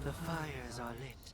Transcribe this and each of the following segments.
The fires are lit.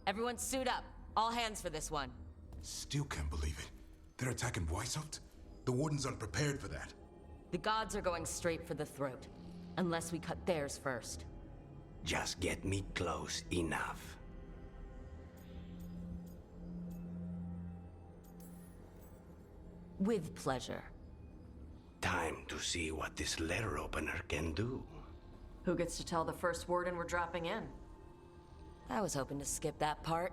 Everyone suit up. All hands for this one. Still can't believe it. They're attacking Weishaupt? The Wardens aren't prepared for that. The gods are going straight for the throat. Unless we cut theirs first. Just get me close enough. With pleasure. Time to see what this letter opener can do. Who gets to tell the first warden we're dropping in? I was hoping to skip that part.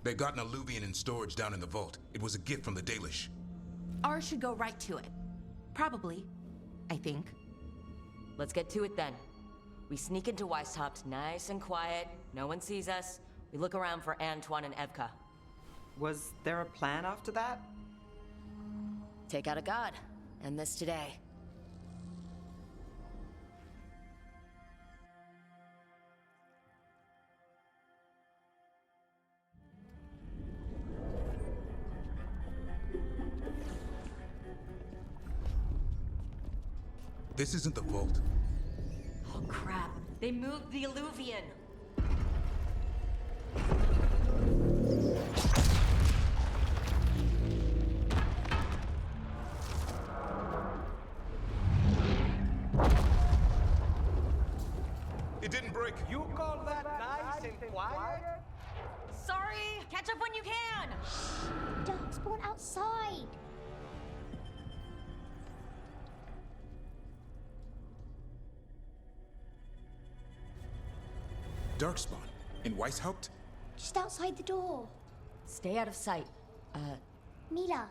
They got an alluvian in storage down in the vault. It was a gift from the Dalish. Ours should go right to it. Probably. I think. Let's get to it then. We sneak into Weishaupt nice and quiet. No one sees us. We look around for Antoine and Evka. Was there a plan after that? Take out a god. End this today. This isn't the vault. Oh crap. They moved the alluvian. It didn't break. You call that nice and quiet? Sorry! Catch up when you can! Darkspawn outside! Darkspawn? In Weishaupt? Just outside the door. Stay out of sight. Mila.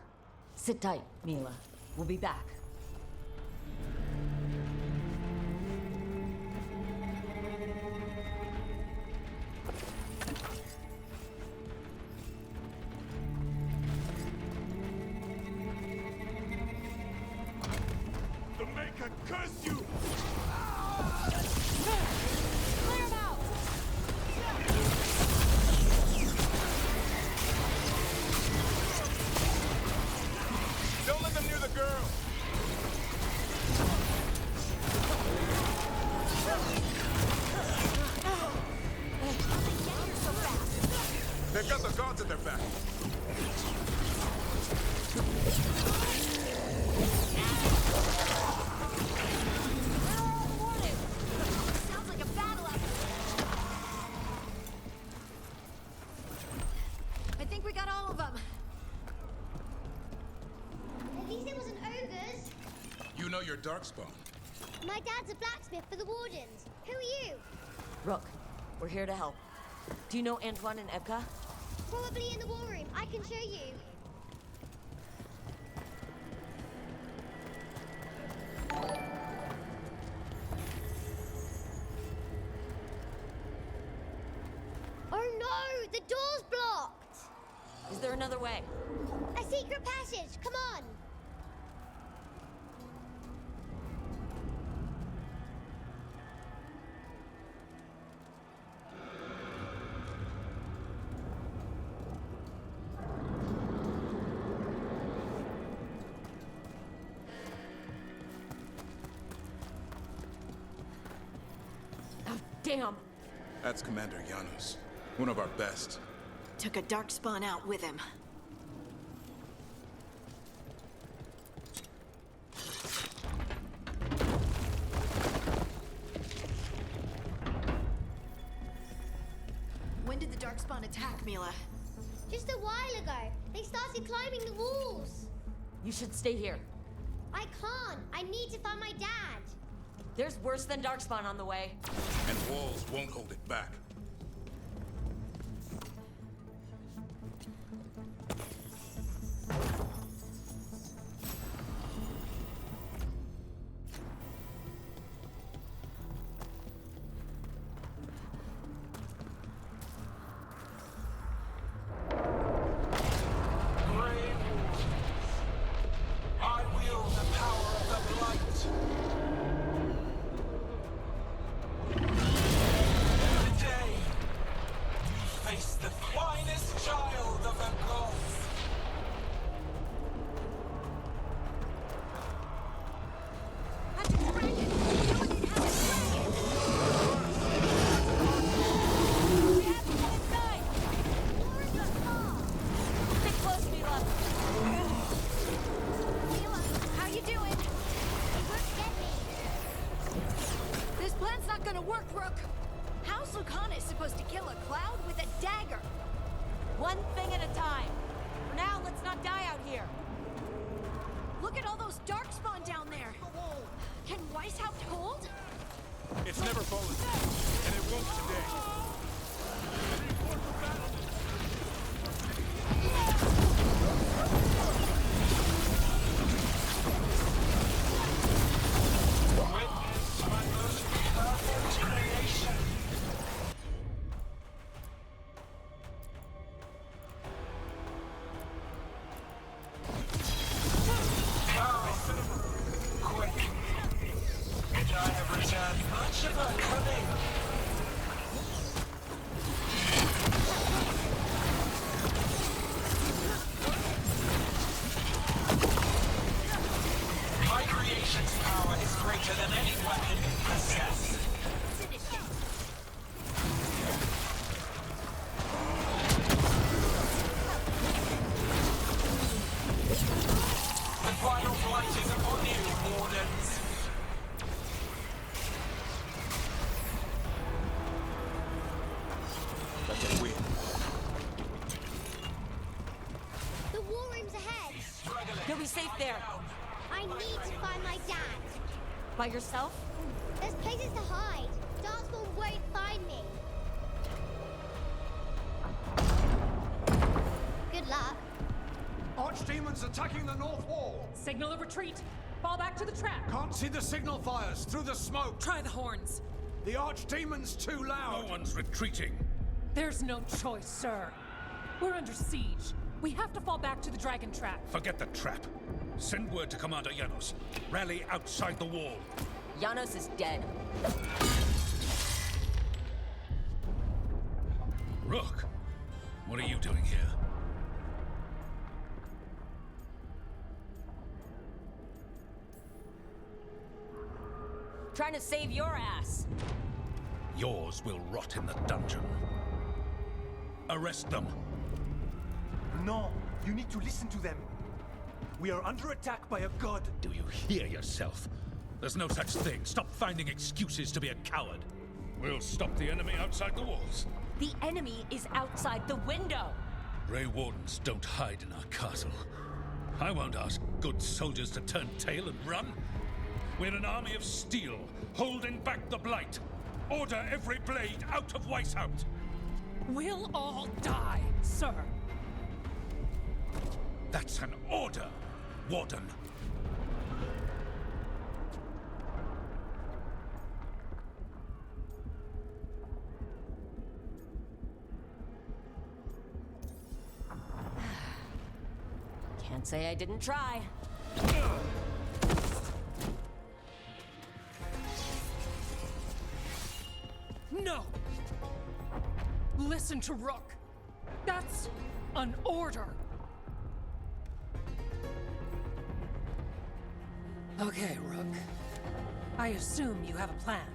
Sit tight, Mila. We'll be back. The Maker curse you! Clear 'em out! Don't let them near the girl! They've got the gods at their back. Sounds like a battle out there. I think we got all of them. At least it wasn't ogres. You know your darkspawn. My dad's a blacksmith for the Wardens. Who are you? Rook, we're here to help. Do you know Antoine and Ebka? Probably in the war room. I can show you. Oh no! The door's blocked! Is there another way? A secret passage! Come on! Oh, damn! That's Commander Janus, one of our best. Took a darkspawn out with him. When did the darkspawn attack, Mila? Just a while ago, they started climbing the walls. You should stay here. I can't. I need to find my dad. There's worse than Darkspawn on the way. And walls won't hold it back. I wield the power of the blight. Today, you face the finest child of the gods. Stay close, Mila. Mila, how you doing? They won't get me. This plan's not gonna work, Rook. How's Lucana supposed to kill a cloud with a dagger? One thing at a time. For now, let's not die out here. Look at all those darkspawn down there. Can Weishaupt hold? It's never fallen, and it won't today. Witness my most perfect creation. Come, quick. And I have returned much of her cunning. My creation's power is greater than any weapon you possess. The final flight is upon you, Wardens. Let them win. The war room's ahead. You'll be safe there. I need to find my dad. By yourself? There's places to hide. Darkspawn won't find me. archdemons attacking the north wall! Signal of retreat! Fall back to the trap! Can't see the signal fires through the smoke! Try the horns! The archdemon's too loud! No one's retreating! There's no choice, sir. We're under siege. We have to fall back to the dragon trap. Forget the trap. Send word to Commander Janos. Rally outside the wall. Janos is dead. Rook, what are you doing here? Trying to save your ass. Yours will rot in the dungeon. Arrest them. No, you need to listen to them. We are under attack by a god. Do you hear yourself? There's no such thing. Stop finding excuses to be a coward. We'll stop the enemy outside the walls. The enemy is outside the window. Grey Wardens don't hide in our castle. I won't ask good soldiers to turn tail and run. We're an army of steel, holding back the blight. Order every blade out of Weishaupt. We'll all die, sir. That's an order, Warden. Can't say I didn't try. No! Listen to Rook. That's an order. Okay, Rook. I assume you have a plan.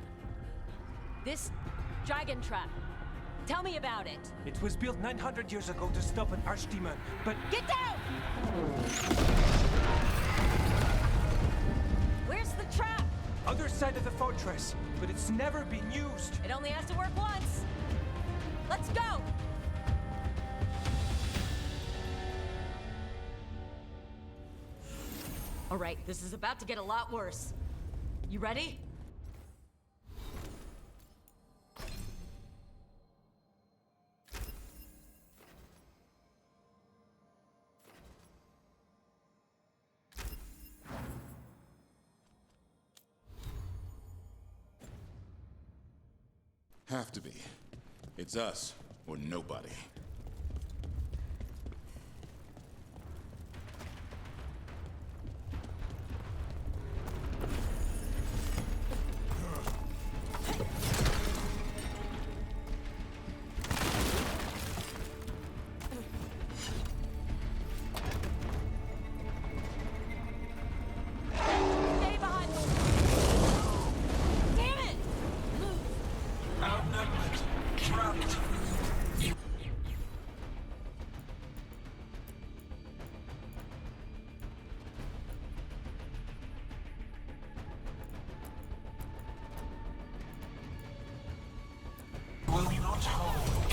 This dragon trap. Tell me about it. It was built 900 years ago to stop an archdemon, but... Get down! Where's the trap? Other side of the fortress, but it's never been used. It only has to work once. Let's go! All right, this is about to get a lot worse. You ready? Have to be. It's us, or nobody. Stay behind them! Damn it! Outnumbered. Trapped. Will not hold.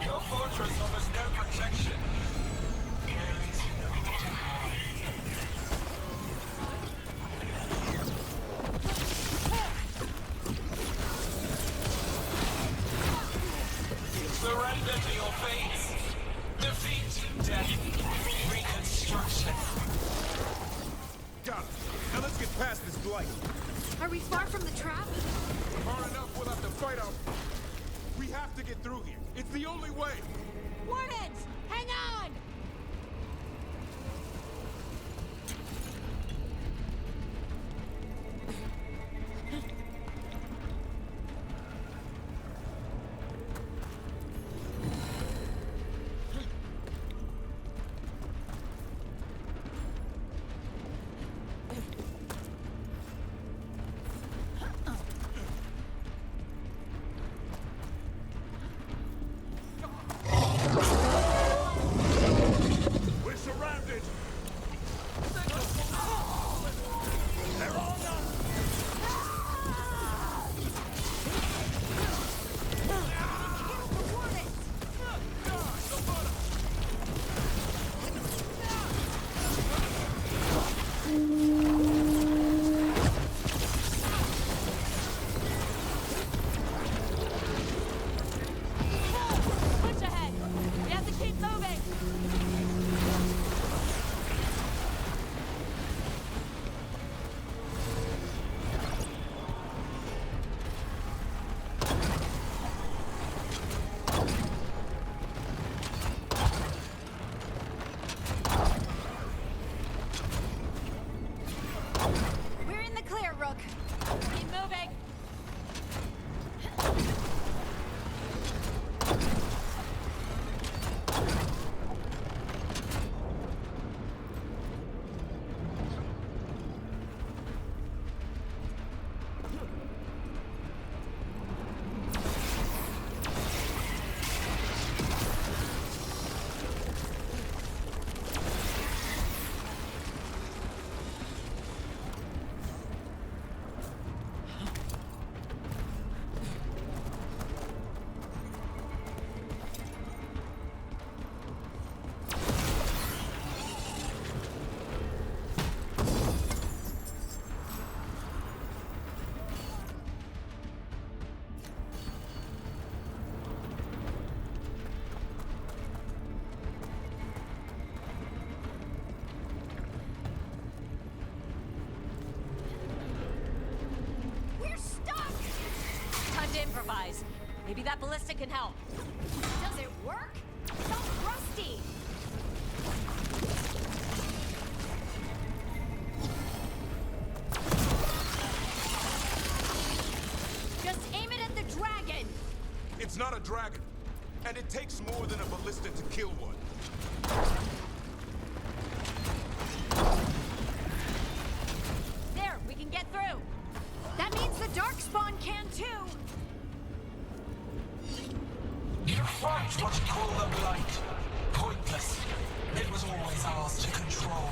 Your fortress offers no protection. Surrender to your fates. Defeat, death, reconstruction. Got it. Now let's get past this blight. Are we far from the trap? Far enough we'll have to fight out. We have to get through here. It's the only way. Wardens, hang on! We're surrounded. They're on us! Rook. Keep moving! We're stuck! Time to improvise. Maybe that ballista can help. Does it work? It's all rusty! Just aim it at the dragon! It's not a dragon. And it takes more than a ballista to kill one. There, we can get through. That means the Darkspawn can too! You fight what you call the Blight. Pointless. It was always ours to control.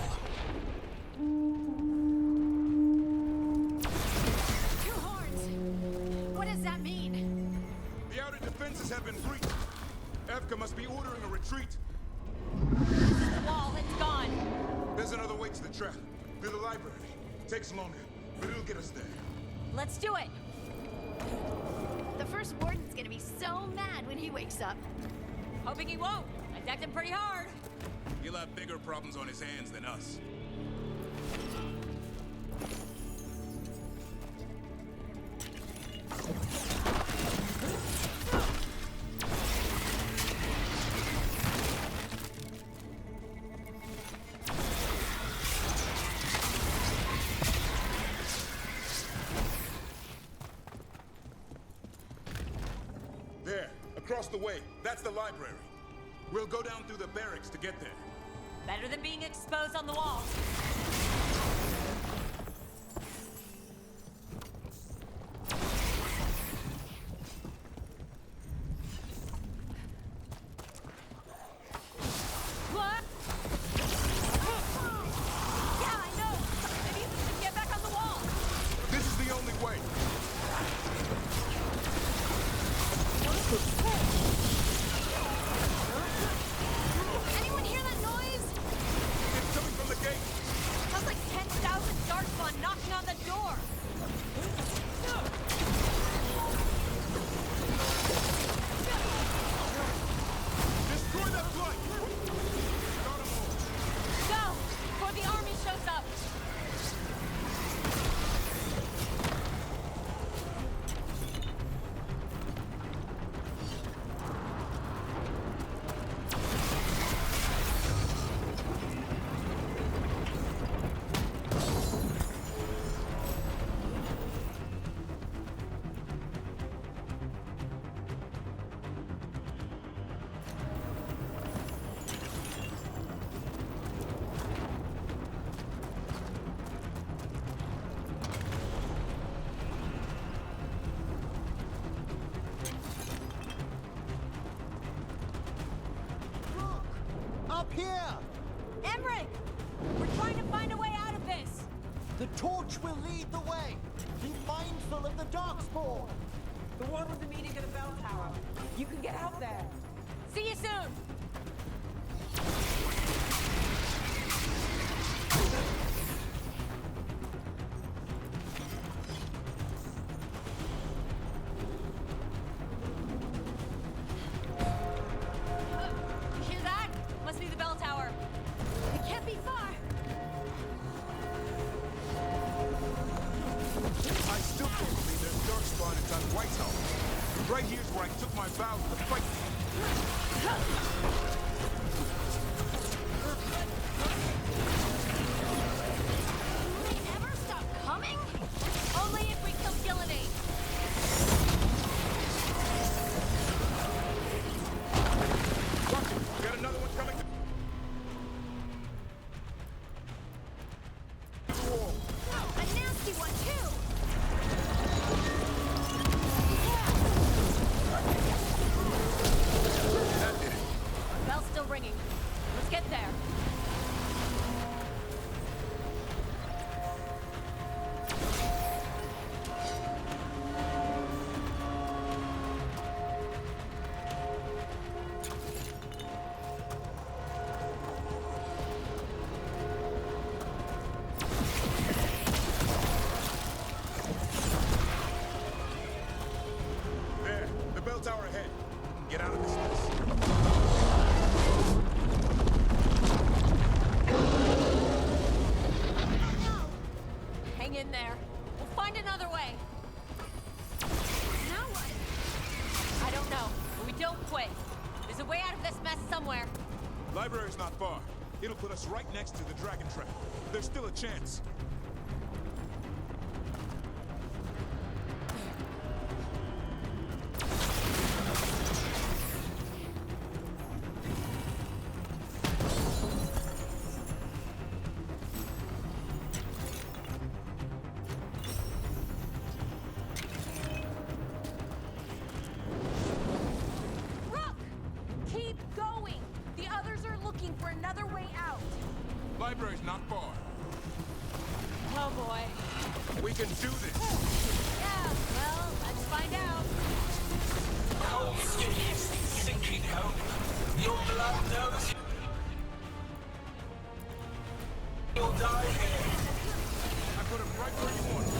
Two horns! What does that mean? The outer defenses have been breached. Evka must be ordering a retreat. The wall, it's gone. There's another way to the trap. Through the library. Takes longer, but it'll get us there. Let's do it. The first Warden's gonna be so mad when he wakes up. Hoping he won't. I decked him pretty hard. He'll have bigger problems on his hands than us. There, across the way. That's the library. We'll go down through the barracks to get there. Better than being exposed on the wall. What? Yeah, I know. Maybe we should get back on the wall. This is the only way. Anyone hear that noise? It's coming from the gate. Sounds like 10,000 Darkspawn knocking on the door. Destroy that blight! Got 'em all. Go! Before the army shows up. Up here! Emmerich! We're trying to find a way out of this. The torch will lead the way! Be mindful of the Darkspawn! The one with the meeting at the bell tower. You can get out there. See you soon. You hear that? Must be the bell tower. It can't be far. I still can't believe there's Darkspawn inside White House. Right here's where I took my vows to fight. Will they ever stop coming? nasty one, too! That did it. Bell's still ringing. Let's get there. There, the bell tower ahead. Get out of this mess. Hang in there. We'll find another way. Now what? I don't know, but we don't quit. There's a way out of this mess somewhere. Library's not far. It'll put us right next to the dragon trap. There's still a chance. Rook! Keep going! The others are looking for another way out. Library's not far. Oh boy. We can do this. Yeah, well, let's find out. Cold skin is sinking home. Your blood knows you'll die here. I put him right where you want him.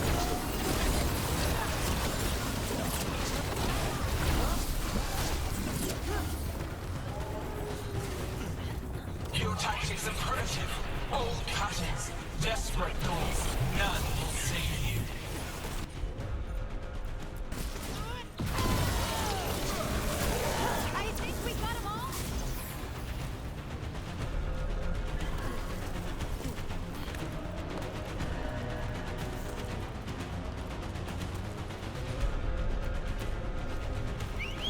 Your tactics are primitive. Old patterns. Desperate thoughts. None will save you. I think we got them all.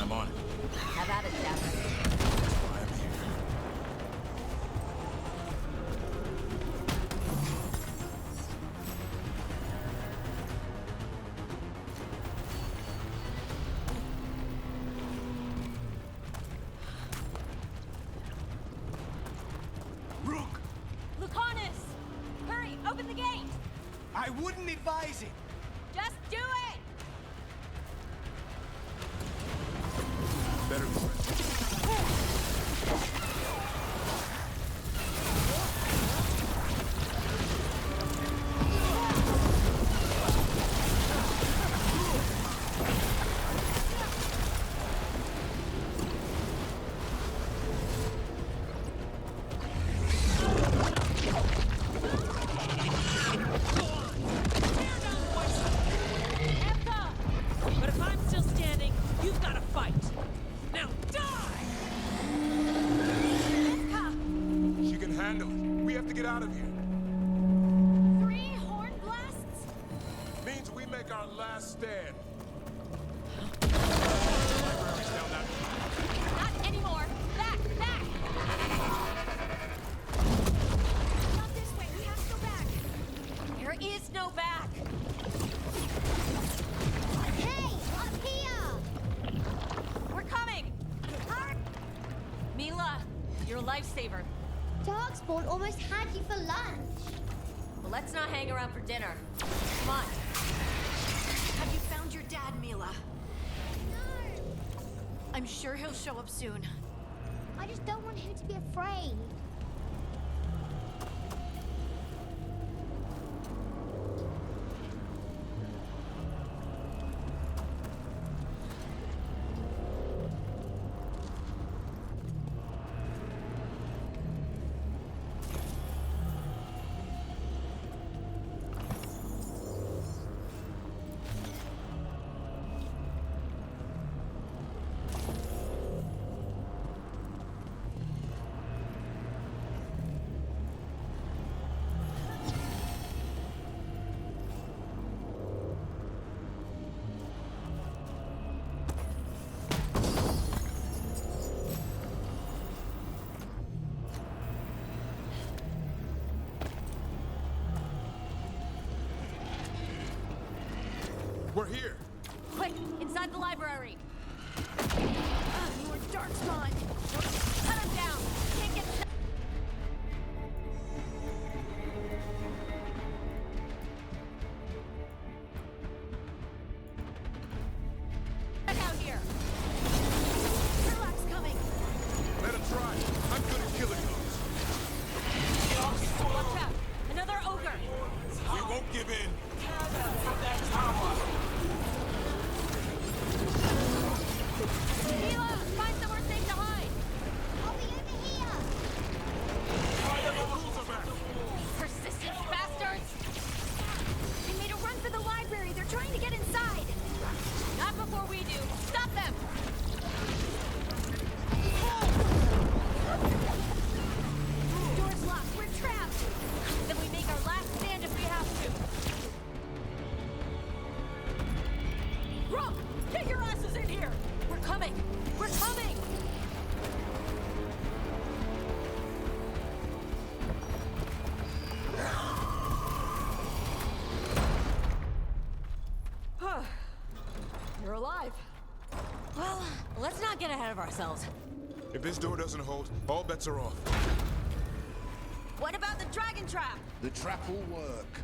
I'm on it. Have at it, Captain. I'm here. Rook! Lucanus! Hurry, open the gate! I wouldn't advise it! Just do it! Better be ready. But if I'm still standing, you've got to fight. Now die! She can handle it. We have to get out of here. 3 horn blasts? Means we make our last stand. Library's down that way. Not anymore! Back! Back! Not this way. We have to go back. There is no back! Hey, up here! We're coming! Mila, you're a lifesaver. Darkspawn almost had you for lunch. Well, let's not hang around for dinner. Come on. Have you found your dad, Mila? No, I'm sure he'll show up soon. I just don't want him to be afraid. We're here. Quick, inside the library. More darkspawn. Cut him down. Can't get. Back out here. Sherlock's coming. Let him try. I'm good at killing those. Watch out. Another ogre. We won't give in. Mila, find somewhere safe to hide. I'll be over here. The rules are back. Persistent bastards. They made a run for the library. They're trying to get inside. Not before we do. Stop them. Door's locked. We're trapped. Then we make our last stand if we have to. Rook, get your asses in here. We're coming. We're coming. You're alive. Well, let's not get ahead of ourselves. If this door doesn't hold, all bets are off. What about the dragon trap? The trap will work.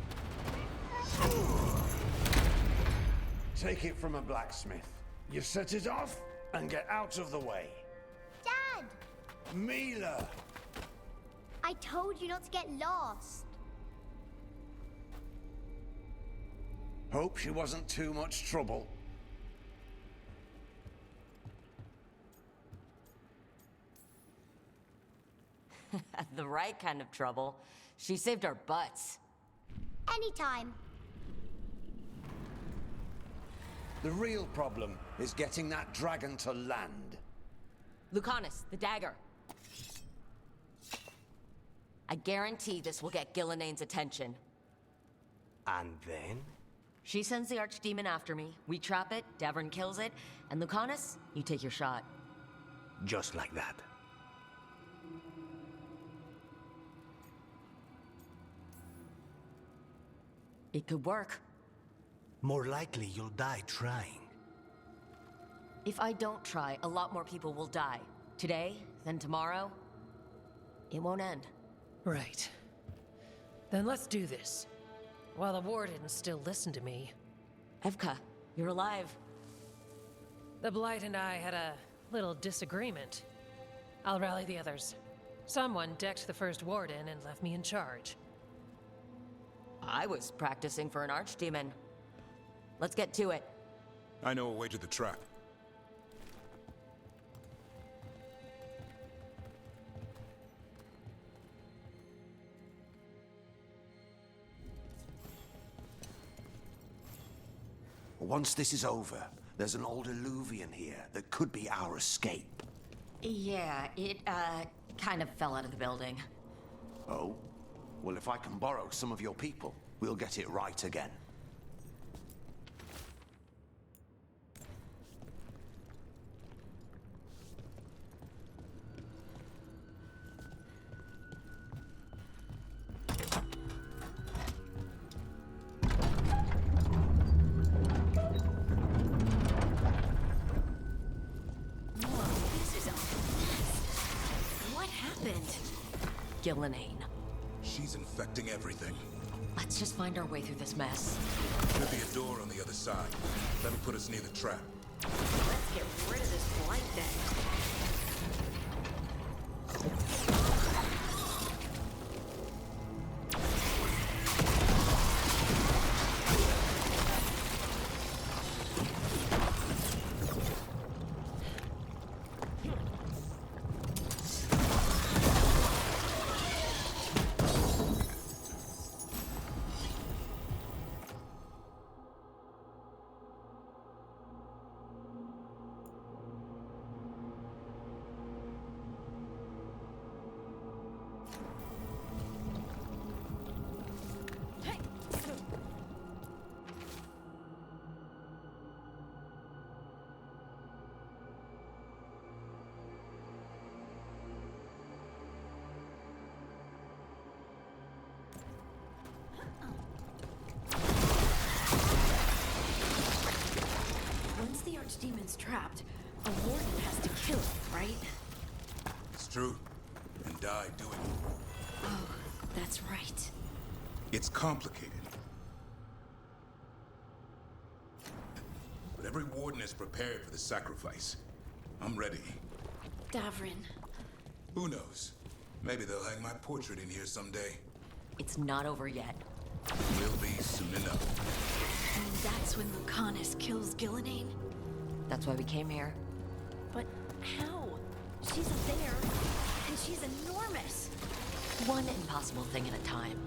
Take it from a blacksmith. You set it off and get out of the way. Dad, Mila! I told you not to get lost. Hope she wasn't too much trouble. The right kind of trouble. She saved our butts. Anytime. The real problem is getting that dragon to land. Lucanus, the dagger. I guarantee this will get Gillenane's attention. And then? She sends the archdemon after me, we trap it, Davern kills it, and Lucanus, you take your shot. Just like that. It could work. More likely you'll die trying. If I don't try, a lot more people will die. Today, then tomorrow. It won't end. Right. Then let's do this. While the Wardens still listen to me. Evka, you're alive. The Blight and I had a little disagreement. I'll rally the others. Someone decked the first Warden and left me in charge. I was practicing for an archdemon. Let's get to it. I know a way to the trap. Once this is over, there's an old Illuvian here that could be our escape. Yeah, it, kind of fell out of the building. Oh? Well, if I can borrow some of your people, we'll get it right again. Gillenane. She's infecting everything. Let's just find our way through this mess. There'll be a door on the other side. That'll put us near the trap. Let's get rid of this blight thing. archdemon's trapped, a warden has to kill it, right? It's true. And die doing it. Oh, that's right. It's complicated. But every warden is prepared for the sacrifice. I'm ready. Davrin. Who knows? Maybe they'll hang my portrait in here someday. It's not over yet. Will be soon enough. And that's when Lucanus kills Gillenane? That's why we came here. But how? She's a bear, and she's enormous. One impossible thing at a time.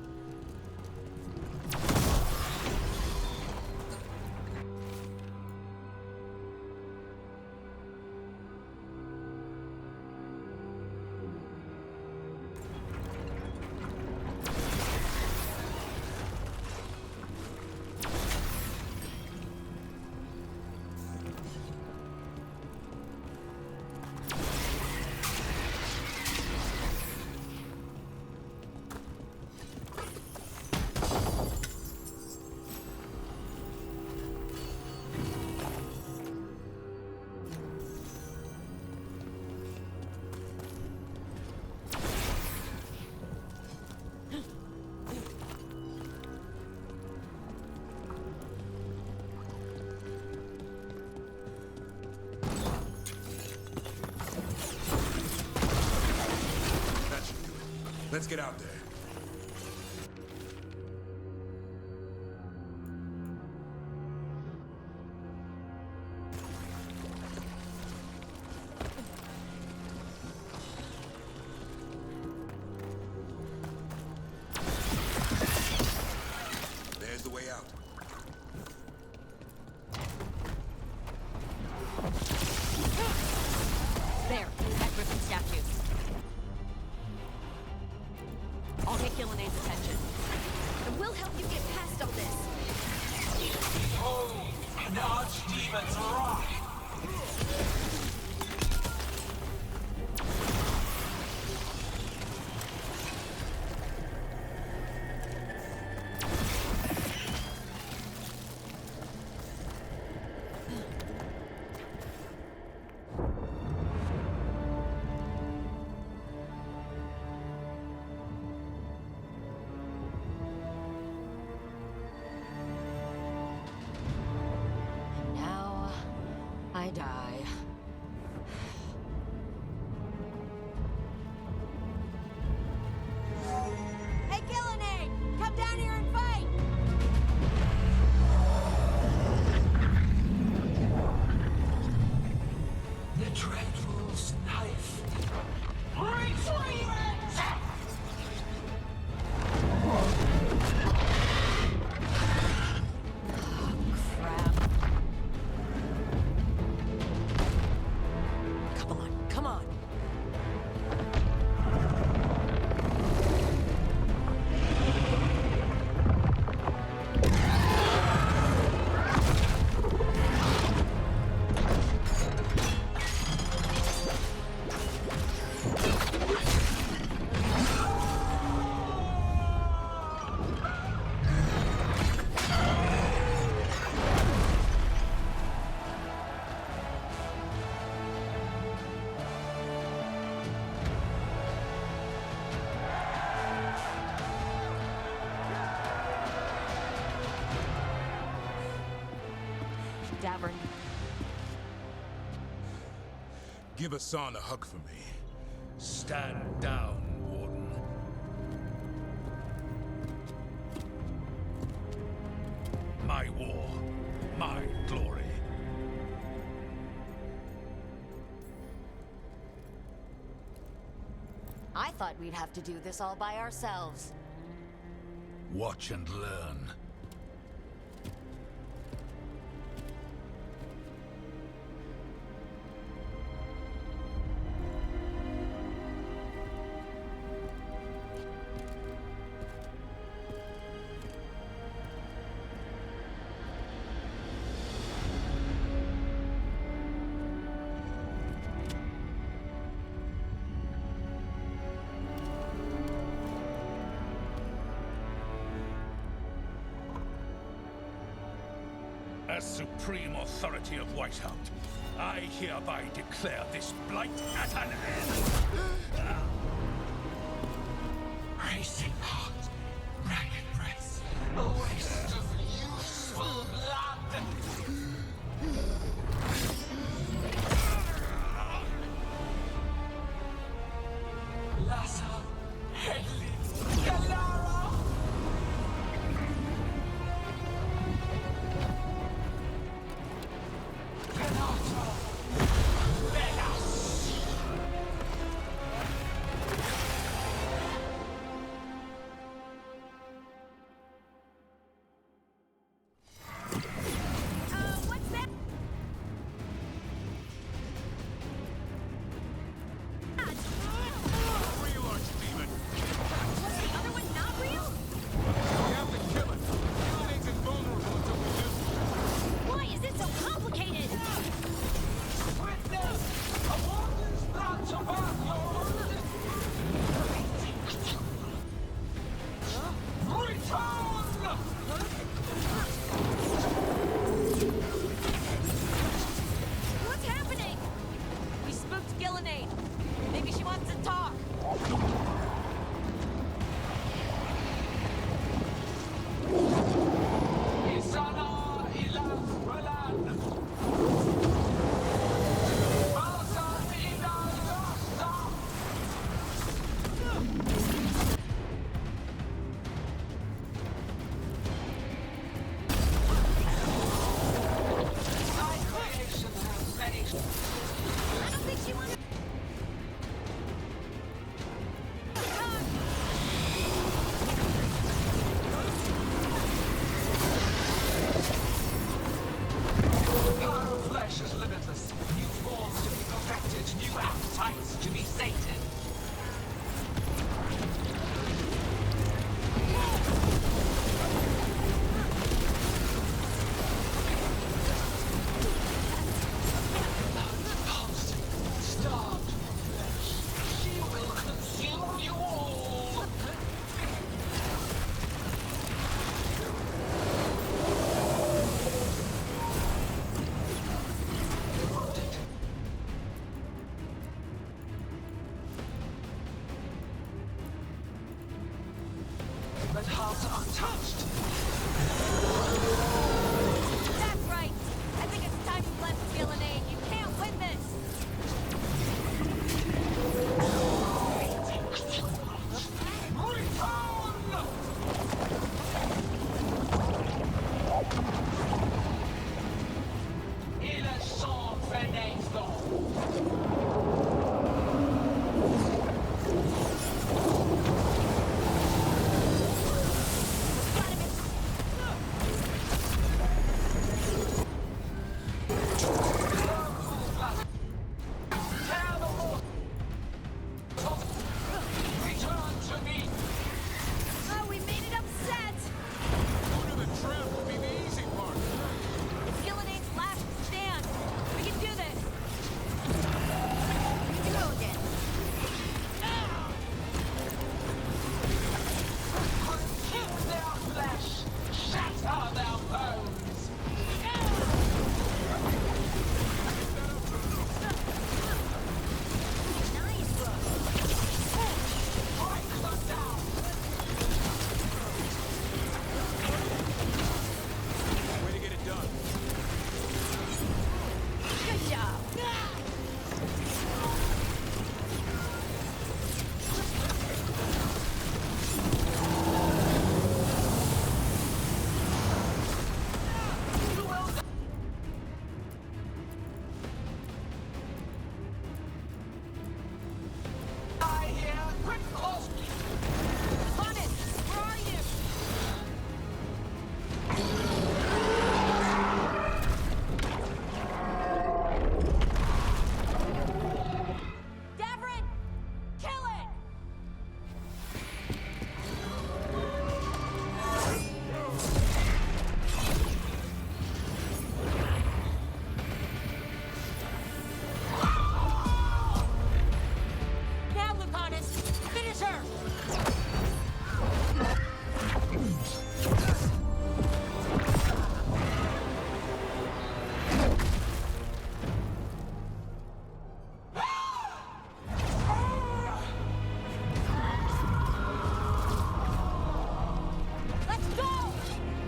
Let's get out there. There's the way out. There, that griffin statue. I'll get Gillenane's attention. And we'll help you get past all this. Behold, an archdemon's wrath! Now, I die. Hey, Gillenane! Come down here and fight! The Dreadful's knife. Retrieve it! Crap. Come on, come on. Davrin, Give Hassan a hug for me. Stand down, Warden. My war, my glory. I thought we'd have to do this all by ourselves. Watch and learn. As supreme authority of Whitehound, I hereby declare this blight at an end. Racing heart, ragged breath, a waste of useful blood. Lassa, Hedley, Galara! Renata, Velas!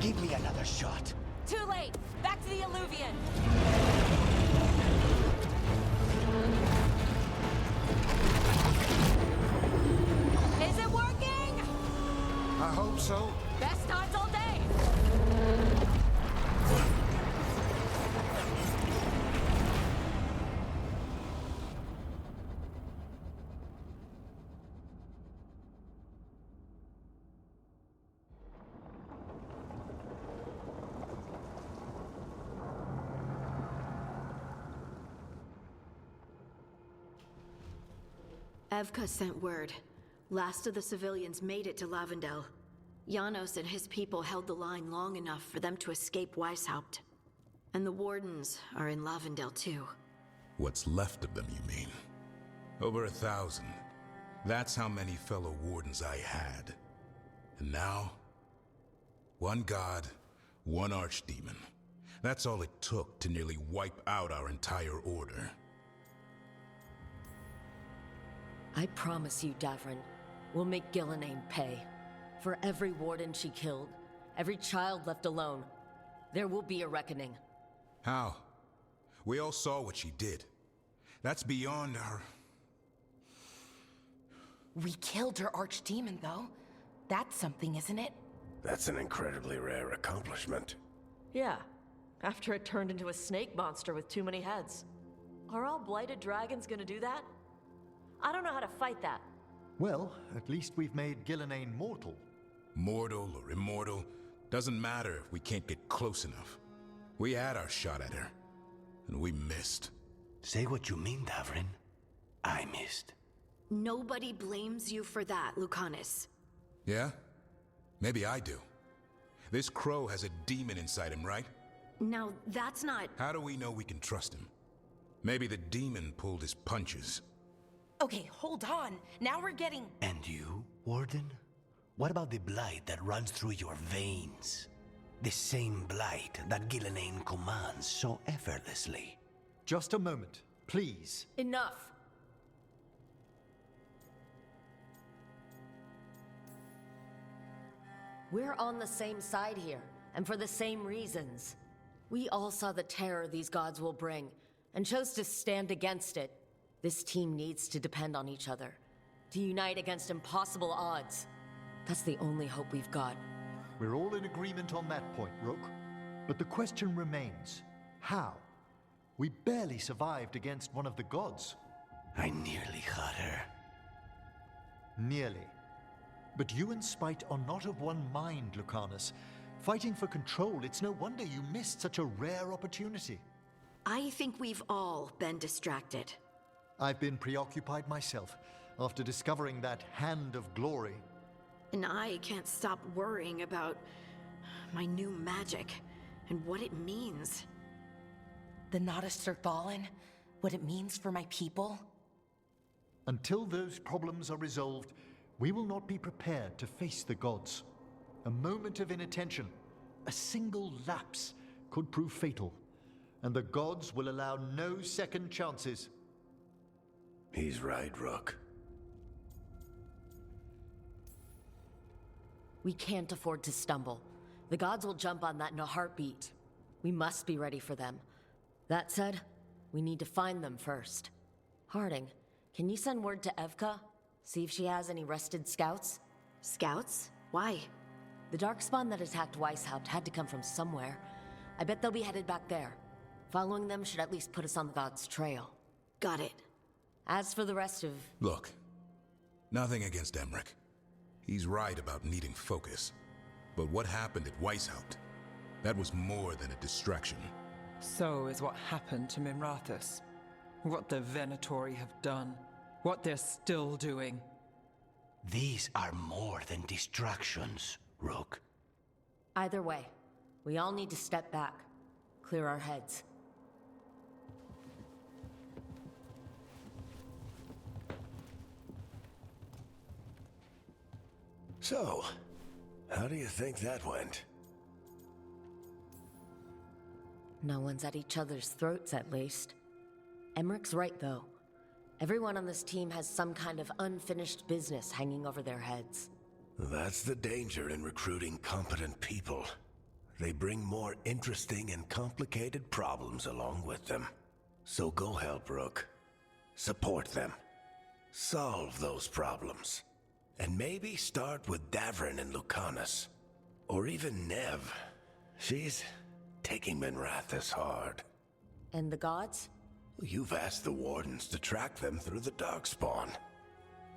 Give me another shot. Too late! Back to the Illuvian! Is it working? I hope so. Best odds all day! Evka sent word. Last of the civilians made it to Lavendel. Janos and his people held the line long enough for them to escape Weishaupt. And the Wardens are in Lavendel too. What's left of them, you mean? Over 1,000. That's how many fellow Wardens I had. And now, one god, one archdemon. That's all it took to nearly wipe out our entire order. I promise you, Davrin, we'll make Gillenane pay. For every Warden she killed, every child left alone, there will be a reckoning. How? We all saw what she did. That's beyond our... We killed her archdemon, though. That's something, isn't it? That's an incredibly rare accomplishment. Yeah, after it turned into a snake monster with too many heads. Are all blighted dragons gonna do that? I don't know how to fight that. Well, at least we've made Gillenane mortal. Mortal or immortal, doesn't matter if we can't get close enough. We had our shot at her, and we missed. Say what you mean, Davrin. I missed. Nobody blames you for that, Lucanus. Yeah? Maybe I do. This crow has a demon inside him, right? Now, that's not... How do we know we can trust him? Maybe the demon pulled his punches. Okay, hold on. Now we're getting... And you, Warden? What about the blight that runs through your veins? The same blight that Gillenane commands so effortlessly. Just a moment, please. Enough! We're on the same side here, and for the same reasons. We all saw the terror these gods will bring, and chose to stand against it. This team needs to depend on each other, to unite against impossible odds. That's the only hope we've got. We're all in agreement on that point, Rook. But the question remains, how? We barely survived against one of the gods. I nearly got her. Nearly. But you and Spite are not of one mind, Lucanus. Fighting for control, it's no wonder you missed such a rare opportunity. I think we've all been distracted. I've been preoccupied myself, after discovering that Hand of Glory. And I can't stop worrying about my new magic and what it means. The Nodus are fallen? What it means for my people? Until those problems are resolved, we will not be prepared to face the gods. A moment of inattention, a single lapse, could prove fatal, and the gods will allow no second chances. He's right, Rook. We can't afford to stumble. The gods will jump on that in a heartbeat. We must be ready for them. That said, we need to find them first. Harding, can you send word to Evka? See if she has any rested scouts? Scouts? Why? The darkspawn that attacked Weishaupt had to come from somewhere. I bet they'll be headed back there. Following them should at least put us on the gods' trail. Got it. As for the rest of... Look, nothing against Emmerich. He's right about needing focus. But what happened at Weishaupt? That was more than a distraction. So is what happened to Minrathous. What the Venatori have done. What they're still doing. These are more than distractions, Rook. Either way, we all need to step back. Clear our heads. So, how do you think that went? No one's at each other's throats, at least. Emmerich's right, though. Everyone on this team has some kind of unfinished business hanging over their heads. That's the danger in recruiting competent people. they bring more interesting and complicated problems along with them. So go help Rook. Support them. Solve those problems. And maybe start with Davrin and Lucanus. Or even Nev. She's taking Minrathous hard. And the gods? You've asked the Wardens to track them through the Darkspawn.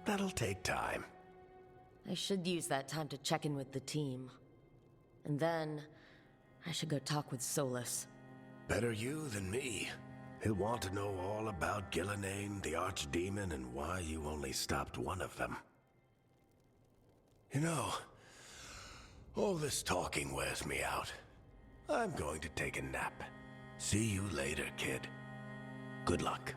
That'll take time. I should use that time to check in with the team. And then, I should go talk with Solus. Better you than me. He'll want to know all about Gillenane, the Archdemon, and why you only stopped one of them. You know, all this talking wears me out. I'm going to take a nap. See you later, kid. Good luck.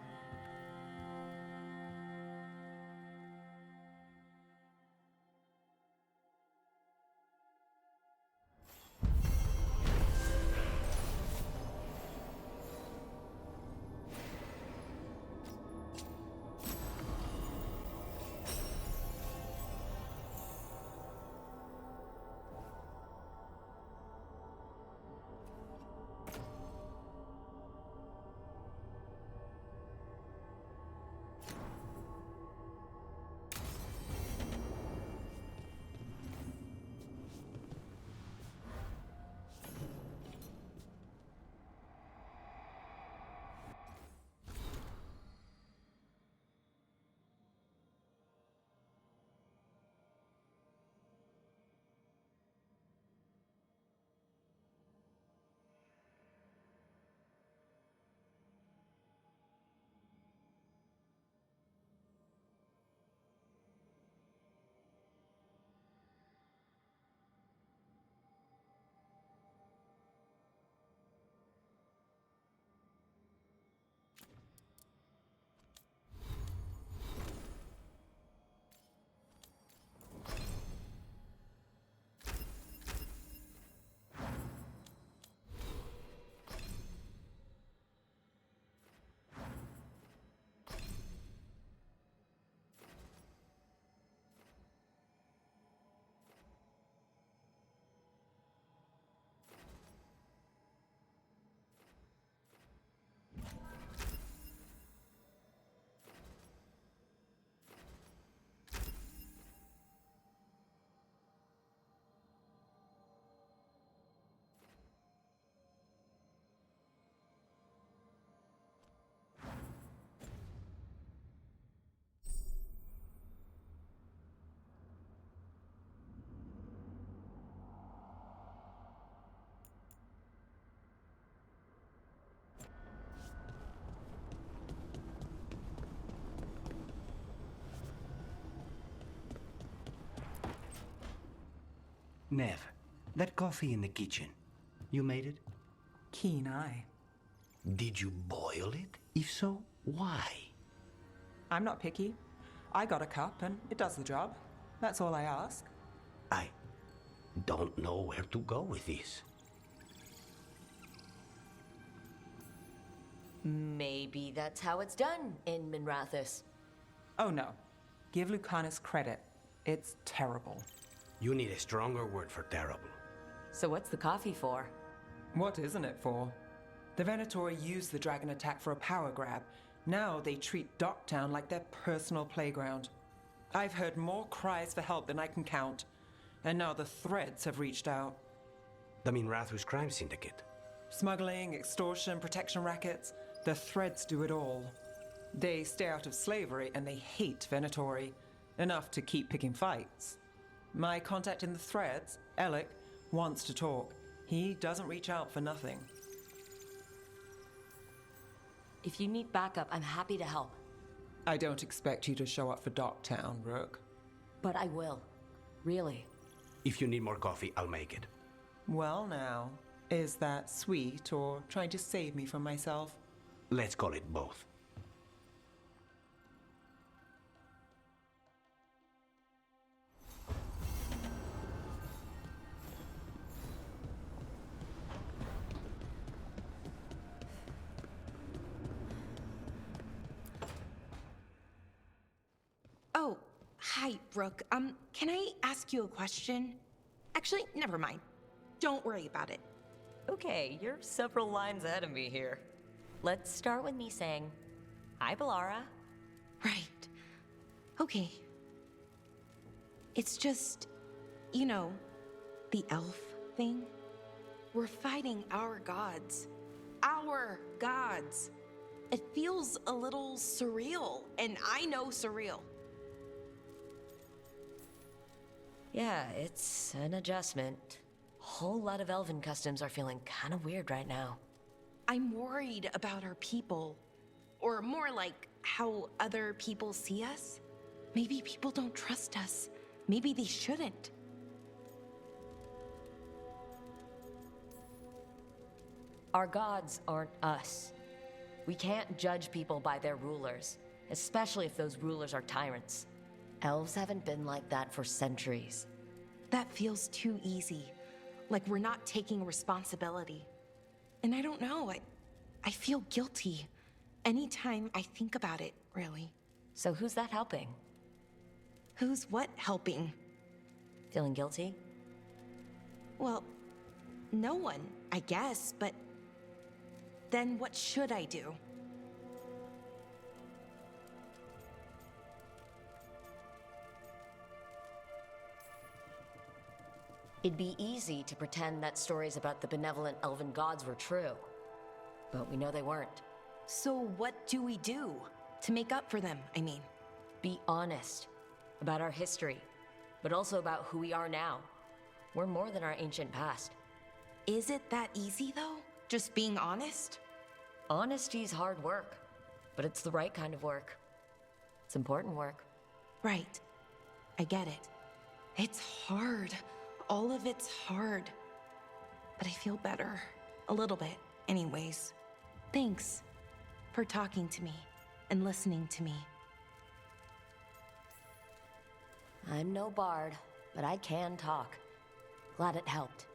Nev, that coffee in the kitchen, you made it? Keen eye. Did you boil it? If so, why? I'm not picky. I got a cup and it does the job. That's all I ask. I don't know where to go with this. Maybe that's how it's done in Minrathous. Oh no. Give Lucanus credit. It's terrible. You need a stronger word for terrible. So what's the coffee for? What isn't it for? The Venatori used the dragon attack for a power grab. Now they treat Docktown like their personal playground. I've heard more cries for help than I can count. And now the Threads have reached out. The Minrathous crime syndicate. Smuggling, extortion, protection rackets. The Threads do it all. They stay out of slavery and they hate Venatori. Enough to keep picking fights. My contact in the Threads, Alec, wants to talk. He doesn't reach out for nothing. If you need backup, I'm happy to help. I don't expect you to show up for Docktown, Rook. But I will. Really. If you need more coffee, I'll make it. Well now, is that sweet or trying to save me from myself? Let's call it both. Oh, hi, Brooke. Can I ask you a question? Actually, never mind. Don't worry about it. Okay, you're several lines ahead of me here. Let's start with me saying, hi, Bellara. Right. Okay. It's just, you know, the elf thing. We're fighting our gods. Our gods. It feels a little surreal, and I know surreal. Yeah, it's an adjustment. Whole lot of elven customs are feeling kind of weird right now. I'm worried about our people. Or more like how other people see us. Maybe people don't trust us. Maybe they shouldn't. Our gods aren't us. We can't judge people by their rulers, especially if those rulers are tyrants. Elves haven't been like that for centuries. That feels too easy. Like we're not taking responsibility. And I don't know, I feel guilty. Anytime I think about it, really. So who's that helping? Who's what helping? Feeling guilty? Well, no one, I guess, but then what should I do? It'd be easy to pretend that stories about the benevolent elven gods were true. But we know they weren't. So what do we do? To make up for them, I mean. Be honest about our history, but also about who we are now. We're more than our ancient past. Is it that easy, though? Just being honest? Honesty's hard work, but it's the right kind of work. It's important work. Right. I get it. It's hard. All of it's hard. But I feel better. A little bit, anyways. Thanks for talking to me and listening to me. I'm no bard, but I can talk. Glad it helped.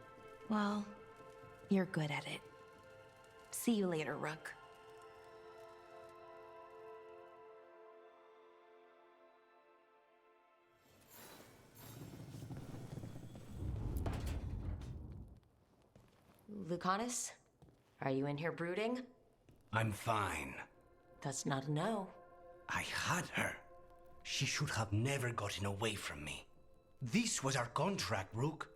Well, you're good at it. See you later, Rook. Lucanus? Are you in here brooding? I'm fine. That's not a no. I had her. She should have never gotten away from me. This was our contract, Rook.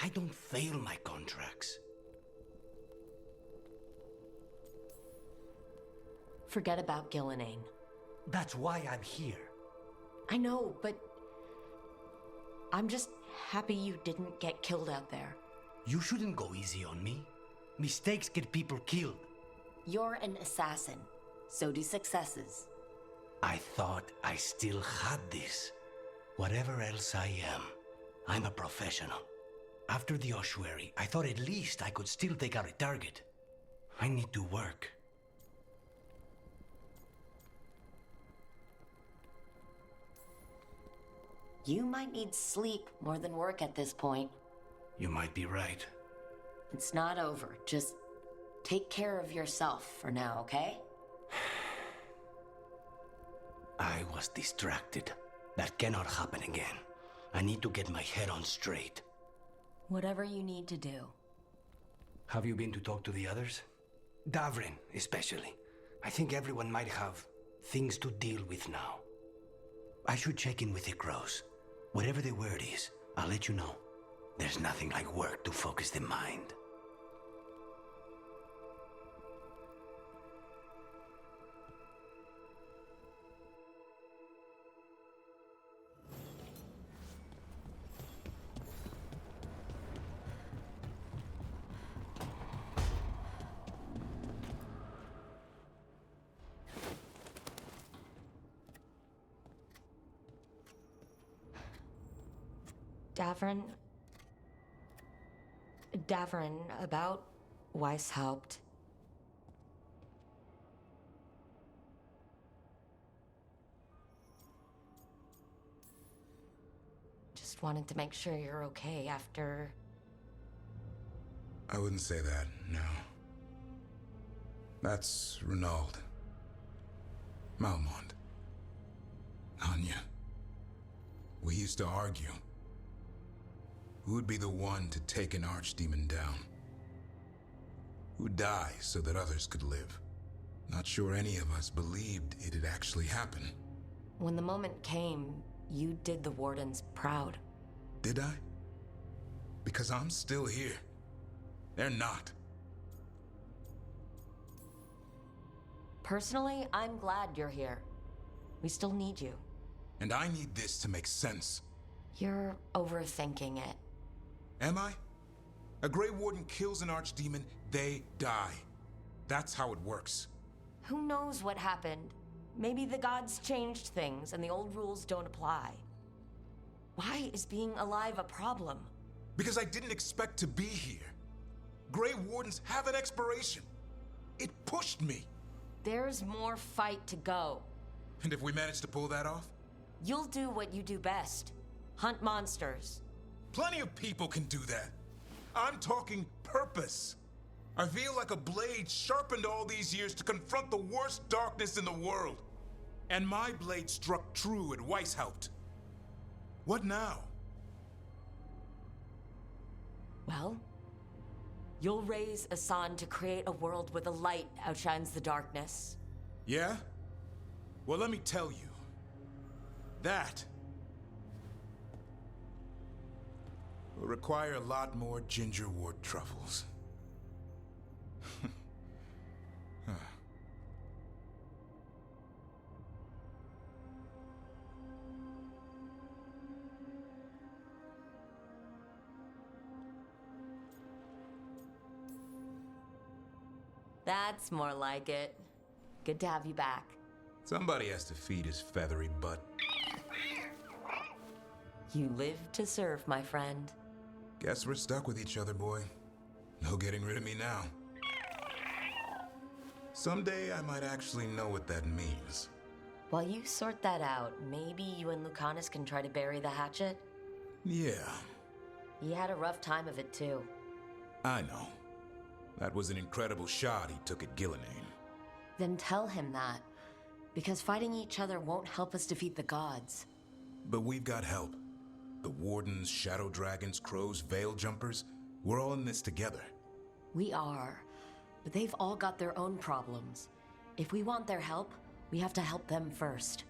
I don't fail my contracts. Forget about Gillenane. That's why I'm here. I know, but I'm just happy you didn't get killed out there. You shouldn't go easy on me. Mistakes get people killed. You're an assassin. So do successes. I thought I still had this. Whatever else I am, I'm a professional. After the ossuary, I thought at least I could still take out a target. I need to work. You might need sleep more than work at this point. You might be right. It's not over. Just take care of yourself for now, okay? I was distracted. That cannot happen again. I need to get my head on straight. Whatever you need to do. Have you been to talk to the others? Davrin, especially. I think everyone might have things to deal with now. I should check in with the crows. Whatever the word is, I'll let you know. There's nothing like work to focus the mind. Davrin, about Weishaupt. Just wanted to make sure you're okay after... I wouldn't say that, no. That's Renaud. Malmont. Anya. We used to argue. Who would be the one to take an archdemon down? who die so that others could live. Not sure any of us believed it'd actually happen. When the moment came, you did the Wardens proud. Did I? Because I'm still here. They're not. Personally, I'm glad you're here. We still need you. And I need this to make sense. You're overthinking it. Am I? A Grey Warden kills an archdemon, they die. That's how it works. Who knows what happened? Maybe the gods changed things and the old rules don't apply. Why is being alive a problem? Because I didn't expect to be here. Grey Wardens have an expiration. It pushed me. There's more fight to go. And if we manage to pull that off? You'll do what you do best. Hunt monsters. Plenty of people can do that. I'm talking purpose. I feel like a blade sharpened all these years to confront the worst darkness in the world. And my blade struck true at Weishaupt. What now? Well, you'll raise a sun to create a world where the light outshines the darkness. Yeah? Well, let me tell you. That will require a lot more gingerwort truffles. That's more like it. Good to have you back. Somebody has to feed his feathery butt. You live to serve, my friend. Guess we're stuck with each other, boy. No getting rid of me now. Someday I might actually know what that means. While you sort that out, maybe you and Lucanus can try to bury the hatchet? Yeah. He had a rough time of it, too. I know. That was an incredible shot he took at Gillenane. Then tell him that. Because fighting each other won't help us defeat the gods. But we've got help. The Wardens, Shadow Dragons, Crows, Veil Jumpers, we're all in this together. We are. But they've all got their own problems. If we want their help, we have to help them first.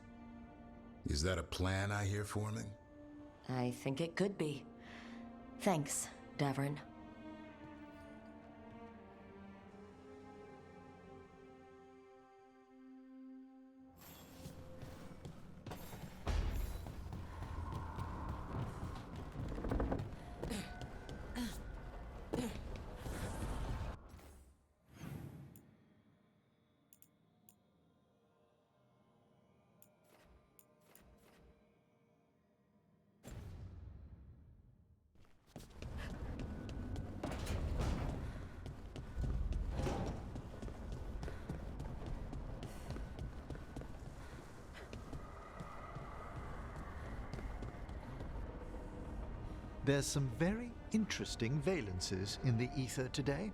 Is that a plan I hear forming? I think it could be. Thanks, Davrin. There's some very interesting valences in the ether today.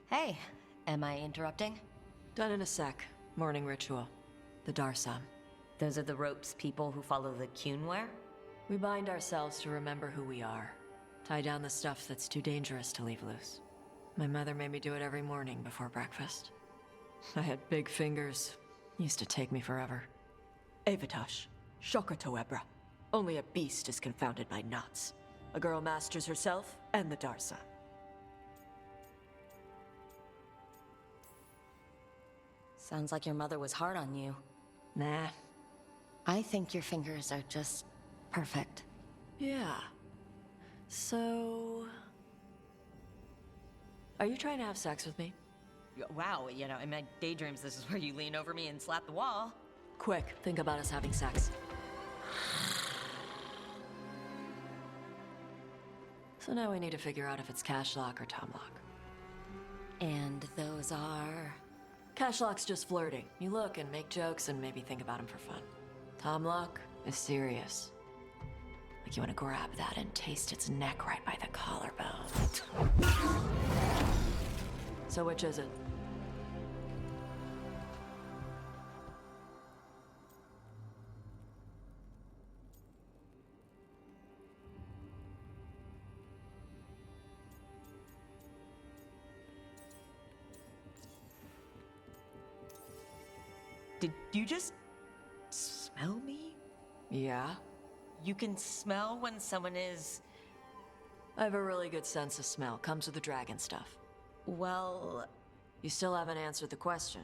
Hey, am I interrupting? Done in a sec. Morning ritual. The Darsam. Those are the ropes people who follow the Qun wear? We bind ourselves to remember who we are. Tie down the stuff that's too dangerous to leave loose. My mother made me do it every morning before breakfast. I had big fingers. Used to take me forever. Avatash. Shokratoebra. Only a beast is confounded by knots. A girl masters herself and the Darsam. Sounds like your mother was hard on you. Nah. I think your fingers are just Perfect. Yeah. So... Are you trying to have sex with me? Wow, you know, in my daydreams, this is where you lean over me and slap the wall. Quick, think about us having sex. So now we need to figure out if it's Cashlock or Tomlock. And those are... Cashlock's just flirting. You look and make jokes and maybe think about him for fun. Tomlock is serious. Like you want to grab that and taste its neck right by the collarbone. So which is it? Did you just smell me? Yeah? You can smell when someone is... I have a really good sense of smell. Comes with the dragon stuff. Well... You still haven't answered the question.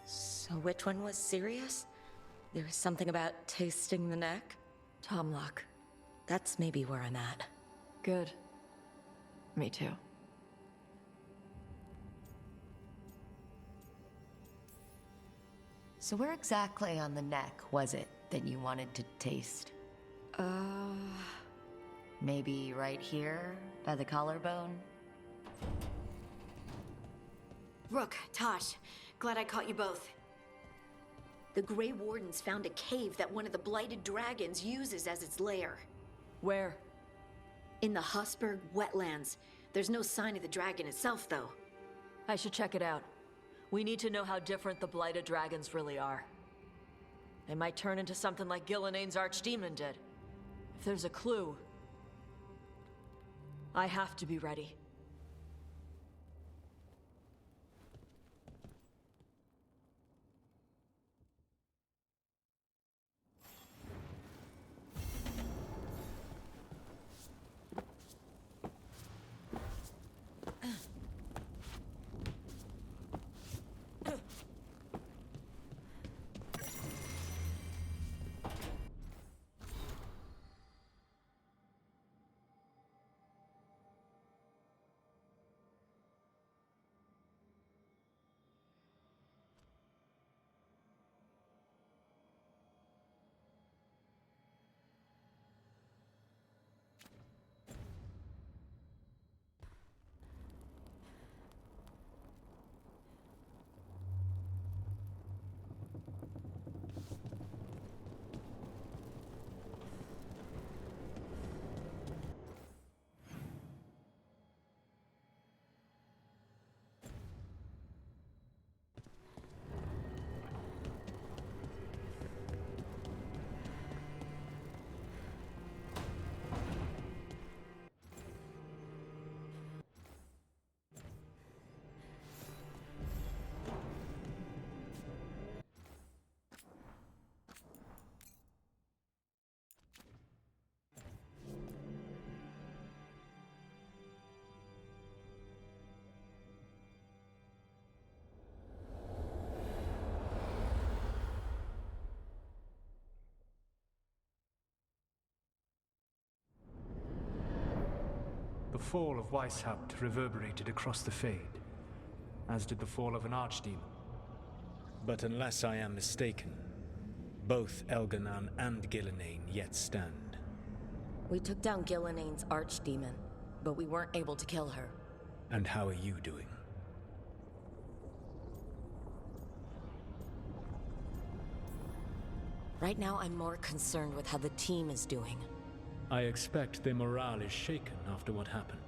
So which one was serious? There was something about tasting the neck? Tomlock. That's maybe where I'm at. Good. Me too. So where exactly on the neck was it that you wanted to taste? Maybe right here, by the collarbone? Rook, Tosh, glad I caught you both. The Grey Wardens found a cave that one of the Blighted Dragons uses as its lair. Where? In the Husberg wetlands. There's no sign of the dragon itself, though. I should check it out. We need to know how different the Blighted Dragons really are. They might turn into something like Gilnenane's archdemon did. If there's a clue, I have to be ready. The fall of Weishaupt reverberated across the Fade, as did the fall of an archdemon. But unless I am mistaken, both Elganan and Gillenane yet stand. We took down Gilnenane's archdemon, but we weren't able to kill her. And how are you doing? Right now, I'm more concerned with how the team is doing. I expect their morale is shaken after what happened.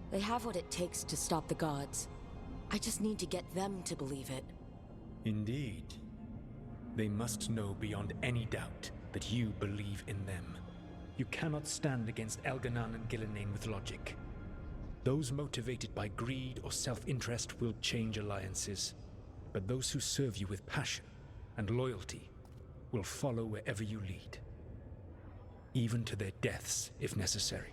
They have what it takes to stop the gods. I just need to get them to believe it. Indeed. They must know beyond any doubt that you believe in them. You cannot stand against Elganan and Gillenane with logic. Those motivated by greed or self-interest will change alliances, but those who serve you with passion and loyalty will follow wherever you lead, even to their deaths if necessary.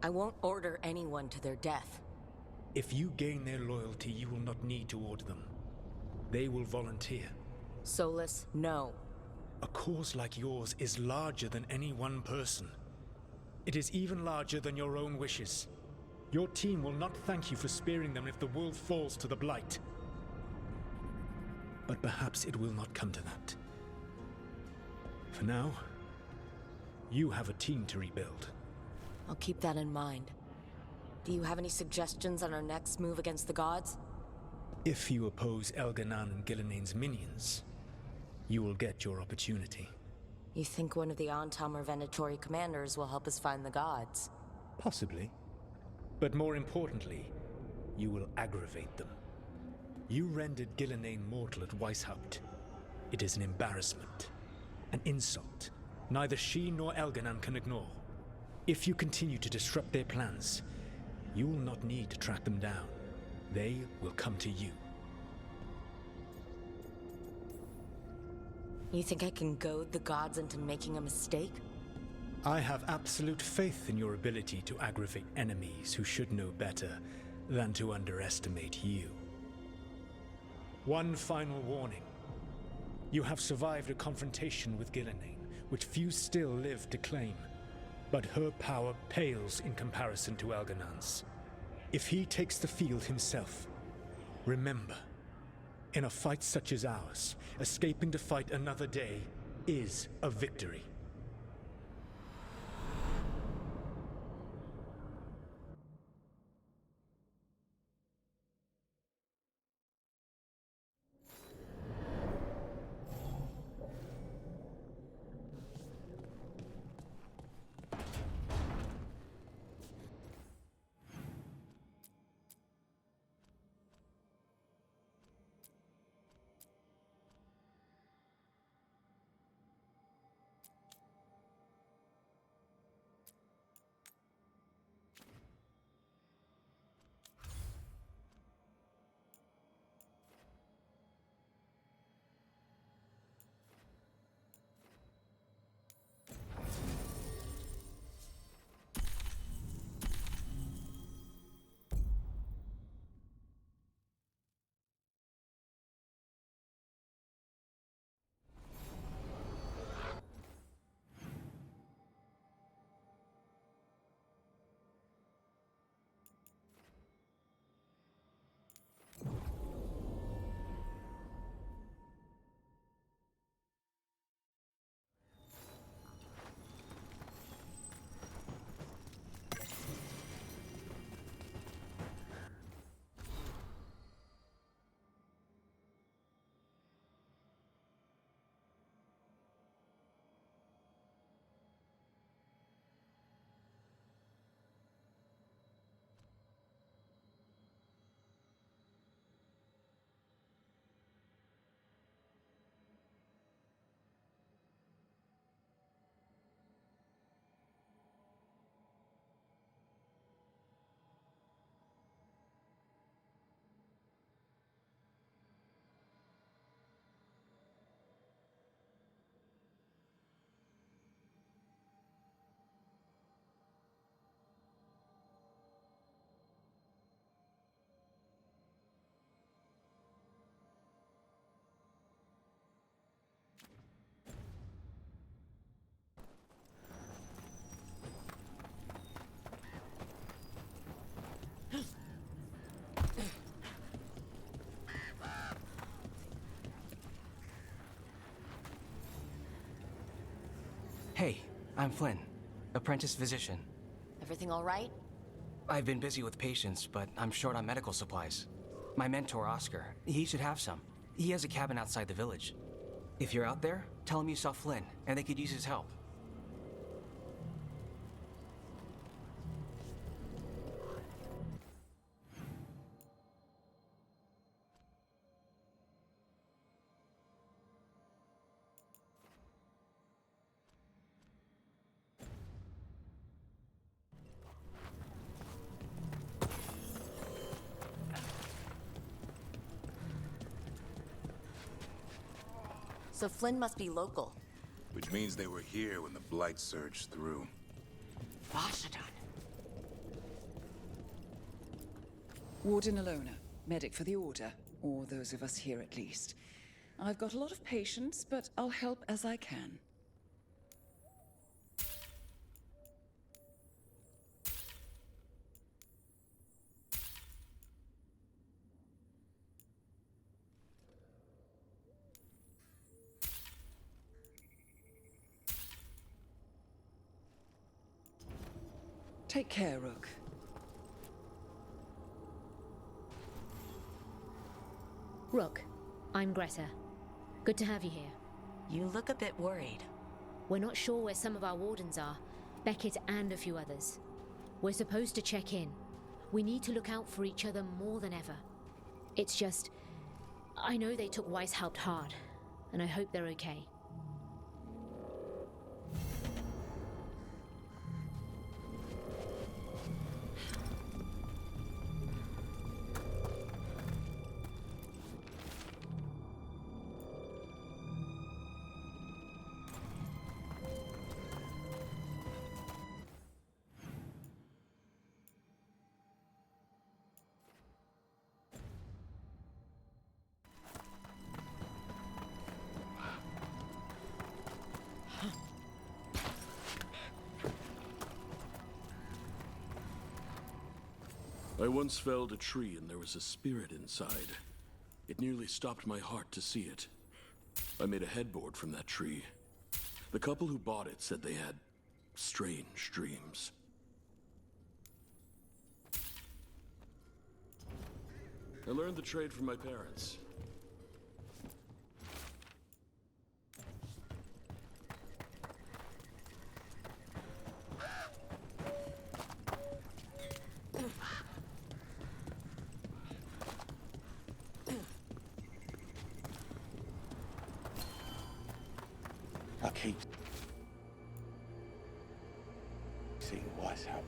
I won't order anyone to their death. If you gain their loyalty, you will not need to order them. They will volunteer. Solus, no. A cause like yours is larger than any one person. It is even larger than your own wishes. Your team will not thank you for sparing them if the world falls to the Blight. But perhaps it will not come to that. For now, you have a team to rebuild. I'll keep that in mind. Do you have any suggestions on our next move against the gods? If you oppose Elganan and Gilnean's minions, you will get your opportunity. You think one of the Antam or Venatori commanders will help us find the gods? Possibly. But more importantly, you will aggravate them. You rendered Gilnean mortal at Weishaupt. It is an embarrassment, an insult, neither she nor Elganan can ignore. If you continue to disrupt their plans, you will not need to track them down. They will come to you. You think I can goad the gods into making a mistake? I have absolute faith in your ability to aggravate enemies who should know better than to underestimate you. One final warning. You have survived a confrontation with Gilnean, which few still live to claim. But her power pales in comparison to Elganan's. If he takes the field himself, remember, in a fight such as ours, escaping to fight another day is a victory. Hey, I'm Flynn, apprentice physician. Everything all right? I've been busy with patients, but I'm short on medical supplies. My mentor, Oscar, he should have some. He has a cabin outside the village. If you're out there, tell him you saw Flynn, and they could use his help. So Flynn must be local. Which means they were here when the Blight surged through. Vashadon. Warden Alona, medic for the Order, or those of us here at least. I've got a lot of patience, but I'll help as I can. Take care, Rook. Rook, I'm Greta. Good to have you here. You look a bit worried. We're not sure where some of our wardens are, Beckett and a few others. We're supposed to check in. We need to look out for each other more than ever. It's just, I know they took Weishaupt hard, and I hope they're okay. I once felled a tree and there was a spirit inside. It nearly stopped my heart to see it. I made a headboard from that tree. The couple who bought it said they had strange dreams. I learned the trade from my parents.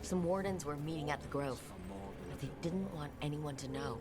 Some wardens were meeting at the Grove, but they didn't want anyone to know.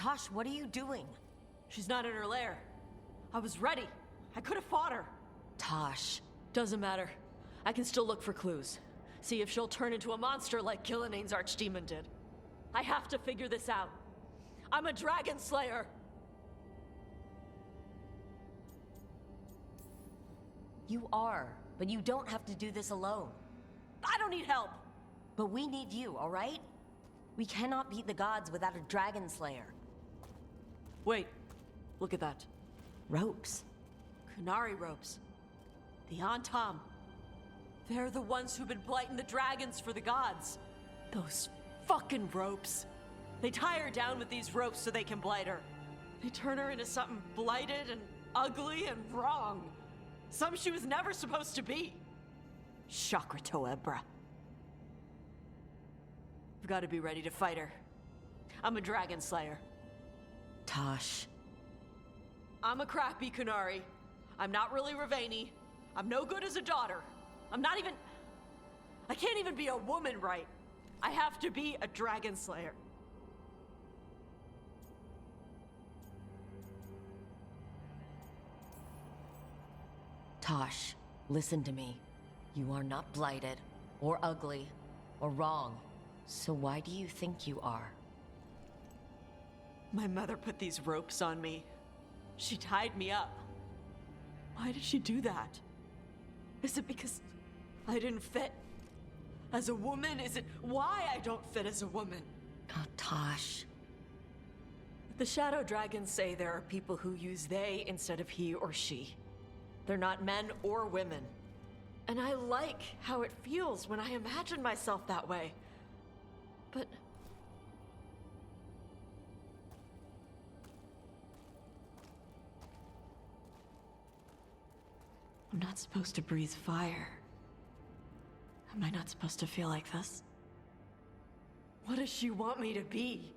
Tosh, what are you doing? She's not in her lair. I was ready. I could have fought her. Tosh. Doesn't matter. I can still look for clues. See if she'll turn into a monster like Gilnenane's archdemon did. I have to figure this out. I'm a dragon slayer. You are, but you don't have to do this alone. I don't need help. But we need you, all right? We cannot beat the gods without a dragon slayer. Wait, look at that. Ropes. Qunari ropes. The Antam. They're the ones who've been blighting the dragons for the gods. Those fucking ropes. They tie her down with these ropes so they can blight her. They turn her into something blighted and ugly and wrong. Some she was never supposed to be. Chakratoa, bruh. I've got to be ready to fight her. I'm a dragon slayer. Tosh. I'm a crappy Qunari. I'm not really Ravani. I'm no good as a daughter. I'm not even... I can't even be a woman right. I have to be a dragon slayer. Tosh, listen to me. You are not blighted, or ugly, or wrong. So why do you think you are? My mother put these ropes on me. She tied me up. Why did she do that? Is it because I didn't fit? As a woman? Is it why I don't fit as a woman? Oh, Tosh. The Shadow Dragons say there are people who use they instead of he or she. They're not men or women. And I like how it feels when I imagine myself that way. But... I'm not supposed to breathe fire. Am I not supposed to feel like this? What does she want me to be?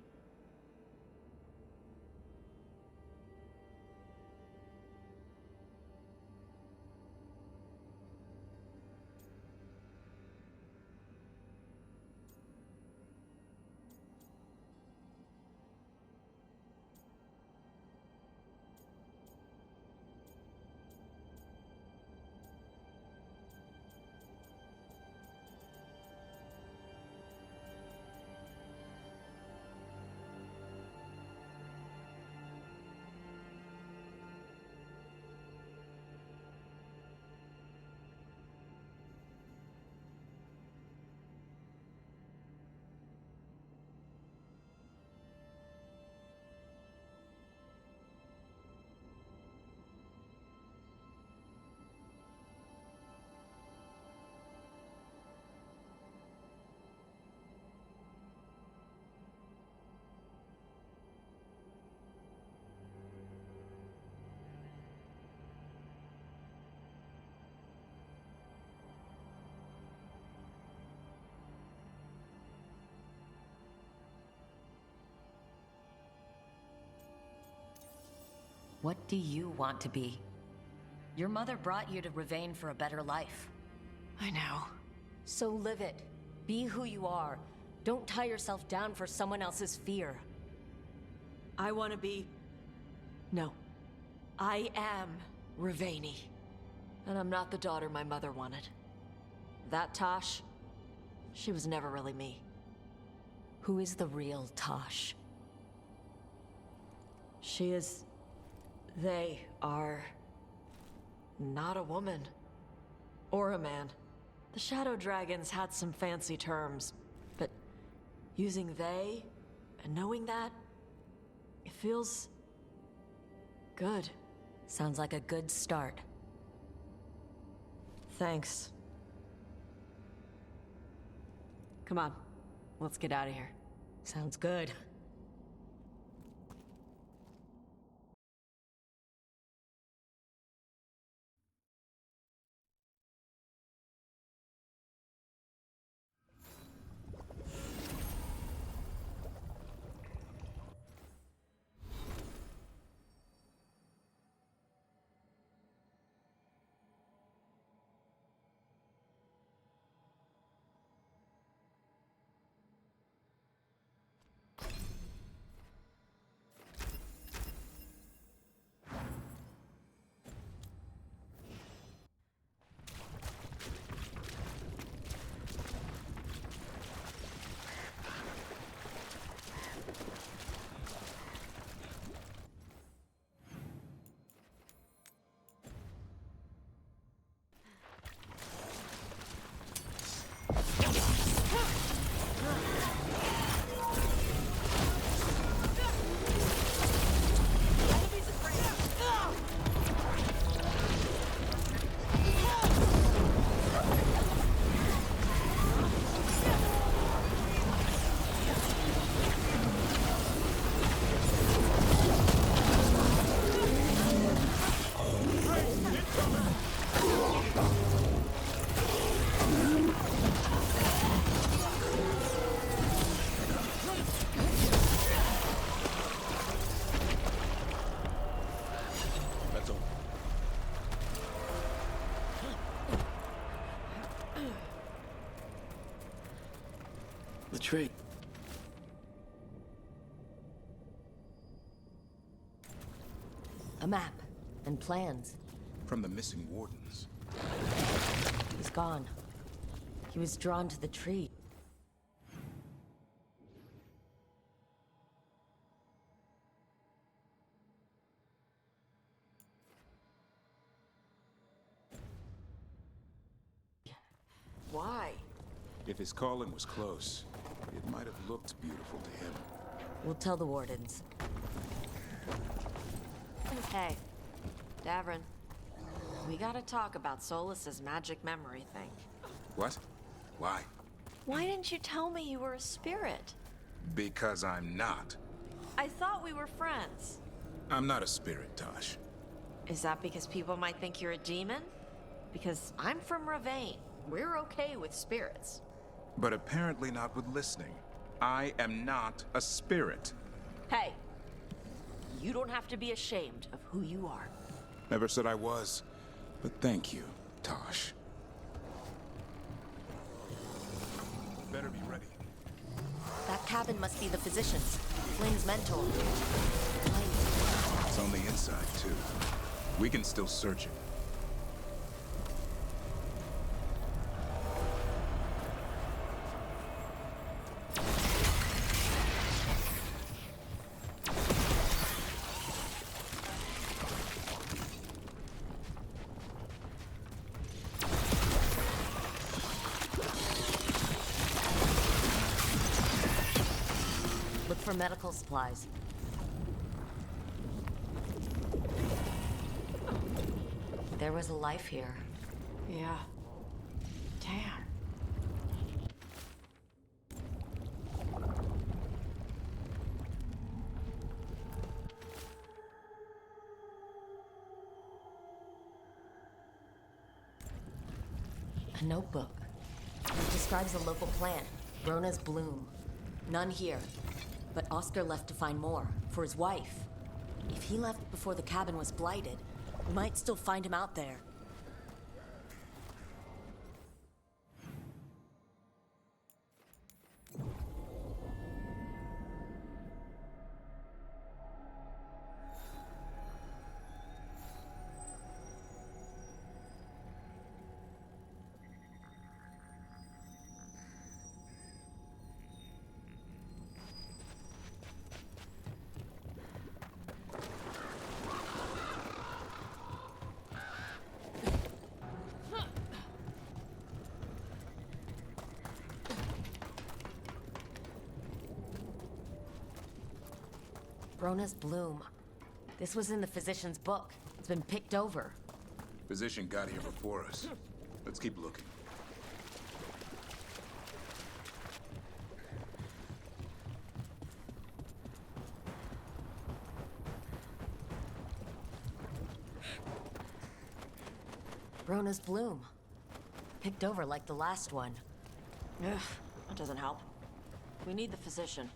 What do you want to be? Your mother brought you to Ravain for a better life. I know. So live it. Be who you are. Don't tie yourself down for someone else's fear. I want to be... No. I am Ravani. And I'm not the daughter my mother wanted. That Tosh, she was never really me. Who is the real Tosh? She is... They are... not a woman. Or a man. The Shadow Dragons had some fancy terms, but using they and knowing that, it feels... good. Sounds like a good start. Thanks. Come on, let's get out of here. Sounds good. The trade. A map and plans. From the missing Wardens. He's gone. He was drawn to the tree. Why? If his calling was close, it might have looked beautiful to him. We'll tell the Wardens. Hey, Davrin. We gotta talk about Solus's magic memory thing. What? Why? Why didn't you tell me you were a spirit? Because I'm not. I thought we were friends. I'm not a spirit, Tosh. Is that because people might think you're a demon? Because I'm from Ravane. We're okay with spirits. But apparently not with listening. I am not a spirit. Hey, you don't have to be ashamed of who you are. Never said I was. But thank you, Tosh. Better be ready. That cabin must be the physician's. Flynn's mentor. It's on the inside, too. We can still search it. Look for medical supplies. There was a life here. Yeah. Damn. A notebook. It describes a local plant, Rona's bloom. None here. But Oscar left to find more, for his wife. If he left before the cabin was blighted, we might still find him out there. Rona's bloom. This was in the physician's book. It's been picked over. Physician got here before us. Let's keep looking. Rona's bloom. Picked over like the last one. Ugh, that doesn't help. We need the physician.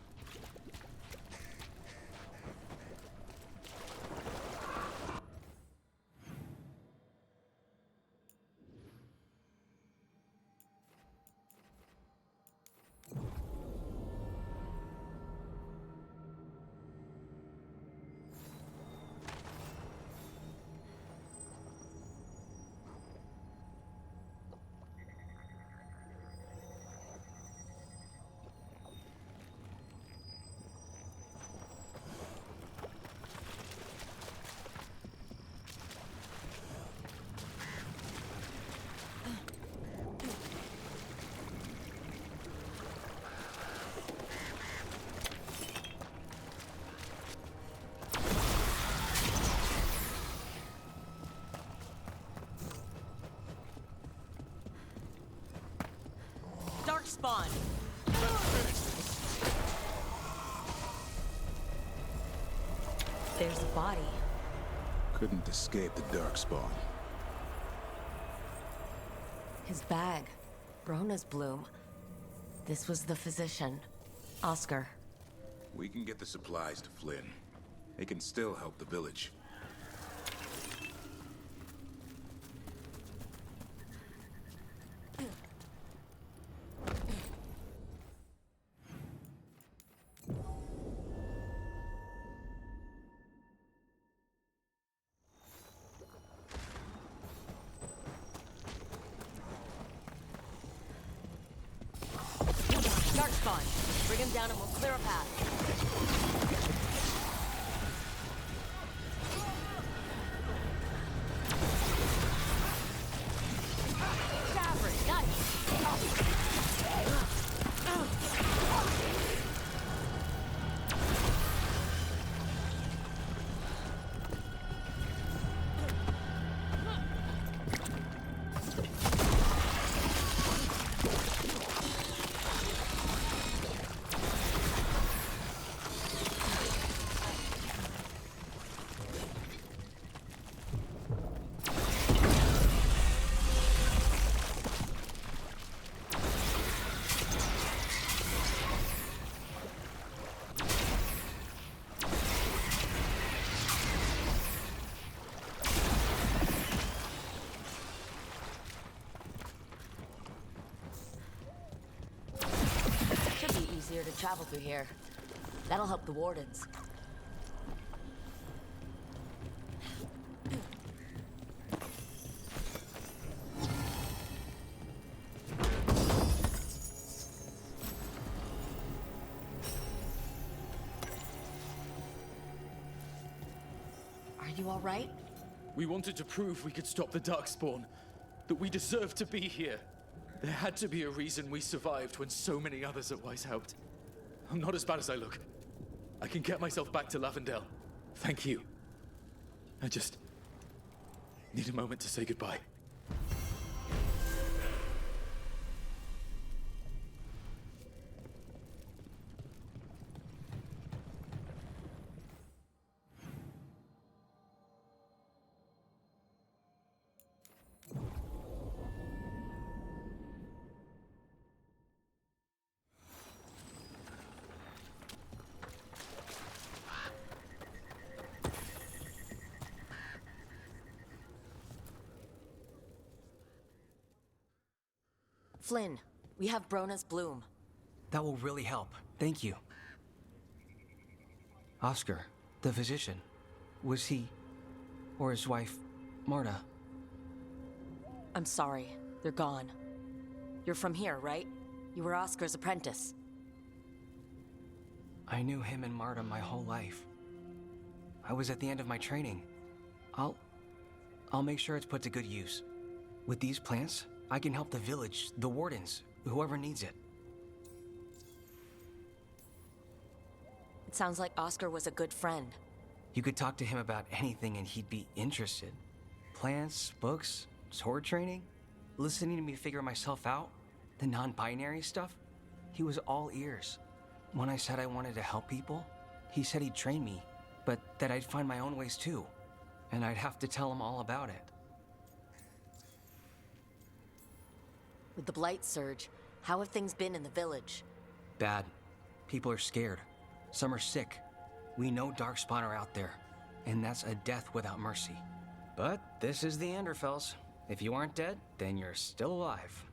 Spawn. There's a body. Couldn't escape the Darkspawn. His bag. Rona's bloom. This was the physician. Oscar. We can get the supplies to Flynn. They can still help the village. spawn. Bring him down and we'll clear a path. Easier to travel through here. That'll help the Wardens. Are you all right? We wanted to prove we could stop the Darkspawn, that we deserved to be here. There had to be a reason we survived when so many others at Weishaupt. I'm not as bad as I look. I can get myself back to Lavendel. Thank you. I just need a moment to say goodbye. Flynn, we have Brona's bloom. That will really help. Thank you. Oscar, the physician, was he, or his wife, Marta? I'm sorry, they're gone. You're from here, right? You were Oscar's apprentice. I knew him and Marta my whole life. I was at the end of my training. I'll make sure it's put to good use. With these plants, I can help the village, the Wardens, whoever needs it. It sounds like Oscar was a good friend. You could talk to him about anything and he'd be interested. Plants, books, sword training, listening to me figure myself out, the non-binary stuff. He was all ears. When I said I wanted to help people, he said he'd train me, but that I'd find my own ways too, and I'd have to tell him all about it. With the Blight Surge, how have things been in the village? Bad. People are scared. Some are sick. We know Darkspawn are out there, and that's a death without mercy. But this is the Anderfells. If you aren't dead, then you're still alive.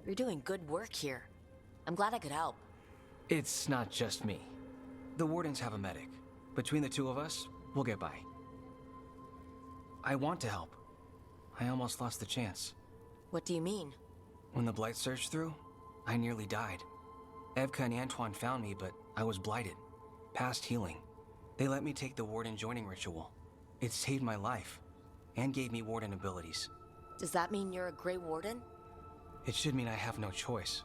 You're doing good work here. I'm glad I could help. It's not just me. The Wardens have a medic. Between the two of us, we'll get by. I want to help. I almost lost the chance. What do you mean? When the Blight surged through, I nearly died. Evka and Antoine found me, but I was blighted. Past healing. They let me take the Warden joining ritual. It saved my life, and gave me Warden abilities. Does that mean you're a Grey Warden? It should mean I have no choice.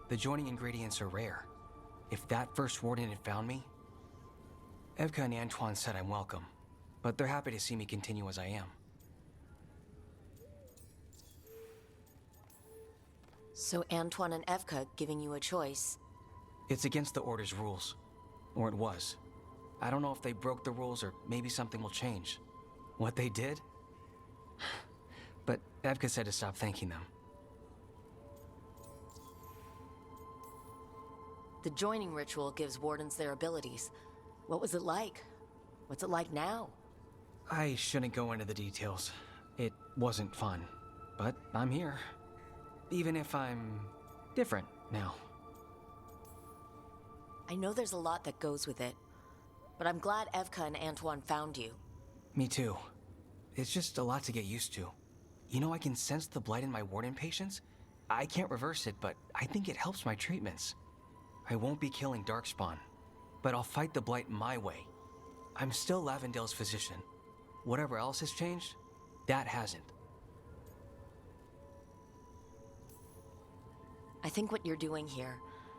The joining ingredients are rare. If that first Warden had found me... Evka and Antoine said I'm welcome, but they're happy to see me continue as I am. So Antoine and Evka giving you a choice? It's against the Order's rules. Or it was. I don't know if they broke the rules or maybe something will change. What they did? But Evka said to stop thanking them. The joining ritual gives Wardens their abilities. What was it like? What's it like now? I shouldn't go into the details. It wasn't fun. But I'm here. Even if I'm different now. I know there's a lot that goes with it, but I'm glad Evka and Antoine found you. Me too. It's just a lot to get used to. You know, I can sense the blight in my Warden patients, I can't reverse it, but I think it helps my treatments. I won't be killing Darkspawn, but I'll fight the Blight my way. I'm still Lavendale's physician. Whatever else has changed, that hasn't. I think what you're doing here,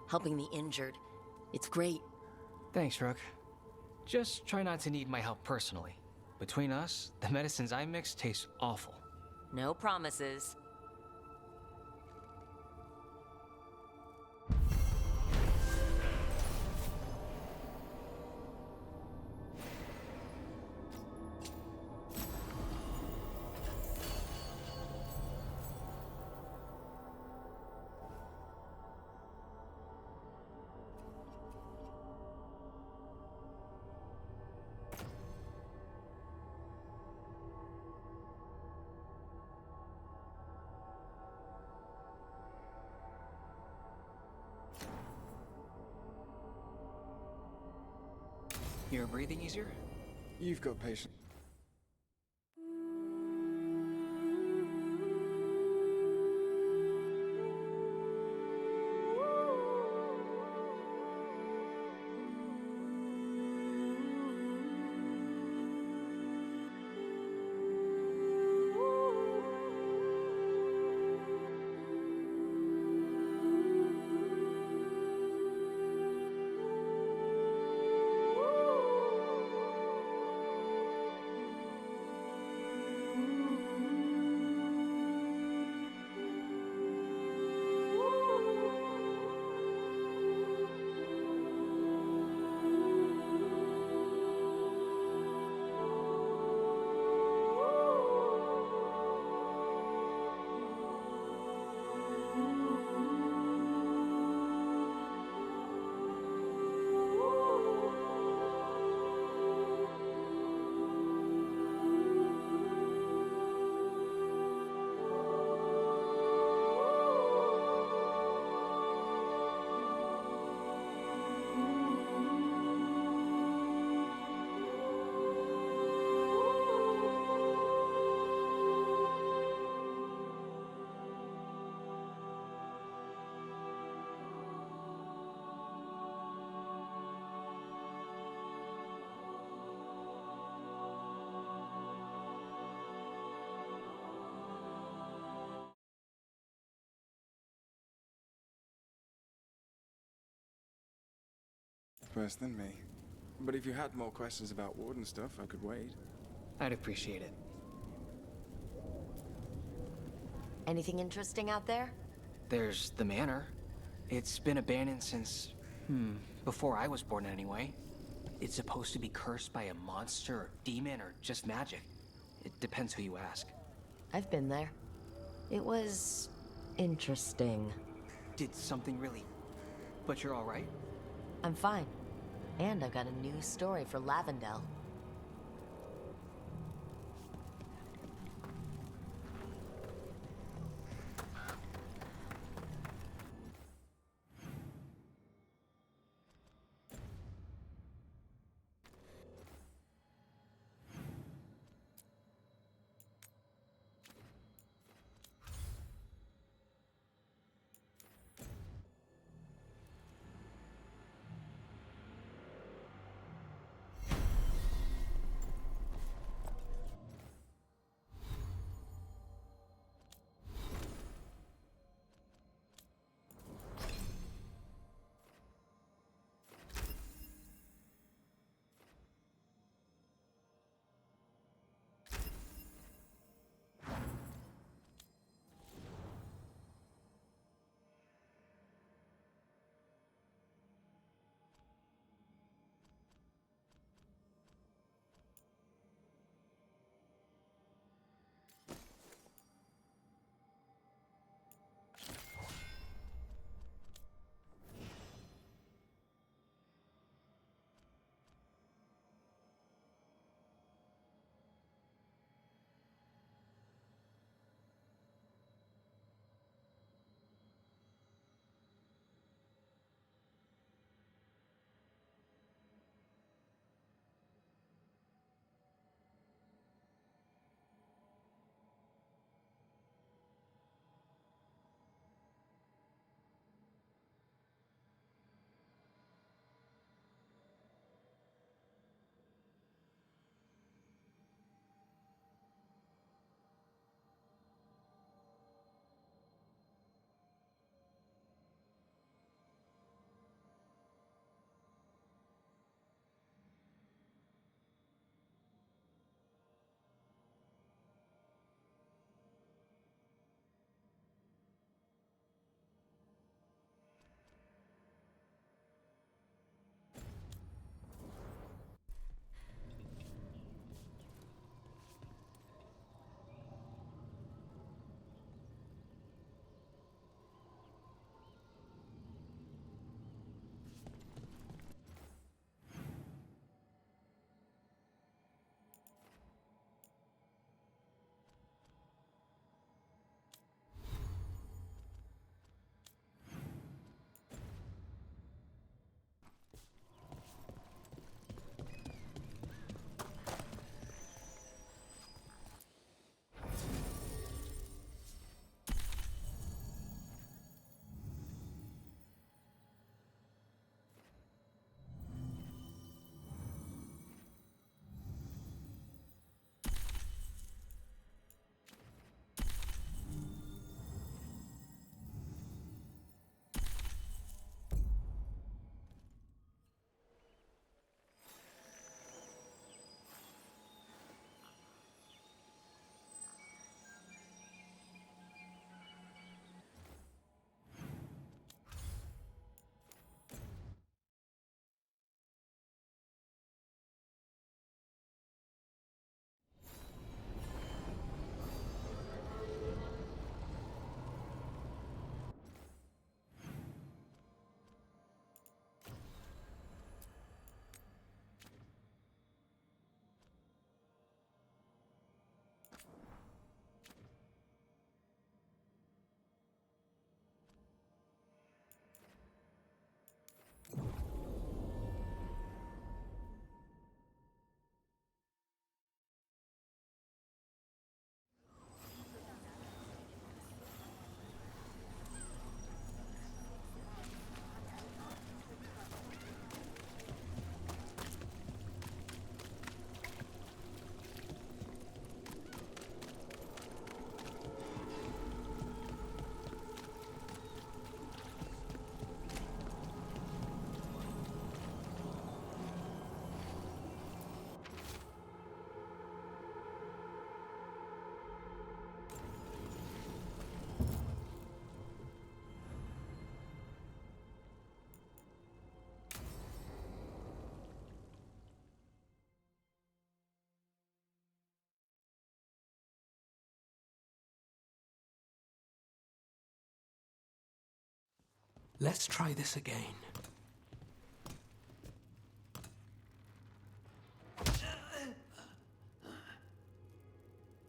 helping the injured, it's great. Thanks, Rook. Just try not to need my help personally. Between us, the medicines I mix taste awful. No promises. You're breathing easier? You've got patience. Worse than me. But if you had more questions about Warden stuff, I could wait. I'd appreciate it. Anything interesting out there? There's the manor. It's been abandoned since, before I was born anyway. It's supposed to be cursed by a monster or demon or just magic. It depends who you ask. I've been there. It was interesting. Did something really... But you're all right? I'm fine. And I've got a new story for Lavendale. Let's try this again.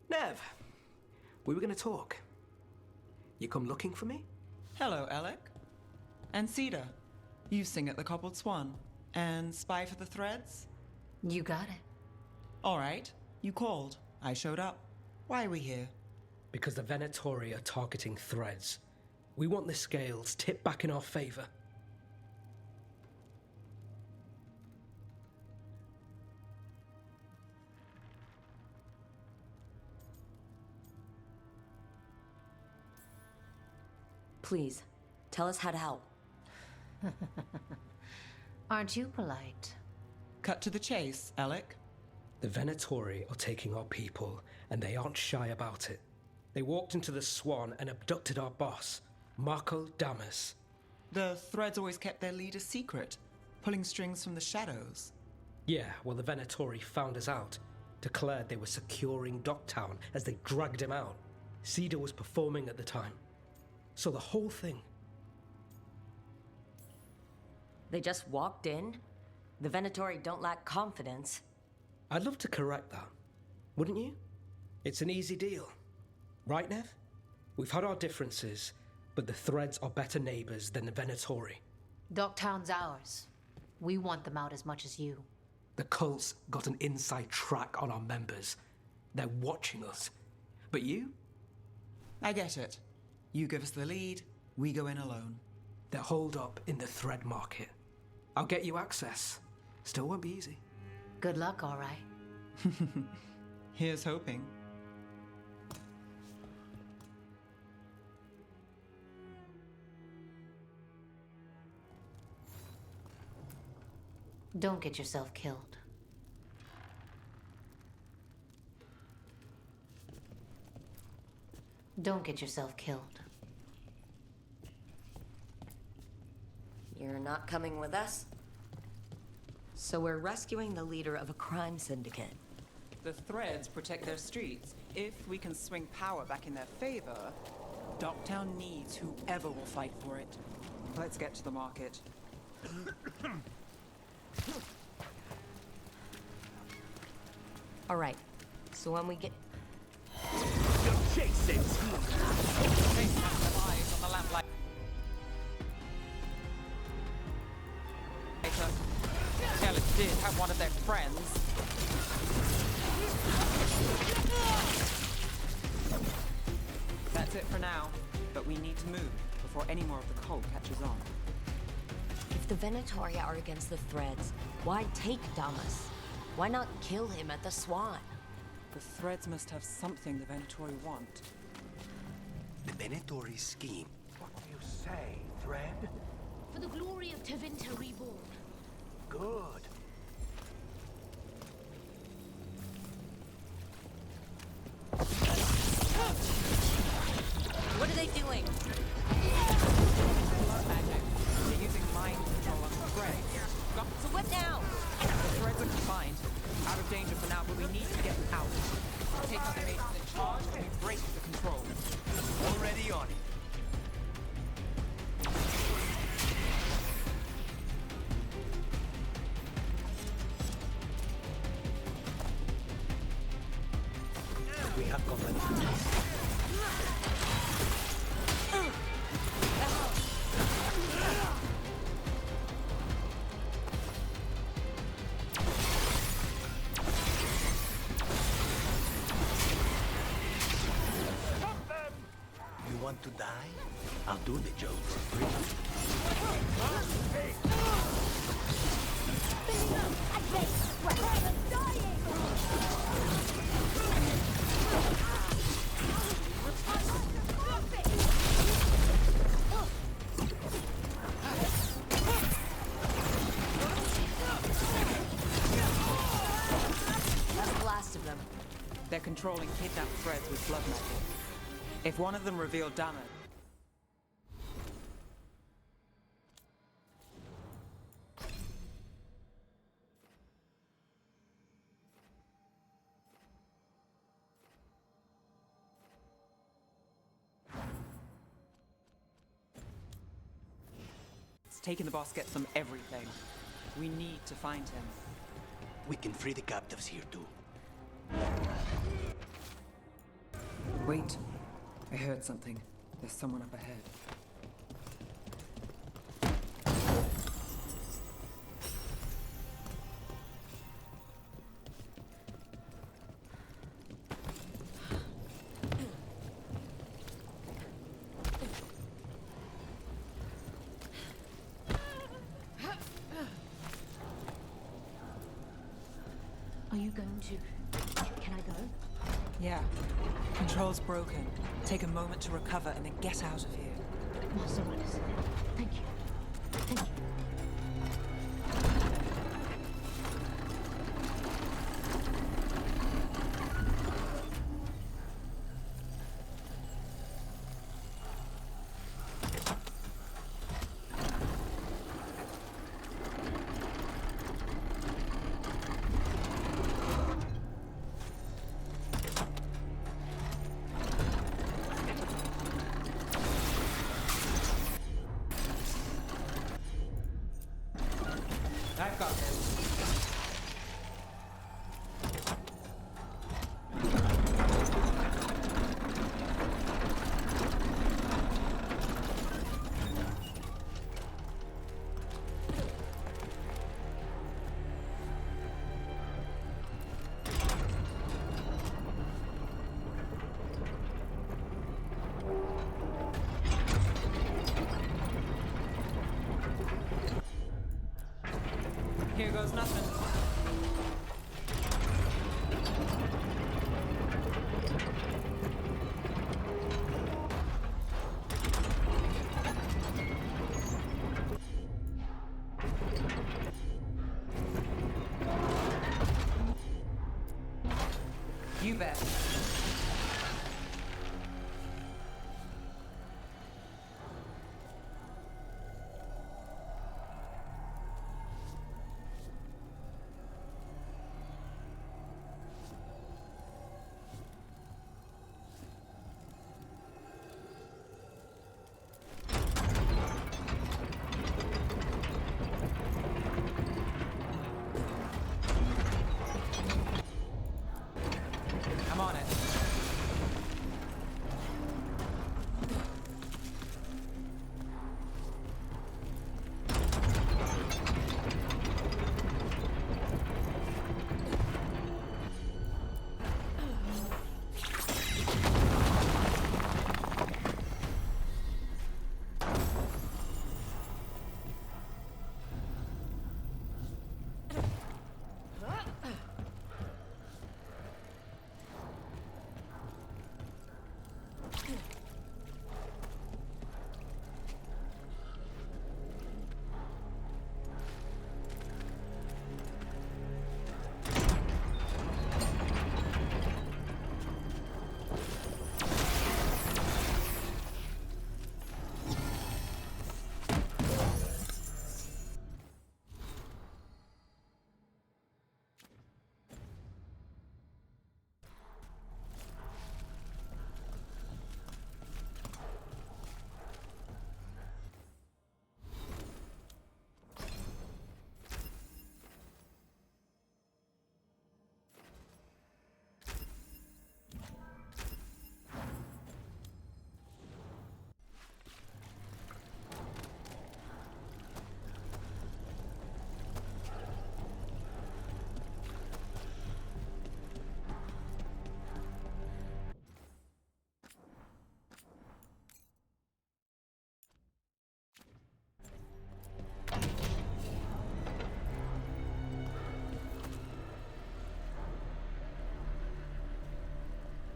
Nev, we were gonna talk. You come looking for me? Hello, Alec. And Cedar, you sing at the Cobbled Swan. And spy for the threads? You got it. All right, you called. I showed up. Why are we here? Because the Venatori are targeting threads. We want the scales tipped back in our favor. Please, tell us how to help. Aren't you polite? Cut to the chase, Alec. The Venatori are taking our people, and they aren't shy about it. They walked into the Swan and abducted our boss, Marco Damas. The threads always kept their leader secret, pulling strings from the shadows. Yeah, well, the Venatori found us out, declared they were securing Docktown as they dragged him out. Cedar was performing at the time. So the whole thing. They just walked in? The Venatori don't lack confidence. I'd love to correct that, wouldn't you? It's an easy deal. Right, Nev? We've had our differences, but the threads are better neighbors than the Venatori. Docktown's ours. We want them out as much as you. The cult's got an inside track on our members. They're watching us. But you? I get it. You give us the lead, we go in alone. They're holed up in the thread market. I'll get you access. Still won't be easy. Good luck, all right. Here's hoping. Don't get yourself killed. Don't get yourself killed. You're not coming with us? So we're rescuing the leader of a crime syndicate. The threads protect their streets. If we can swing power back in their favor, Docktown needs whoever will fight for it. Let's get to the market. All right, so when we get... Chase it! Eyes on the lamplight. Ellis did have one of their friends. That's it for now, but we need to move before any more of the cult catches on. If the Venatori are against the threads, why take Damas? Why not kill him at the Swan? The threads must have something the Venatori want. The Venatori scheme. What do you say, Thread? For the glory of Tevinter reborn. Good. What are they doing? Magic. They're using mind control on the threads. So what now? The threads are confined. Out of danger for now, but we need to get them out. Take out the mages in charge and we break the control. Already on it. We have company. You want to die? I'll do the job for free. That's the last of them. They're controlling kidnapped threads with blood magic. If one of them revealed Damas, taking the boss gets them everything. We need to find him. We can free the captives here too. Wait. I heard something. There's someone up ahead. Are you going to... Can I go? Yeah. Control's broken. Take a moment to recover and then get out of here. Master Orders. Thank you. Thank you. I've got this. Here goes nothing. You bet. I'm on it.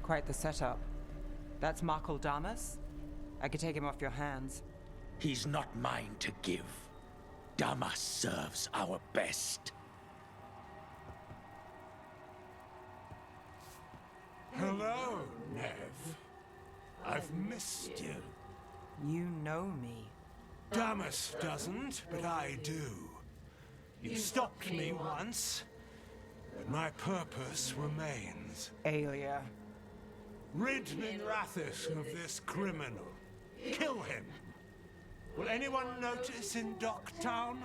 Quite the setup. That's Markle Damas? I could take him off your hands. He's not mine to give. Damas serves our best. Hello, Nev. I've missed you. You know me. Damas doesn't, but I do. You stopped me once, but my purpose remains. Aelia. Rid Minrathis of this criminal. Kill him. Will anyone notice in Docktown?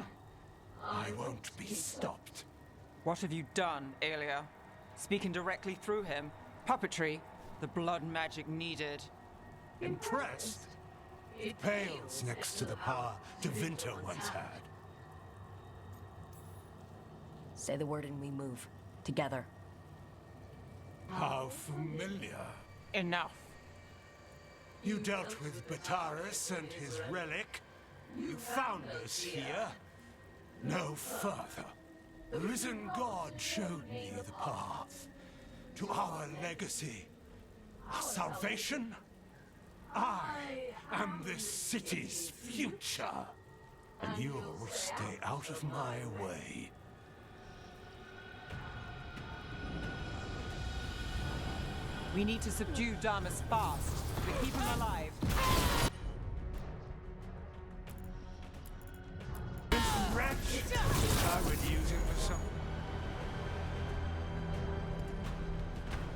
I won't be stopped. What have you done, Aelia? Speaking directly through him? Puppetry? The blood magic needed. Impressed? It pales next to the power Devinter once had. Say the word and we move. Together. How familiar. Enough. You dealt with Bataris and his relic. You found us here. No further. The risen god showed me the path to our legacy, our salvation. I am this city's future, and you'll stay out of my way. We need to subdue Damas fast, but keep him alive. This wretch! I would use him for something.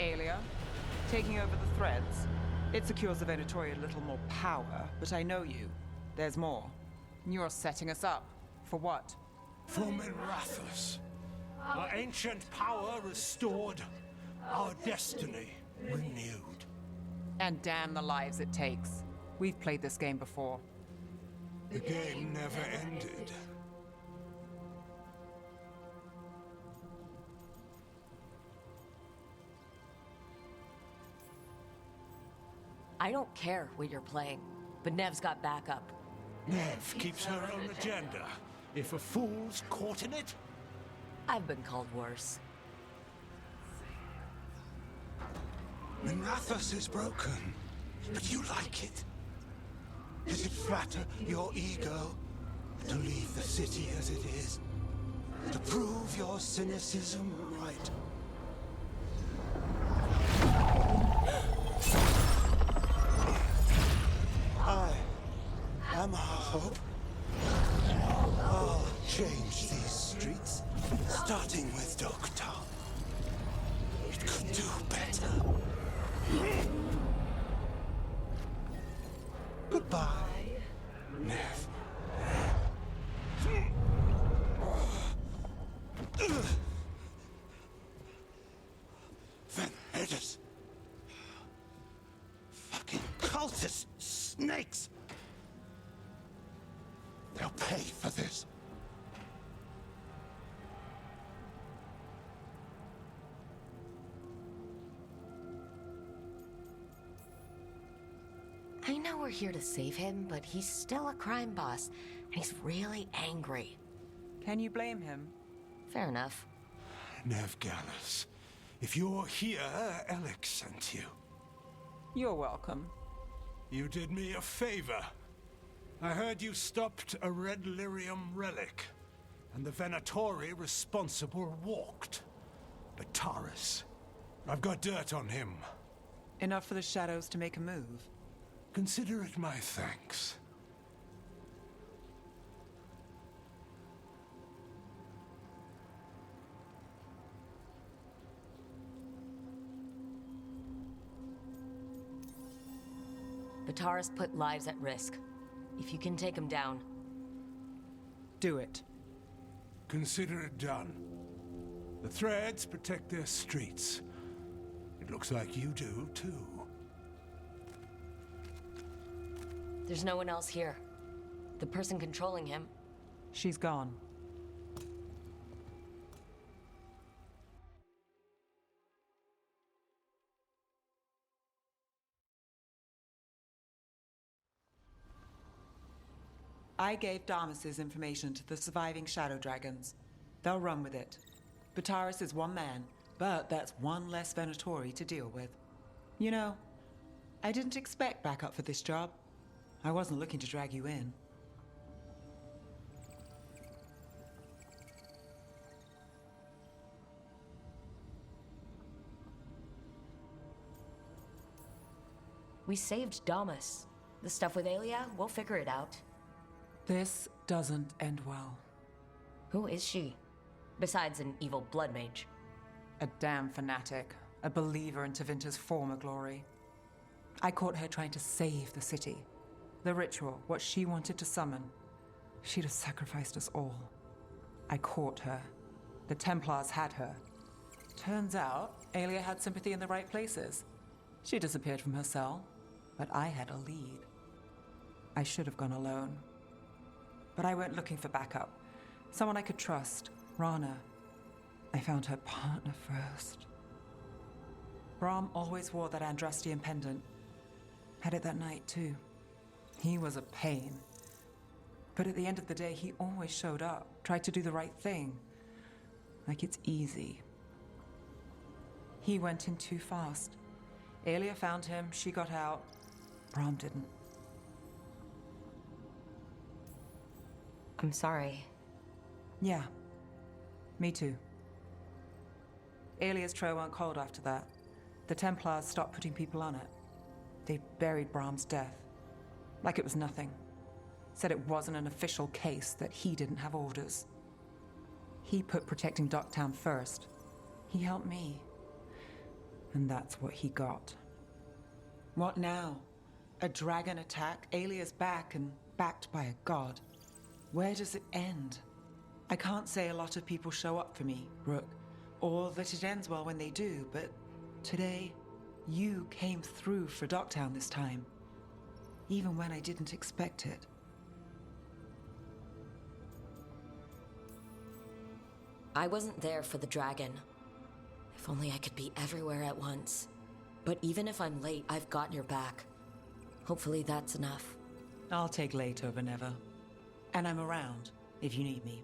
Aelia, taking over the threads. It secures the Venatori a little more power, but I know you. There's more. You're setting us up. For what? For Minrathus. Our ancient power restored. Our destiny renewed. And damn the lives it takes. We've played this game before. The game never ended. I don't care what you're playing, but Nev's got backup. Nev keeps her own agenda. If a fool's caught in it... I've been called worse. Minrathus is broken, but you like it. Does it flatter your ego to leave the city as it is? To prove your cynicism right? I am hope. I'll change these streets, starting with Docktown. It could do better. Goodbye, Nev. Venedus. Fucking cultists, snakes. They'll pay for this. I know we're here to save him, but he's still a crime boss, and he's really angry. Can you blame him? Fair enough. Nev Gallus, if you're here, Alex sent you. You're welcome. You did me a favor. I heard you stopped a red lyrium relic, and the Venatori responsible walked. Bataris. I've got dirt on him. Enough for the shadows to make a move. Consider it my thanks. Bataris put lives at risk. If you can take him down. Do it. Consider it done. The threads protect their streets. It looks like you do, too. There's no one else here. The person controlling him. She's gone. I gave Damas's information to the surviving Shadow Dragons. They'll run with it. Bataris is one man, but that's one less Venatori to deal with. You know, I didn't expect backup for this job. I wasn't looking to drag you in. We saved Damas. The stuff with Aelia, we'll figure it out. This doesn't end well. Who is she? Besides an evil blood mage. A damn fanatic. A believer in Tevinter's former glory. I caught her trying to save the city. The ritual, what she wanted to summon. She'd have sacrificed us all. I caught her. The Templars had her. Turns out, Aelia had sympathy in the right places. She disappeared from her cell, but I had a lead. I should have gone alone. But I went looking for backup. Someone I could trust, Rana. I found her partner first. Brahm always wore that Andrastian pendant. Had it that night, too. He was a pain. But at the end of the day, he always showed up, tried to do the right thing. Like it's easy. He went in too fast. Aelia found him, she got out. Brahm didn't. I'm sorry. Yeah. Me too. Aelia's trail went cold after that. The Templars stopped putting people on it. They buried Brahm's death. Like it was nothing. Said it wasn't an official case, that he didn't have orders. He put protecting Docktown first. He helped me. And that's what he got. What now? A dragon attack, Aelia's back, and backed by a god. Where does it end? I can't say a lot of people show up for me, Rook, or that it ends well when they do, but today, you came through for Docktown this time. Even when I didn't expect it. I wasn't there for the dragon. If only I could be everywhere at once. But even if I'm late, I've got your back. Hopefully that's enough. I'll take late over never. And I'm around, if you need me.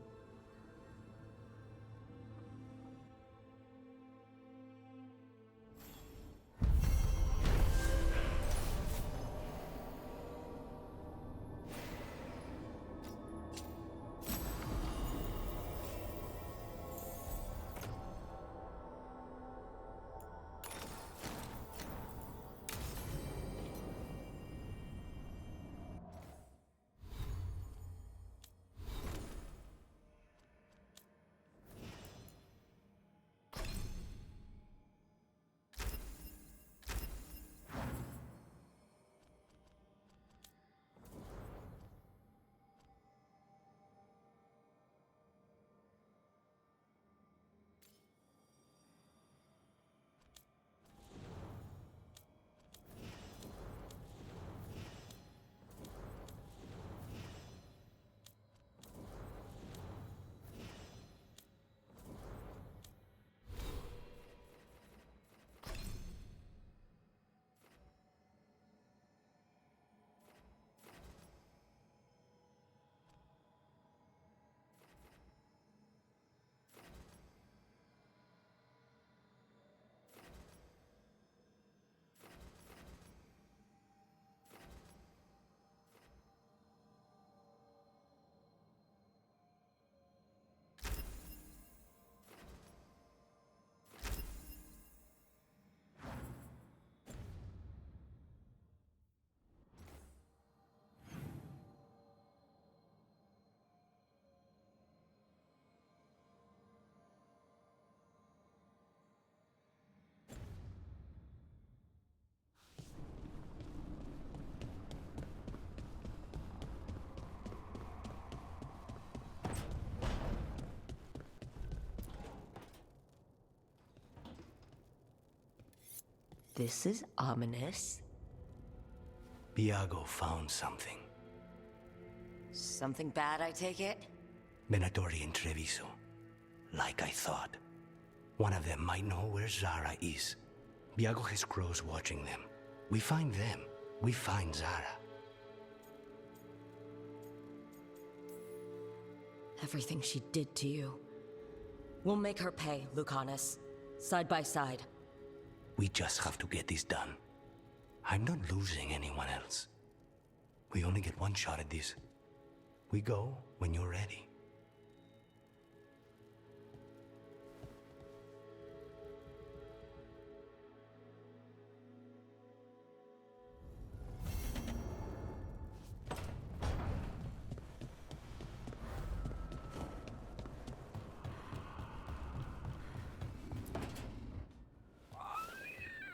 This is ominous. Viago found something. Something bad, I take it? Venatori and Treviso. Like I thought. One of them might know where Zara is. Viago has crows watching them. We find them. We find Zara. Everything she did to you. We'll make her pay, Lucanus. Side by side. We just have to get this done. I'm not losing anyone else. We only get one shot at this. We go when you're ready.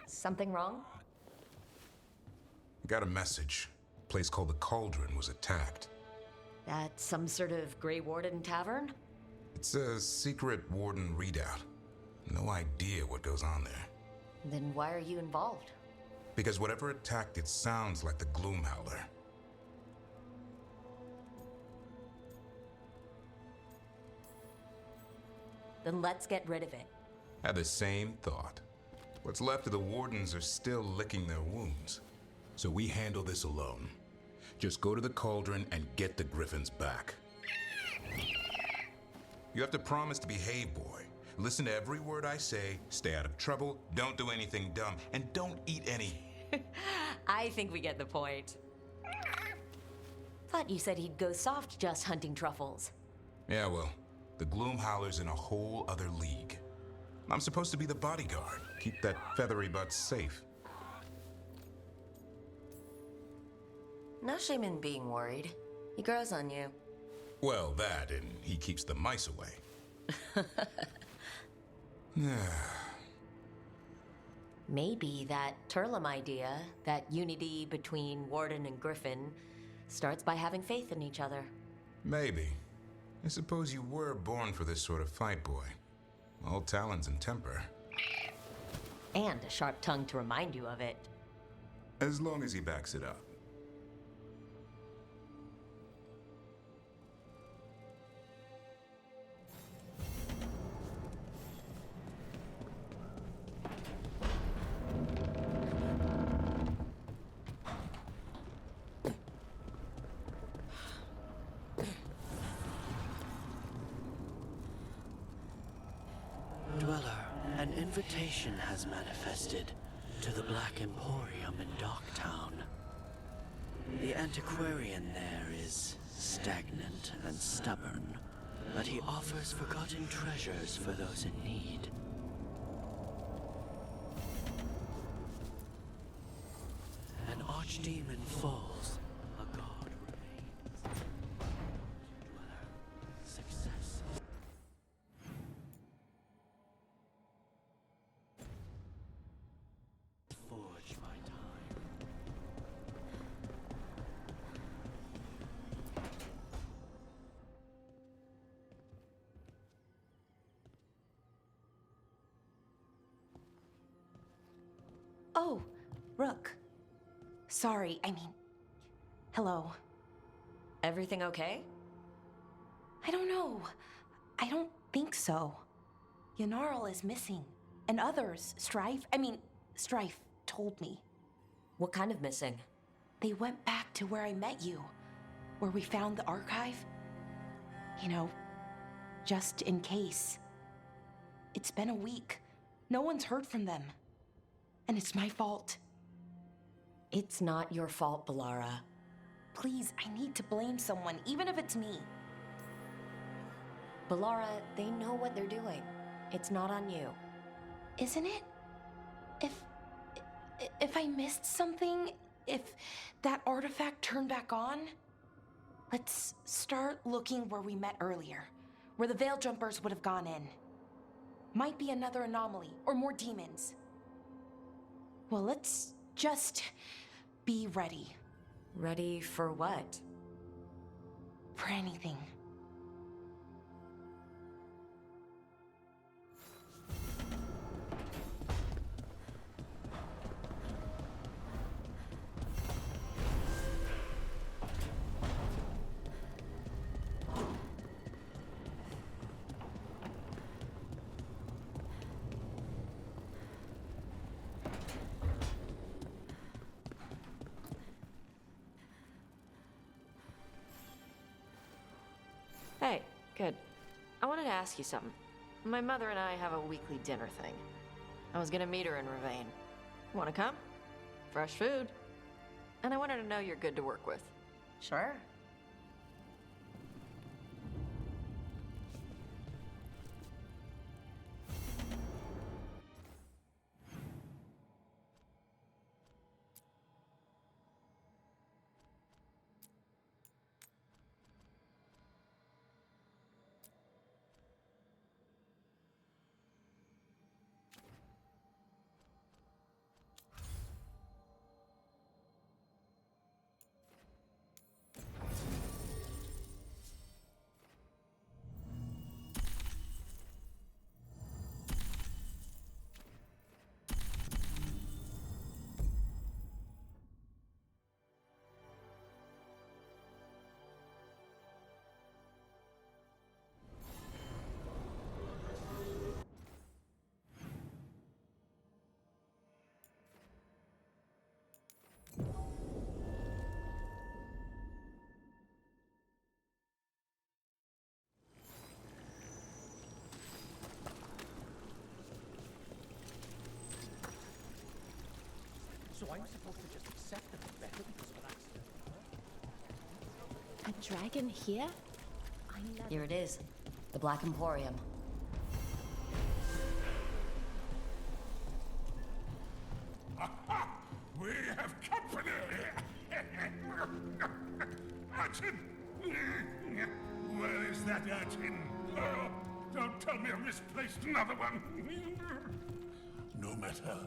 Something wrong? I got a message. place called the Cauldron was attacked. At some sort of Grey Warden tavern? It's a secret Warden readout. No idea what goes on there. Then why are you involved? Because whatever attacked it sounds like the Gloomhowler. Then let's get rid of it. Had the same thought. What's left of the Wardens are still licking their wounds. So we handle this alone. Just go to the Cauldron and get the Griffins back. You have to promise to behave, boy. Listen to every word I say, stay out of trouble, don't do anything dumb, and don't eat any... I think we get the point. Thought you said he'd go soft just hunting truffles. Yeah, well, the Gloomhowler's in a whole other league. I'm supposed to be the bodyguard, keep that feathery butt safe. No shame in being worried. He grows on you. Well, that, and he keeps the mice away. Maybe that Turlum idea, that unity between Warden and Griffin, starts by having faith in each other. Maybe. I suppose you were born for this sort of fight, boy. All talents and temper. And a sharp tongue to remind you of it. As long as he backs it up. Dweller, an invitation has manifested to the Black Emporium in Docktown. The antiquarian there is stagnant and stubborn, but he offers forgotten treasures for those in need. An archdemon falls, a god remains. Dweller, success. Forged by time. Oh, Rook. Sorry, hello. Everything okay? I don't know. I don't think so. Yanarl is missing. And others, Strife told me. What kind of missing? They went back to where I met you, where we found the archive. You know, just in case. It's been a week. No one's heard from them. And it's my fault. It's not your fault, Balara. Please, I need to blame someone, even if it's me. Balara, they know what they're doing. It's not on you. Isn't it? If I missed something, if that artifact turned back on, let's start looking where we met earlier, where the Veil Jumpers would have gone in. Might be another anomaly, or more demons. Well, let's just be ready. Ready for what? For anything. Hey, good. I wanted to ask you something. My mother and I have a weekly dinner thing. I was gonna meet her in Ravane. Wanna come? Fresh food. And I wanted to know you're good to work with. Sure. So I'm supposed to just accept them better because of an accident? A dragon here? Here it is. The Black Emporium. We have company! Urchin! Where is that urchin? Oh, don't tell me I've misplaced another one! No matter.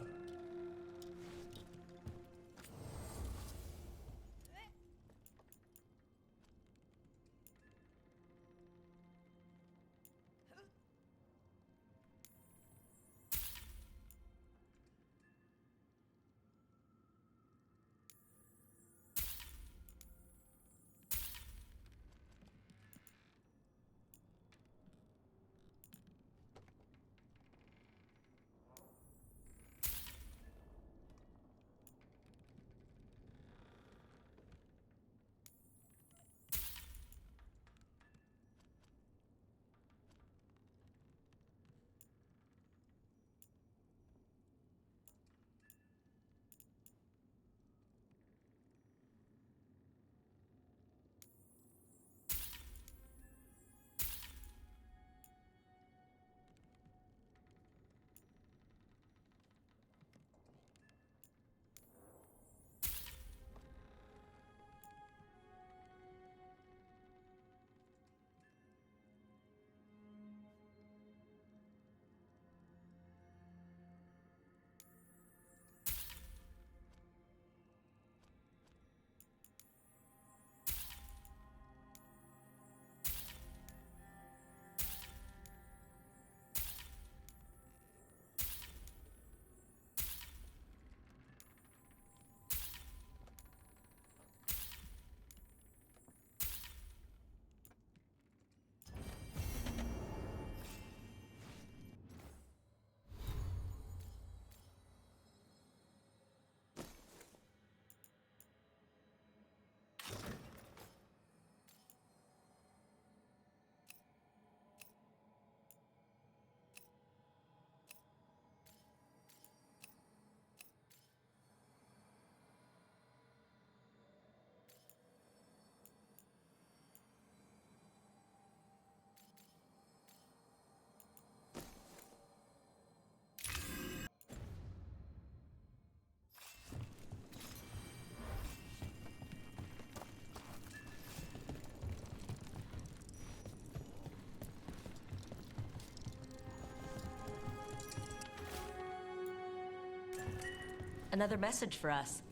Another message for us.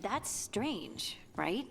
That's strange, right?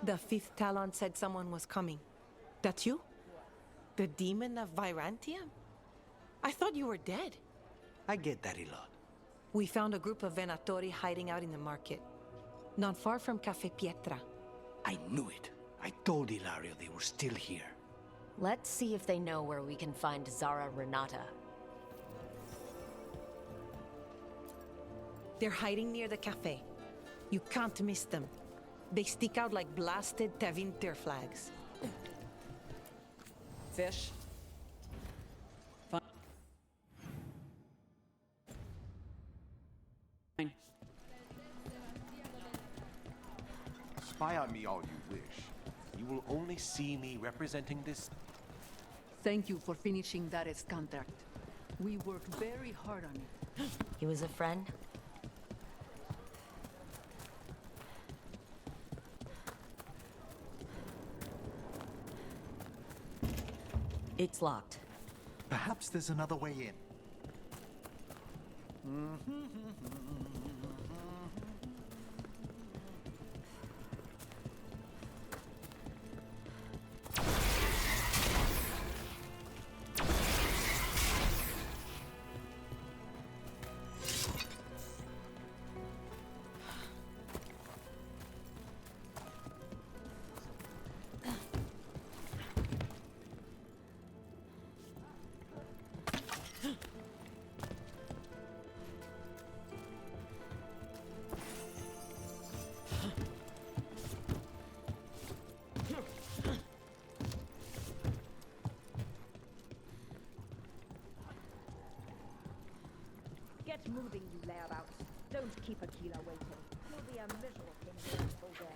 The fifth Talon said someone was coming. That's you? The demon of Virantium? I thought you were dead. I get that a lot. We found a group of Venatori hiding out in the market. Not far from Cafe Pietra. I knew it. I told Ilario they were still here. Let's see if they know where we can find Zara Renata. They're hiding near the cafe. You can't miss them. They stick out like blasted Tevinter flags. Fish. Fine. Spy on me all you wish. You will only see me representing this. Thank you for finishing Dare's contract. We worked very hard on it. He was a friend? It's locked. Perhaps there's another way in. Get moving, you layabouts. Don't keep Aquila waiting. He'll be a miserable king here in full day.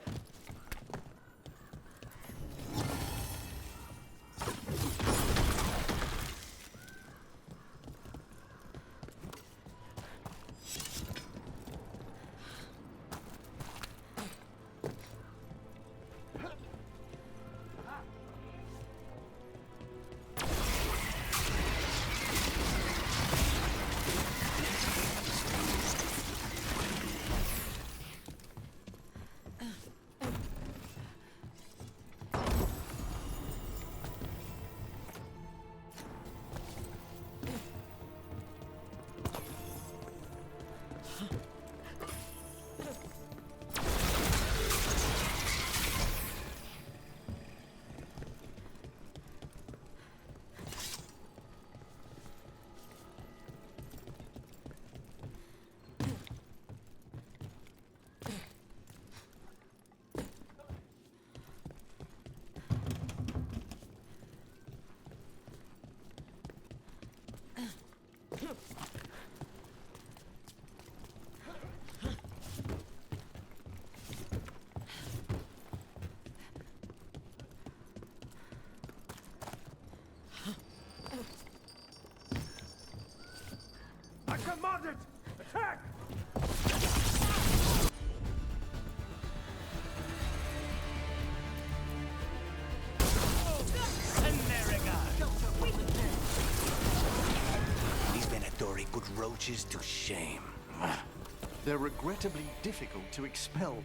I commanded! Attack! These Venatori put roaches to shame. They're regrettably difficult to expel.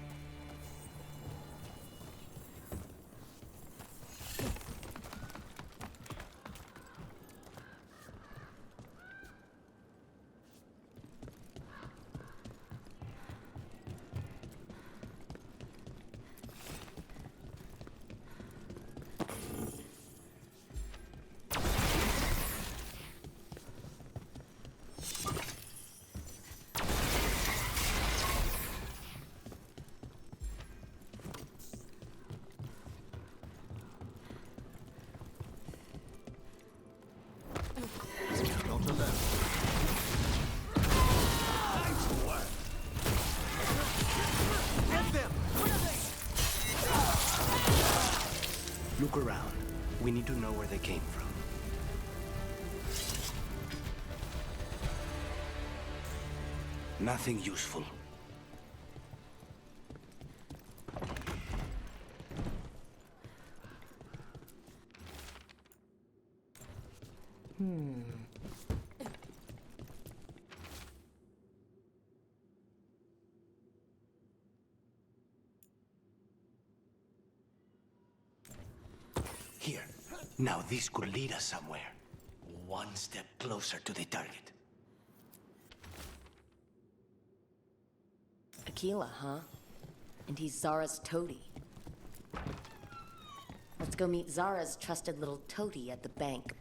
Look around. We need to know where they came from. Nothing useful. Now this could lead us somewhere. One step closer to the target. Aquila, huh? And he's Zara's toady. Let's go meet Zara's trusted little toady at the bank.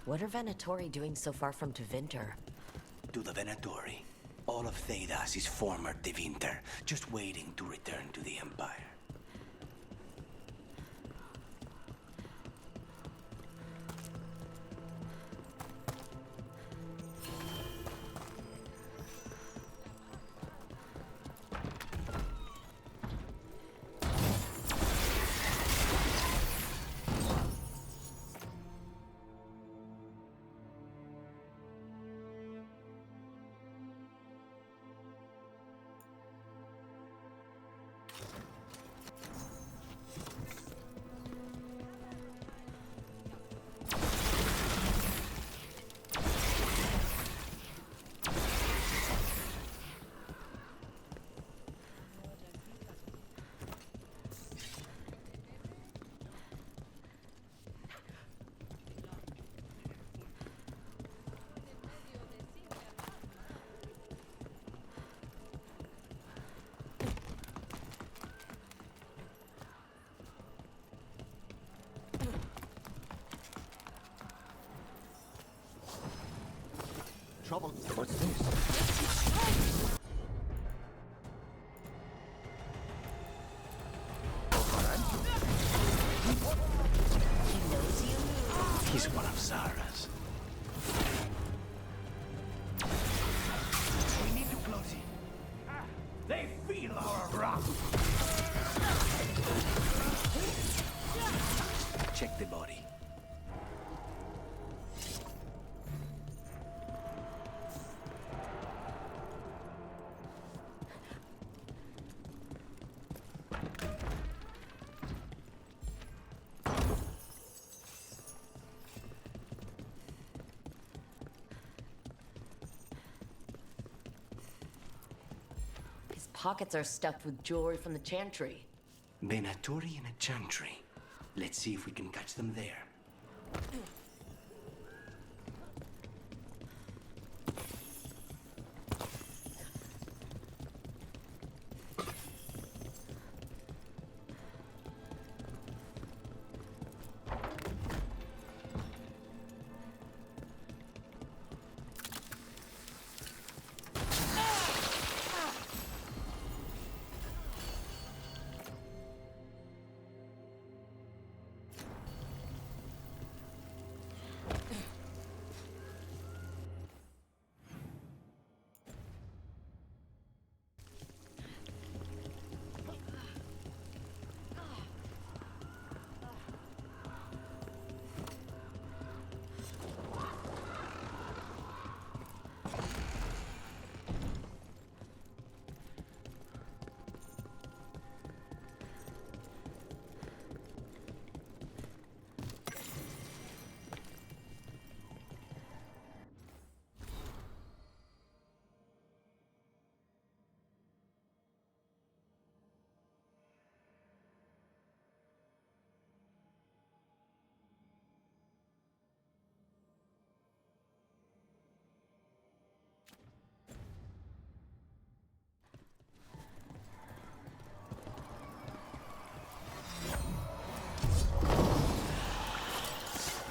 What are Venatori doing so far from Tevinter? To the Venatori. All of Thedas is former Tevinter, just waiting to return to the Empire. Trouble. What's this? He's one of Zara's. We need to close it. They feel our wrath. Check the body. Pockets are stuffed with jewelry from the Chantry. Venatori and a Chantry. Let's see if we can catch them there.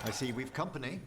I see we've company.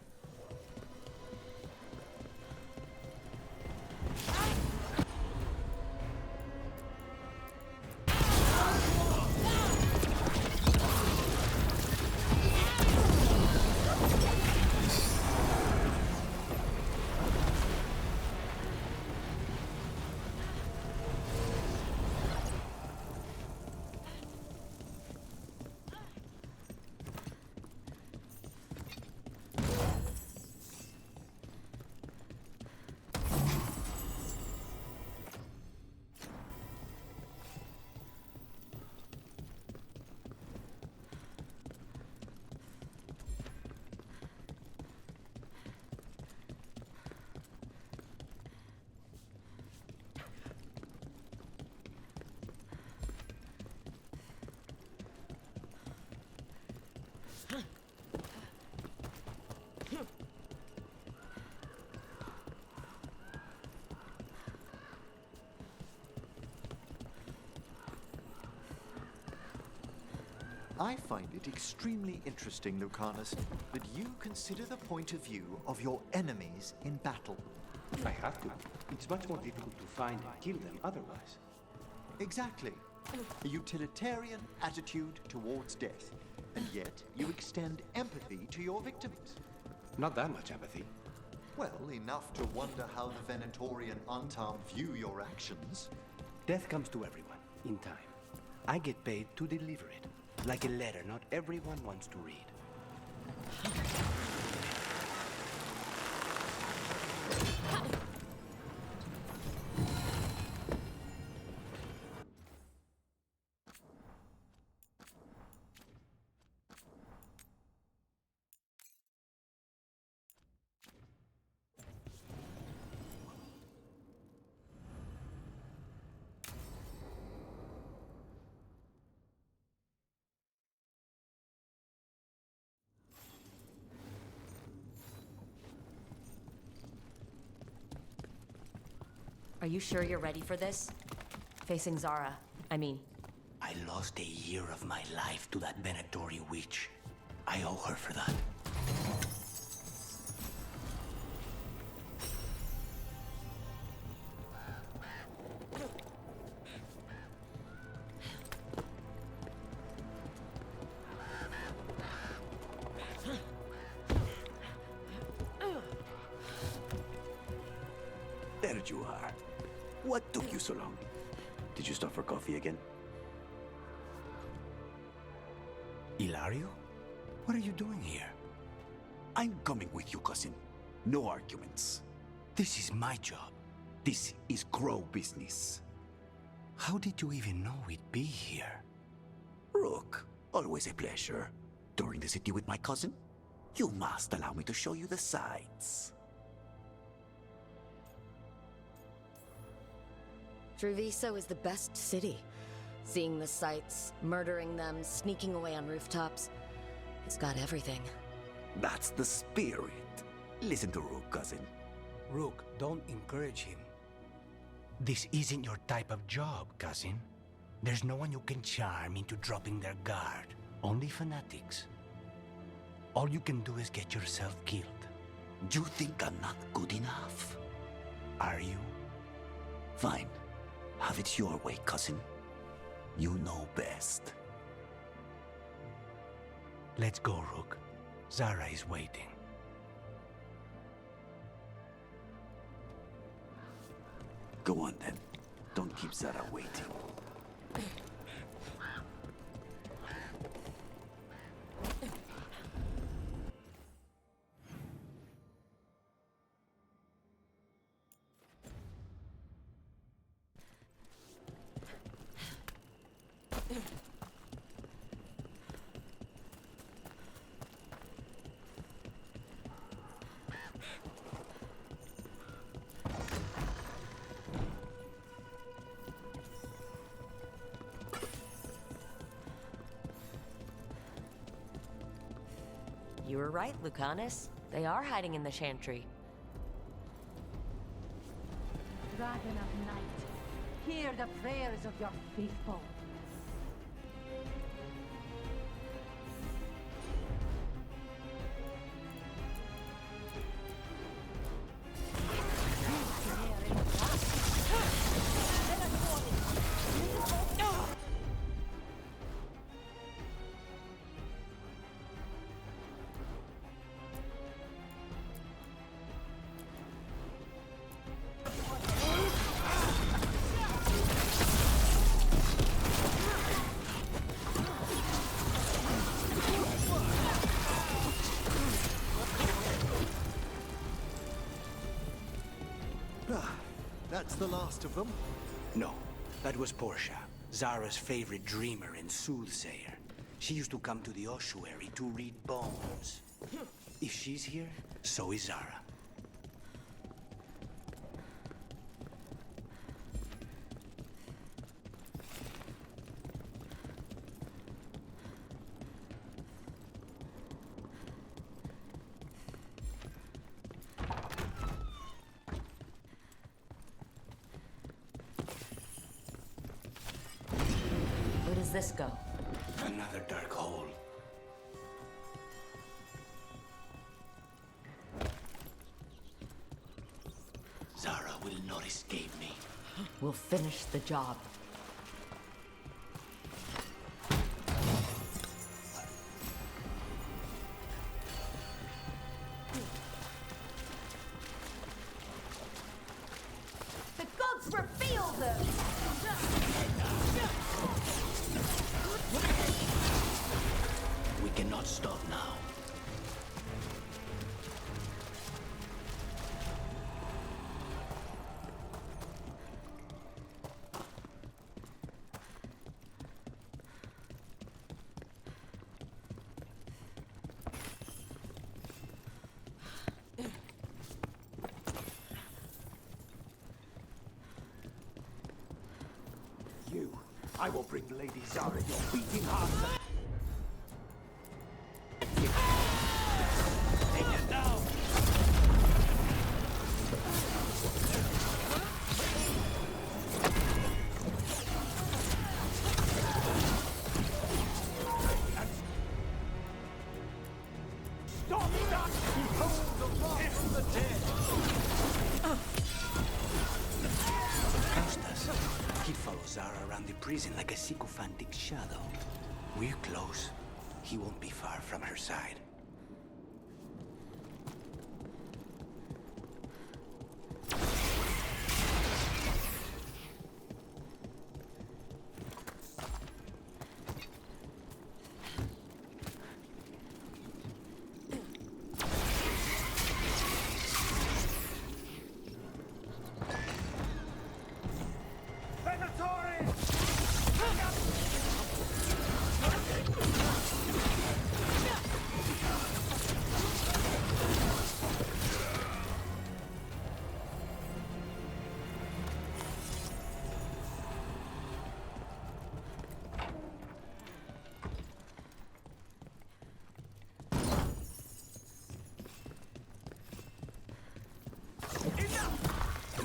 I find it extremely interesting, Lucanus, that you consider the point of view of your enemies in battle. I have to. It's much more difficult to find and kill them otherwise. Exactly. A utilitarian attitude towards death, and yet you extend empathy to your victims. Not that much empathy. Well, enough to wonder how the Venatorian Untarmed view your actions. Death comes to everyone, in time. I get paid to deliver it. Like a letter not everyone wants to read. Are you sure you're ready for this? Facing Zara, I mean. I lost a year of my life to that Venatori witch. I owe her for that. There you are. What took you so long? Did you stop for coffee again? Ilario? What are you doing here? I'm coming with you, cousin. No arguments. This is my job. This is Crow business. How did you even know we'd be here? Rook, always a pleasure. Touring the city with my cousin? You must allow me to show you the sights. Treviso is the best city. Seeing the sights, murdering them, sneaking away on rooftops. It's got everything. That's the spirit. Listen to Rook, cousin. Rook, don't encourage him. This isn't your type of job, cousin. There's no one you can charm into dropping their guard. Only fanatics. All you can do is get yourself killed. You think I'm not good enough? Are you? Fine. Have it your way, cousin. You know best. Let's go, Rook. Zara is waiting. Go on, then. Don't keep Zara waiting. You were right, Lucanus. They are hiding in the chantry. Dragon of Night, hear the prayers of your faithful. That's the last of them? No, that was Portia, Zara's favorite dreamer and soothsayer. She used to come to the ossuary to read bones. If she's here, so is Zara. this go? Another dark hole. Zara will not escape me. We'll finish the job. The gods reveal them! We cannot stop now. I will bring Lady Zara your beating heart. Take it down! Stop that! Behold the wrath of the dead! Costas. He follows Zara around the prison like a sycophantic shadow. We're close. He won't be far from her side.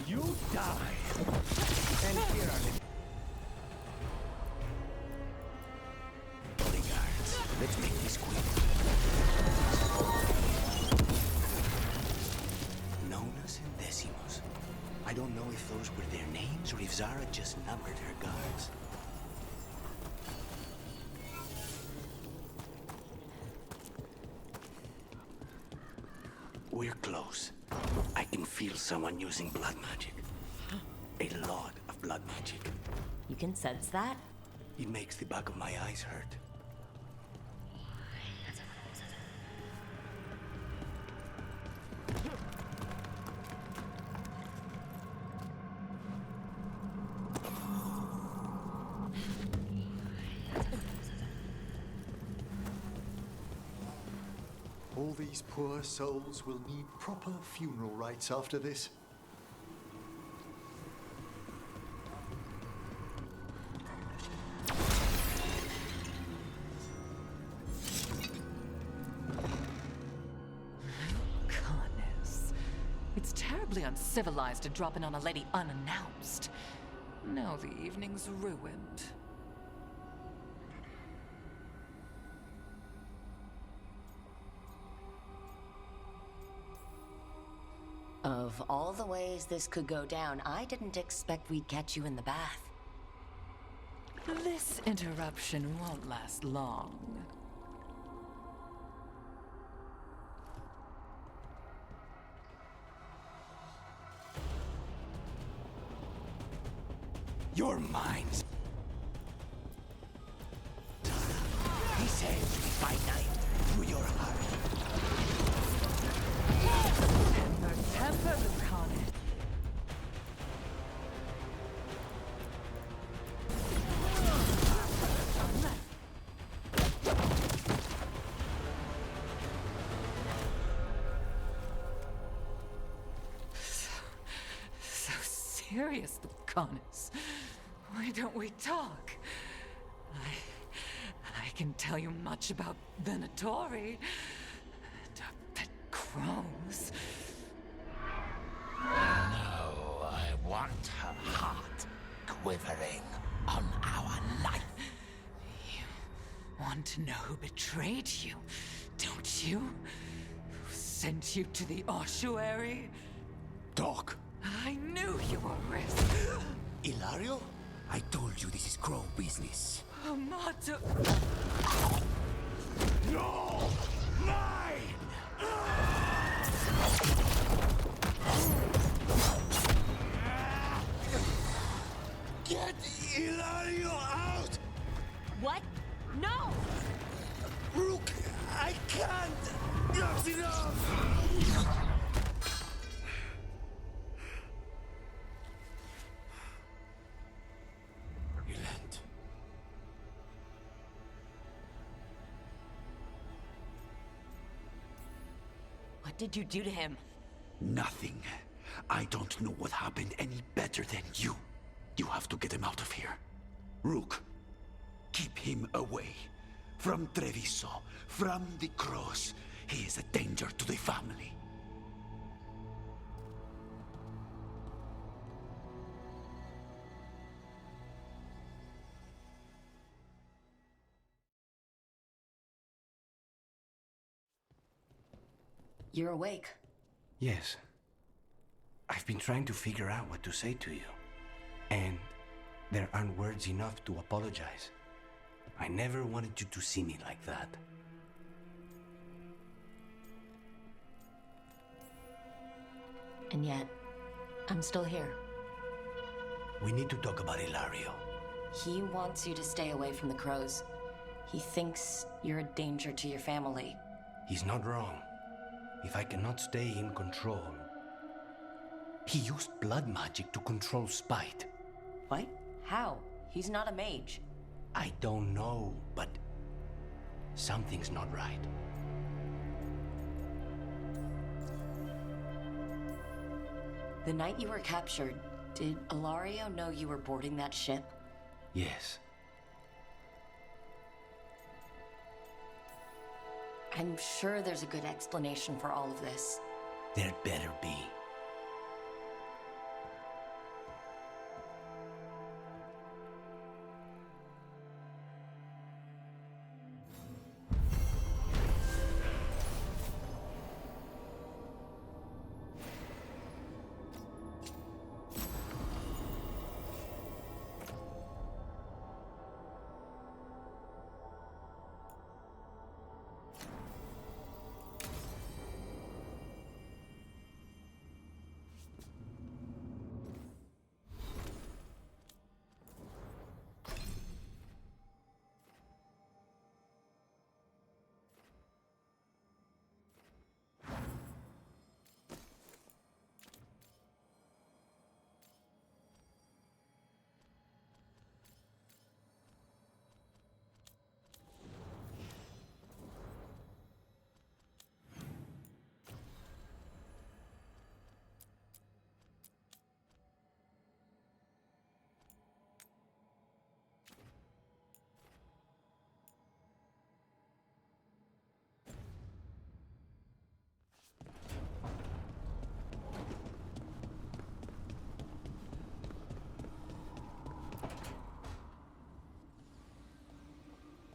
You die! And here are the bodyguards. Let's make this quick. Nonas and Decimos. I don't know if those were their names or if Zara just numbered her guards. We're close. I can feel someone using blood magic. A lot of blood magic. You can sense that? It makes the back of my eyes hurt. All these poor souls will need proper funeral rites after this. Goodness. It's terribly uncivilized to drop in on a lady unannounced. Now the evening's ruined. Of all the ways this could go down, I didn't expect we'd catch you in the bath. This interruption won't last long. Your minds. He says by night through your heart. Temper, Lucane. So serious, Lucanus. Why don't we talk? I can tell you much about Venatori. That crows. No, I want her heart quivering on our knife. want to know who betrayed you, don't you? Who sent you to the ossuary? Doc. I knew you were risk. Ilario? I told you this is Crow business. Amato. No! Mine! Get Ilario out! What? No! Rook, I can't! Not enough! Relent. What did you do to him? Nothing. I don't know what happened any better than you. You have to get him out of here. Rook, keep him away. From Treviso, from the cross. He is a danger to the family. You're awake. Yes. I've been trying to figure out what to say to you. And there aren't words enough to apologize. I never wanted you to see me like that. And yet, I'm still here. We need to talk about Ilario. He wants you to stay away from the crows. He thinks you're a danger to your family. He's not wrong. If I cannot stay in control... He used blood magic to control Spite. What? How? He's not a mage. I don't know, but... something's not right. The night you were captured, did Ilario know you were boarding that ship? Yes. I'm sure there's a good explanation for all of this. There better be.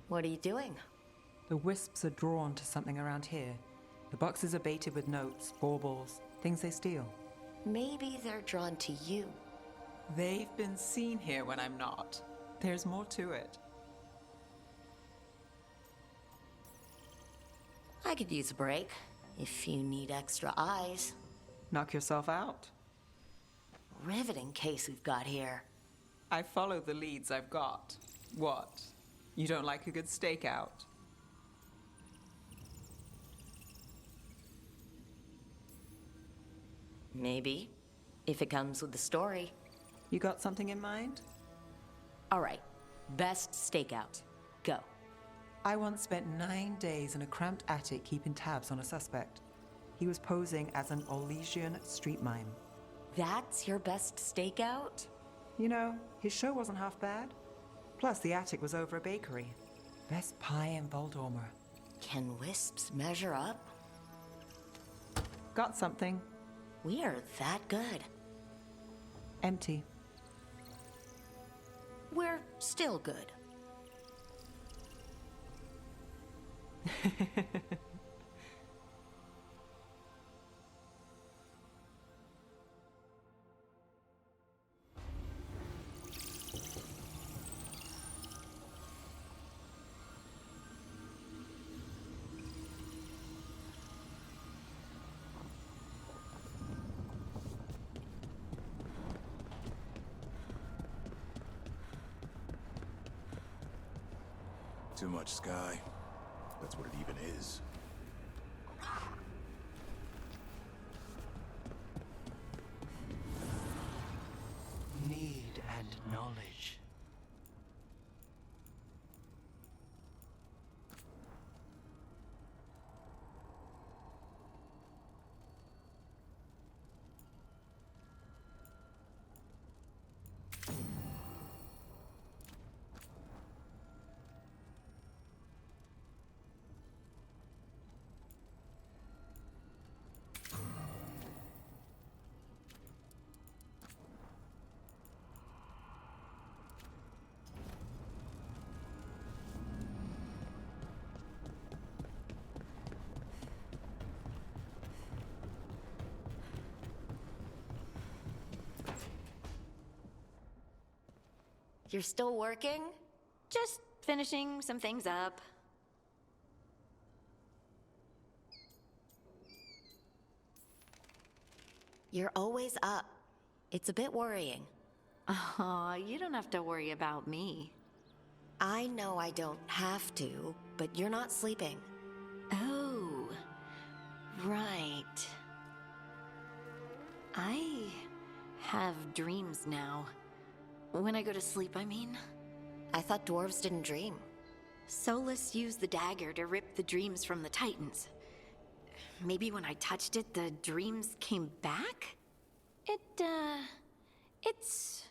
What are you doing? The wisps are drawn to something around here. The boxes are baited with notes, baubles, things they steal. Maybe they're drawn to you. They've been seen here when I'm not. There's more to it. I could use a break, if you need extra eyes. Knock yourself out. Riveting case we've got here. I follow the leads I've got. What? You don't like a good stakeout? Maybe, if it comes with the story. You got something in mind? All right, best stakeout. Go. I once spent 9 days in a cramped attic keeping tabs on a suspect. He was posing as an Olesian street mime. That's your best stakeout? You know, his show wasn't half bad. Plus, the attic was over a bakery. Best pie in Voldormer. Can wisps measure up? Got something. We are that good. Empty. We're still good. Too much sky. That's what it even is. Need and knowledge. You're still working? Just finishing some things up. You're always up. It's a bit worrying. Aw, you don't have to worry about me. I know I don't have to, but you're not sleeping. Oh, right. I have dreams now. When I go to sleep, I mean. I thought dwarves didn't dream. Solus used the dagger to rip the dreams from the Titans. Maybe when I touched it, the dreams came back? It's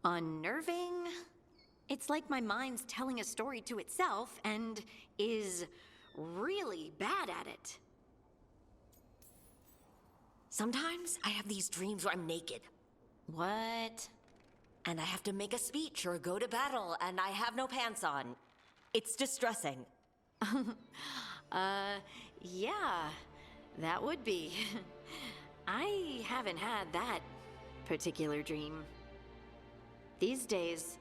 unnerving. It's like my mind's telling a story to itself and is really bad at it. Sometimes I have these dreams where I'm naked. What? And I have to make a speech or go to battle, and I have no pants on. It's distressing. Yeah, that would be. I haven't had that particular dream. These days,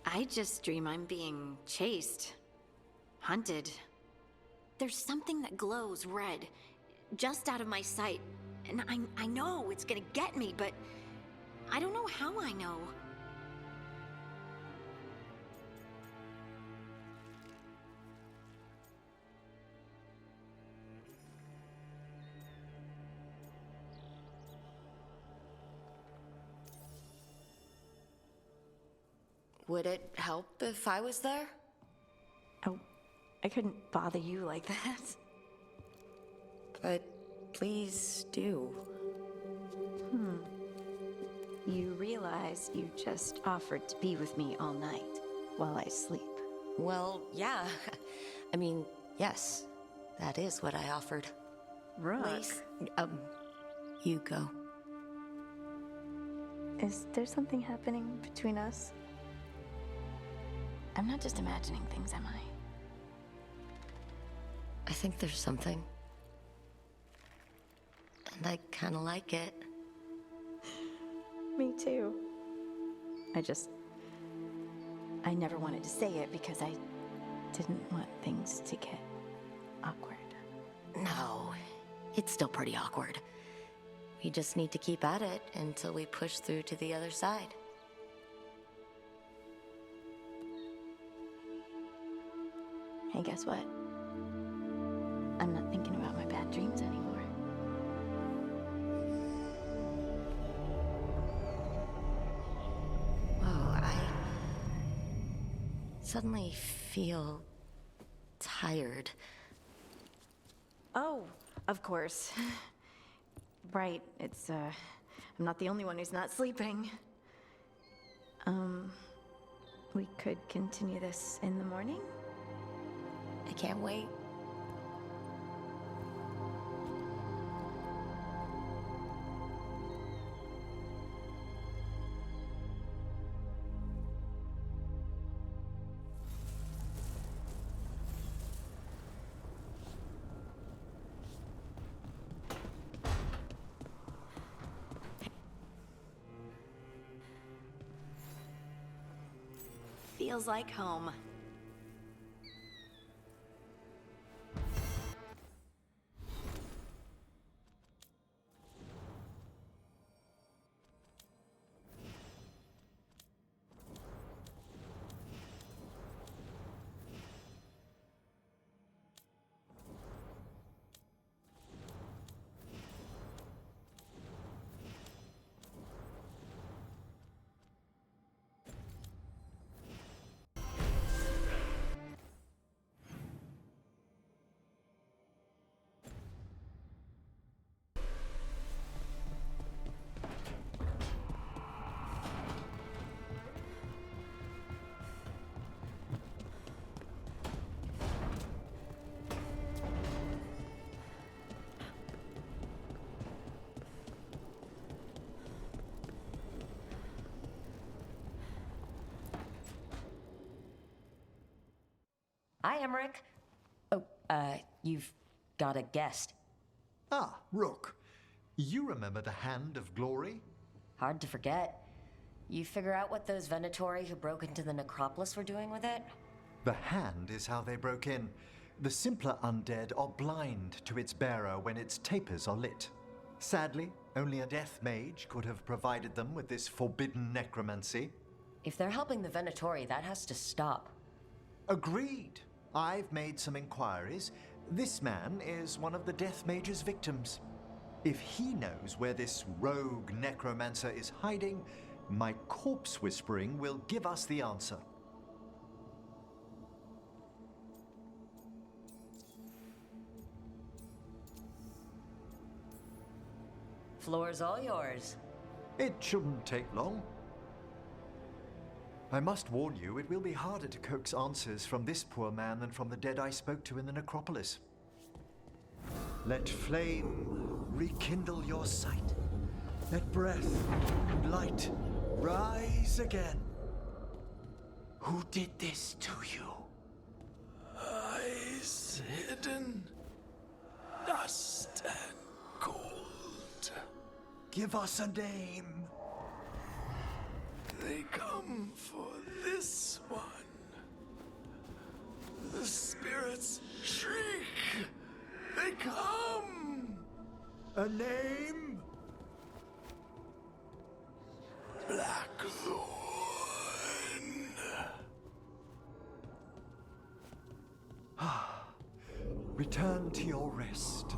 I just dream I'm being chased, hunted. There's something that glows red, just out of my sight, and I know it's gonna get me, but I don't know how I know. Would it help if I was there? Oh, I couldn't bother you like that. But please do. You realize you just offered to be with me all night while I sleep. Well, yeah. I mean, yes. That is what I offered. Rook. Please, you go. Is there something happening between us? I'm not just imagining things, am I? I think there's something. And I kinda like it. Me too. I never wanted to say it because I didn't want things to get awkward. No, it's still pretty awkward. We just need to keep at it until we push through to the other side. Hey, guess what? I'm not thinking about my bad dreams anymore. Suddenly feel tired. Oh, of course. Right, it's, I'm not the only one who's not sleeping. We could continue this in the morning? I can't wait. feels like home. Hi, Emmerich. Oh, you've got a guest. Ah, Rook. You remember the Hand of Glory? Hard to forget. You figure out what those Venatori who broke into the necropolis were doing with it? The Hand is how they broke in. The simpler undead are blind to its bearer when its tapers are lit. Sadly, only a death mage could have provided them with this forbidden necromancy. If they're helping the Venatori, that has to stop. Agreed. I've made some inquiries. This man is one of the Death Mage's victims. If he knows where this rogue necromancer is hiding, my corpse whispering will give us the answer. Floor's all yours. It shouldn't take long. I must warn you, it will be harder to coax answers from this poor man than from the dead I spoke to in the necropolis. Let flame rekindle your sight. Let breath and light rise again. Who did this to you? Eyes hidden, dust and cold. Give us a name. They come for this one. The spirits shriek. They come. A name? Blackthorn. Return to your rest.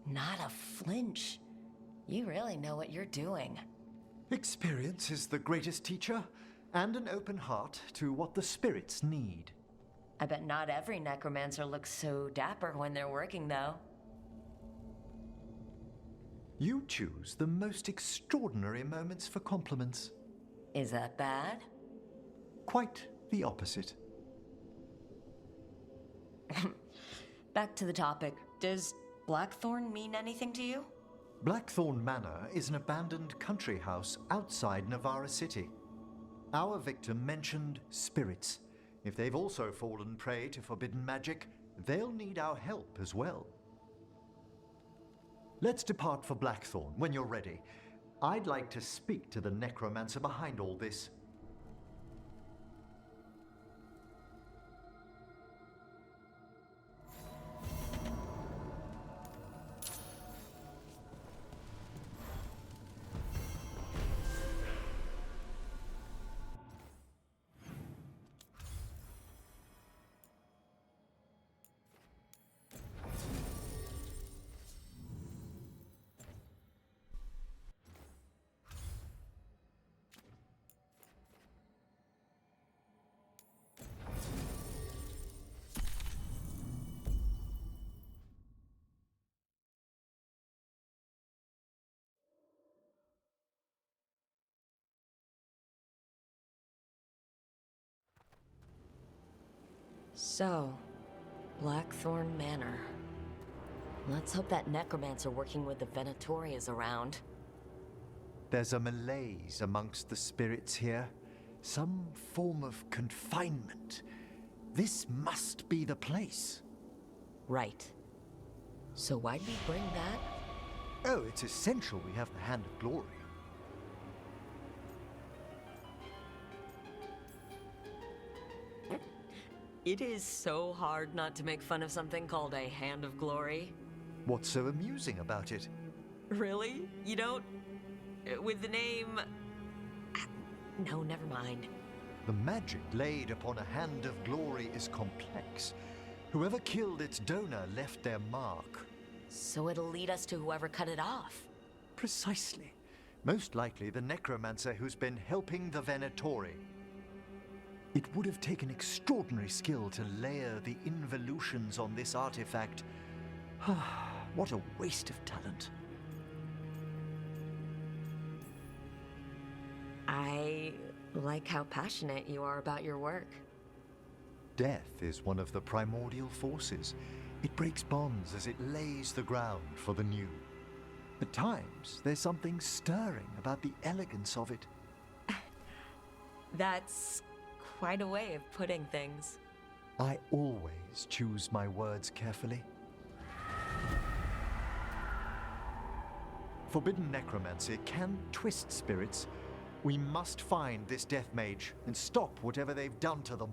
Not a flinch. You really know what you're doing. Experience is the greatest teacher, and an open heart to what the spirits need. I bet not every necromancer looks so dapper when they're working, though. You choose the most extraordinary moments for compliments. Is that bad? Quite the opposite. Back to the topic. Does Blackthorn mean anything to you? Blackthorn Manor is an abandoned country house outside Navarra City. Our victim mentioned spirits. If they've also fallen prey to forbidden magic, they'll need our help as well. Let's depart for Blackthorn when you're ready. I'd like to speak to the necromancer behind all this. So, Blackthorn Manor. Let's hope that necromancer working with the Venatori is around. There's a malaise amongst the spirits here. Some form of confinement. This must be the place. Right. So why'd we bring that? Oh, it's essential we have the Hand of Glory. It is so hard not to make fun of something called a Hand of Glory. What's so amusing about it? Really? You don't? With the name... No, never mind. The magic laid upon a Hand of Glory is complex. Whoever killed its donor left their mark. So it'll lead us to whoever cut it off. Precisely. Most likely the necromancer who's been helping the Venatori. It would have taken extraordinary skill to layer the involutions on this artifact. What a waste of talent. I like how passionate you are about your work. Death is one of the primordial forces. It breaks bonds as it lays the ground for the new. At times, there's something stirring about the elegance of it. That's quite a way of putting things. I always choose my words carefully. Forbidden necromancy can twist spirits. We must find this death mage and stop whatever they've done to them.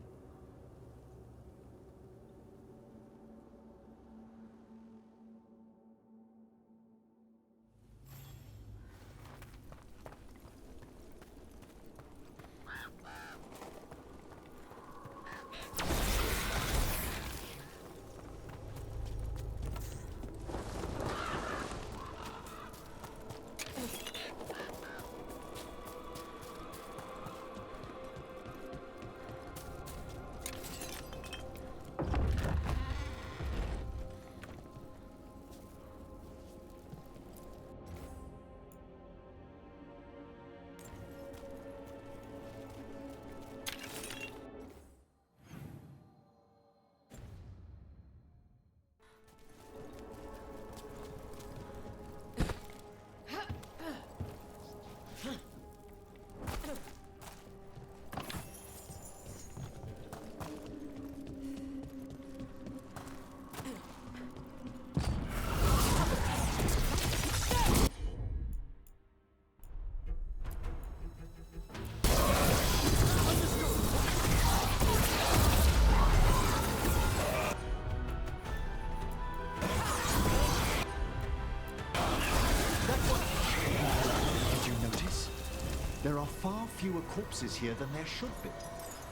There are far fewer corpses here than there should be.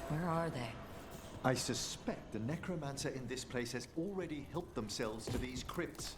Where are they? I suspect the necromancer in this place has already helped themselves to these crypts.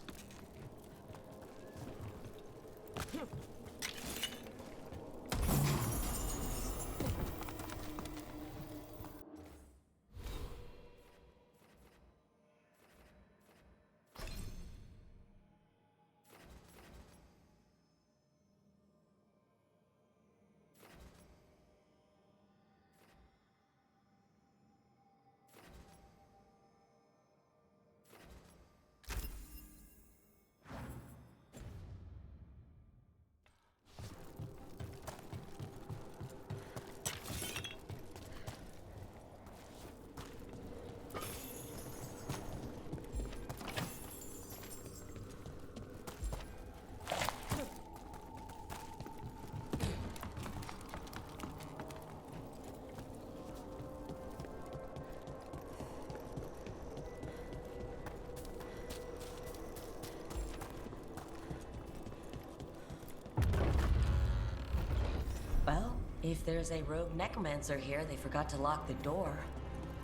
Well, if there's a rogue necromancer here, they forgot to lock the door.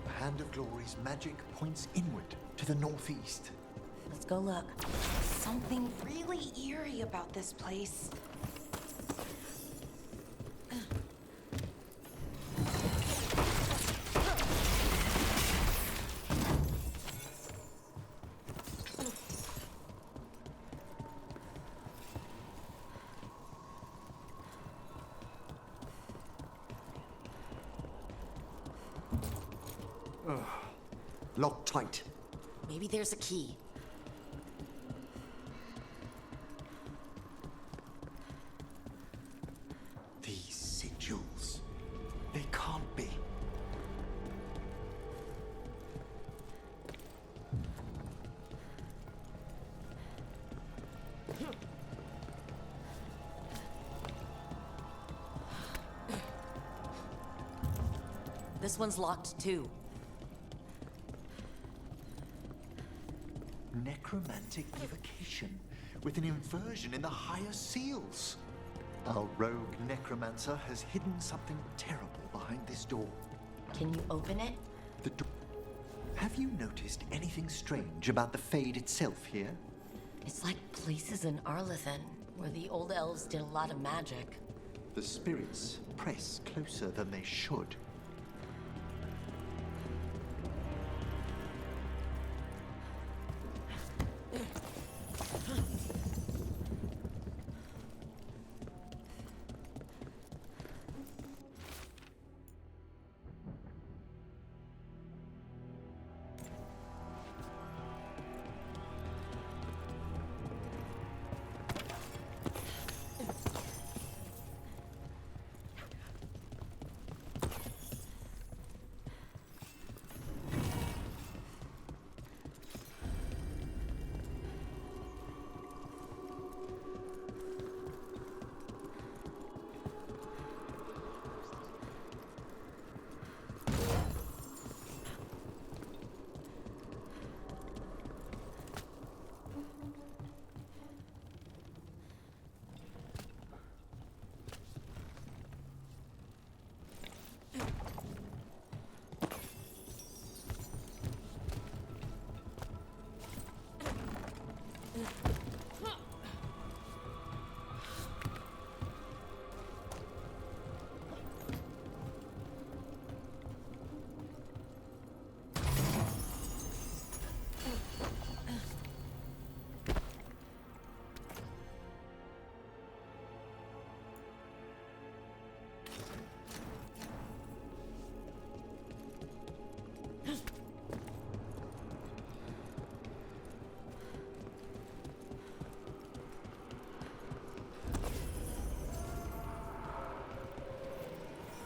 The Hand of Glory's magic points inward to the northeast. Let's go look. Something really eerie about this place. Locked tight. Maybe there's a key. These sigils. They can't be. this one's locked too. Necromantic evocation, with an inversion in the higher seals. Our rogue necromancer has hidden something terrible behind this door. Can you open it? The door. Have you noticed anything strange about the Fade itself here? It's like places in Arlethan, where the old elves did a lot of magic. The spirits press closer than they should.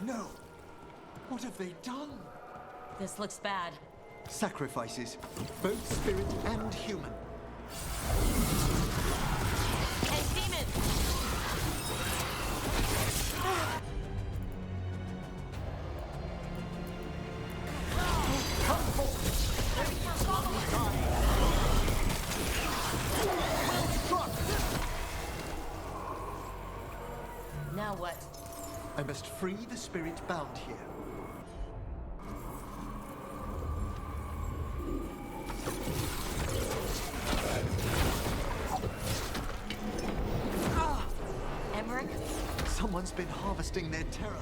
No! What have they done? This looks bad. Sacrifices, both spirit and human. Hey, demon! Come forth! Now what? I must free the spirit bound here. Emmerich? Someone's been harvesting their terror.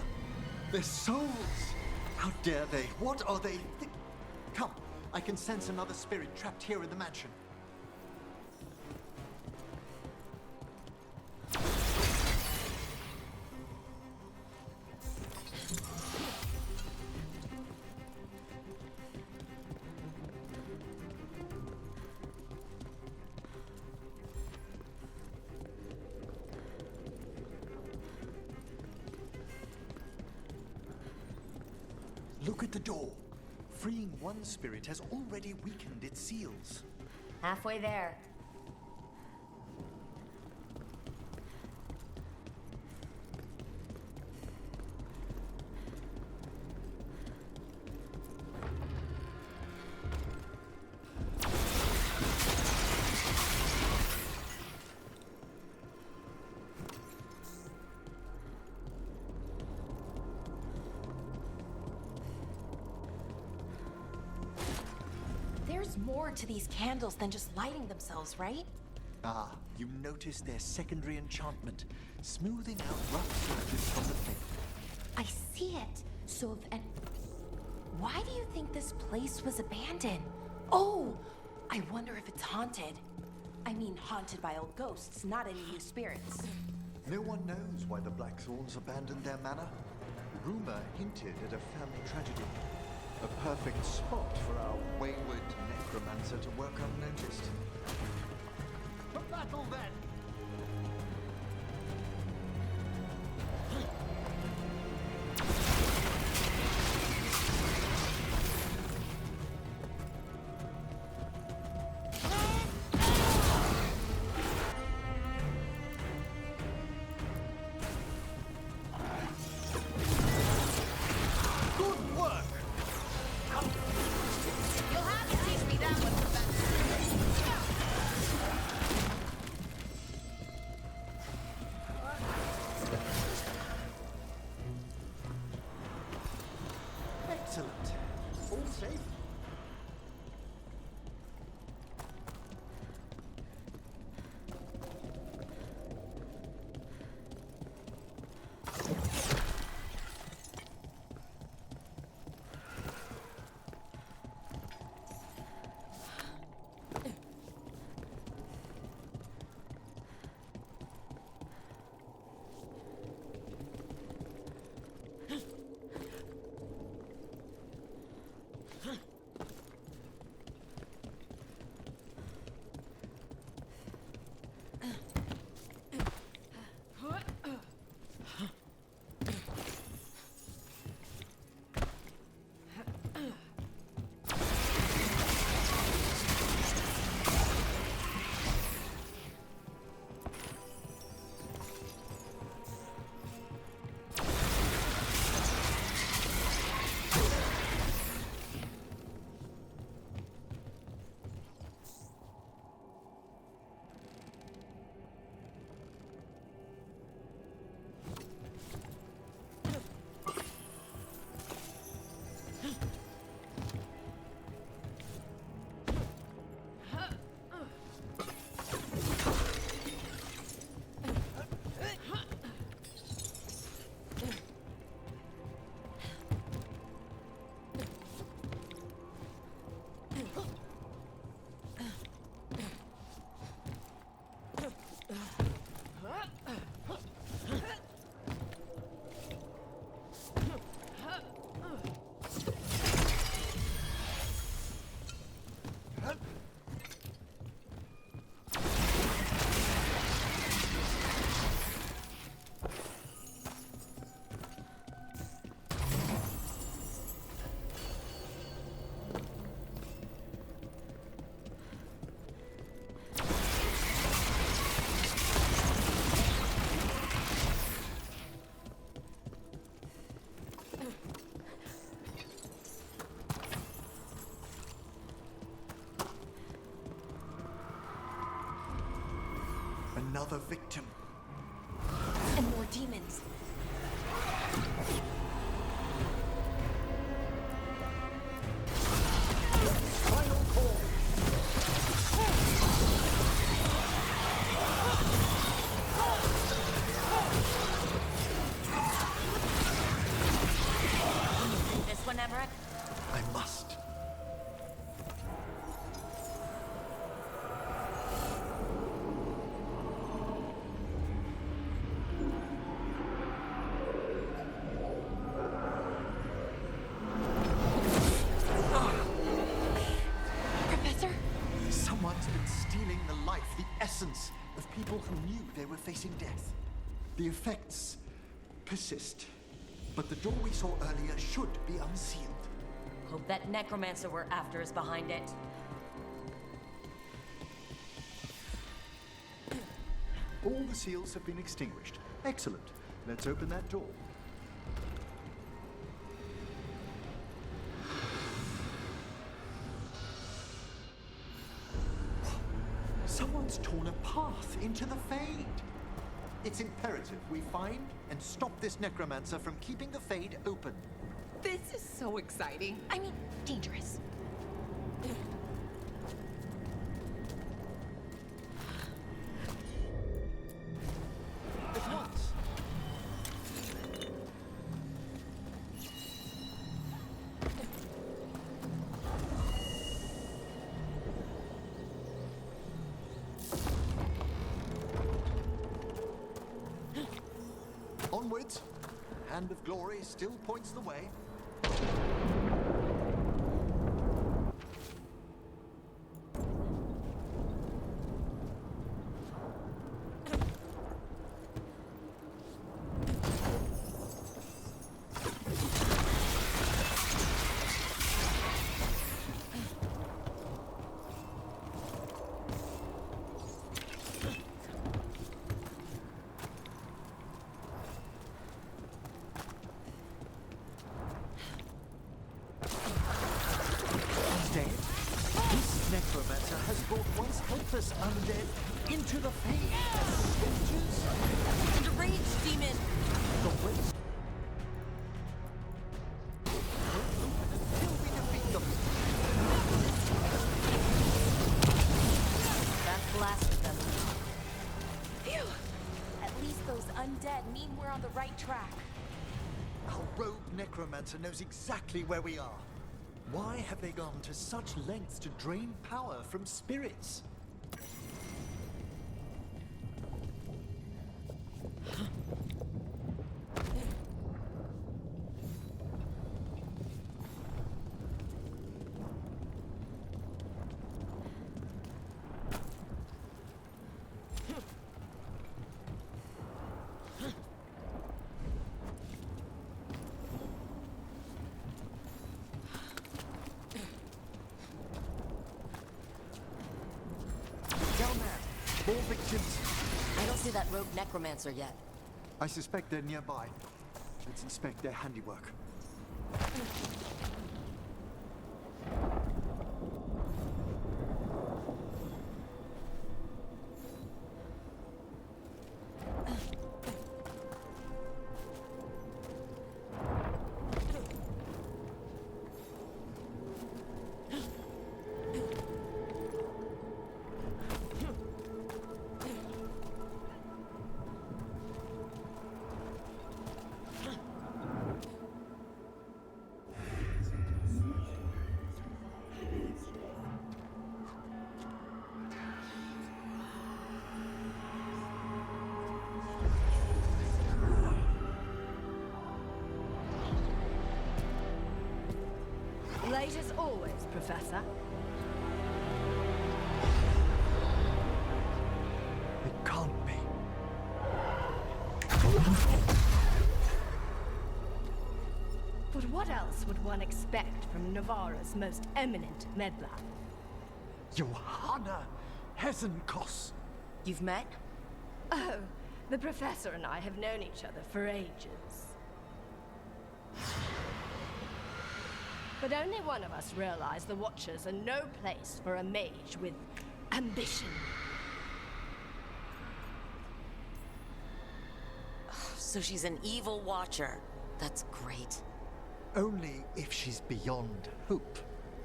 Their souls! How dare they? What are they? Come, I can sense another spirit trapped here in the mansion. Look at the door. Freeing one spirit has already weakened its seals. Halfway there. There's more to these candles than just lighting themselves, right? Ah, you notice their secondary enchantment, smoothing out rough surfaces from the faith. I see it. So if... Why do you think this place was abandoned? Oh! I wonder if it's haunted. I mean, haunted by old ghosts, not any new spirits. No one knows why the Blackthorns abandoned their manor. Rumor hinted at a family tragedy. A perfect spot for our wayward necromancer to work unnoticed. For battle, then! Good work! Another victim. And more demons. Final call. This one, Emmerich? I must. Professor? Someone's been stealing the life, the essence of people who knew they were facing death. The effects persist, but the door we saw earlier should be unsealed. Hope that necromancer we're after is behind it. All the seals have been extinguished. Excellent. Let's open that door. Someone's torn a path into the Fade. It's imperative we find and stop this necromancer from keeping the Fade open. This is so exciting. I mean, dangerous. At once. Onwards. Hand of Glory still points the way. Necromancer has brought once helpless undead into the Fade as soldiers. Deranged demon! The waste. Won't open until we defeat them. That's the last of them. Phew! At least those undead mean we're on the right track. Our rogue necromancer knows exactly where we are. Why have they gone to such lengths to drain power from spirits? More victims. I don't see that rogue necromancer yet. I suspect they're nearby. Let's inspect their handiwork. Late as always, Professor. It can't be. But what else would one expect from Navarra's most eminent meddler? Johanna Hesenkos. You've met? Oh, the Professor and I have known each other for ages. But only one of us realized the Watchers are no place for a mage with ambition. so she's an evil watcher. That's great. Only if she's beyond hope.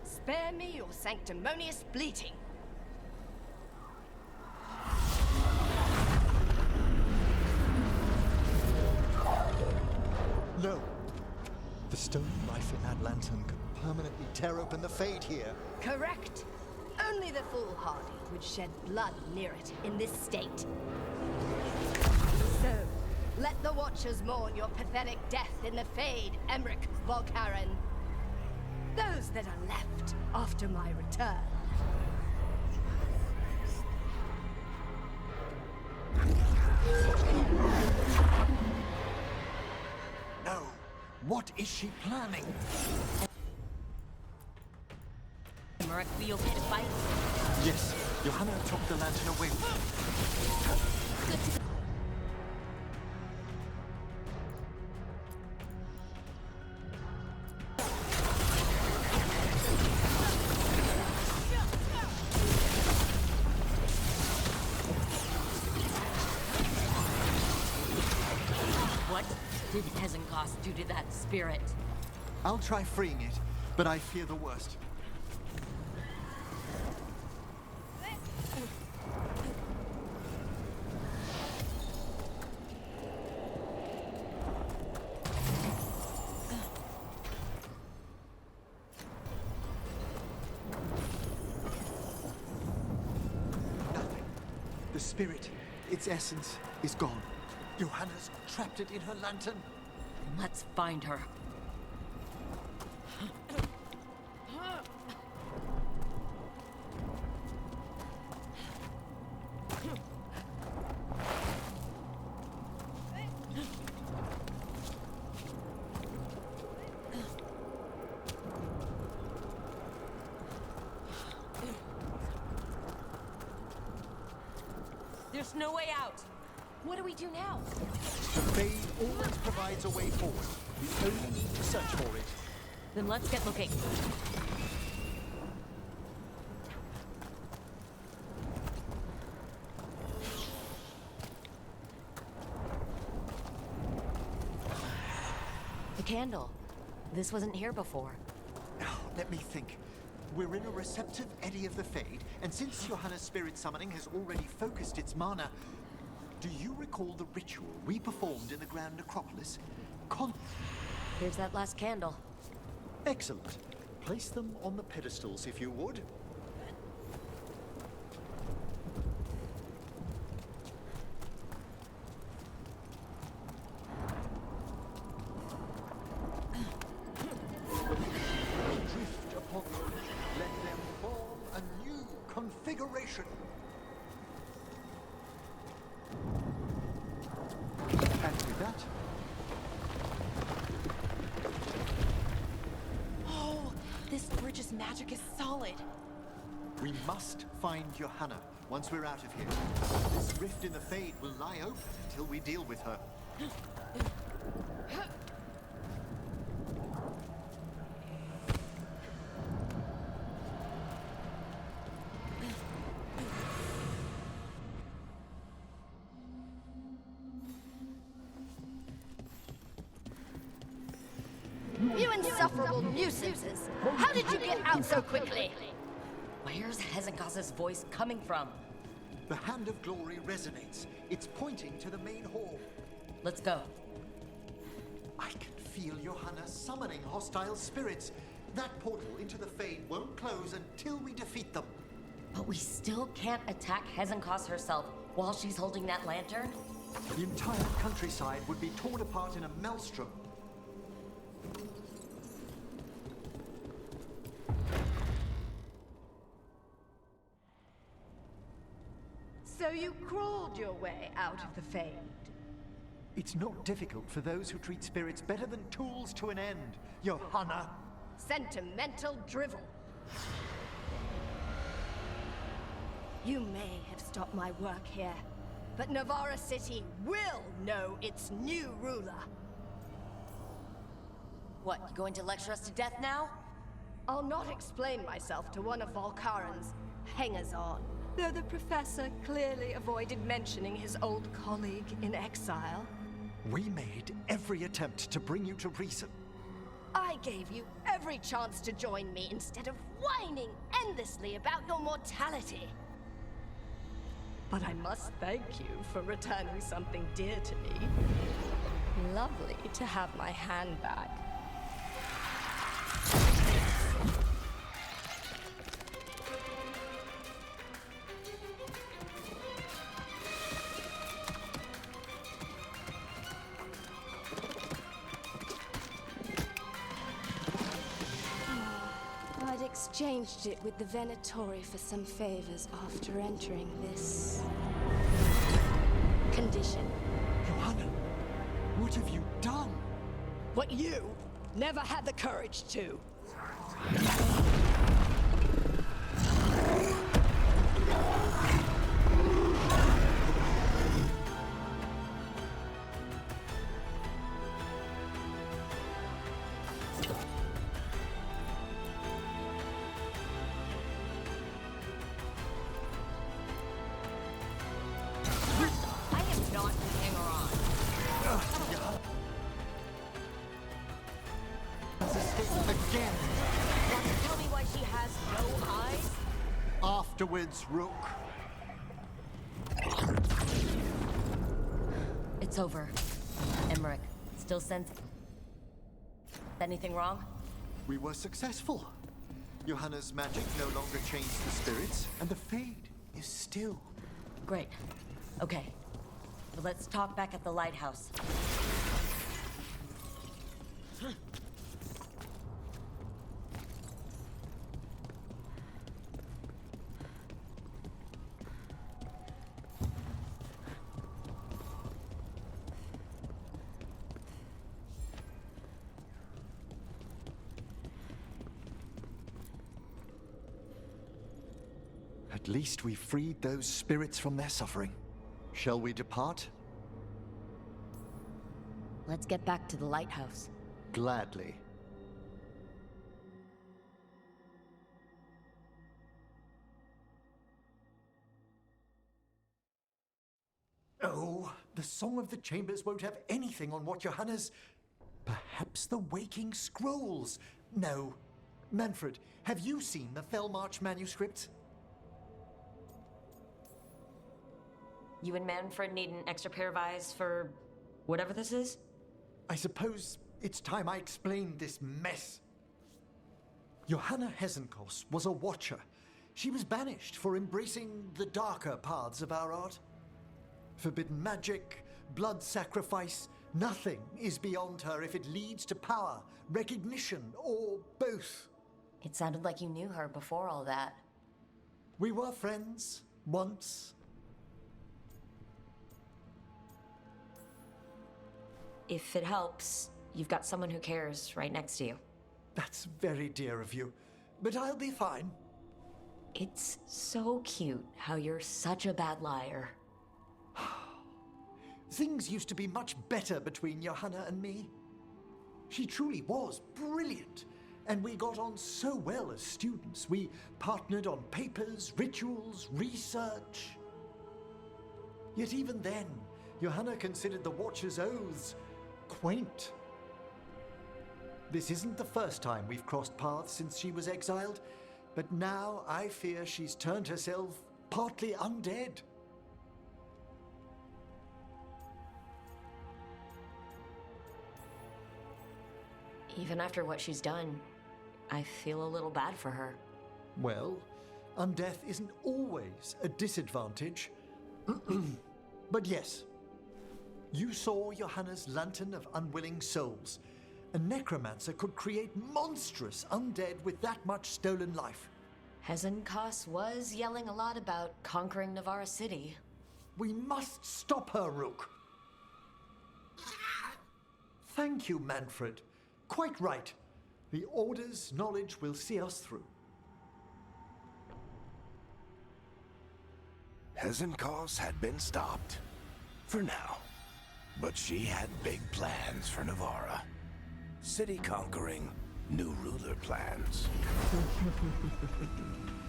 Spare me your sanctimonious bleating. No. The stone knife in that lantern could permanently tear open the Fade here. Correct. Only the foolhardy would shed blood near it in this state. So, let the Watchers mourn your pathetic death in the Fade, Emmerich Volkaren. Those that are left after my return. No. What is she planning? Emmerich, be okay to fight? Yes. Johanna took the lantern away with her. Good to go. What did Hezenkos do to that spirit? I'll try freeing it, but I fear the worst. Nothing. The spirit, its essence, is gone. Johanna's trapped it in her lantern. Let's find her. There's no way out. What do we do now? The Fade always provides a way forward. We only need to search for it. Then let's get looking. The candle. This wasn't here before. Now, let me think. We're in a receptive eddy of the Fade, and since Johanna's spirit summoning has already focused its mana, do you recall the ritual we performed in the Grand Necropolis? Here's that last candle. Excellent. Place them on the pedestals, if you would. Drift upon them. Let them form a new configuration. And with that, This bridge's magic is solid. we must find Johanna once we're out of here. This rift in the Fade will lie open until we deal with her. You insufferable nuisances! How did you get out so quickly? Where's Hezenkos' voice coming from? The Hand of Glory resonates. It's pointing to the main hall. Let's go. I can feel Johanna summoning hostile spirits. That portal into the Fade won't close until we defeat them. But we still can't attack Hezenkos herself while she's holding that lantern? The entire countryside would be torn apart in a maelstrom. So you crawled your way out of the Fade. It's not difficult for those who treat spirits better than tools to an end, Johanna. Sentimental drivel. You may have stopped my work here, but Navarra City will know its new ruler. What, you going to lecture us to death now? I'll not explain myself to one of Volkaren's hangers-on, though the professor clearly avoided mentioning his old colleague in exile. We made every attempt to bring you to reason. I gave you every chance to join me instead of whining endlessly about your mortality. But I must thank you for returning something dear to me. Lovely to have my hand back. I'd exchanged it with the Venatori for some favors after entering this condition. Johanna, what have you done? What you never had the courage to. Again. Want to tell me why she has no eyes? Afterwards, Rook. It's over. Emmerich, still sense anything wrong? We were successful. Johanna's magic no longer changed the spirits, and the Fade is still. Great. Okay. But let's talk back at the lighthouse. At least we freed those spirits from their suffering. Shall we depart? Let's get back to the lighthouse. Gladly. Oh, the Song of the Chambers won't have anything on what Johanna's... Perhaps the Waking Scrolls? No. Manfred, have you seen the Fellmarch manuscripts? You and Manfred need an extra pair of eyes for whatever this is? I suppose it's time I explained this mess. Johanna Hesenkos was a watcher. She was banished for embracing the darker paths of our art. Forbidden magic, blood sacrifice, nothing is beyond her if it leads to power, recognition, or both. It sounded like you knew her before all that. We were friends, once. If it helps, you've got someone who cares right next to you. That's very dear of you, but I'll be fine. It's so cute how you're such a bad liar. Things used to be much better between Johanna and me. She truly was brilliant, and we got on so well as students. We partnered on papers, rituals, research. Yet even then, Johanna considered the Watcher's oaths quaint. This isn't the first time we've crossed paths since she was exiled, but now I fear she's turned herself partly undead. Even after what she's done, I feel a little bad for her. Well, undeath isn't always a disadvantage. But yes, you saw Johanna's Lantern of Unwilling Souls. A necromancer could create monstrous undead with that much stolen life. Hesenkos was yelling a lot about conquering Navarra City. We must stop her, Rook. Thank you, Manfred. Quite right. The Order's knowledge will see us through. Hesenkos had been stopped. For now. But she had big plans for Navarra. City conquering, new ruler plans.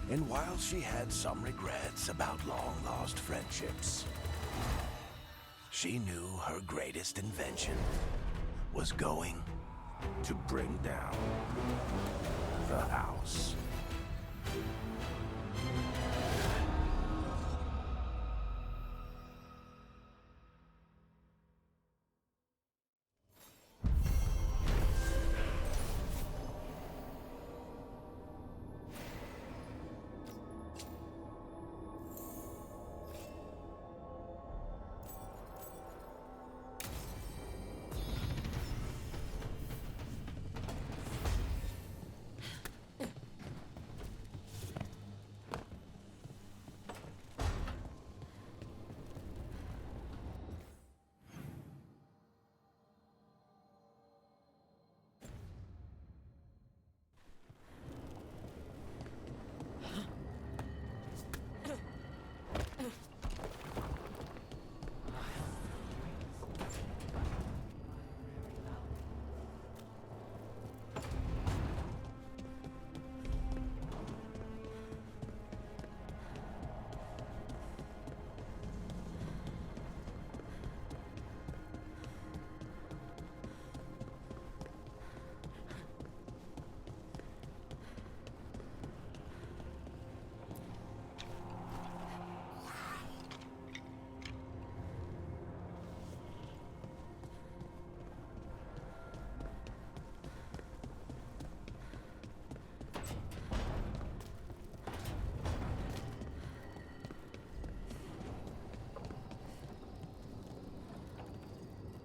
And while she had some regrets about long-lost friendships, She knew her greatest invention was going to bring down the house.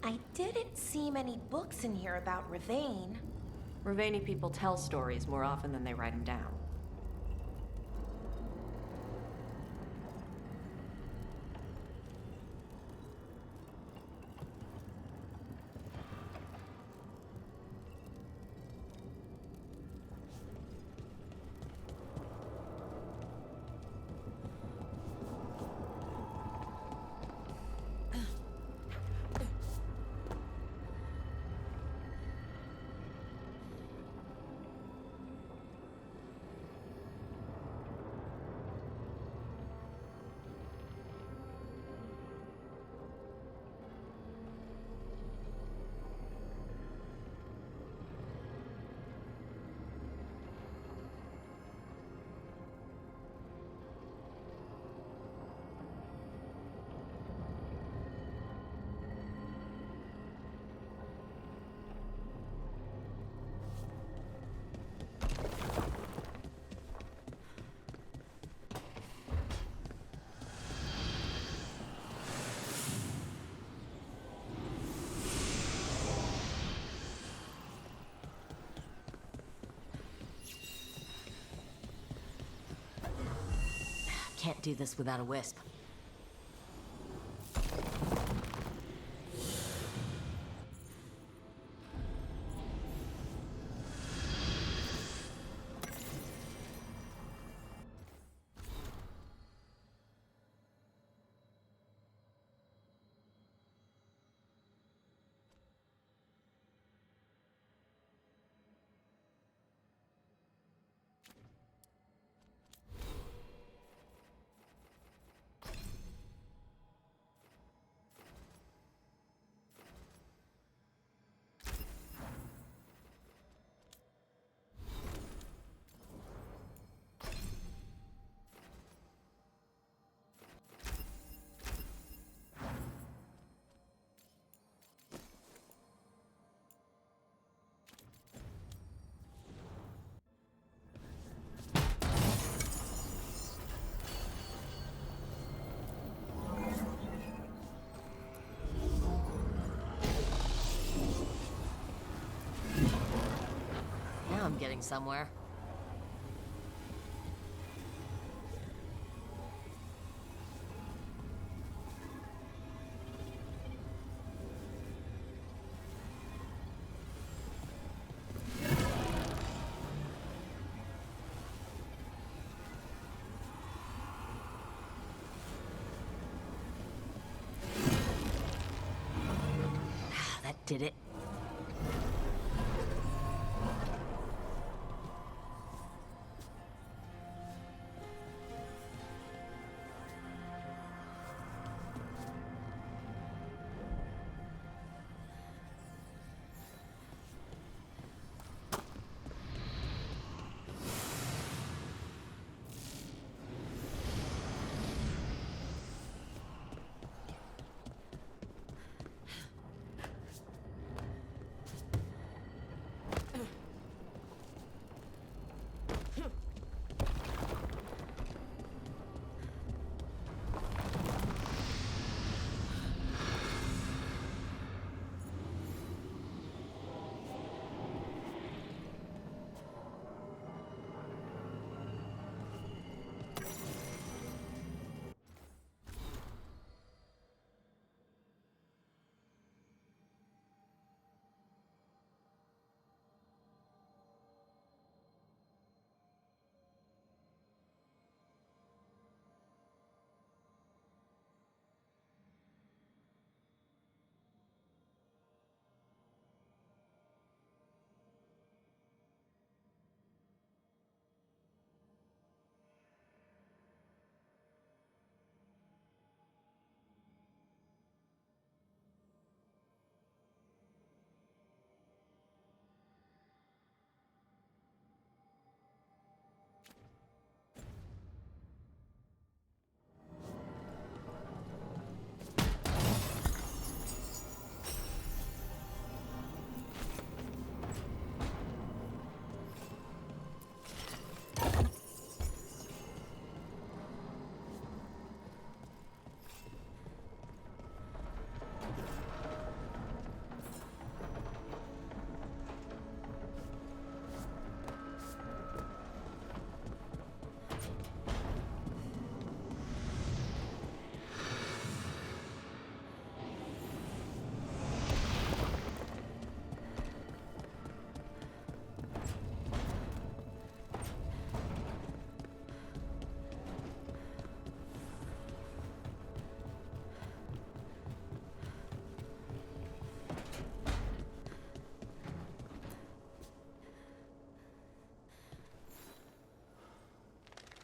I didn't see many books in here about Ravane. Ravani people tell stories more often than they write them down. Can't do this without a wisp. Now I'm getting somewhere. That did it.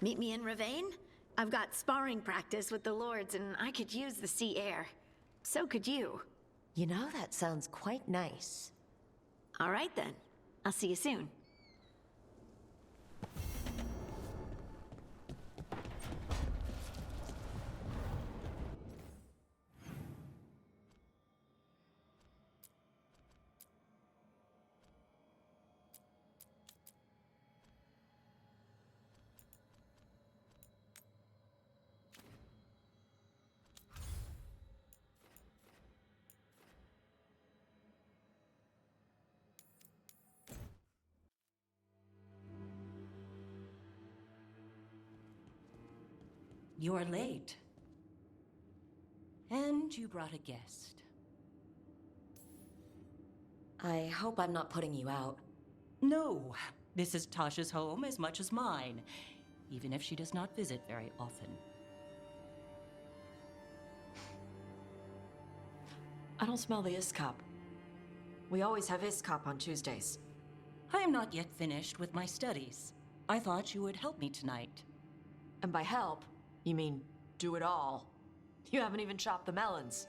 Meet me in Ravane? I've got sparring practice with the lords, and I could use the sea air. So could you. You know, that sounds quite nice. All right, then. I'll see you soon. You're late. And you brought a guest. I hope I'm not putting you out. No, this is Tasha's home as much as mine, even if she does not visit very often. I don't smell the Iskop. We always have Iskop on Tuesdays. I am not yet finished with my studies. I thought you would help me tonight. And by help, you mean do it all. You haven't even chopped the melons.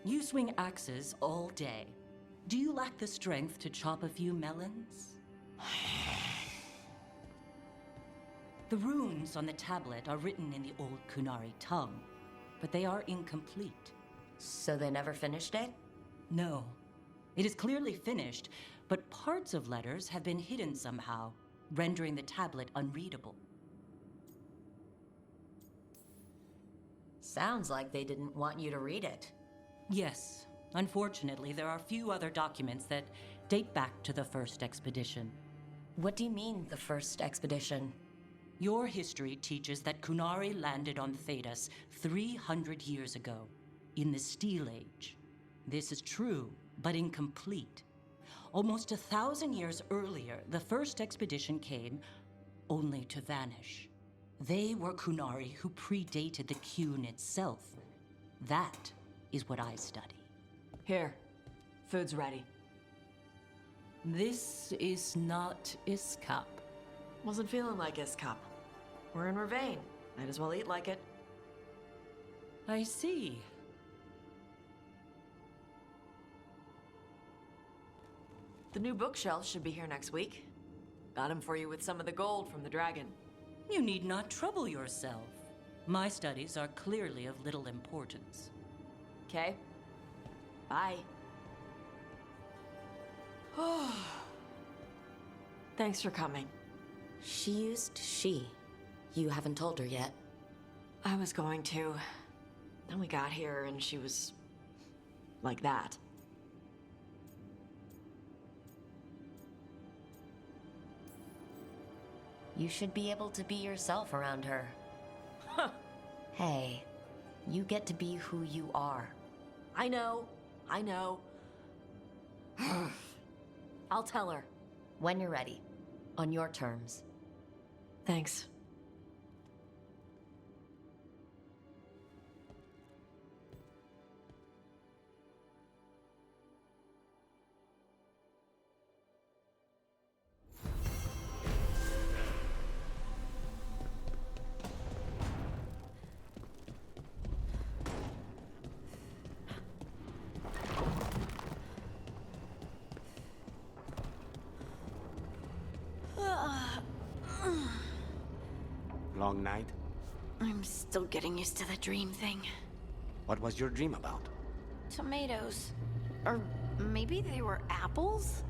You swing axes all day. Do you lack the strength to chop a few melons? The runes on the tablet are written in the old Kunari tongue, but they are incomplete. So they never finished it? No. It is clearly finished, but parts of letters have been hidden somehow, rendering the tablet unreadable. Sounds like they didn't want you to read it. Yes. Unfortunately, there are few other documents that date back to the first expedition. What do you mean, the first expedition? Your history teaches that Kunari landed on Thedas 300 years ago, in the Steel Age. This is true, but incomplete. Almost 1,000 years earlier, the first expedition came only to vanish. They were Kunari who predated the Qun itself. That is what I study. Here, food's ready. This is not Iskop. Wasn't feeling like Iskop. We're in Ravane. Might as well eat like it. I see. The new bookshelf should be here next week. Got him for you with some of the gold from the dragon. You need not trouble yourself. My studies are clearly of little importance. Okay. Bye. Thanks for coming. She used she. You haven't told her yet. I was going to. Then we got here and she was like that. You should be able to be yourself around her. Hey, you get to be who you are. I know. I'll tell her. When you're ready. On your terms. Thanks. Long night? I'm still getting used to the dream thing. What was your dream about? Tomatoes. Or maybe they were apples?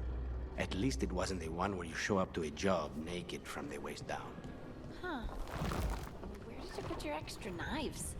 At least it wasn't the one where you show up to a job naked from the waist down. Huh. Where did you put your extra knives?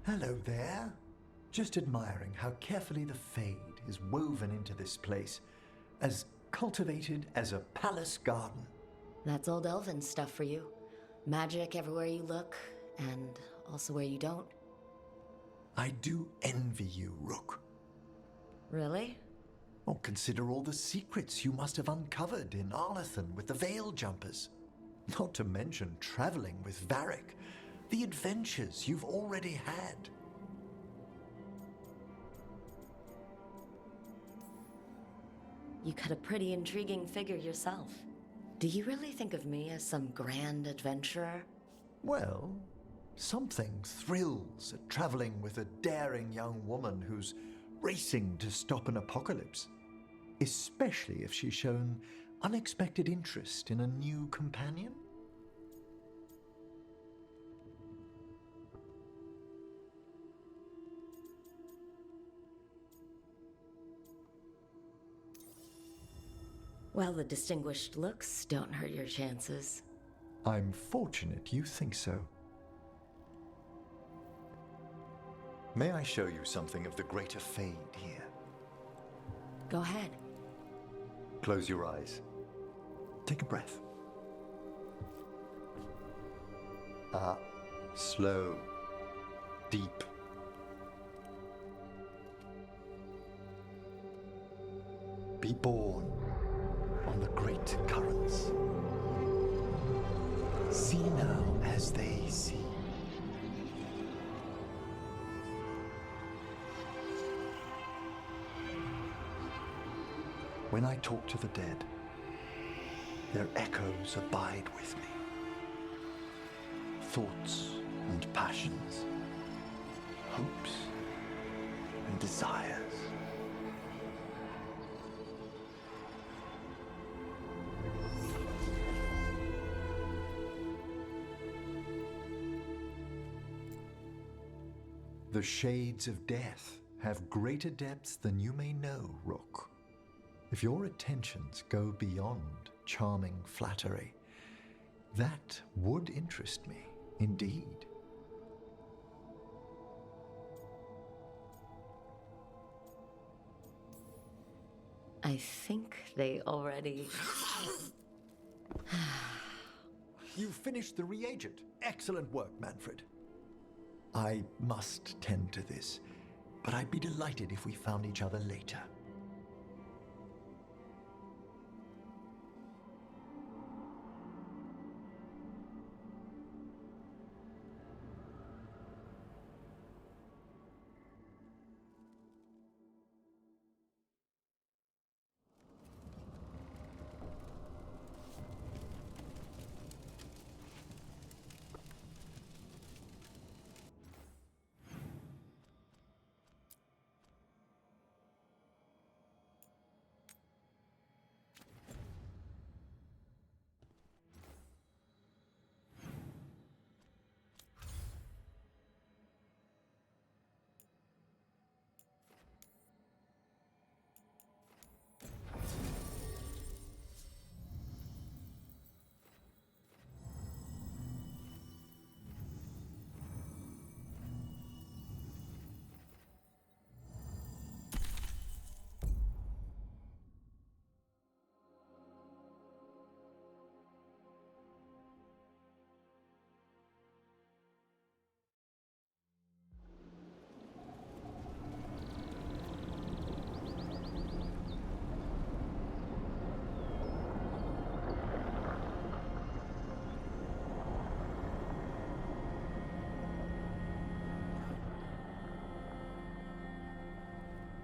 Hello there. Just admiring how carefully the Fade is woven into this place, as cultivated as a palace garden. That's old elven stuff for you. Magic everywhere you look, and also where you don't. I do envy you, Rook. Really? Oh, consider all the secrets you must have uncovered in Arlathan with the Veil Jumpers. Not to mention traveling with Varric. The adventures you've already had. You cut a pretty intriguing figure yourself. Do you really think of me as some grand adventurer? Well, something thrills at traveling with a daring young woman who's racing to stop an apocalypse. Especially if she's shown unexpected interest in a new companion. Well, the distinguished looks don't hurt your chances. I'm fortunate you think so. May I show you something of the greater Fade here? Go ahead. Close your eyes. Take a breath. Slow. Deep. Be born on the great currents. See now as they see. When I talk to the dead, their echoes abide with me. Thoughts and passions, hopes and desires. The shades of death have greater depths than you may know, Rook. If your attentions go beyond charming flattery, that would interest me, indeed. I think they already... You finished the reagent. Excellent work, Manfred. I must tend to this, but I'd be delighted if we found each other later.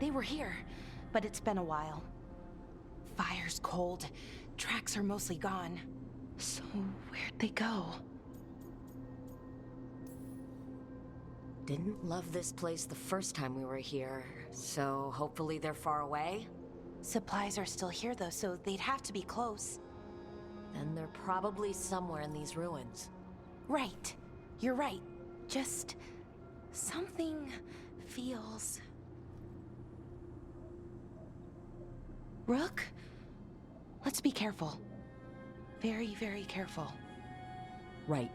They were here, but it's been a while. Fire's cold. Tracks are mostly gone. So where'd they go? Didn't love this place the first time we were here, so hopefully they're far away? Supplies are still here though, so they'd have to be close. Then they're probably somewhere in these ruins. Right. You're right. Just... something feels... Rook? Let's be careful. Very, very careful. Right.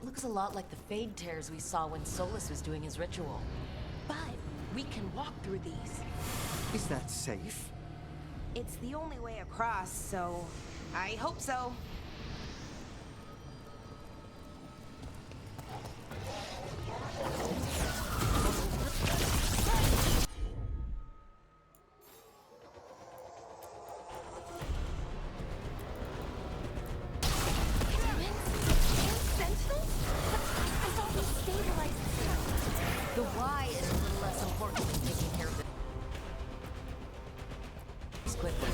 It looks a lot like the Fade Tears we saw when Solus was doing his ritual. But we can walk through these. Is that safe? It's the only way across, so I hope so. The why is a little less important than taking care of it quickly.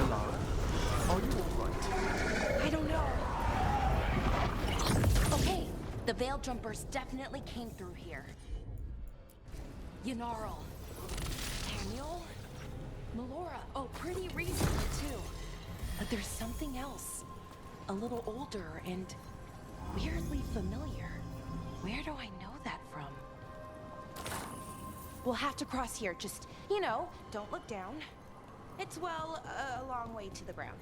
Lara, are you alright? I don't know. Okay, the Veil Jumpers definitely came through here. Yanarl, Daniel, Melora. Oh, pretty recently too. But there's something else. A little older and weirdly familiar. Where do I know that from? We'll have to cross here. Just, you know, don't look down. It's, well, a long way to the ground.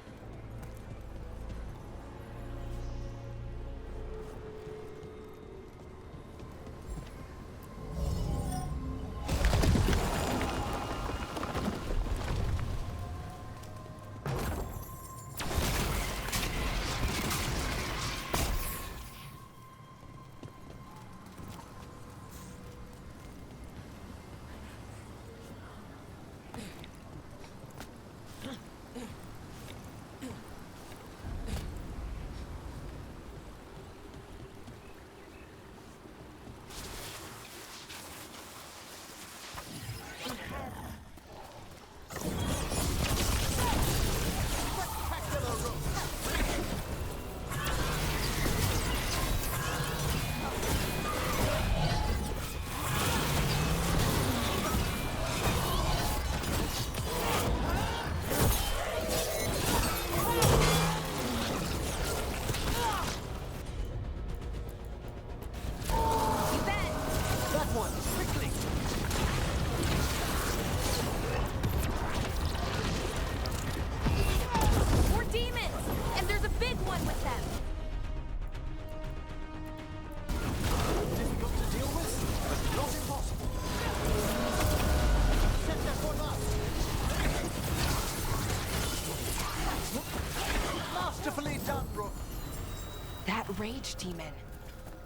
Rage demon.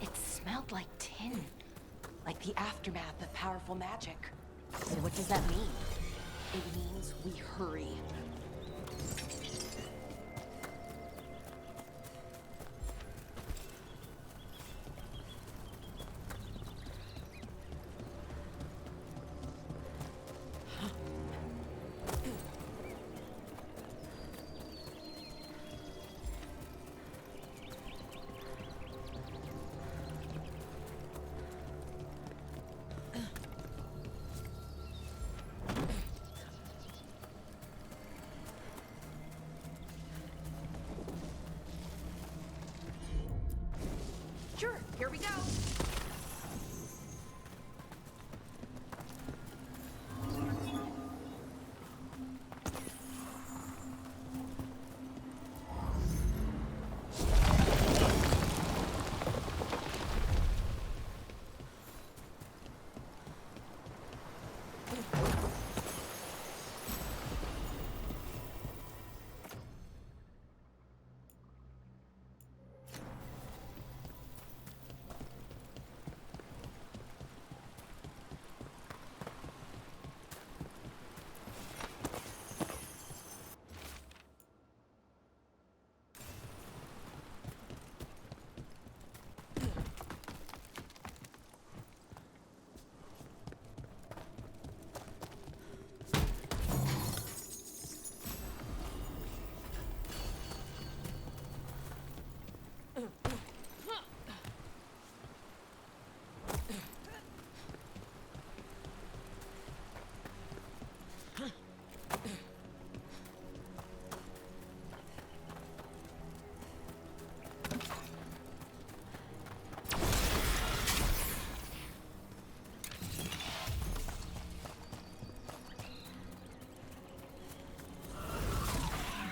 It smelled like tin. Like the aftermath of powerful magic. So what does that mean? It means we hurry. Sure, here we go.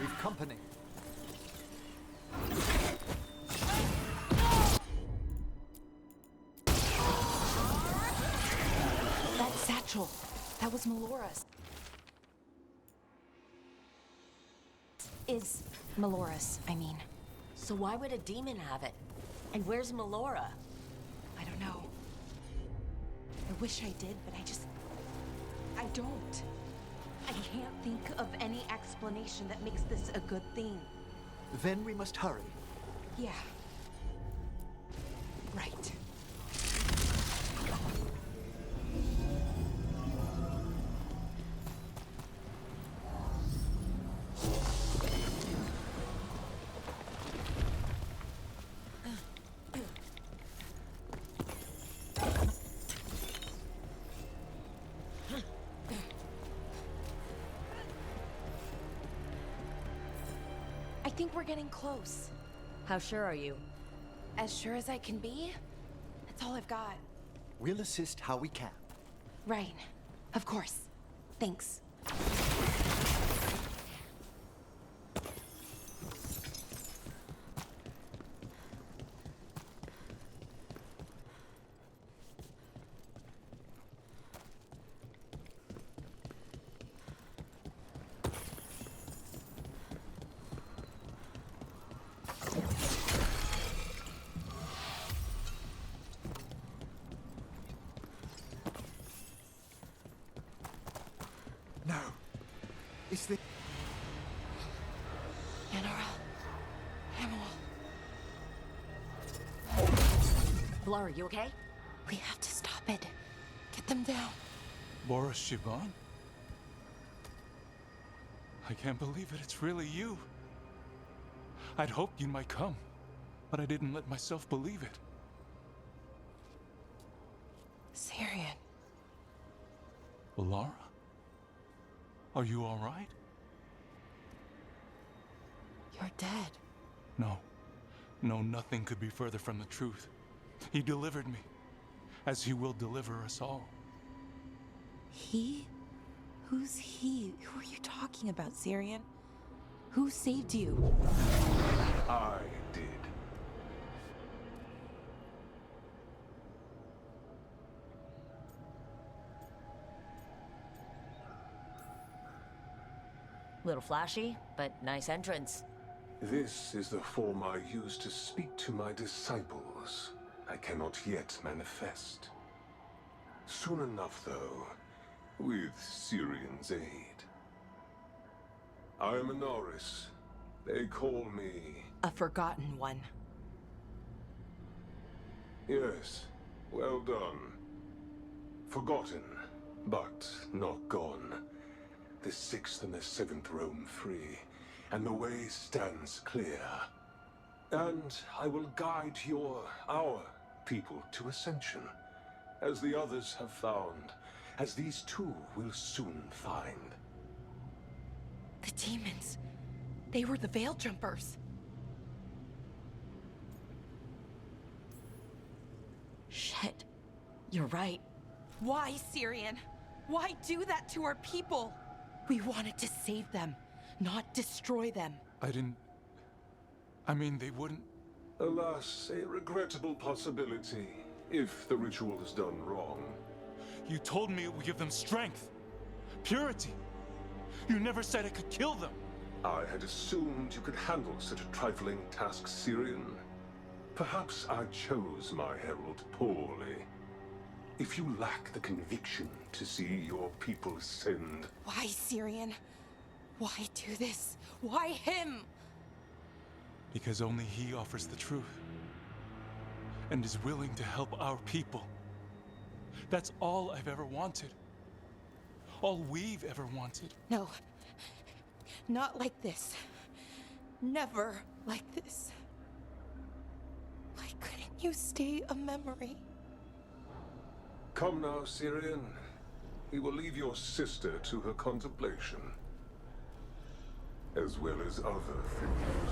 We've company. satchel. That was Melora's. Is Melora's, I mean. So why would a demon have it? And where's Melora? I don't know. I wish I did, but I don't. I can't think of any explanation that makes this a good thing. Then we must hurry. Yeah. Right. I think we're getting close. How sure are you? As sure as I can be. That's all I've got. We'll assist how we can. Right. Of course. Thanks. No. Is the... Blur, are you okay? We have to stop it. Get them down. Boris Shivan? I can't believe it. It's really you. I'd hoped you might come, but I didn't let myself believe it. Syrian. Laura? Are you all right? You're dead. No. No, nothing could be further from the truth. He delivered me, as he will deliver us all. He? Who's he? Who are you talking about, Syrian? Who saved you? I did. Little flashy, but nice entrance. This is the form I use to speak to my disciples. I cannot yet manifest. Soon enough, though, with Syrian's aid. I am an Norris. They call me... A forgotten one. Yes, well done. Forgotten, but not gone. The 6th and the 7th roam free, and the way stands clear. And I will guide our people to ascension, as the others have found, as these two will soon find. The demons. They were the Veil Jumpers. Shit. You're right. Why, Syrian? Why do that to our people? We wanted to save them, not destroy them. I mean, they wouldn't... Alas, a regrettable possibility, if the ritual is done wrong. You told me it would give them strength, purity. You never said it could kill them. I had assumed you could handle such a trifling task, Syrian. Perhaps I chose my herald poorly. If you lack the conviction to see your people ascend... Why, Syrian? Why do this? Why him? Because only he offers the truth. And is willing to help our people. That's all I've ever wanted. All we've ever wanted. No. Not like this. Never like this. Why couldn't you stay a memory? Come now, Syrian. We will leave your sister to her contemplation. As well as other things.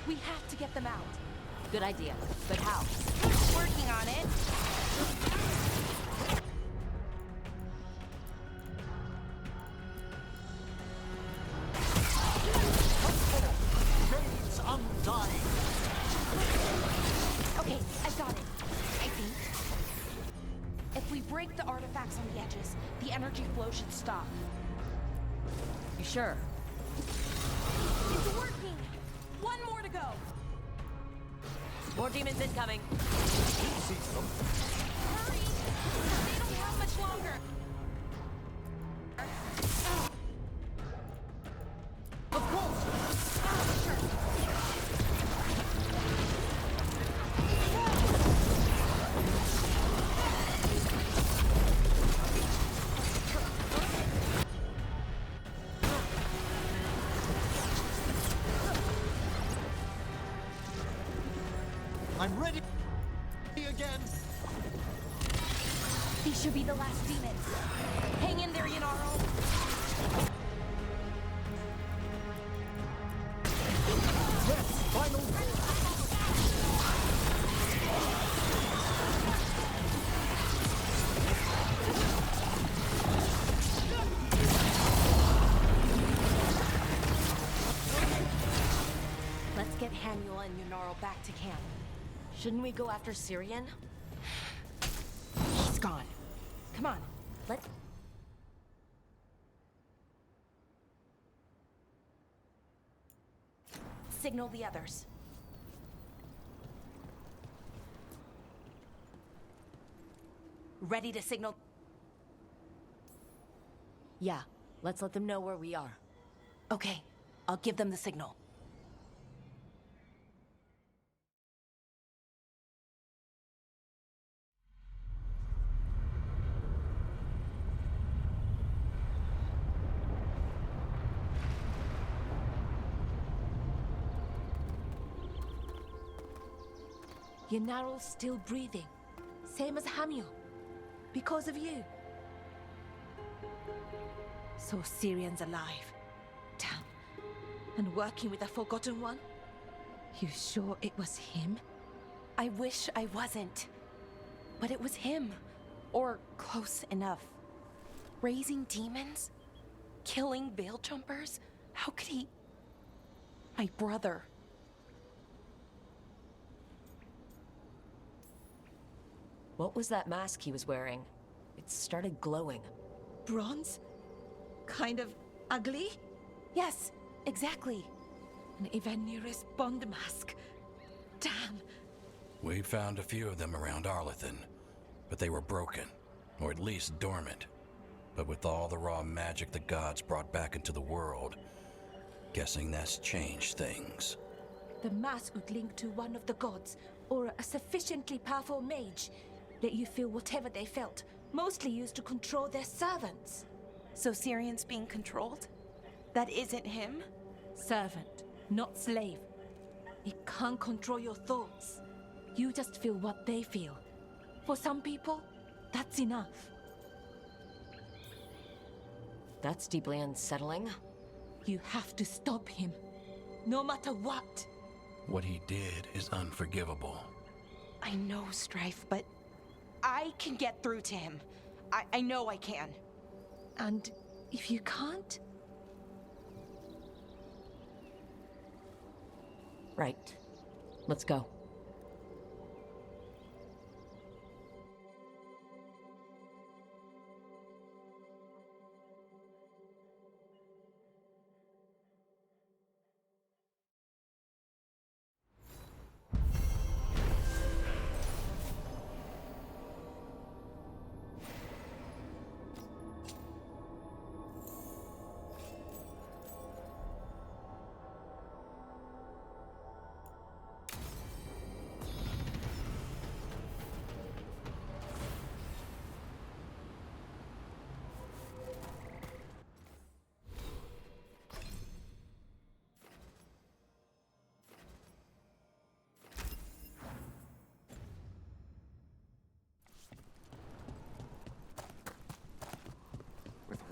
We have to get them out. Good idea. But how? Working on it. Faith's undying. we break the artifacts on the edges, the energy flow should stop. You sure? It's working! One more to go! More demons incoming. Hurry! They don't have much longer! Of course! Sure. I'm ready again. These should be the last demons. Hang in there, Yanaro. Yes, final. Let's get Haniel and Yanaro back to camp. Shouldn't we go after Syrian? He's gone. Come on, let's... Signal the others. Ready to signal? Yeah, let's let them know where we are. Okay, I'll give them the signal. Yanaro's still breathing. Same as Hamiel. Because of you. So Syrian's alive. Damn. And working with the Forgotten One? You sure it was him? I wish I wasn't. But it was him. Or close enough. Raising demons? Killing veil jumpers? How could he... My brother. What was that mask he was wearing? It started glowing. Bronze? Kind of ugly? Yes, exactly. An Ivanir's Bond mask. Damn. We found a few of them around Arlethan, but they were broken, or at least dormant. But with all the raw magic the gods brought back into the world, guessing that's changed things. The mask would link to one of the gods, or a sufficiently powerful mage. Let you feel whatever they felt, mostly used to control their servants. So Syrian's being controlled? That isn't him? Servant, not slave. It can't control your thoughts. You just feel what they feel. For some people, that's enough. That's deeply unsettling. You have to stop him, no matter what. What he did is unforgivable. I know, Strife, but I can get through to him. I know I can. And if you can't? Right. Let's go.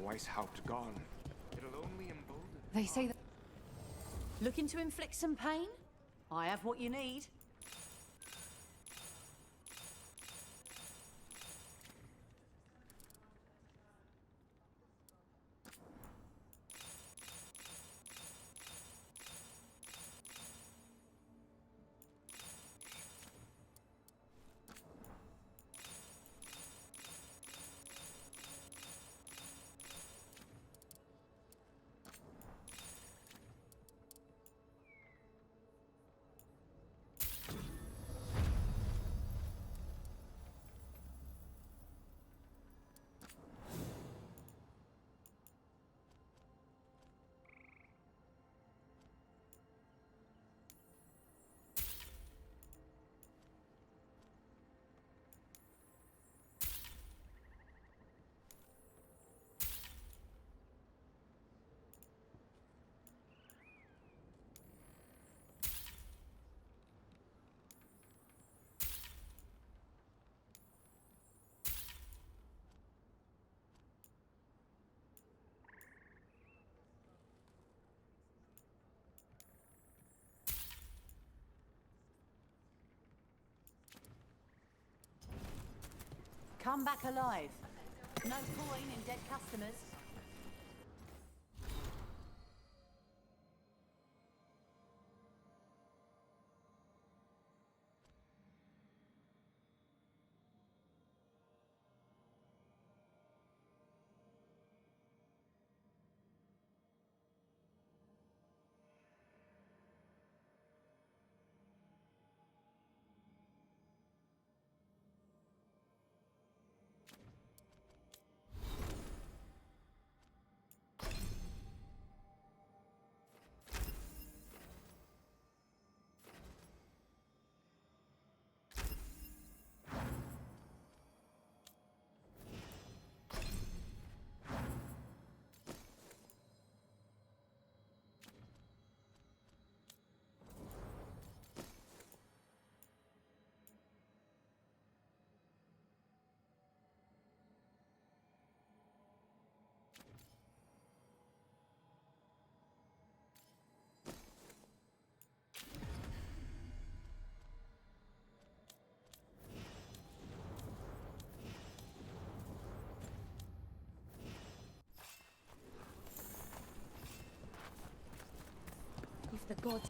Weishaupt gone. It'll only embolden... They say that... Looking to inflict some pain? I have what you need. come back alive. No coin in dead customers. If the gods...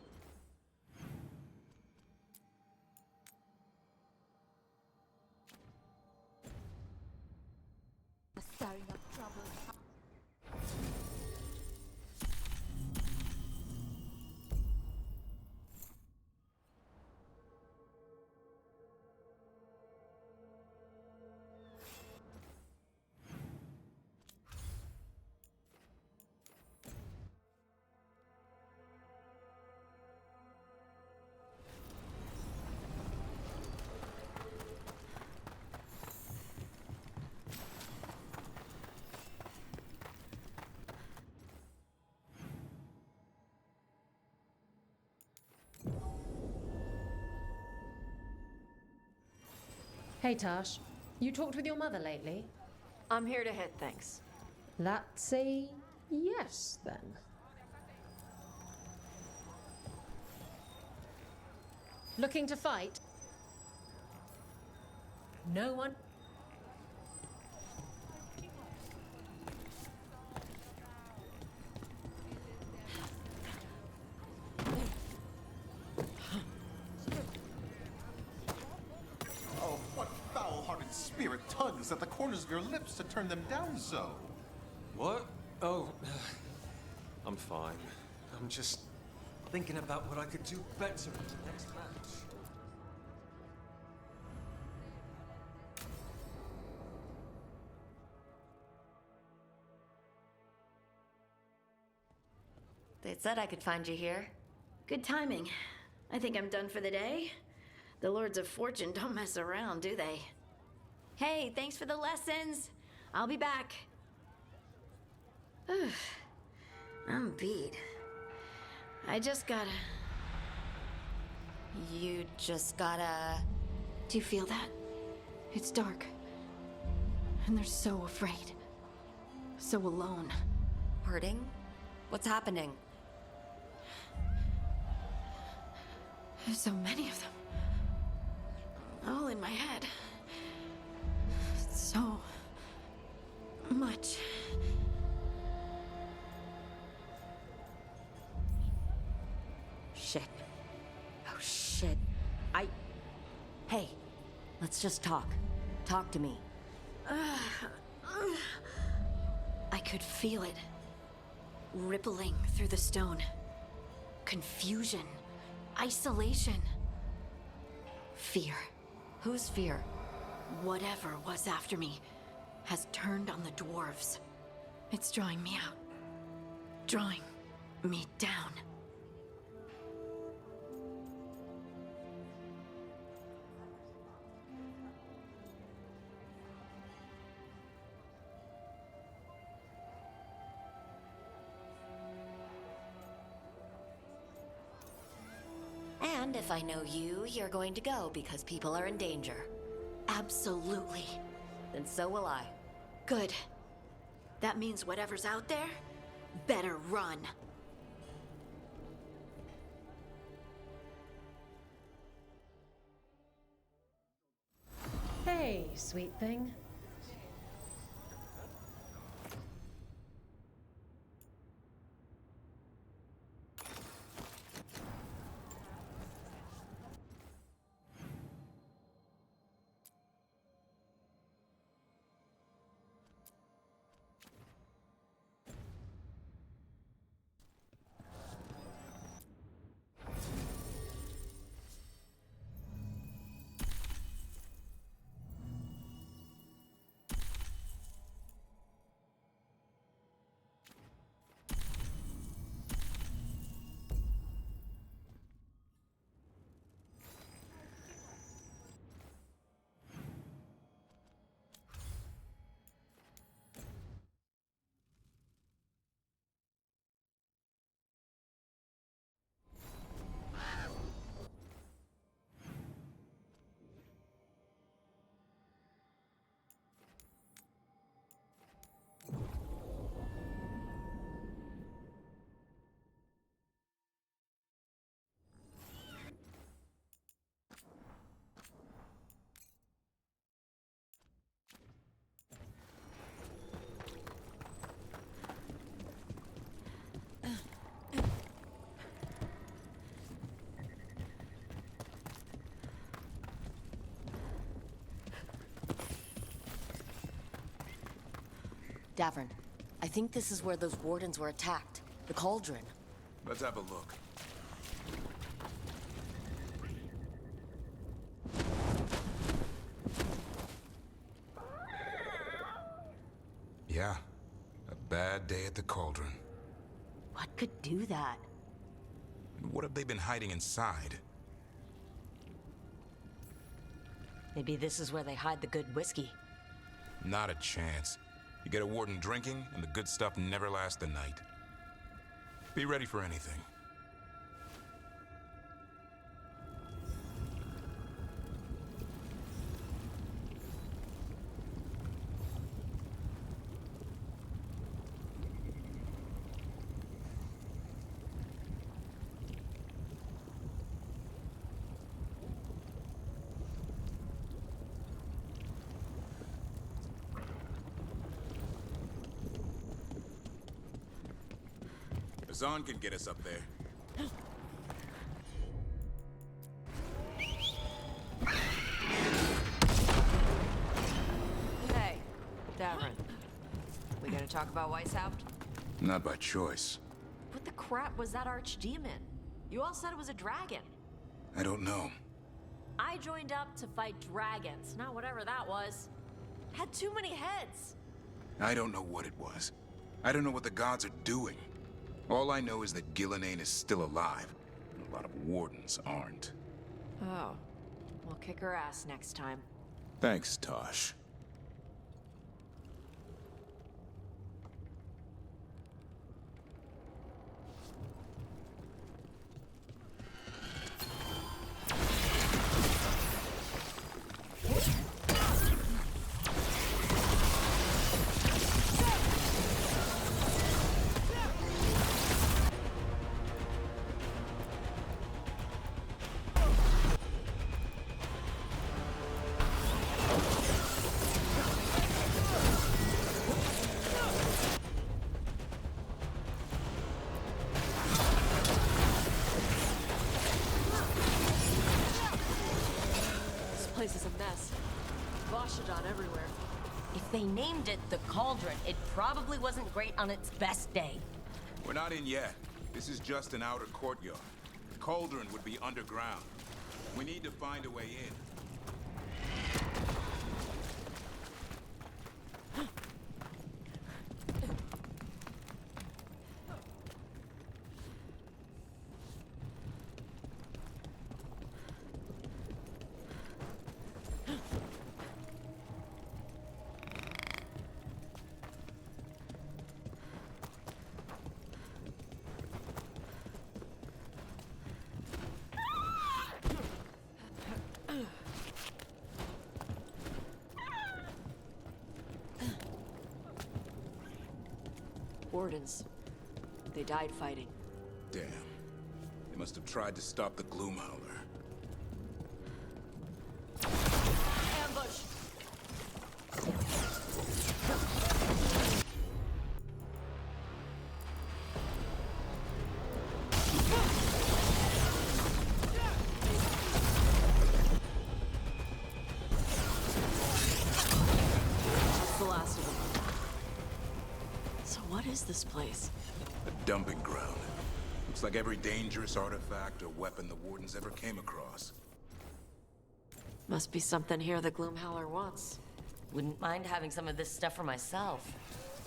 are stirring up trouble. Hey Tash, you talked with your mother lately? I'm here to hit things. That's a yes, then. Looking to fight? No one? Oh, what foul-hearted spirit tugs at the corners of your lips to turn them down so? What? Oh, I'm fine. I'm just thinking about what I could do better in the next match. They said I could find you here. Good timing. I think I'm done for the day. The Lords of Fortune don't mess around, do they? Hey, thanks for the lessons. I'll be back. I'm beat. I just gotta... You just gotta... Do you feel that? It's dark. And they're so afraid. So alone. Hurting? What's happening? There's so many of them. All in my head. So much. Shit. Oh, shit. Hey, let's just talk. Talk to me. I could feel it. Rippling through the stone. Confusion. Isolation. Fear. Whose fear? Whatever was after me has turned on the dwarves. It's drawing me out. Drawing me down. And if I know you, you're going to go because people are in danger. Absolutely. Then so will I. Good. That means whatever's out there better run. Hey, you sweet thing. Davern, I think this is where those Wardens were attacked. The Cauldron. Let's have a look. Yeah, a bad day at the Cauldron. What could do that? What have they been hiding inside? Maybe this is where they hide the good whiskey. Not a chance. You get a warden drinking, and the good stuff never lasts the night. Be ready for anything. Zahn can get us up there. Hey, Davern. We gonna talk about Weishaupt? Not by choice. What the crap was that archdemon? You all said it was a dragon. I don't know. I joined up to fight dragons, not whatever that was. Had too many heads. I don't know what it was. I don't know what the gods are doing. All I know is that Gillenane is still alive, and a lot of Wardens aren't. Oh. We'll kick her ass next time. Thanks, Tosh. Place is a mess. Voshadon everywhere. If they named it the Cauldron, it probably wasn't great on its best day. We're not in yet. This is just an outer courtyard. The Cauldron would be underground. We need to find a way in. Wardens. They died fighting. Damn. They must have tried to stop the Gloomhowler. Ambush! this place? A dumping ground. Looks like every dangerous artifact or weapon the Wardens ever came across. Must be something here the Gloomhowler wants. Wouldn't mind having some of this stuff for myself.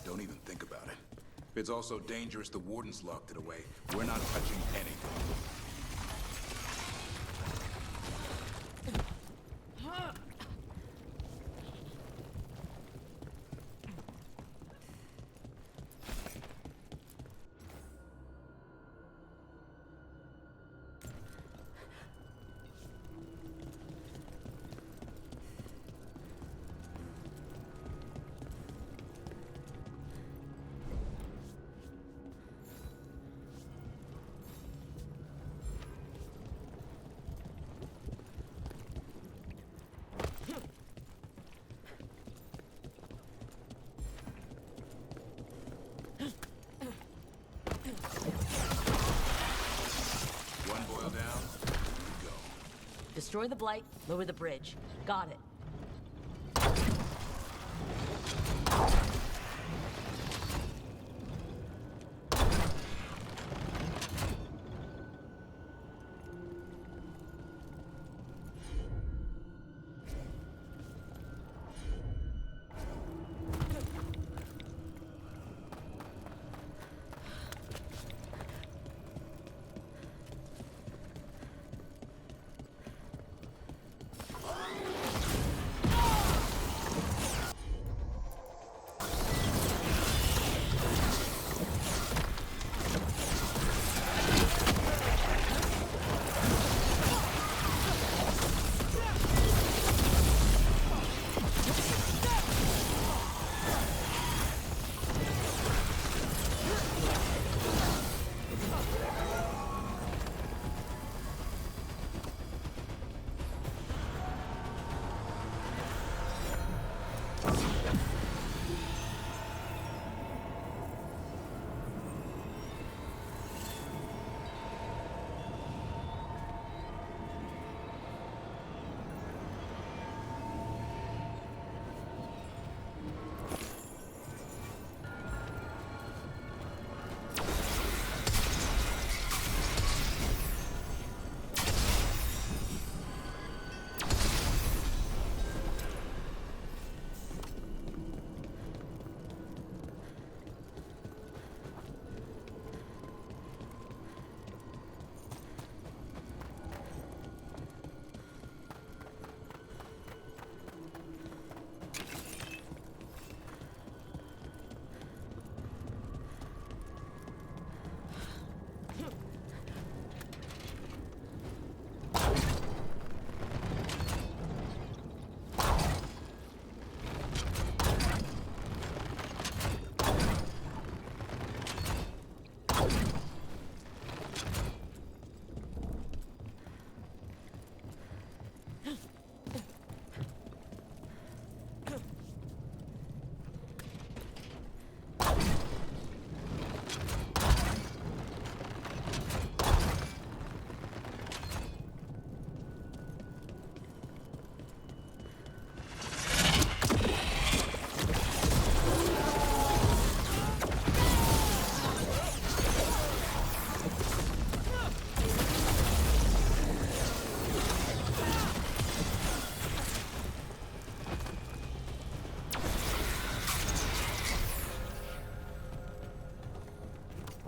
Don't even think about it. If it's also dangerous, the Wardens locked it away. We're not touching anything. Destroy the Blight, lower the bridge. Got it.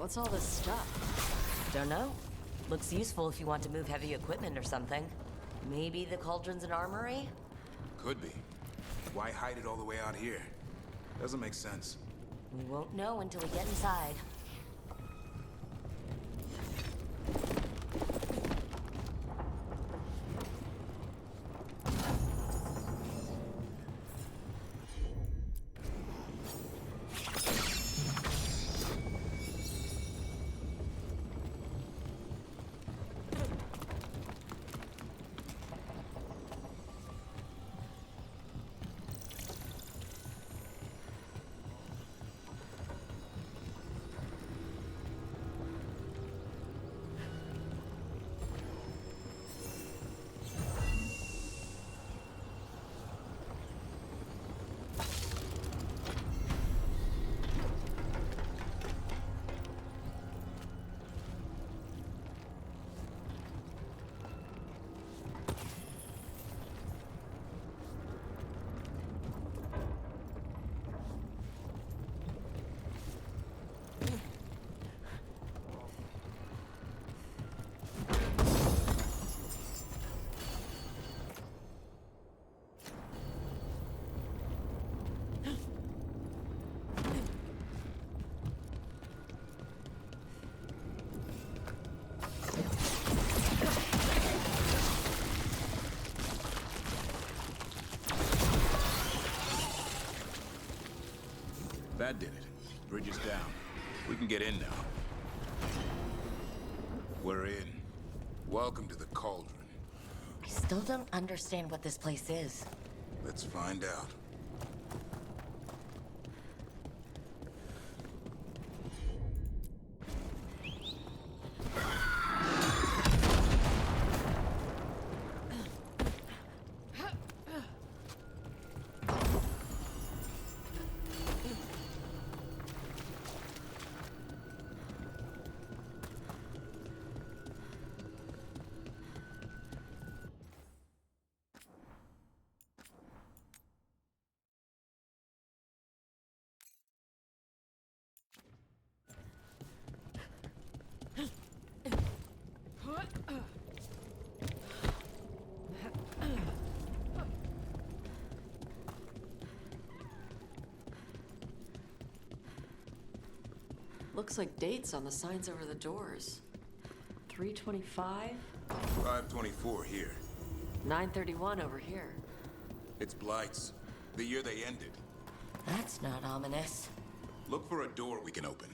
What's all this stuff? Don't know. Looks useful if you want to move heavy equipment or something. Maybe the cauldron's an armory? Could be. Why hide it all the way out here? Doesn't make sense. We won't know until we get inside. That did it. Bridge is down. We can get in now. We're in. Welcome to the Cauldron. I still don't understand what this place is. Let's find out. Looks like dates on the signs over the doors. 325? 524 here. 931 over here. It's Blight's. The year they ended. That's not ominous. Look for a door we can open.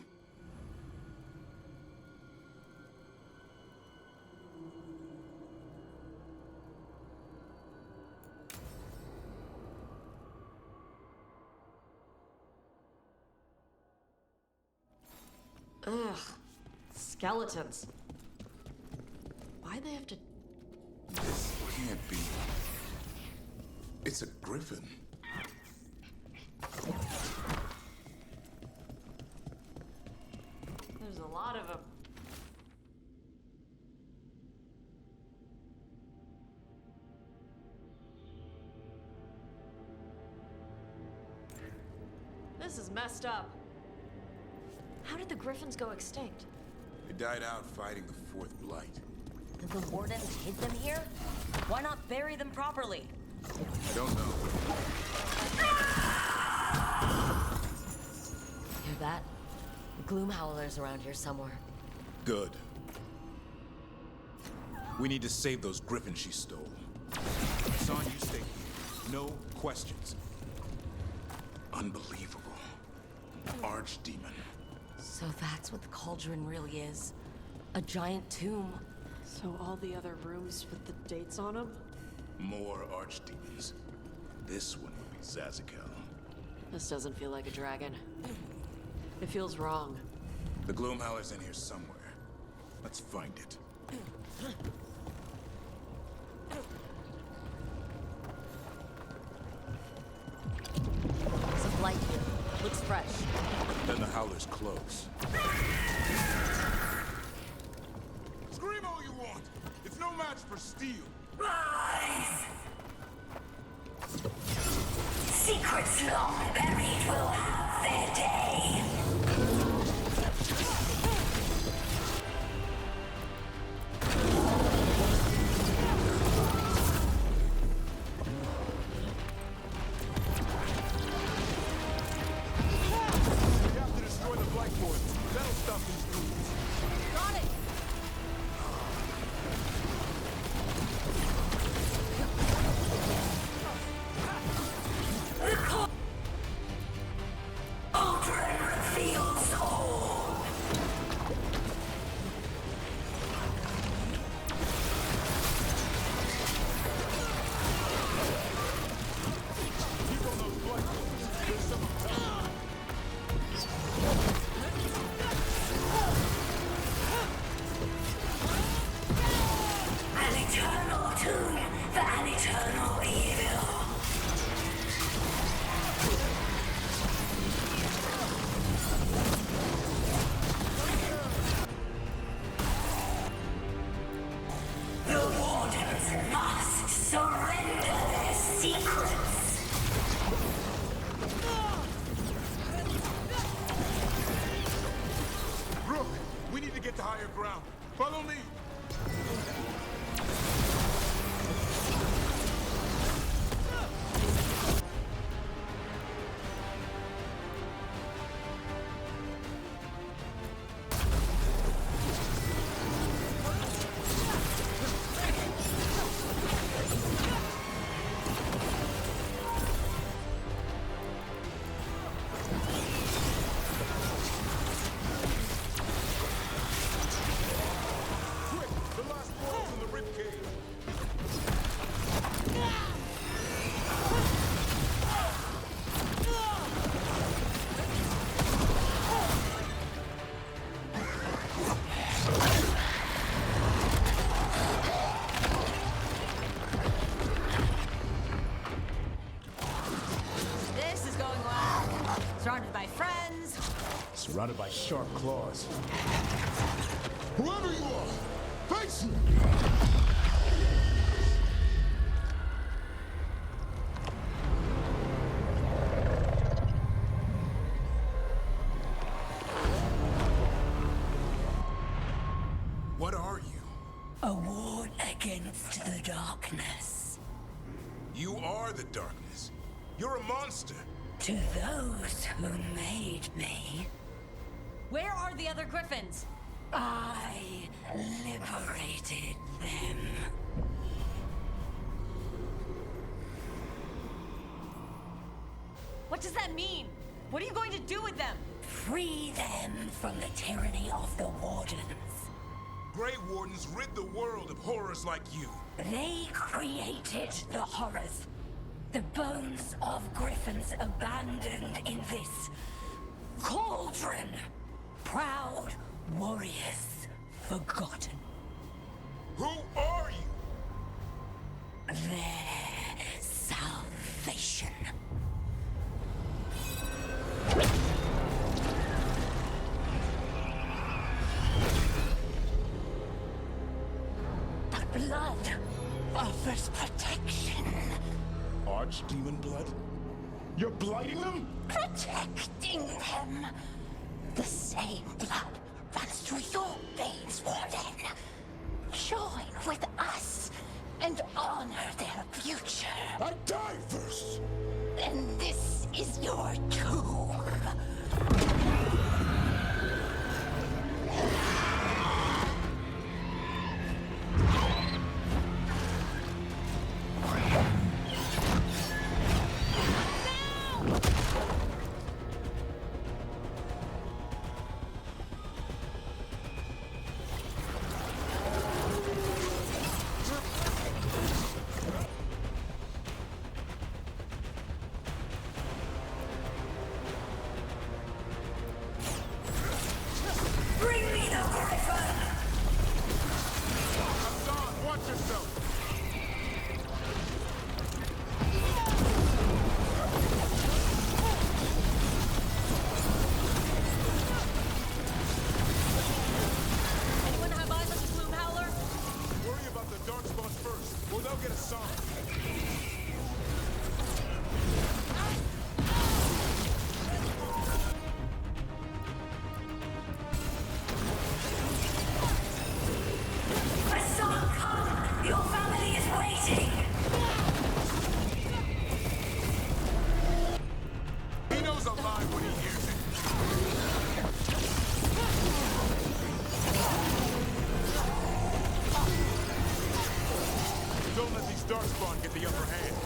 Ugh. Skeletons. Why'd they have to... This can't be... It's a griffin. There's a lot of them. This is messed up. How did the griffins go extinct? They died out fighting the Fourth Blight. Did the Wardens hid them here? Why not bury them properly? I don't know. Hear that? The Gloom Howler's around here somewhere. Good. We need to save those griffins she stole. Son, you stay here. No questions. Unbelievable. Archdemon. So that's what the Cauldron really is. A giant tomb. So all the other rooms with the dates on them? More archdemons. This one would be Zazakel. This doesn't feel like a dragon. It feels wrong. The Gloomhowler's in here somewhere. Let's find it. There's a blight here. Looks fresh. Then the Howler's close. Scream all you want! It's no match for steel! Rise! Secrets long buried will have their day. We have to destroy the Blackboard. That'll stop these dudes. Got it! surrounded by sharp claws. Whoever you are, face me! What are you? A ward against the darkness. You are the darkness. You're a monster. To those who made me, Where are the other griffins? I liberated them. What does that mean? What are you going to do with them? Free them from the tyranny of the Wardens. Grey Wardens rid the world of horrors like you. They created the horrors. The bones of griffins abandoned in this cauldron. Proud warriors forgotten. Who are you? Their salvation. The blood offers protection. Archdemon blood? You're blighting them? Protecting them. The same blood runs through your veins, Warden. Join with us and honor their future. I die first! And this is your tomb. Bring me the griffin! Hassan, watch yourself! Anyone have eyes on the Gloom Howler? Worry about the Darkspawns first, or they'll get a sign. Hassan, come! Your family is waiting! He knows a lie when he hears it. Don't let these Darkspawn get the upper hand.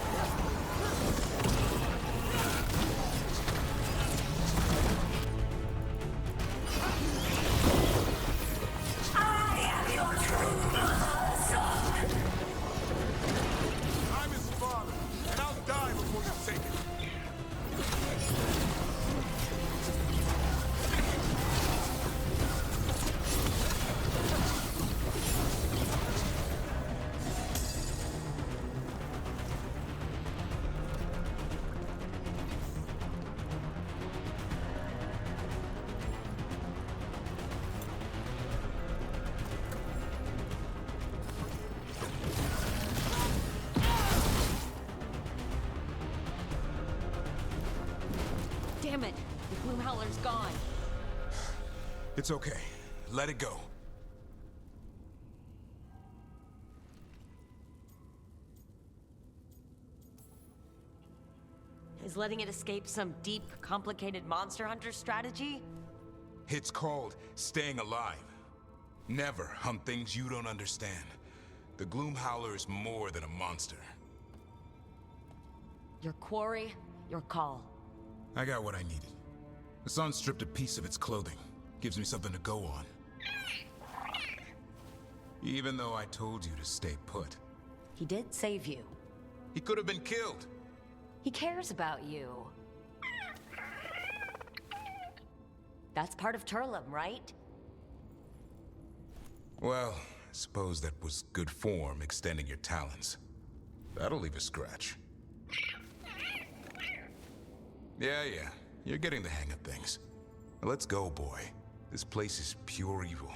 I am your true mother, son! I'm his father, and I'll die before you take it. Damn it! The Gloom Howler's gone. It's okay. Let it go. Is letting it escape some deep, complicated monster hunter strategy? It's called staying alive. Never hunt things you don't understand. The Gloom Howler is more than a monster. Your quarry, your call. I got what I needed. The sun stripped a piece of its clothing. Gives me something to go on. Even though I told you to stay put. He did save you. He could have been killed. He cares about you. That's part of Turlum, right? Well, I suppose that was good form, extending your talons. That'll leave a scratch. Yeah, you're getting the hang of things. Now let's go, boy. This place is pure evil.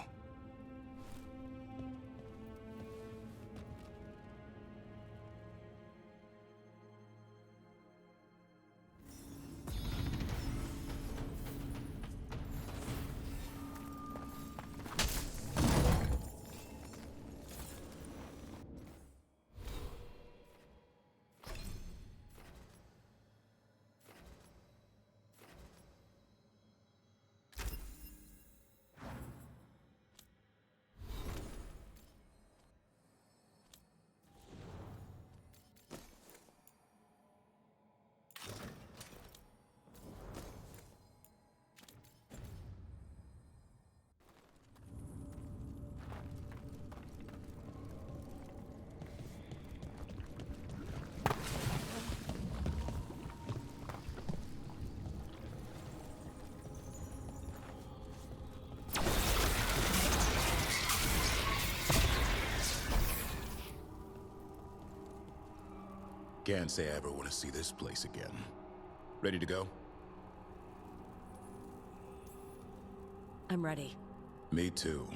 Can't say I ever want to see this place again. Ready to go? I'm ready. Me too.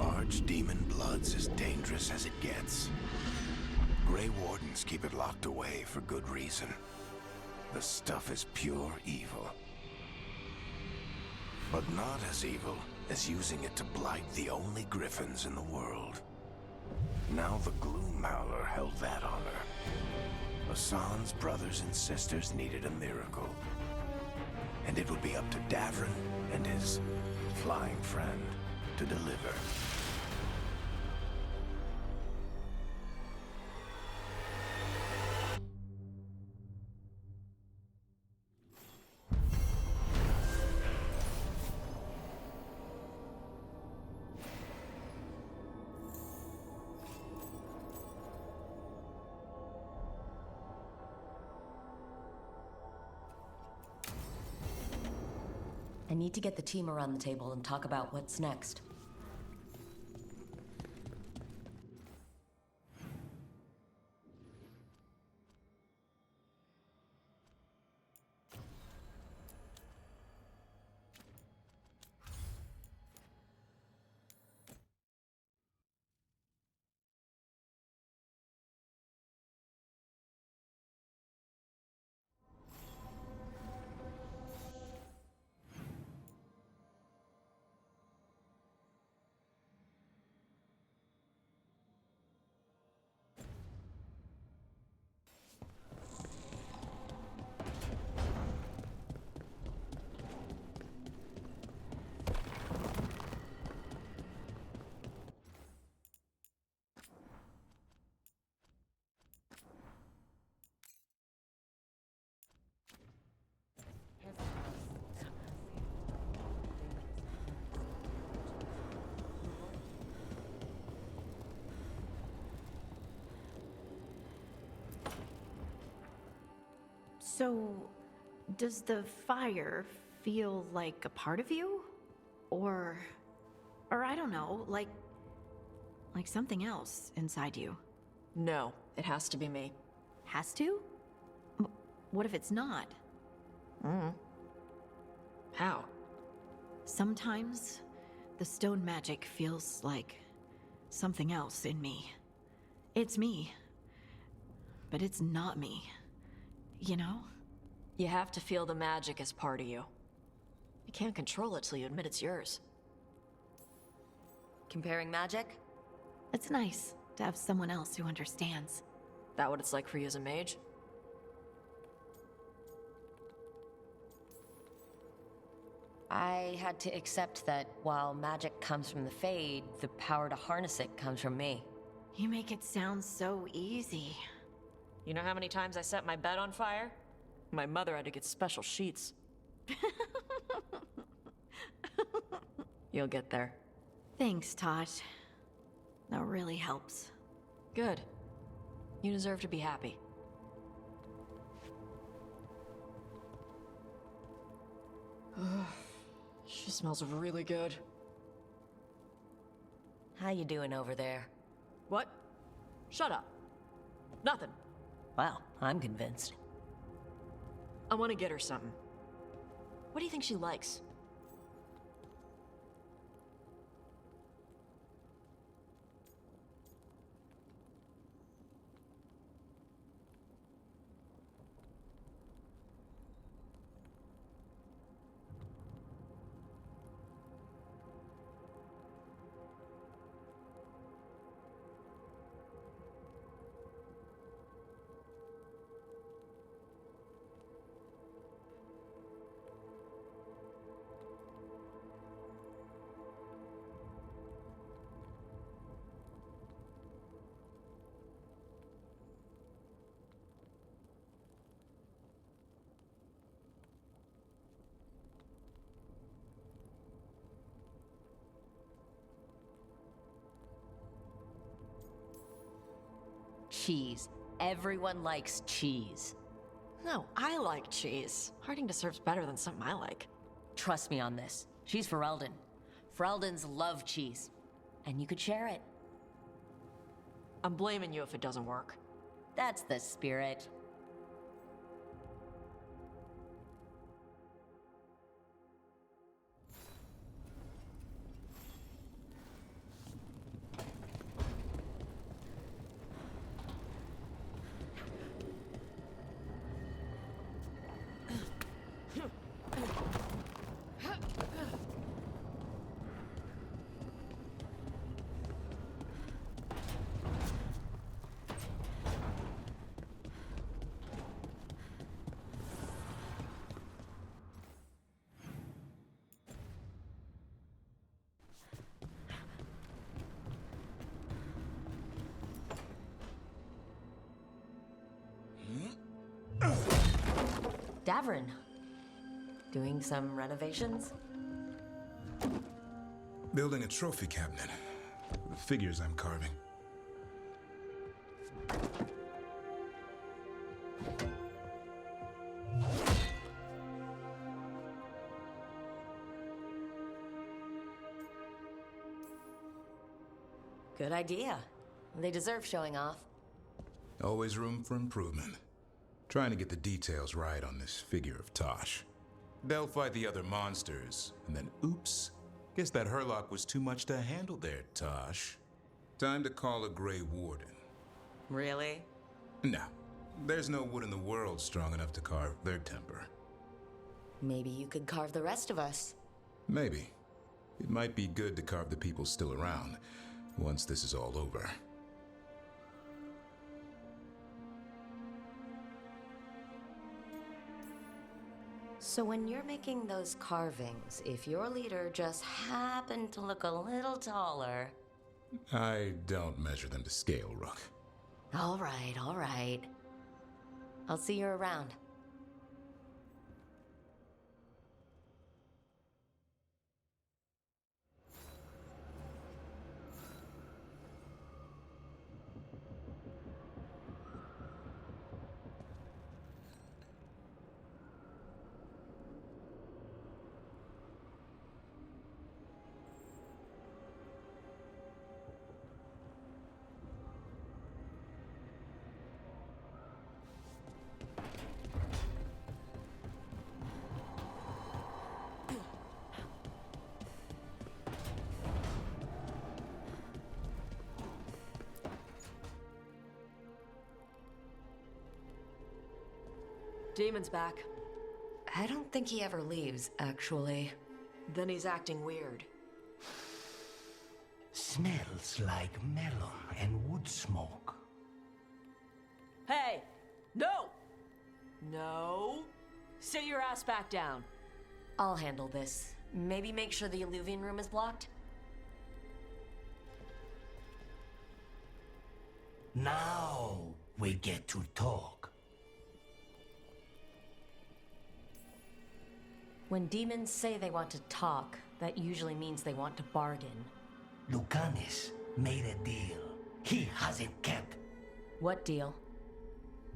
Archdemon blood's as dangerous as it gets. Grey Wardens keep it locked away for good reason. The stuff is pure evil. But not as evil as using it to blight the only griffins in the world. Now the Gloom Howler held that honor. Hassan's brothers and sisters needed a miracle. And it would be up to Davrin and his flying friend to deliver. I need to get the team around the table and talk about what's next. So, does the fire feel like a part of you? Or I don't know, like something else inside you? No, it has to be me. Has to? What if it's not? How? Sometimes the stone magic feels like something else in me. It's me, but it's not me. You know? You have to feel the magic as part of you. You can't control it till you admit it's yours. Comparing magic? It's nice to have someone else who understands. That what it's like for you as a mage? I had to accept that while magic comes from the Fade, the power to harness it comes from me. You make it sound so easy. You know how many times I set my bed on fire? My mother had to get special sheets. You'll get there. Thanks, Tosh. That really helps. Good. You deserve to be happy. She smells really good. How you doing over there? What? Shut up. Nothing. Wow, I'm convinced. I want to get her something. What do you think she likes? Cheese. Everyone likes cheese. No, I like cheese. Harding deserves better than something I like. Trust me on this. She's Ferelden. Fereldens love cheese. And you could share it. I'm blaming you if it doesn't work. That's the spirit. Davrin. Doing some renovations? Building a trophy cabinet. The figures I'm carving. Good idea. They deserve showing off. Always room for improvement. Trying to get the details right on this figure of Tosh. They'll fight the other monsters, and then oops. Guess that Herlock was too much to handle there, Tosh. Time to call a Grey Warden. Really? No. There's no wood in the world strong enough to carve their temper. Maybe you could carve the rest of us. Maybe. It might be good to carve the people still around, once this is all over. So when you're making those carvings, if your leader just happened to look a little taller... I don't measure them to scale, Rook. All right, all right. I'll see you around. Demon's back. I don't think he ever leaves, actually. Then he's acting weird. Smells like melon and wood smoke. Hey! No! No! Sit your ass back down. I'll handle this. Maybe make sure the Illuvian room is blocked? Now we get to talk. When demons say they want to talk, that usually means they want to bargain. Lucanis made a deal he hasn't kept. What deal?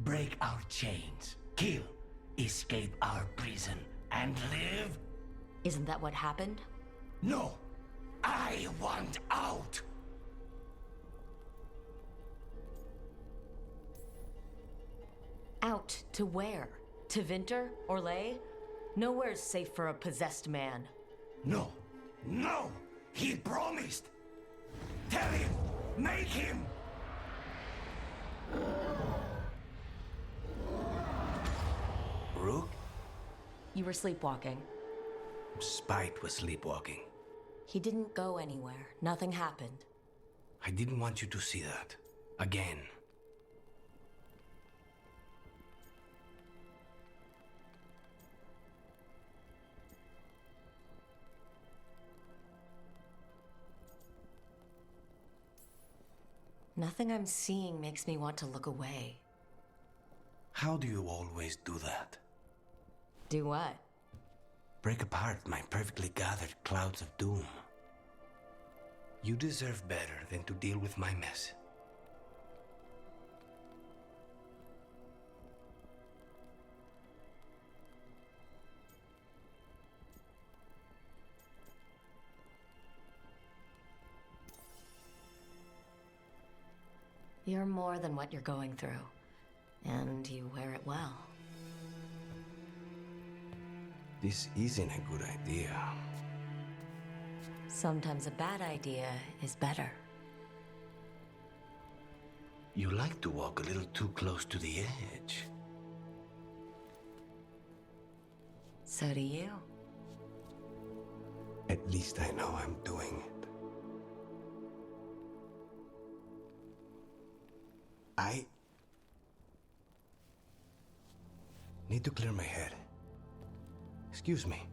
Break our chains, kill, escape our prison, and live? Isn't that what happened? No! I want out! Out to where? To Vinter or Lay, nowhere's safe for a possessed man. No! No! He promised! Tell him! Make him! Rook? You were sleepwalking. Spite was sleepwalking. He didn't go anywhere. Nothing happened. I didn't want you to see that. Again. Nothing I'm seeing makes me want to look away. How do you always do that? Do what? Break apart my perfectly gathered clouds of doom. You deserve better than to deal with my mess. You're more than what you're going through, and you wear it well. This isn't a good idea. Sometimes a bad idea is better. You like to walk a little too close to the edge. So do you. At least I know I'm doing it. I need to clear my head. Excuse me.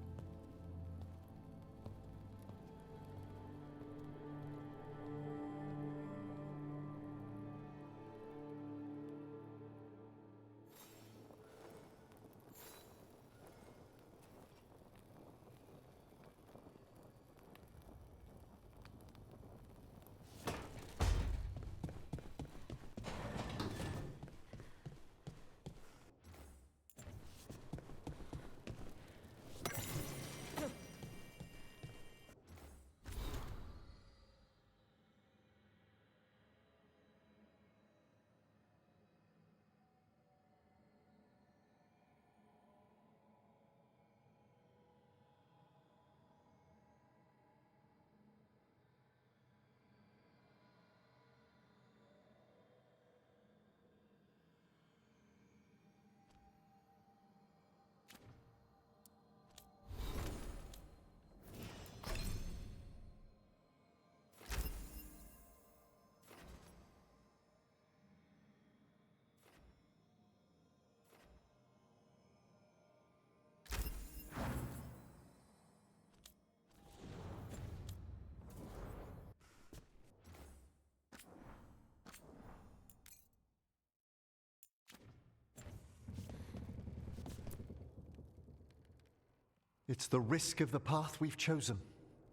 It's the risk of the path we've chosen.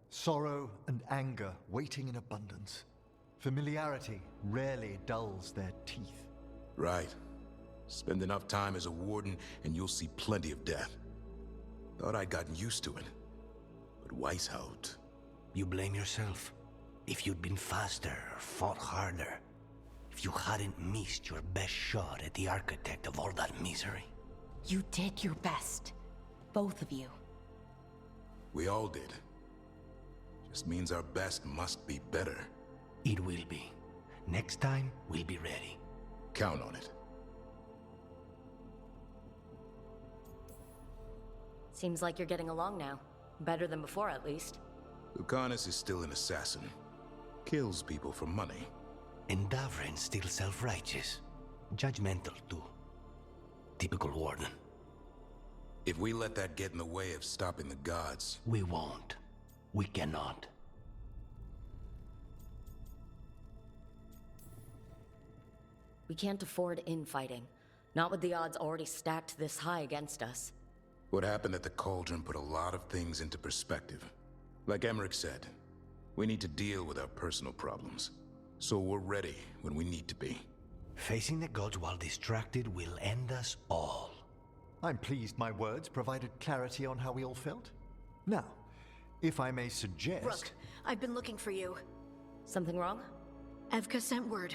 Sorrow and anger waiting in abundance. Familiarity rarely dulls their teeth. Right. Spend enough time as a warden and you'll see plenty of death. Thought I'd gotten used to it. But Weishaupt... You blame yourself. If you'd been faster or fought harder. If you hadn't missed your best shot at the architect of all that misery. You did your best. Both of you. We all did. Just means our best must be better. It will be. Next time, we'll be ready. Count on it. Seems like you're getting along now. Better than before, at least. Lucanus is still an assassin. Kills people for money. And Davrin's still self-righteous. Judgmental, too. Typical Warden. If we let that get in the way of stopping the gods... We won't. We cannot. We can't afford infighting. Not with the odds already stacked this high against us. What happened at the Cauldron put a lot of things into perspective. Like Emmerich said, we need to deal with our personal problems. So we're ready when we need to be. Facing the gods while distracted will end us all. I'm pleased my words provided clarity on how we all felt. Now, if I may suggest... Rook, I've been looking for you. Something wrong? Evka sent word.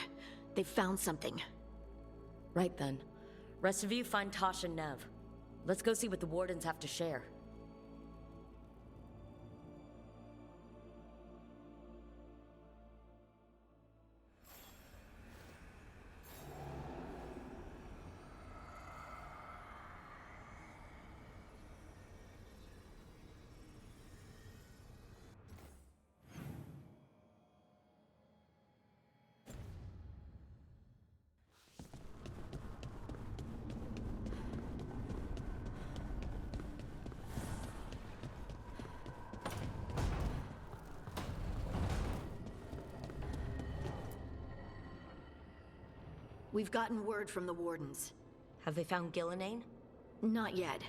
They've found something. Right then. Rest of you find Tosh and Nev. Let's go see what the Wardens have to share. We've gotten word from the Wardens. Have they found Gillenane? Not yet,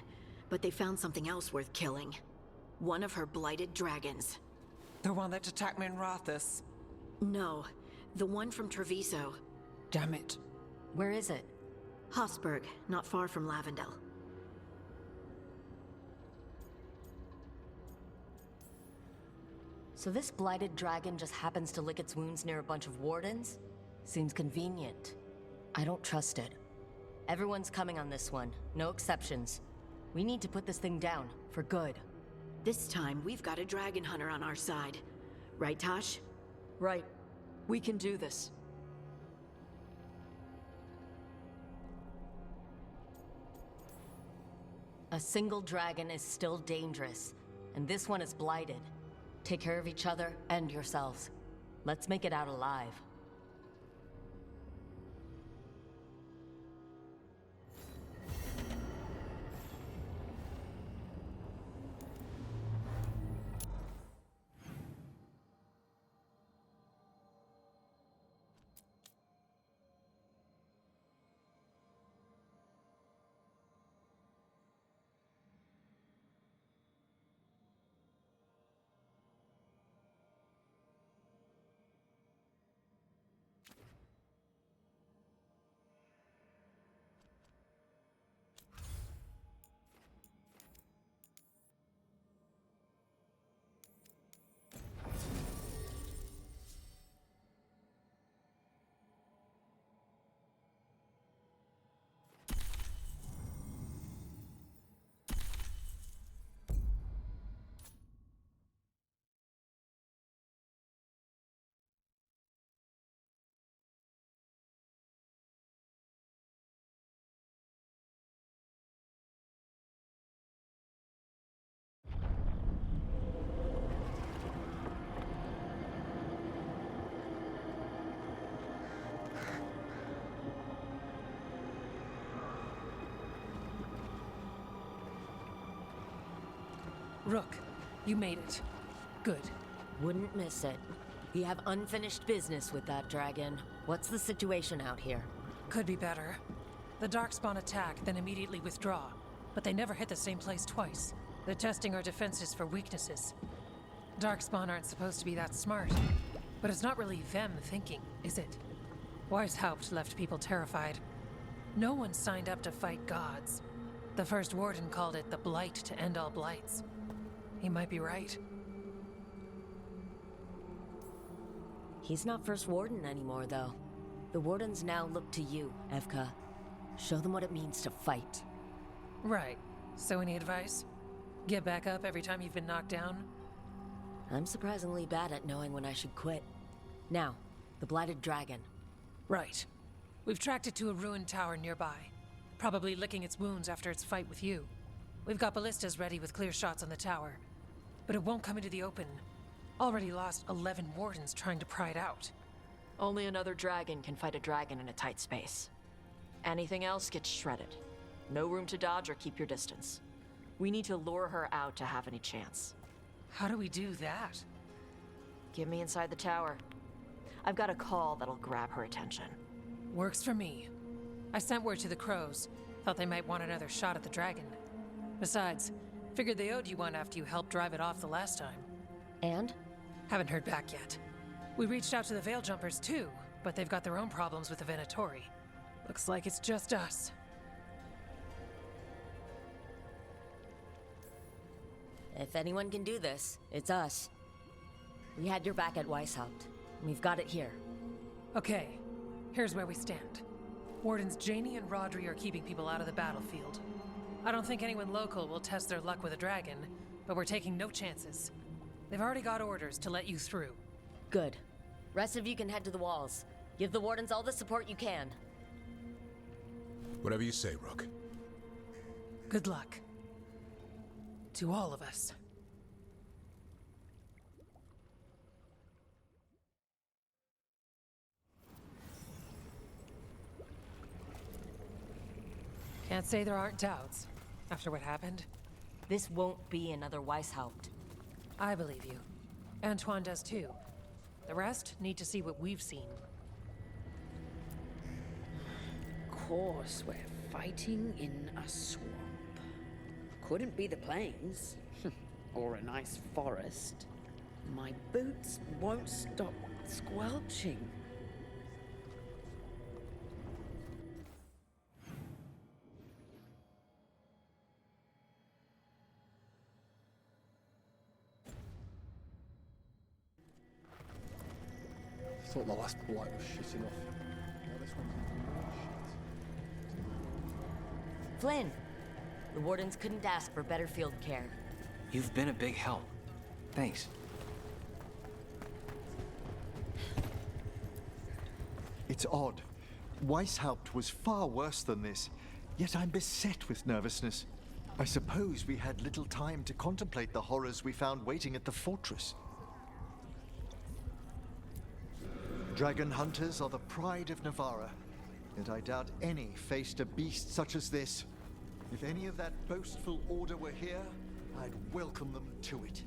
but they found something else worth killing. One of her blighted dragons. The one that attacked me in Rathus? No, the one from Treviso. Damn it. Where is it? Hossberg, not far from Lavendel. So this blighted dragon just happens to lick its wounds near a bunch of Wardens? Seems convenient. I don't trust it. Everyone's coming on this one, no exceptions. We need to put this thing down, for good. This time, we've got a dragon hunter on our side. Right, Tosh? Right. We can do this. A single dragon is still dangerous, and this one is blighted. Take care of each other and yourselves. Let's make it out alive. Rook, you made it. Good. Wouldn't miss it. We have unfinished business with that dragon. What's the situation out here? Could be better. The Darkspawn attack, then immediately withdraw. But they never hit the same place twice. They're testing our defenses for weaknesses. Darkspawn aren't supposed to be that smart. But it's not really them thinking, is it? Weishaupt left people terrified. No one signed up to fight gods. The first Warden called it the Blight to end all blights. He might be right. He's not First Warden anymore, though. The Wardens now look to you, Evka. Show them what it means to fight. Right. So any advice? Get back up every time you've been knocked down? I'm surprisingly bad at knowing when I should quit. Now, the Blighted Dragon. Right. We've tracked it to a ruined tower nearby. Probably licking its wounds after its fight with you. We've got ballistas ready with clear shots on the tower. But it won't come into the open. Already lost 11 Wardens trying to pry it out. Only another dragon can fight a dragon in a tight space. Anything else gets shredded. No room to dodge or keep your distance. We need to lure her out to have any chance. How do we do that? Get me inside the tower. I've got a call that'll grab her attention. Works for me. I sent word to the crows. Thought they might want another shot at the dragon. Besides, figured they owed you one after you helped drive it off the last time. And? Haven't heard back yet. We reached out to the Veil Jumpers too, but they've got their own problems with the Venatori. Looks like it's just us. If anyone can do this, it's us. We had your back at Weishaupt. We've got it here. Okay, here's where we stand. Wardens Janie and Rodri are keeping people out of the battlefield. I don't think anyone local will test their luck with a dragon, but we're taking no chances. They've already got orders to let you through. Good. Rest of you can head to the walls. Give the Wardens all the support you can. Whatever you say, Rook. Good luck. To all of us. Can't say there aren't doubts, after what happened. This won't be another Weishaupt. I believe you. Antoine does too. The rest need to see what we've seen. Of course, we're fighting in a swamp. Couldn't be the plains. Or a nice forest. My boots won't stop squelching. I thought the last blight was shitting off. Now this one's even more shit. Flynn! The Wardens couldn't ask for better field care. You've been a big help. Thanks. It's odd. Weishaupt was far worse than this, yet I'm beset with nervousness. I suppose we had little time to contemplate the horrors we found waiting at the fortress. Dragon hunters are the pride of Navarra, yet I doubt any faced a beast such as this. If any of that boastful order were here, I'd welcome them to it.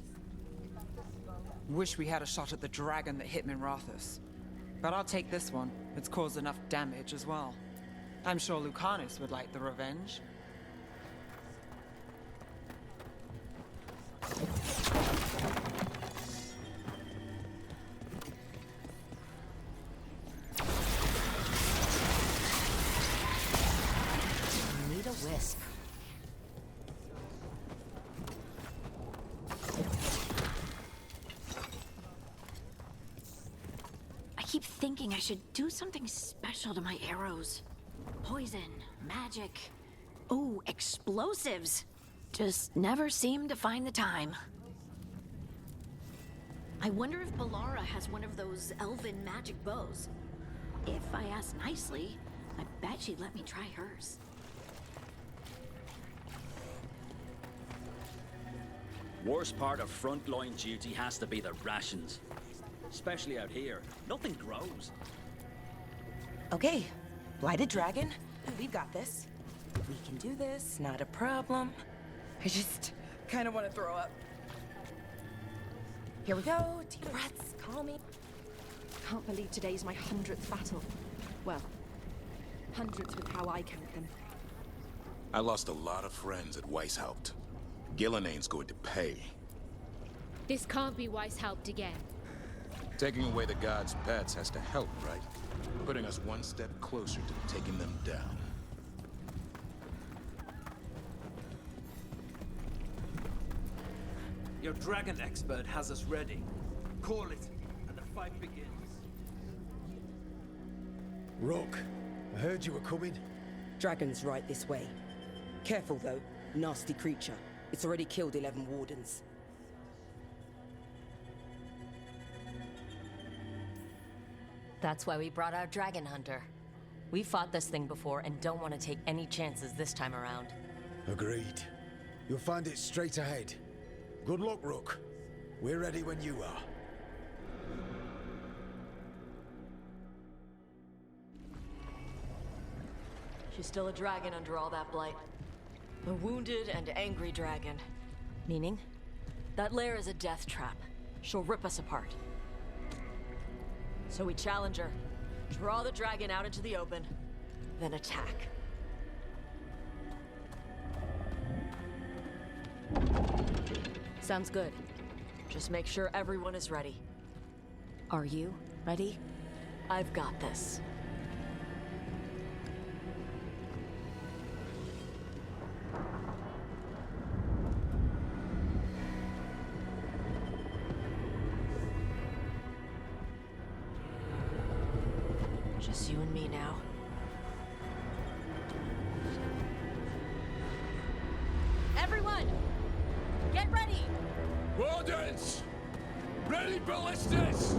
Wish we had a shot at the dragon that hit Minrathous. But I'll take this one. It's caused enough damage as well. I'm sure Lucanus would like the revenge. Need a wisp. I keep thinking I should do something special to my arrows. Poison, magic, ooh, explosives. Just never seem to find the time. I wonder if Bellara has one of those elven magic bows. If I ask nicely, I bet she'd let me try hers. Worst part of frontline duty has to be the rations. Especially out here. Nothing grows. Okay, Blighted Dragon, we've got this. We can do this, not a problem. I just kind of want to throw up. Here we go, deep breaths, calm me. Can't believe today's my 100th battle. Well, 100th with how I count them. I lost a lot of friends at Weishaupt. Gillenane's going to pay. This can't be Weishaupt again. Taking away the gods' pets has to help, right? Putting us one step closer to taking them down. Your dragon expert has us ready. Call it, and the fight begins. Rook, I heard you were coming. Dragon's right this way. Careful though, nasty creature. It's already killed 11 Wardens. That's why we brought our Dragon Hunter. We fought this thing before and don't want to take any chances this time around. Agreed. You'll find it straight ahead. Good luck, Rook. We're ready when you are. She's still a dragon under all that blight. A wounded and angry dragon. Meaning? That lair is a death trap. She'll rip us apart. So we challenge her, draw the dragon out into the open, then attack. Sounds good. Just make sure everyone is ready. Are you ready? I've got this. Just you and me now. Warheads! Ready ballistas!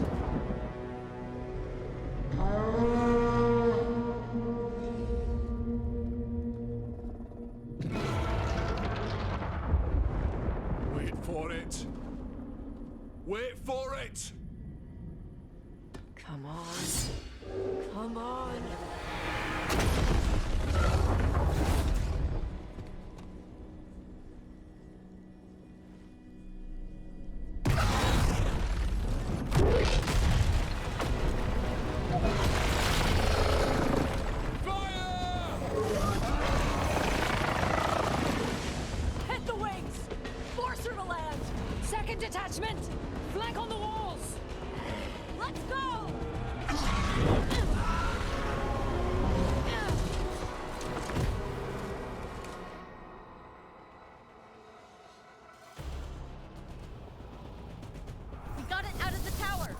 Wait for it! Wait for it! Come on. Come on. Hit the wings! Force her to land! Second detachment! Flank on the walls! Let's go! We got it out of the tower!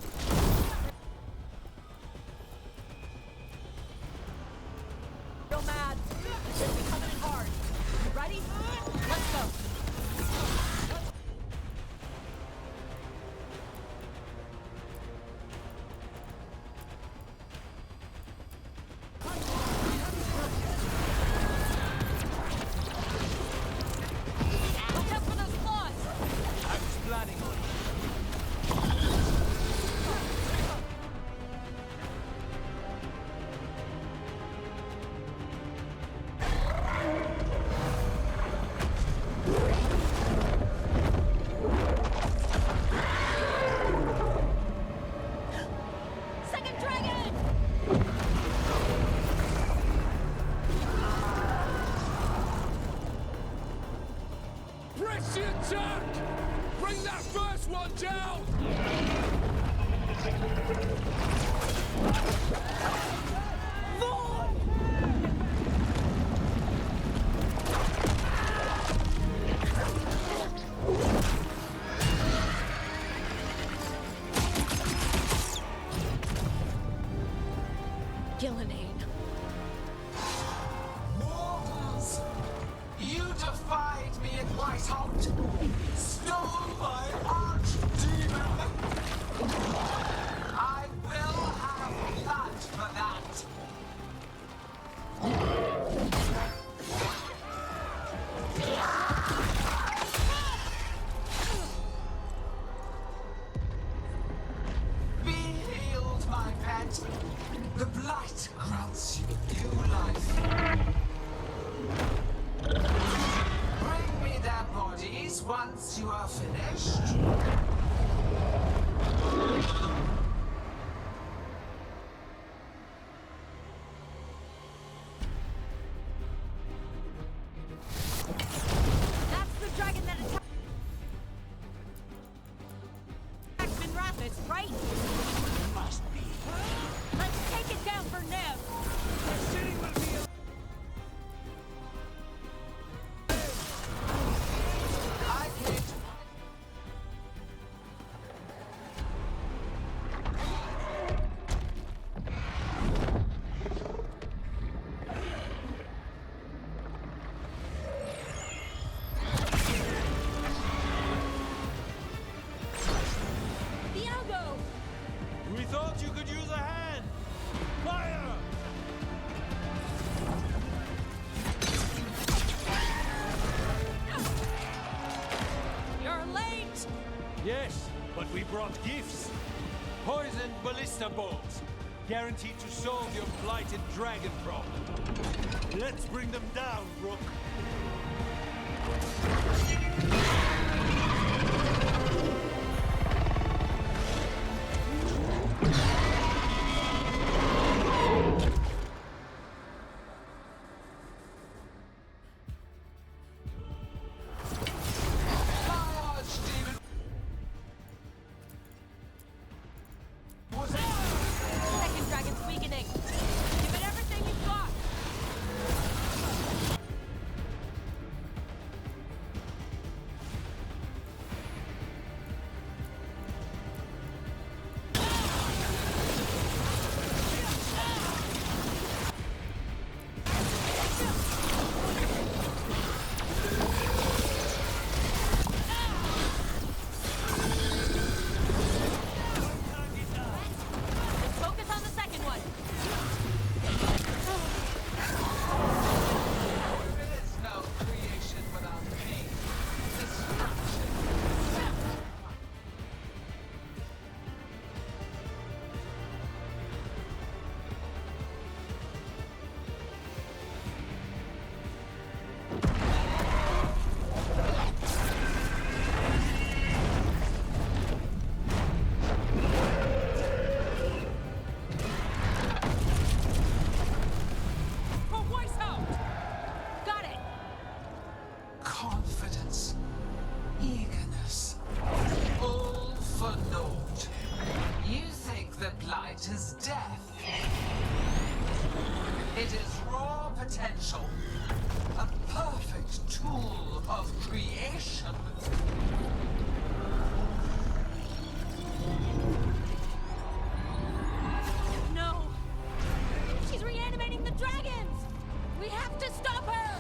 Go mad! It's gonna be coming in hard. You ready? Let's go! Watch out for those claws! I was planning on it. Second dragon! Press the attack! Bring that first one down! Gillenane. Mortals! You defied me at Whitehawk! Stole my archdemon! I will have blood for that! Be healed, my pet! The blight grants you new life. Bring me their bodies once you are finished. That's the dragon that attacked Minrathis, right? Must be. Let's take it down for Nev. The city will be I can't. Diago! We thought you could use a hand! Fire! You're late! Yes, but we brought gifts. Poisoned ballista bolts. Guaranteed to solve your blighted dragon problem. Let's bring them down, Rook. Second dragon's weakening. Give it everything you've got. is death. It is raw potential. A perfect tool of creation. No! She's reanimating the dragons! We have to stop her!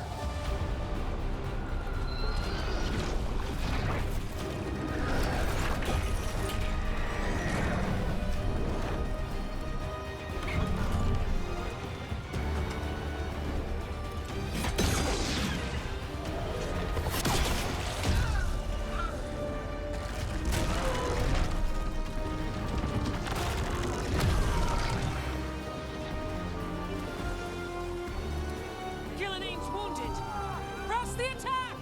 Gillinane's wounded! Press the attack!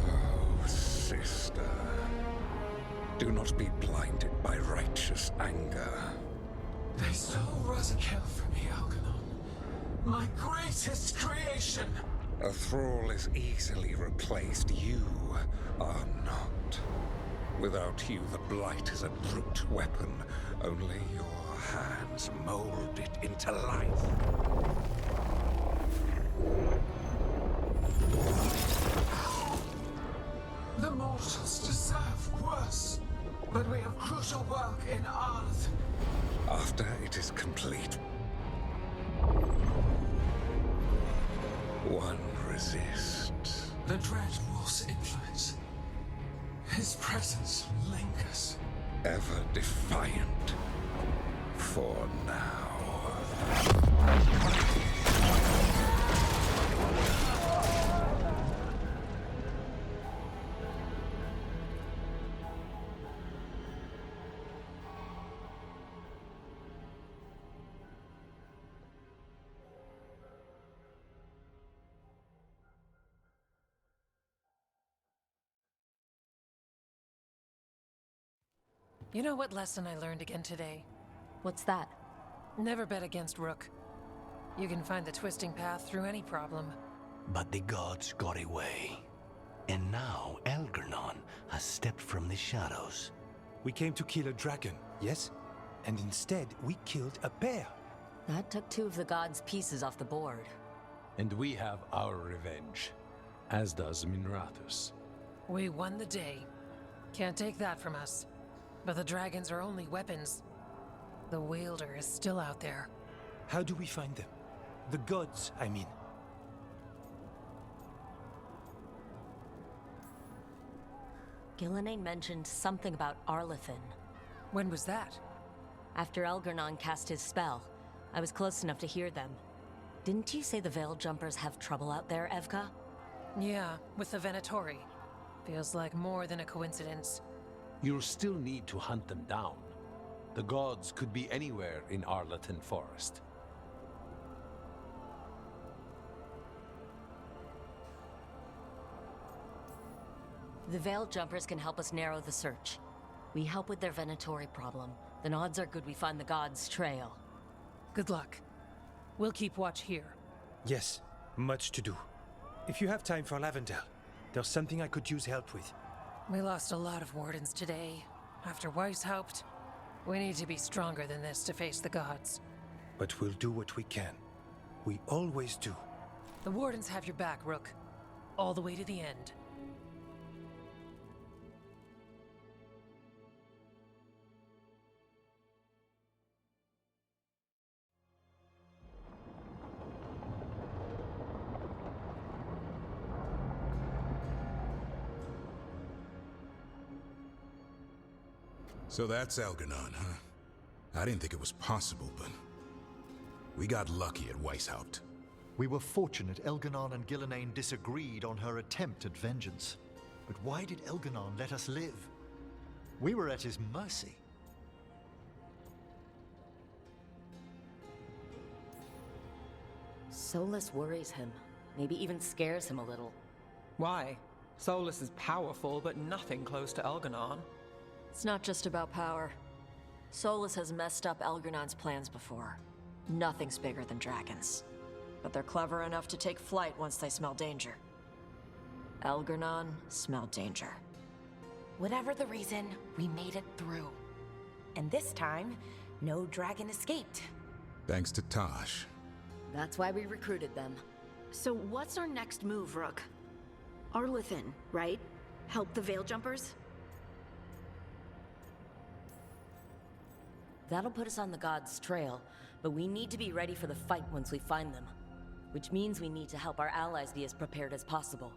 Oh, sister. Do not be blinded by righteous anger. They stole Rosakel from me, Algernon. My greatest creation. A thrall is easily replaced. You are not. Without you, the blight is a brute weapon. Only your hands mold it into life. The mortals deserve worse. But we have crucial work in Arth. After it is complete, one resists. The Dread Wolf's influence. His presence lingers. Ever defiant. For now. You know what lesson I learned again today? What's that? Never bet against Rook. You can find the twisting path through any problem. But the gods got away. And now Algernon has stepped from the shadows. We came to kill a dragon, yes? And instead, we killed a bear. That took 2 of the gods' pieces off the board. And we have our revenge, as does Minrathus. We won the day. Can't take that from us. But the dragons are only weapons. The wielder is still out there. How do we find them? The gods, I mean. Gillinane mentioned something about Arlethin. When was that? After Algernon cast his spell, I was close enough to hear them. Didn't you say the Veil Jumpers have trouble out there, Evka? Yeah, with the Venatori. Feels like more than a coincidence. You'll still need to hunt them down. The gods could be anywhere in Arlethin Forest. The Veil Jumpers can help us narrow the search. We help with their Venatori problem, then odds are good we find the gods' trail. Good luck. We'll keep watch here. Yes, much to do. If you have time for Lavendel, there's something I could use help with. We lost a lot of Wardens today. After Weishaupt, we need to be stronger than this to face the gods. But we'll do what we can. We always do. The Wardens have your back, Rook. All the way to the end. So that's Algernon, huh? I didn't think it was possible, but we got lucky at Weishaupt. We were fortunate Elganon and Gillinane disagreed on her attempt at vengeance. But why did Elganon let us live? We were at his mercy. Solus worries him. Maybe even scares him a little. Why? Solus is powerful, but nothing close to Elganon. It's not just about power. Solus has messed up Elgernon's plans before. Nothing's bigger than dragons. But they're clever enough to take flight once they smell danger. Elgernon smelled danger. Whatever the reason, we made it through. And this time, no dragon escaped. Thanks to Tosh. That's why we recruited them. So what's our next move, Rook? Arlathan, right? Help the Veil Jumpers? That'll put us on the gods' trail, but we need to be ready for the fight once we find them. Which means we need to help our allies be as prepared as possible.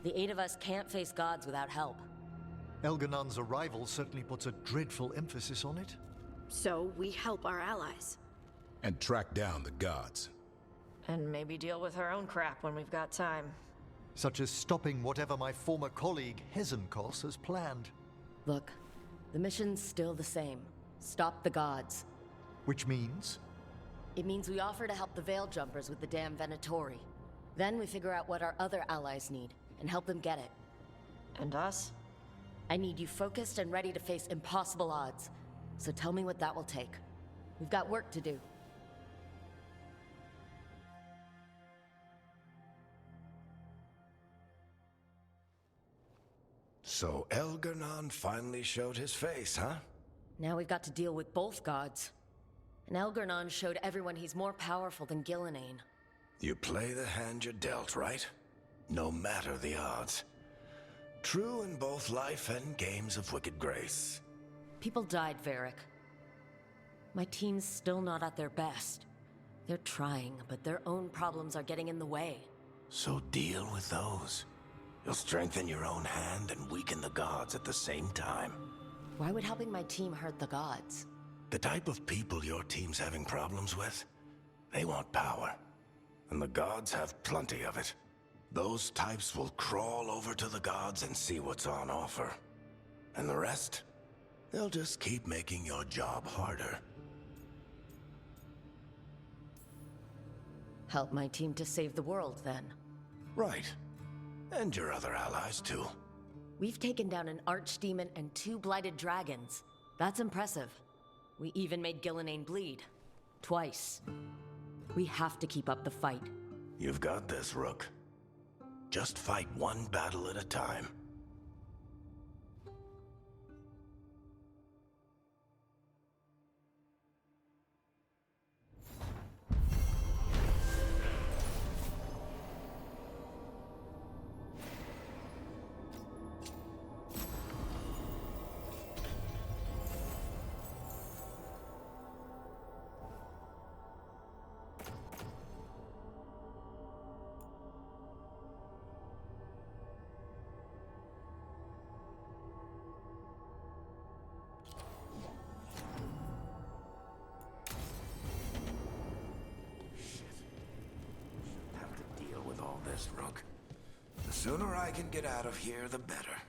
The 8 of us can't face gods without help. Elganon's arrival certainly puts a dreadful emphasis on it. So we help our allies. And track down the gods. And maybe deal with our own crap when we've got time. Such as stopping whatever my former colleague, Hezenkos, has planned. Look, the mission's still the same. Stop the gods. Which means? It means we offer to help the Veil Jumpers with the damn Venatori. Then we figure out what our other allies need, and help them get it. And us? I need you focused and ready to face impossible odds. So tell me what that will take. We've got work to do. So Elgernon finally showed his face, huh? Now we've got to deal with both gods. And Elgernon showed everyone he's more powerful than Gillenane. You play the hand you're dealt, right? No matter the odds. True in both life and games of wicked grace. People died, Varric. My team's still not at their best. They're trying, but their own problems are getting in the way. So deal with those. You'll strengthen your own hand and weaken the gods at the same time. Why would helping my team hurt the gods? The type of people your team's having problems with, they want power. And the gods have plenty of it. Those types will crawl over to the gods and see what's on offer. And the rest? They'll just keep making your job harder. Help my team to save the world, then. Right. And your other allies, too. We've taken down an archdemon and 2 blighted dragons. That's impressive. We even made Gillenane bleed. Twice. We have to keep up the fight. You've got this, Rook. Just fight one battle at a time. Rook. The sooner I can get out of here, the better.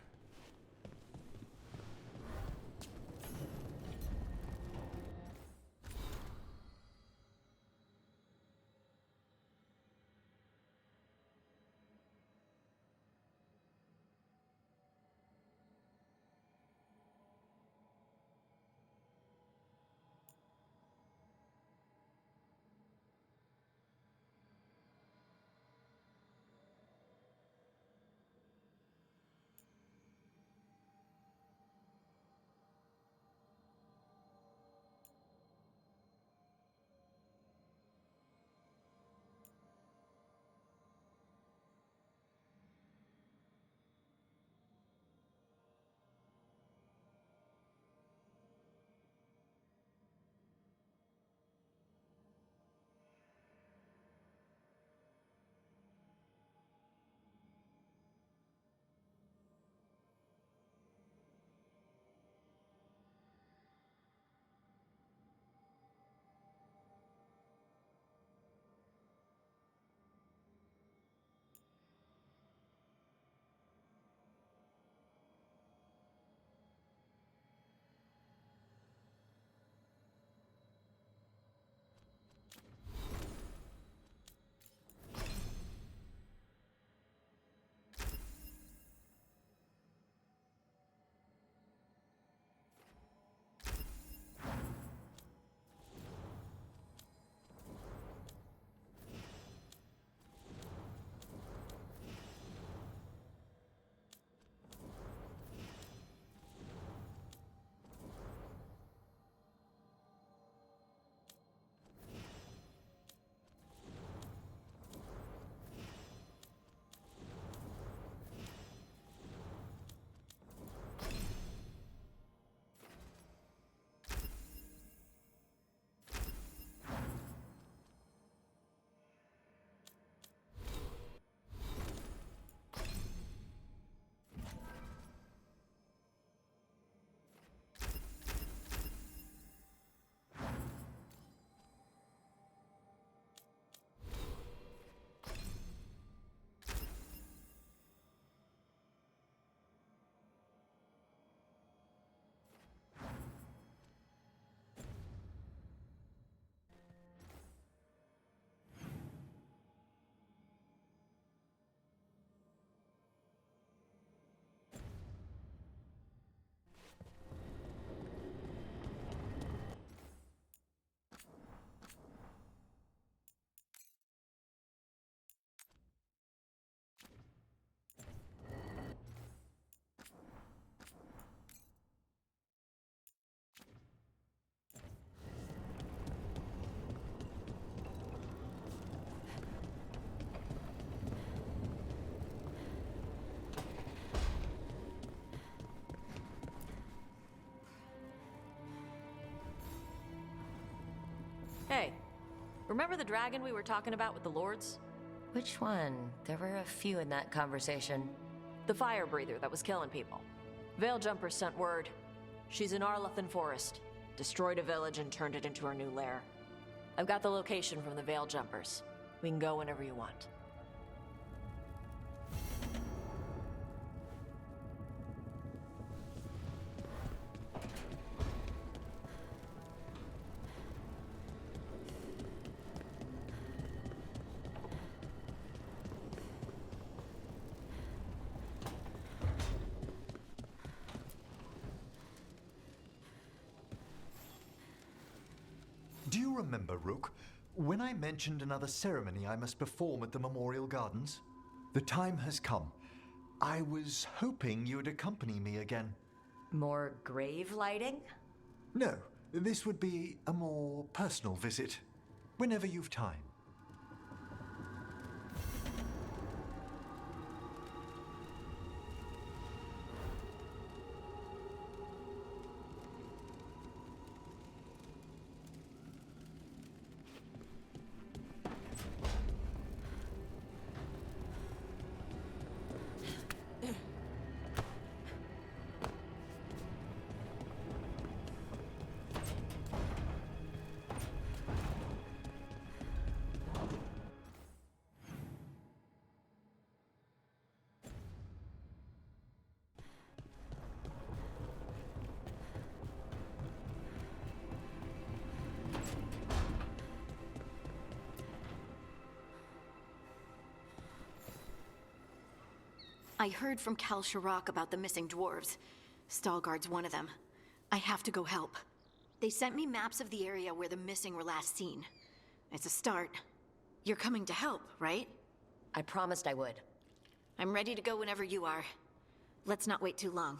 Hey, remember the dragon we were talking about with the lords? Which one? There were a few in that conversation. The fire breather that was killing people. Veiljumpers sent word. She's in Arlathan Forest. Destroyed a village and turned it into her new lair. I've got the location from the Veiljumpers. We can go whenever you want. Do you remember, Rook, when I mentioned another ceremony I must perform at the Memorial Gardens? The time has come. I was hoping you would accompany me again. More grave lighting? No, this would be a more personal visit, whenever you've time. I heard from Kal Sharok about the missing dwarves. Stalguard's one of them. I have to go help. They sent me maps of the area where the missing were last seen. It's a start. You're coming to help, right? I promised I would. I'm ready to go whenever you are. Let's not wait too long.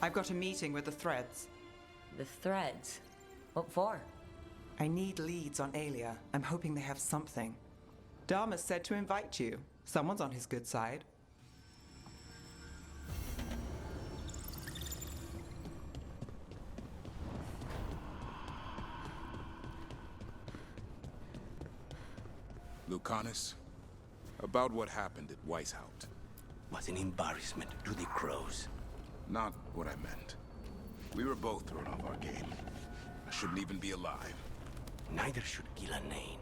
I've got a meeting with the Threads. The Threads? What for? I need leads on Aelia. I'm hoping they have something. Dharma said to invite you. Someone's on his good side. Lucanus, about what happened at Weishaupt. Was an embarrassment to the crows. Not what I meant. We were both thrown off our game. I shouldn't even be alive. Neither should Ghilanane.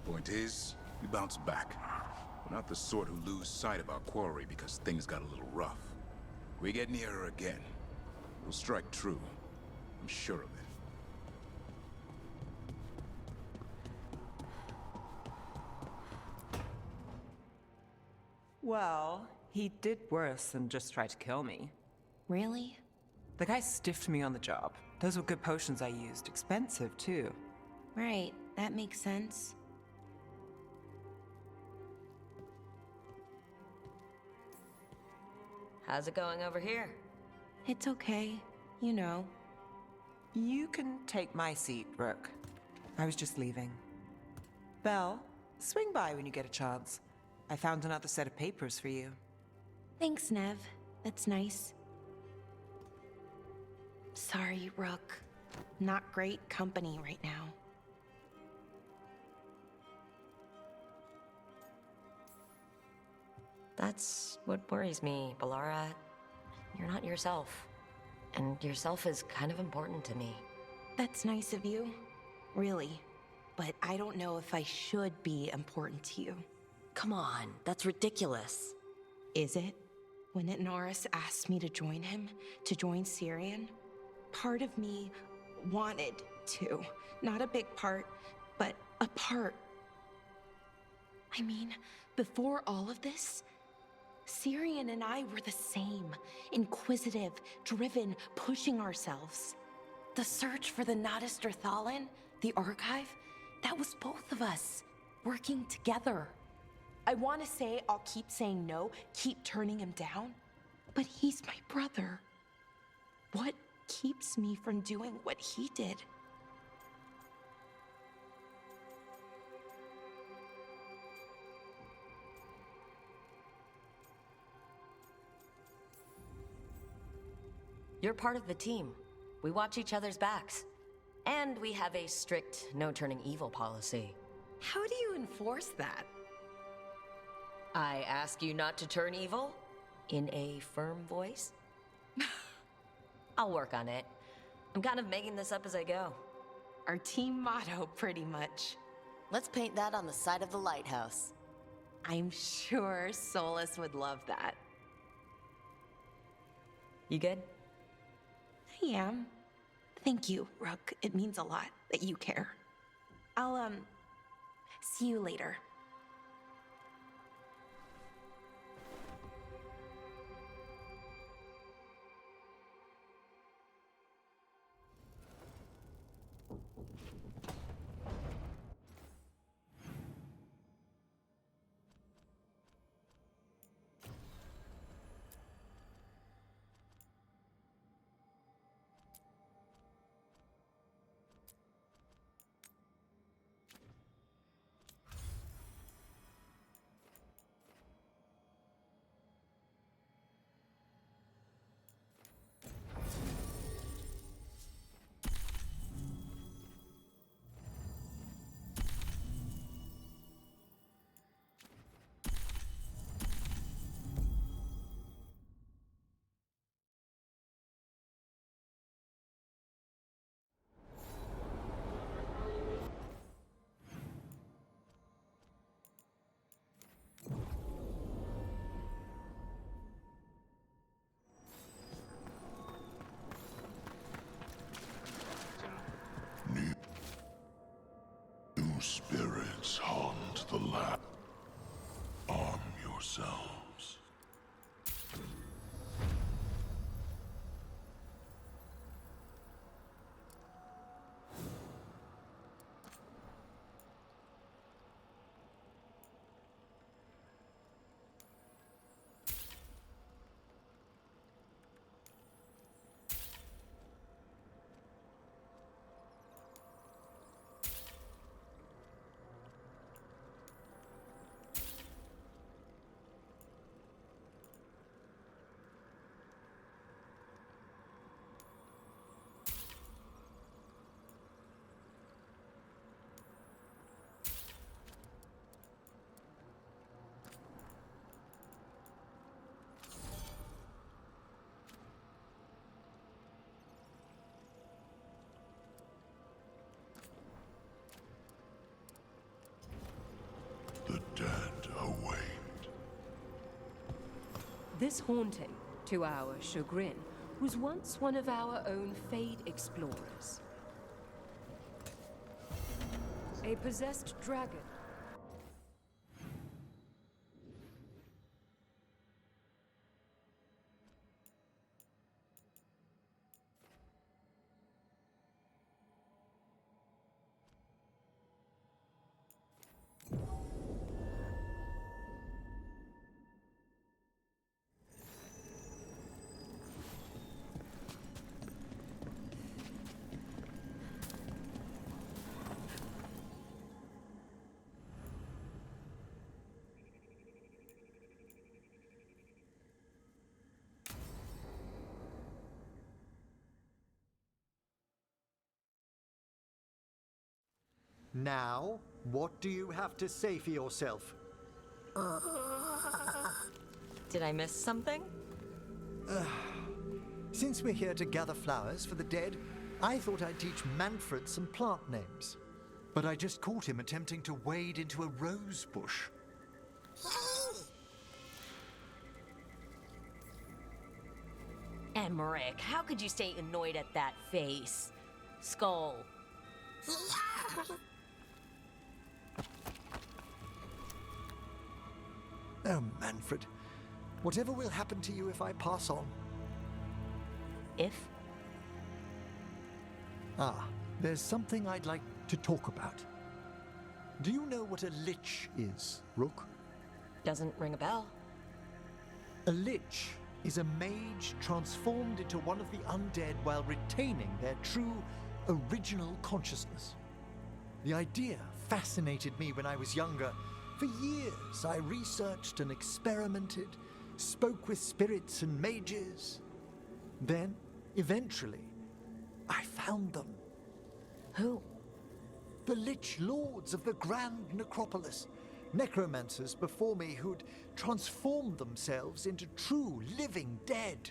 Point is, we bounced back. We're not the sort who lose sight of our quarry because things got a little rough. We get near her again. We'll strike true. I'm sure of it. Well, he did worse than just try to kill me. Really? The guy stiffed me on the job. Those were good potions I used. Expensive, too. Right, that makes sense. How's it going over here? It's okay. You know. You can take my seat, Rook. I was just leaving. Belle, swing by when you get a chance. I found another set of papers for you. Thanks, Nev. That's nice. Sorry, Rook. Not great company right now. That's what worries me, Balara. You're not yourself. And yourself is kind of important to me. That's nice of you. Really. But I don't know if I should be important to you. Come on, that's ridiculous. Is it? When Norris asked me to join him, to join Syrian, part of me wanted to. Not a big part, but a part. I mean, before all of this, Syrian and I were the same. Inquisitive, driven, pushing ourselves. The search for the Nadister Thalin, the archive, that was both of us, working together. I want to say I'll keep saying no, keep turning him down, but he's my brother. What keeps me from doing what he did? You're part of the team. We watch each other's backs. And we have a strict no turning evil policy. How do you enforce that? I ask you not to turn evil? In a firm voice? I'll work on it. I'm kind of making this up as I go. Our team motto, pretty much. Let's paint that on the side of the lighthouse. I'm sure Solus would love that. You good? I am. Thank you, Rook. It means a lot that you care. I'll, see you later. New spirits haunt the land. Arm yourselves. The dead await. This haunting, to our chagrin, was once one of our own Fade explorers. A possessed dragon. Now, what do you have to say for yourself? Did I miss something? Since we're here to gather flowers for the dead, I thought I'd teach Manfred some plant names. But I just caught him attempting to wade into a rose bush. Emmerich, how could you stay annoyed at that face? Skull. Oh, Manfred. Whatever will happen to you if I pass on? If? Ah, there's something I'd like to talk about. Do you know what a lich is, Rook? Doesn't ring a bell. A lich is a mage transformed into one of the undead while retaining their true, original consciousness. The idea fascinated me when I was younger. For years, I researched and experimented, spoke with spirits and mages. Then, eventually, I found them. Who? The Lich Lords of the Grand Necropolis. Necromancers before me who'd transformed themselves into true living dead.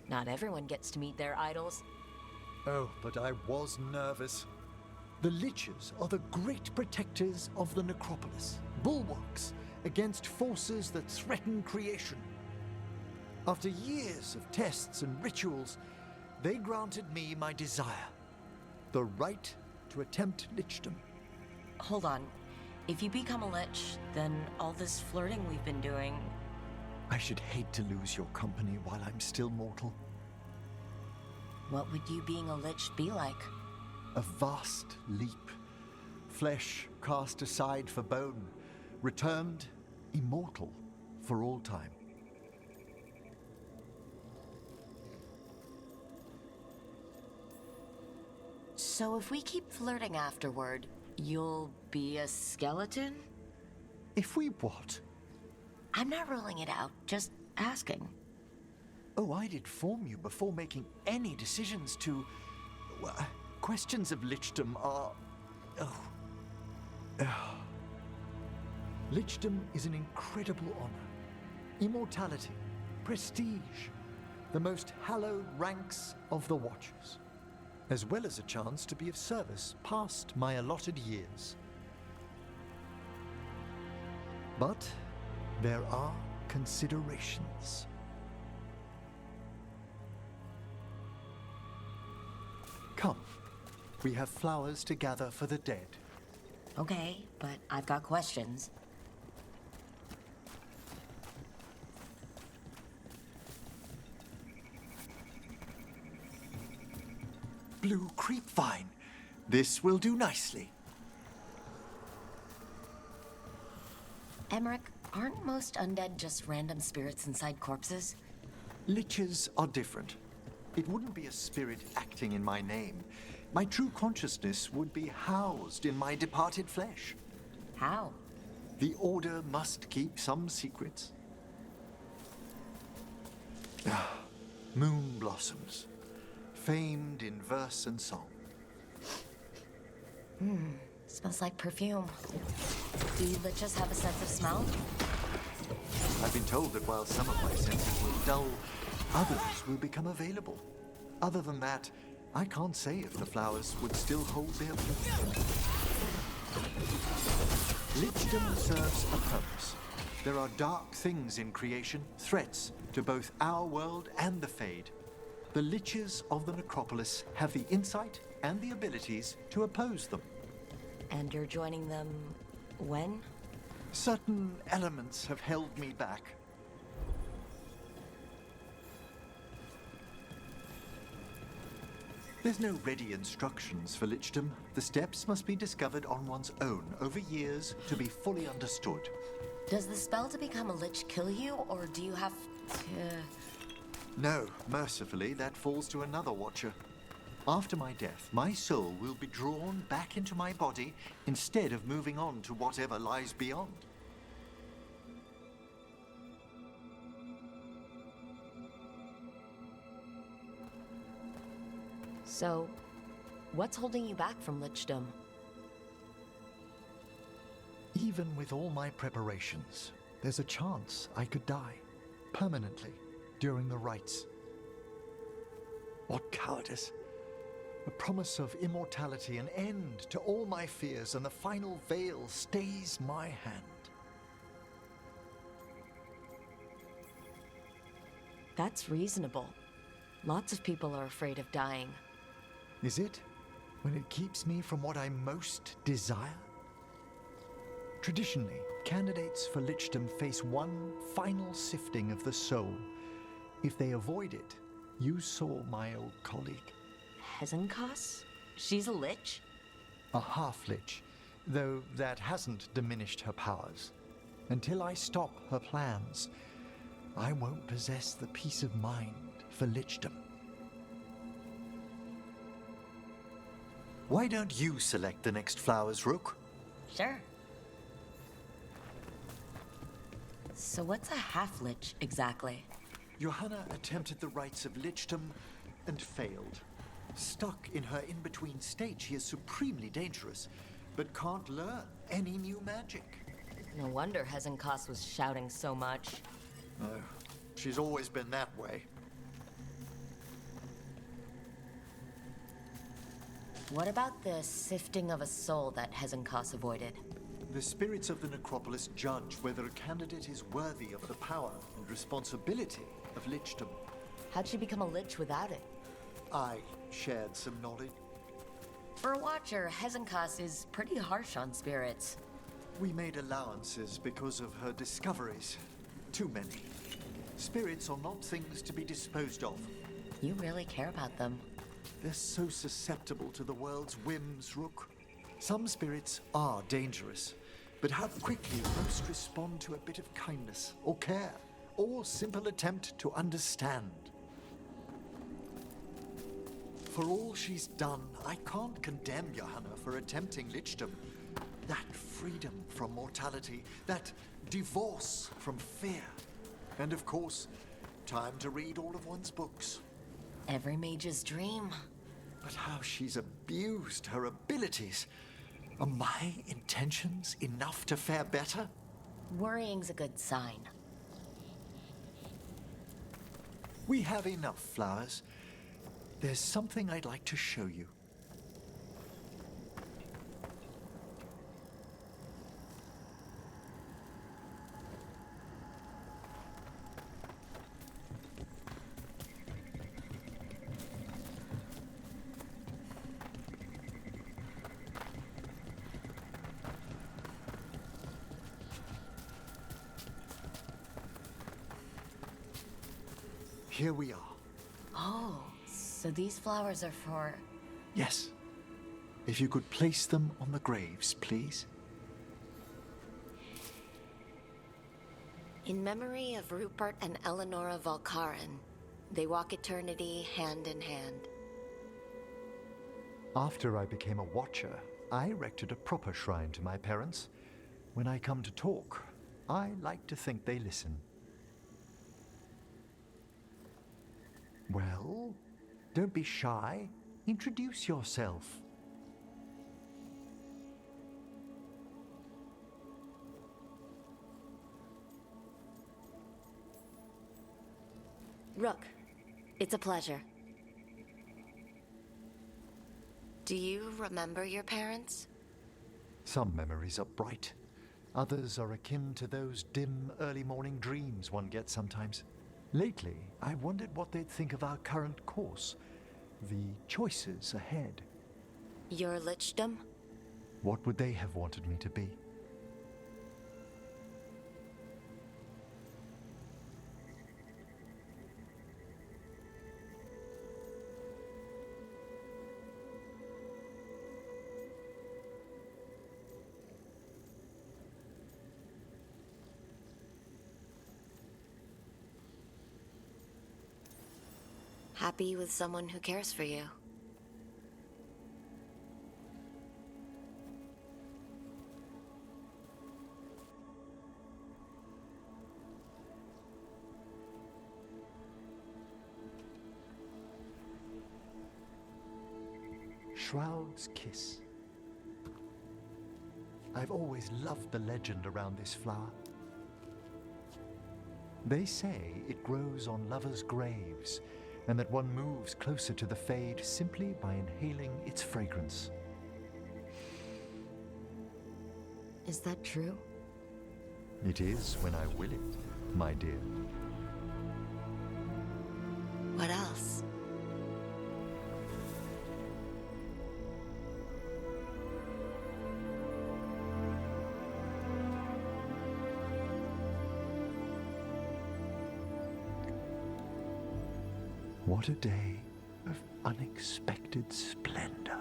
Not everyone gets to meet their idols. Oh, but I was nervous. The Liches are the great protectors of the Necropolis, bulwarks against forces that threaten creation. After years of tests and rituals, they granted me my desire, the right to attempt lichdom. Hold on. If you become a lich, then all this flirting we've been doing... I should hate to lose your company while I'm still mortal. What would you being a lich be like? A vast leap. Flesh cast aside for bone, returned immortal for all time. So if we keep flirting afterward, you'll be a skeleton? If we what? I'm not ruling it out, just asking. Oh, I did form you before making any decisions to... Well, questions of lichdom are... Lichdom is an incredible honor. Immortality, prestige, the most hallowed ranks of the Watchers, as well as a chance to be of service past my allotted years. But there are considerations. Come, we have flowers to gather for the dead. Okay, but I've got questions. Blue creepvine. This will do nicely. Emmerich, aren't most undead just random spirits inside corpses? Liches are different. It wouldn't be a spirit acting in my name. My true consciousness would be housed in my departed flesh. How? The Order must keep some secrets. Moon blossoms, famed in verse and song. Smells like perfume. Do you liches have a sense of smell? I've been told that while some of my senses will dull, others will become available. Other than that, I can't say if the flowers would still hold their bloom. Lichdom serves a purpose. There are dark things in creation, threats to both our world and the Fade. The Liches of the Necropolis have the insight and the abilities to oppose them. And you're joining them when? Certain elements have held me back. There's no ready instructions for lichdom. The steps must be discovered on one's own over years to be fully understood. Does the spell to become a lich kill you, or do you have to... No, mercifully, that falls to another Watcher. After my death, my soul will be drawn back into my body instead of moving on to whatever lies beyond. So, what's holding you back from lichdom? Even with all my preparations, there's a chance I could die permanently during the rites. What cowardice! A promise of immortality, an end to all my fears, and the final veil stays my hand. That's reasonable. Lots of people are afraid of dying. Is it? When it keeps me from what I most desire? Traditionally, candidates for lichdom face one final sifting of the soul. If they avoid it, you saw my old colleague. Hezenkos? She's a lich? A half-lich, though that hasn't diminished her powers. Until I stop her plans, I won't possess the peace of mind for lichdom. Why don't you select the next flowers, Rook? Sure. So what's a half-lich exactly? Johanna attempted the rites of lichdom and failed. Stuck in her in-between state, she is supremely dangerous, but can't learn any new magic. No wonder Hezenkos was shouting so much. No, she's always been that way. What about the sifting of a soul that Hezenkos avoided? The spirits of the necropolis judge whether a candidate is worthy of the power and responsibility of lichdom. How'd she become a lich without it? I shared some knowledge. For a Watcher, Hezenkos is pretty harsh on spirits. We made allowances because of her discoveries. Too many. Spirits are not things to be disposed of. You really care about them. They're so susceptible to the world's whims, Rook. Some spirits are dangerous, but how quickly most respond to a bit of kindness or care, or simple attempt to understand. For all she's done, I can't condemn Johanna for attempting lichdom. That freedom from mortality, that divorce from fear, and of course, time to read all of one's books. Every mage's dream. But how she's abused her abilities. Are my intentions enough to fare better? Worrying's a good sign. We have enough flowers. There's something I'd like to show you. Here we are. Oh, so these flowers are for... Yes. If you could place them on the graves, please. In memory of Rupert and Eleonora Valkarin, they walk eternity hand in hand. After I became a Watcher, I erected a proper shrine to my parents. When I come to talk, I like to think they listen. Well, don't be shy. Introduce yourself. Rook, it's a pleasure. Do you remember your parents? Some memories are bright. Others are akin to those dim, early morning dreams one gets sometimes. Lately, I wondered what they'd think of our current course, the choices ahead. Your lichdom? What would they have wanted me to be? Happy with someone who cares for you. Shroud's Kiss. I've always loved the legend around this flower. They say it grows on lovers' graves, and that one moves closer to the fade simply by inhaling its fragrance. Is that true? It is when I will it, my dear. What else? What a day of unexpected splendor.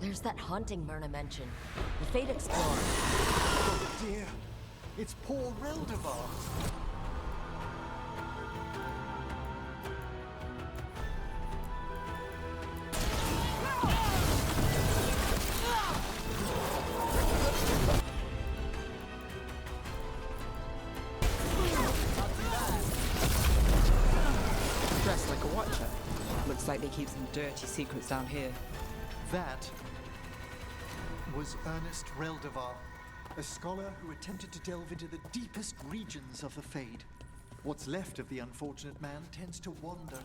There's that haunting Myrna mentioned. The Fate Explorer. Oh dear, it's poor Reldevar. Dressed like a watcher. Looks like they keep some dirty secrets down here. That was Ernest Reldevar, a scholar who attempted to delve into the deepest regions of the Fade. What's left of the unfortunate man tends to wander.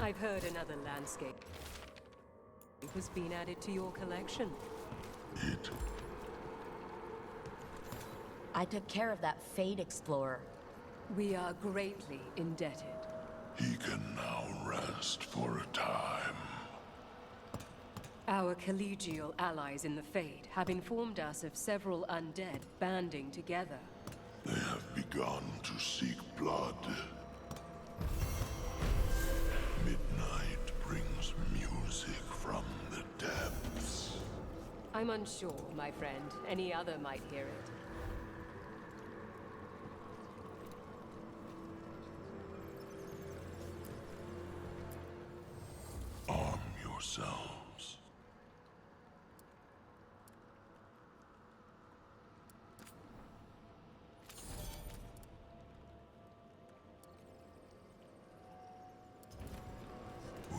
I've heard another landscape was being added to your collection. I took care of that Fate Explorer. We are greatly indebted. He can now rest for a time. Our collegial allies in the Fade have informed us of several undead banding together. They have begun to seek blood. Midnight brings music from the depths. I'm unsure, my friend. Any other might hear it. Arm yourselves.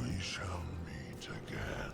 We shall meet again.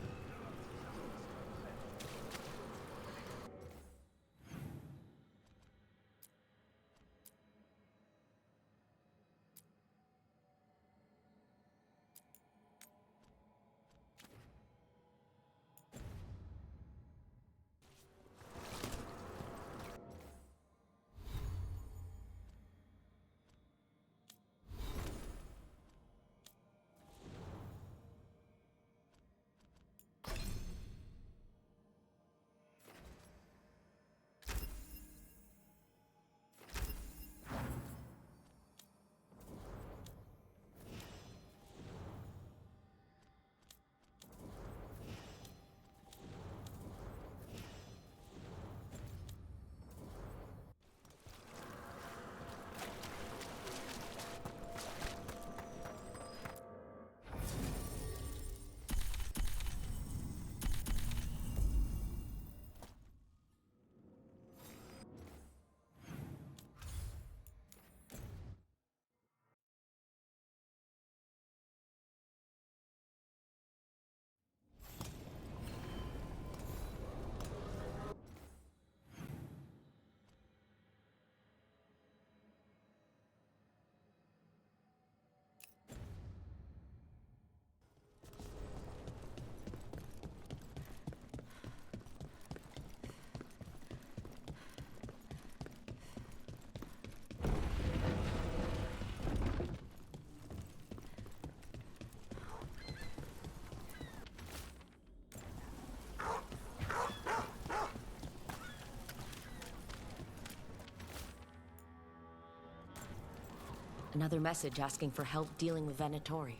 Another message asking for help dealing with Venatori.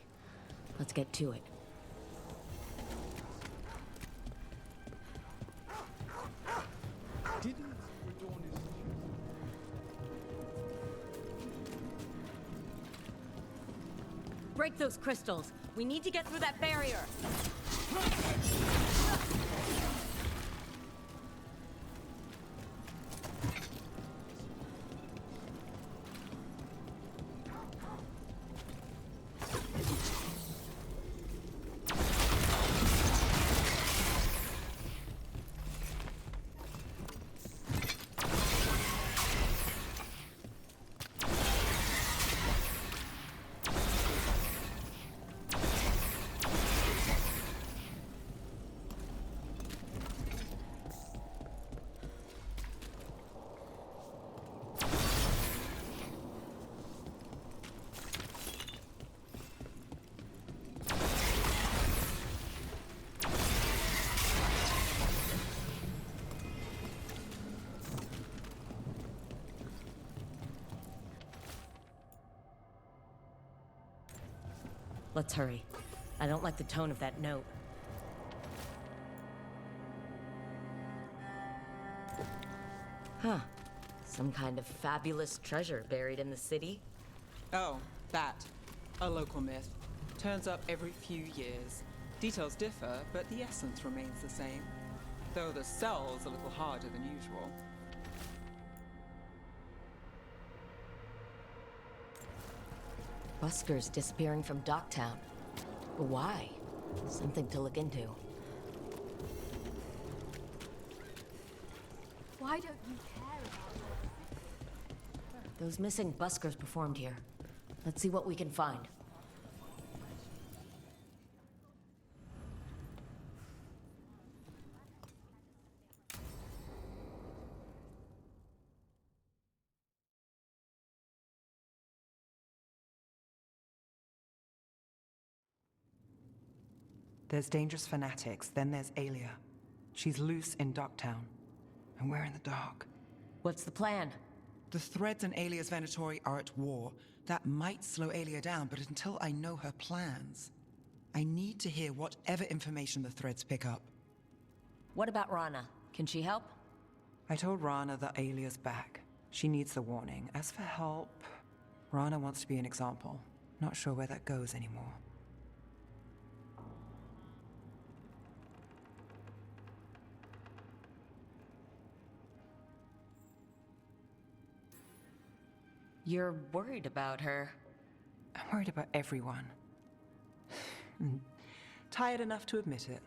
Let's get to it. Break those crystals. We need to get through that barrier. Let's hurry. I don't like the tone of that note. Huh. Some kind of fabulous treasure buried in the city? Oh, that. A local myth. Turns up every few years. Details differ, but the essence remains the same. Though the sell's a little harder than usual. Buskers disappearing from Docktown. But why? Something to look into. Why don't you care about it? Those missing buskers performed here. Let's see what we can find. There's dangerous fanatics, then there's Aelia. She's loose in Docktown, and we're in the dark. What's the plan? The Threads and Aelia's Venatori are at war. That might slow Aelia down, but until I know her plans, I need to hear whatever information the Threads pick up. What about Rana? Can she help? I told Rana that Aelia's back. She needs the warning. As for help, Rana wants to be an example. Not sure where that goes anymore. You're worried about her. I'm worried about everyone. Tired enough to admit it.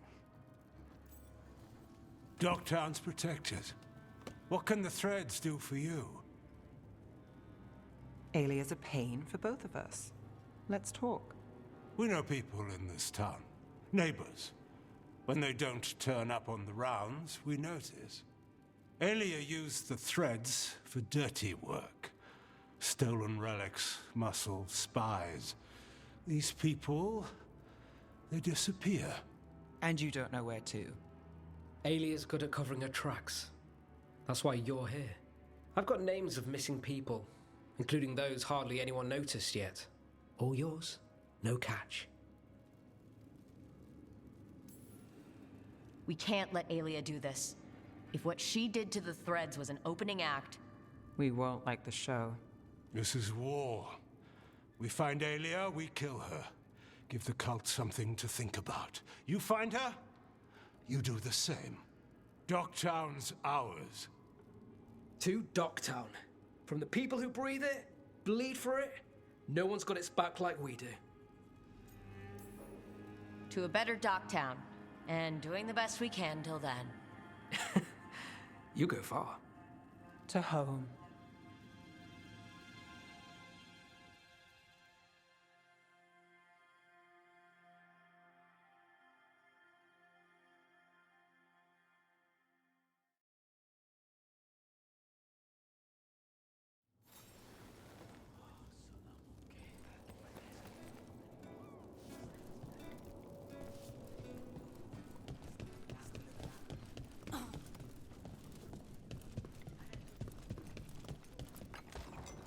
Docktown's protected. What can the Threads do for you? Aelia's a pain for both of us. Let's talk. We know people in this town. Neighbors. When they don't turn up on the rounds, we notice. Aelia used the Threads for dirty work. Stolen relics, muscle, spies. These people, they disappear. And you don't know where to. Aelia's good at covering her tracks. That's why you're here. I've got names of missing people, including those hardly anyone noticed yet. All yours, no catch. We can't let Aelia do this. If what she did to the Threads was an opening act... We won't like the show. This is war. We find Aelia, we kill her. Give the cult something to think about. You find her, you do the same. Docktown's ours. To Docktown. From the people who breathe it, bleed for it, no one's got its back like we do. To a better Docktown, and doing the best we can till then. You go far. To home.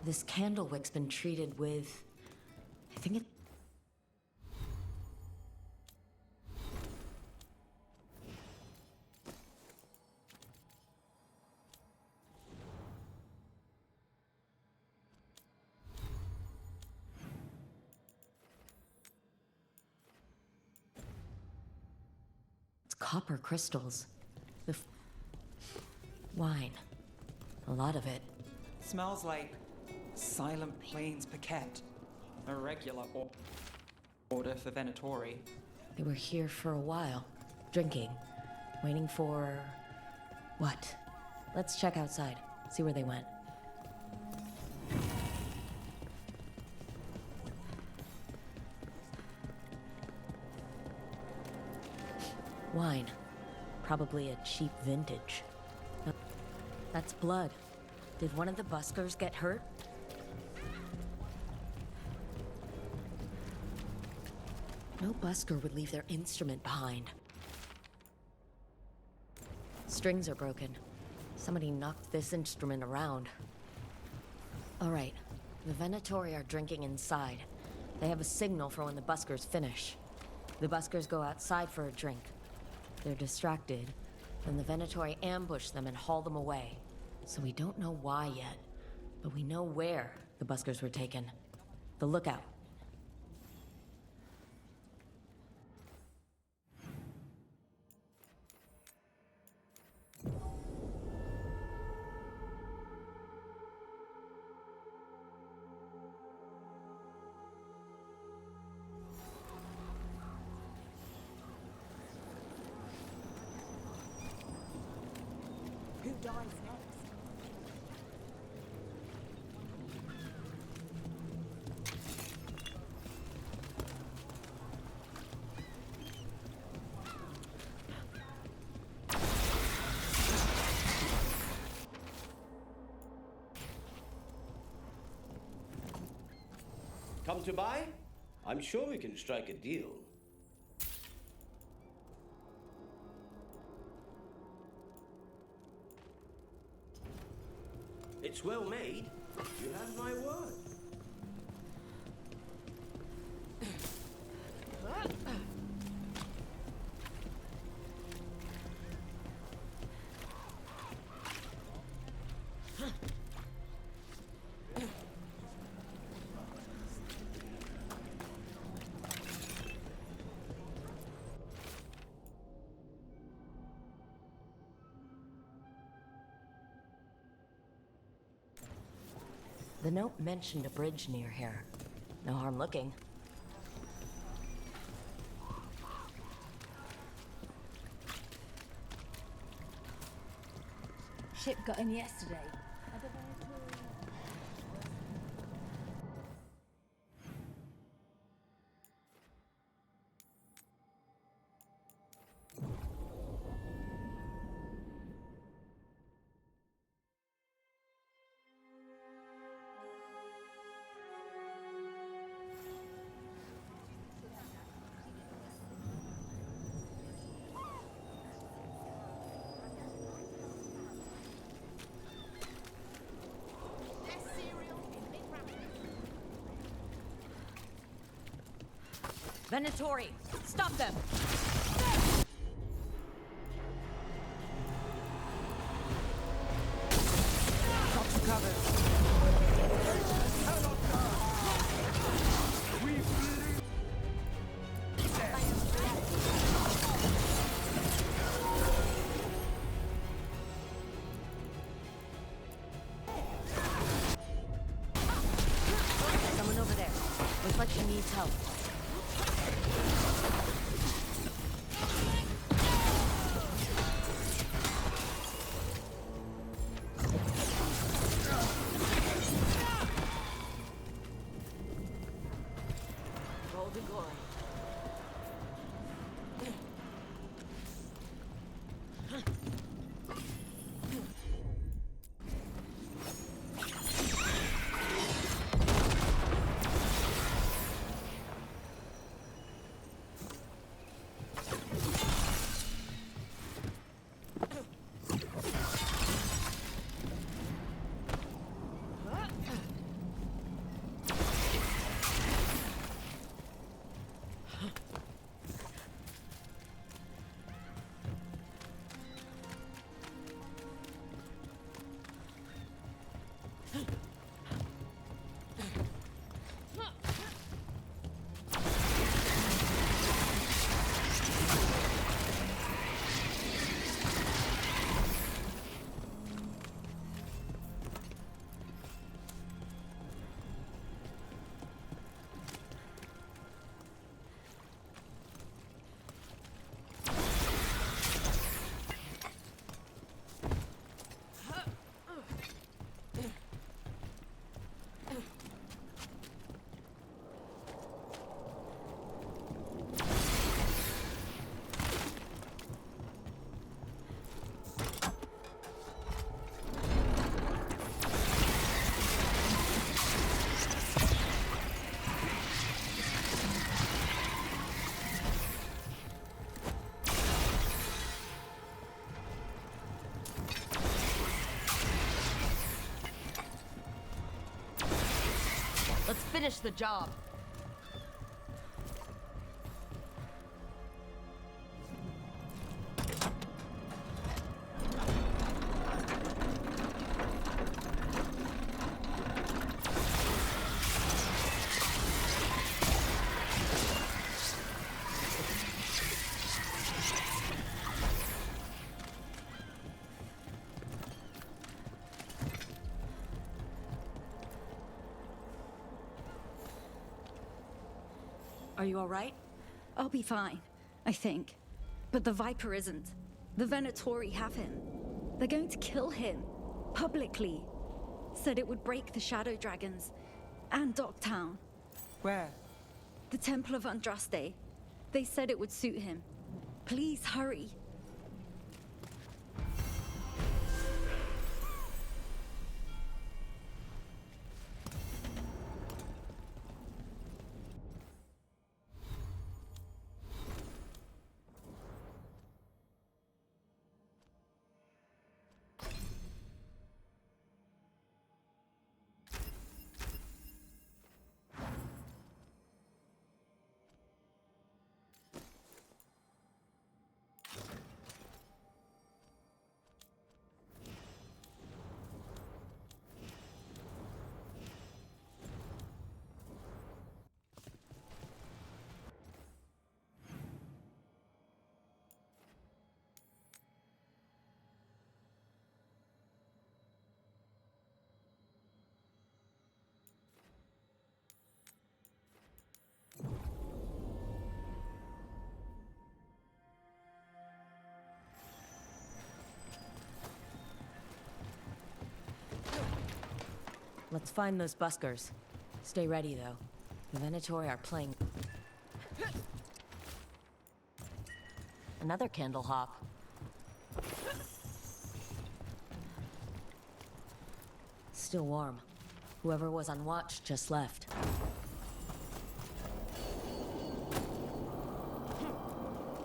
This candlewick's been treated with... I think it... It's copper crystals. Wine. A lot of it. Smells like Silent Plains Paquette. A regular order for Venatori. They were here for a while, drinking, waiting for... what? Let's check outside, see where they went. Wine. Probably a cheap vintage. That's blood. Did one of the buskers get hurt? No busker would leave their instrument behind. Strings are broken. Somebody knocked this instrument around. All right, the Venatori are drinking inside. They have a signal for when the buskers finish. The buskers go outside for a drink. They're distracted. Then the Venatori ambush them and haul them away. So we don't know why yet, but we know where the buskers were taken. The lookout. Who dies next? Come to buy? I'm sure we can strike a deal. It's well made. You have my word. The note mentioned a bridge near here. No harm looking. Ship got in yesterday. Venatori, stop them! Got you covered. Someone over there. Looks like she needs help. Golden glory. Let's finish the job. Are you all right? I'll be fine, I think. But the Viper isn't. The Venatori have him. They're going to kill him. Publicly. Said it would break the Shadow Dragons. And Docktown. Where? The Temple of Andraste. They said it would suit him. Please hurry. Let's find those buskers. Stay ready, though. The Venatori are playing... Another candle hop. Still warm. Whoever was on watch just left.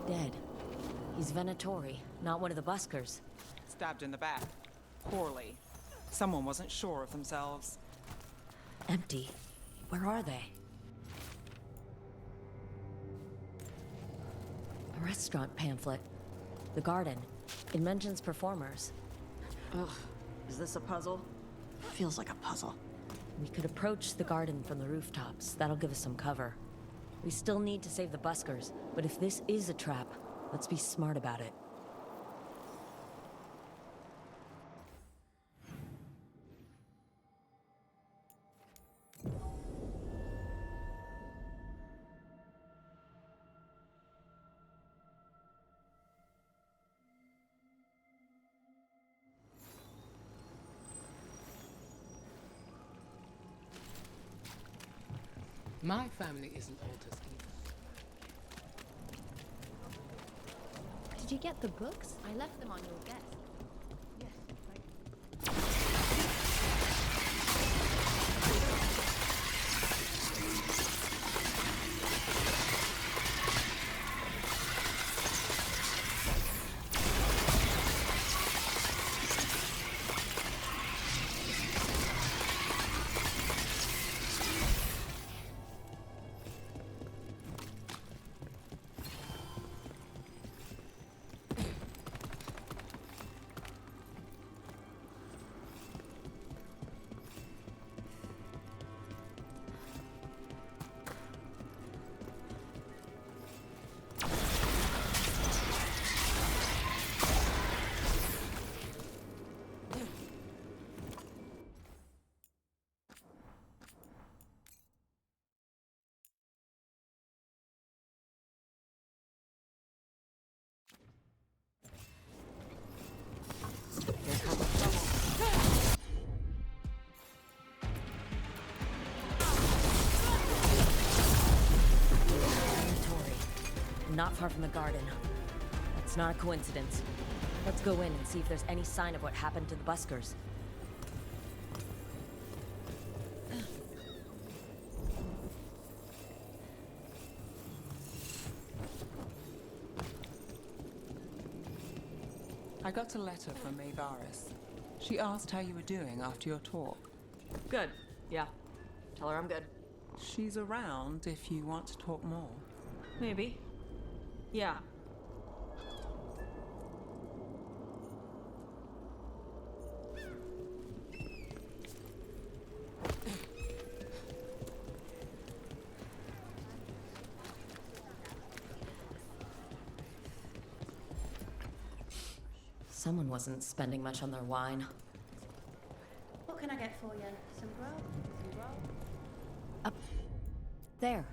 Dead. He's Venatori, not one of the buskers. Stabbed in the back. Poorly. Someone wasn't sure of themselves. Empty. Where are they? A restaurant pamphlet. The garden. It mentions performers. Ugh. Is this a puzzle? Feels like a puzzle. We could approach the garden from the rooftops. That'll give us some cover. We still need to save the buskers, but if this is a trap, let's be smart about it. My family isn't Alters either. Did you get the books? I left them on your desk. Not far from the garden. That's not a coincidence. Let's go in and see if there's any sign of what happened to the buskers. I got a letter from Mayvaris. She asked how you were doing after your talk. Good. Yeah. Tell her I'm good. She's around if you want to talk more. Maybe. Yeah. Someone wasn't spending much on their wine. What can I get for you? Some grub? Some grub? Up there.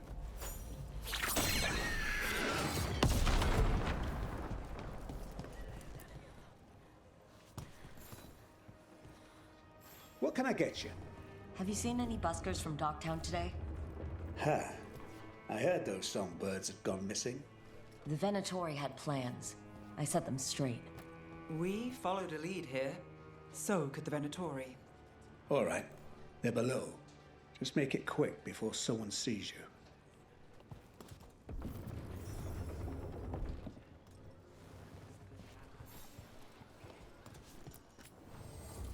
What can I get you? Have you seen any buskers from Docktown today? Ha! I heard those songbirds had gone missing. The Venatori had plans. I set them straight. We followed a lead here. So could the Venatori. All right. They're below. Just make it quick before someone sees you.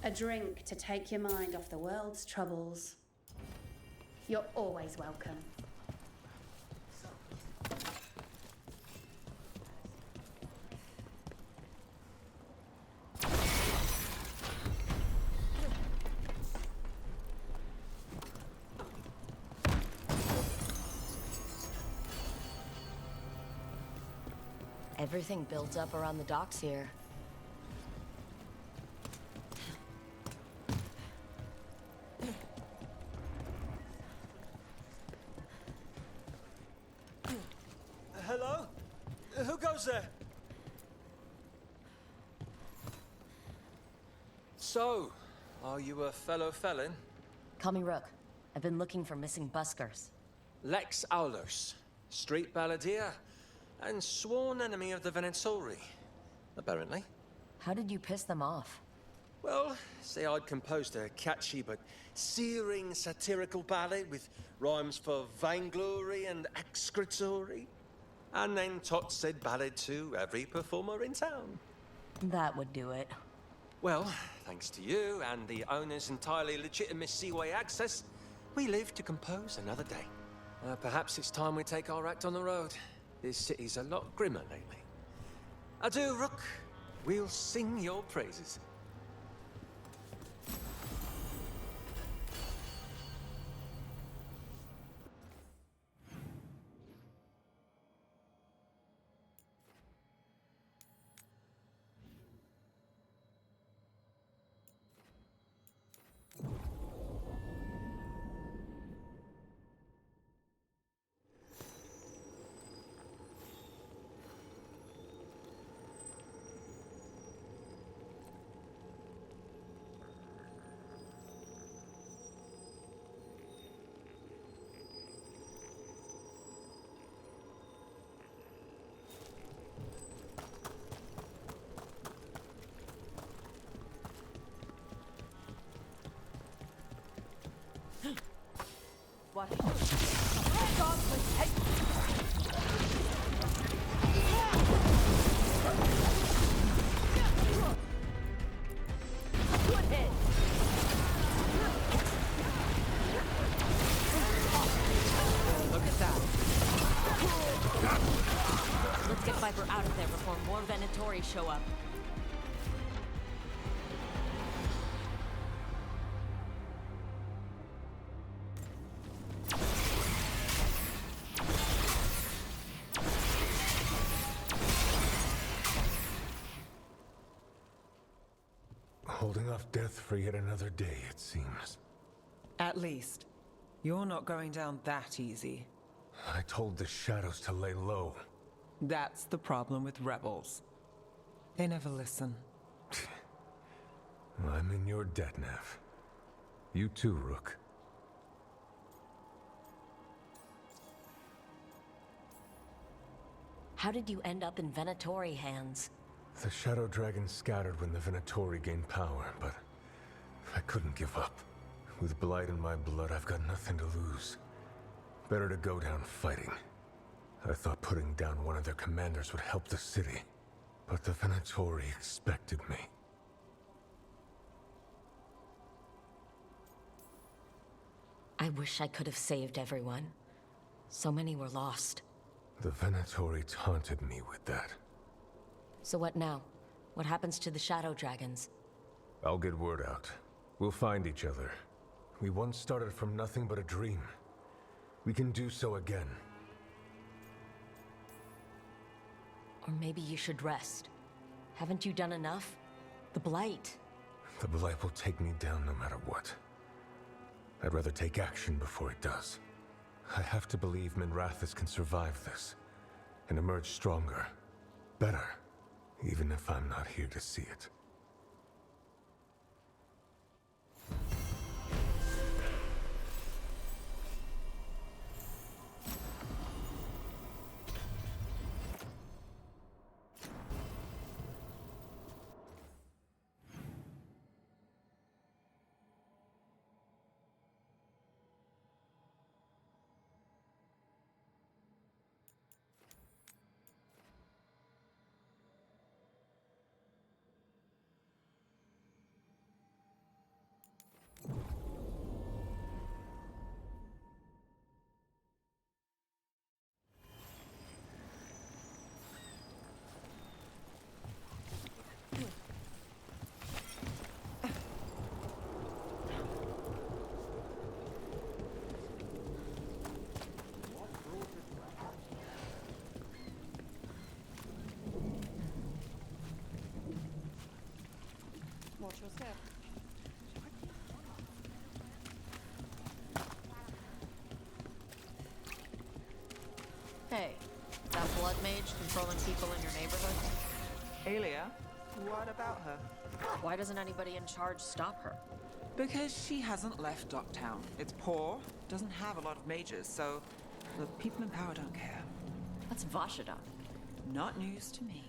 A drink to take your mind off the world's troubles. You're always welcome. Everything built up around the docks here. Hello? Who goes there? So, are you a fellow felon? Call me Rook. I've been looking for missing buskers. Lex Aulus, street balladeer, and sworn enemy of the Venatori, apparently. How did you piss them off? Well, say I'd composed a catchy but searing satirical ballad with rhymes for vainglory and excretory. And then Tot said ballad to every performer in town. That would do it. Well, thanks to you and the owner's entirely legitimate seaway access, we live to compose another day. Perhaps it's time we take our act on the road. This city's a lot grimmer lately. Adieu, Rook. We'll sing your praises. What? Good hit. Look at that. Let's get Viper out of there before more Venatori show up. Holding off death for yet another day, it seems. At least, you're not going down that easy. I told the shadows to lay low. That's the problem with rebels. They never listen. I'm in your debt, Nev. You too, Rook. How did you end up in Venatori hands? The Shadow Dragon scattered when the Venatori gained power, but I couldn't give up. With Blight in my blood, I've got nothing to lose. Better to go down fighting. I thought putting down one of their commanders would help the city, but the Venatori expected me. I wish I could have saved everyone. So many were lost. The Venatori taunted me with that. So what now? What happens to the Shadow Dragons? I'll get word out. We'll find each other. We once started from nothing but a dream. We can do so again. Or maybe you should rest. Haven't you done enough? The Blight. The Blight will take me down no matter what. I'd rather take action before it does. I have to believe Minrathous can survive this, and emerge stronger. Better, even if I'm not here to see it. Watch your step. Hey, that blood mage controlling people in your neighborhood? Aelia? What about her? Why doesn't anybody in charge stop her? Because she hasn't left Docktown. It's poor, doesn't have a lot of mages, so the people in power don't care. That's Vashida. Not news to me.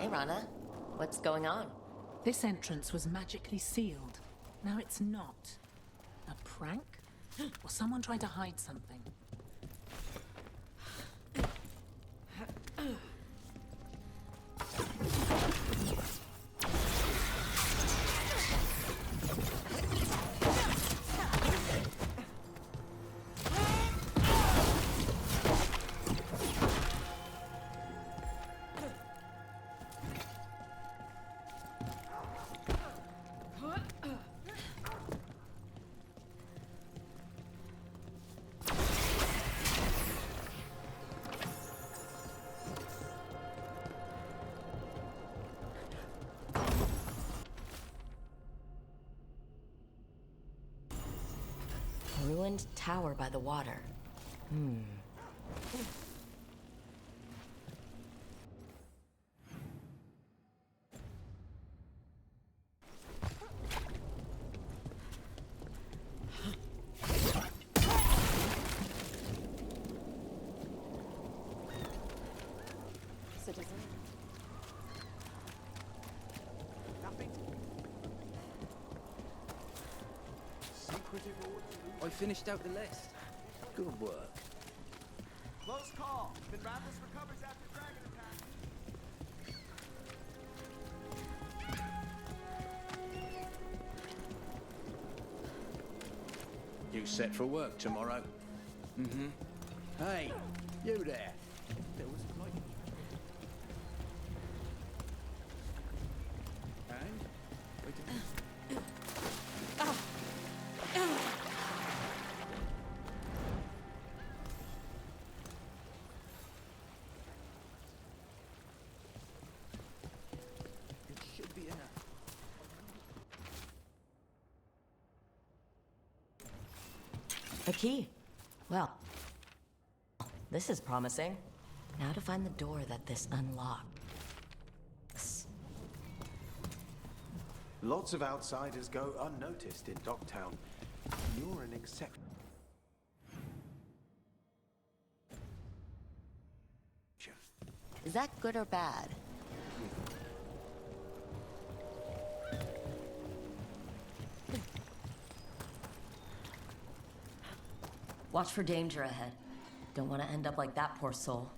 Hey, Rana. What's going on? This entrance was magically sealed. Now it's not. A prank? Or someone trying to hide something? Ruined tower by the water. Citizen. Nothing. I finished out the list. Good work. Close call. Minrathous recovers after dragon attack. You set for work tomorrow? Mm-hmm. Hey, you there. There was a light. And? Wait a It should be enough. A key. Well, this is promising. Now to find the door that this unlocks. Lots of outsiders go unnoticed in Docktown. You're an exception. Is that good or bad? Watch for danger ahead. Don't want to end up like that poor soul.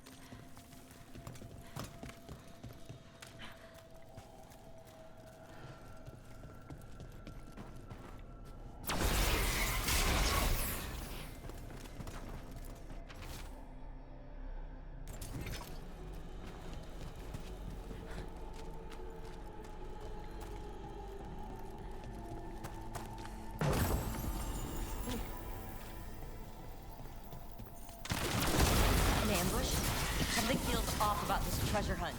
Something feels off about this treasure hunt.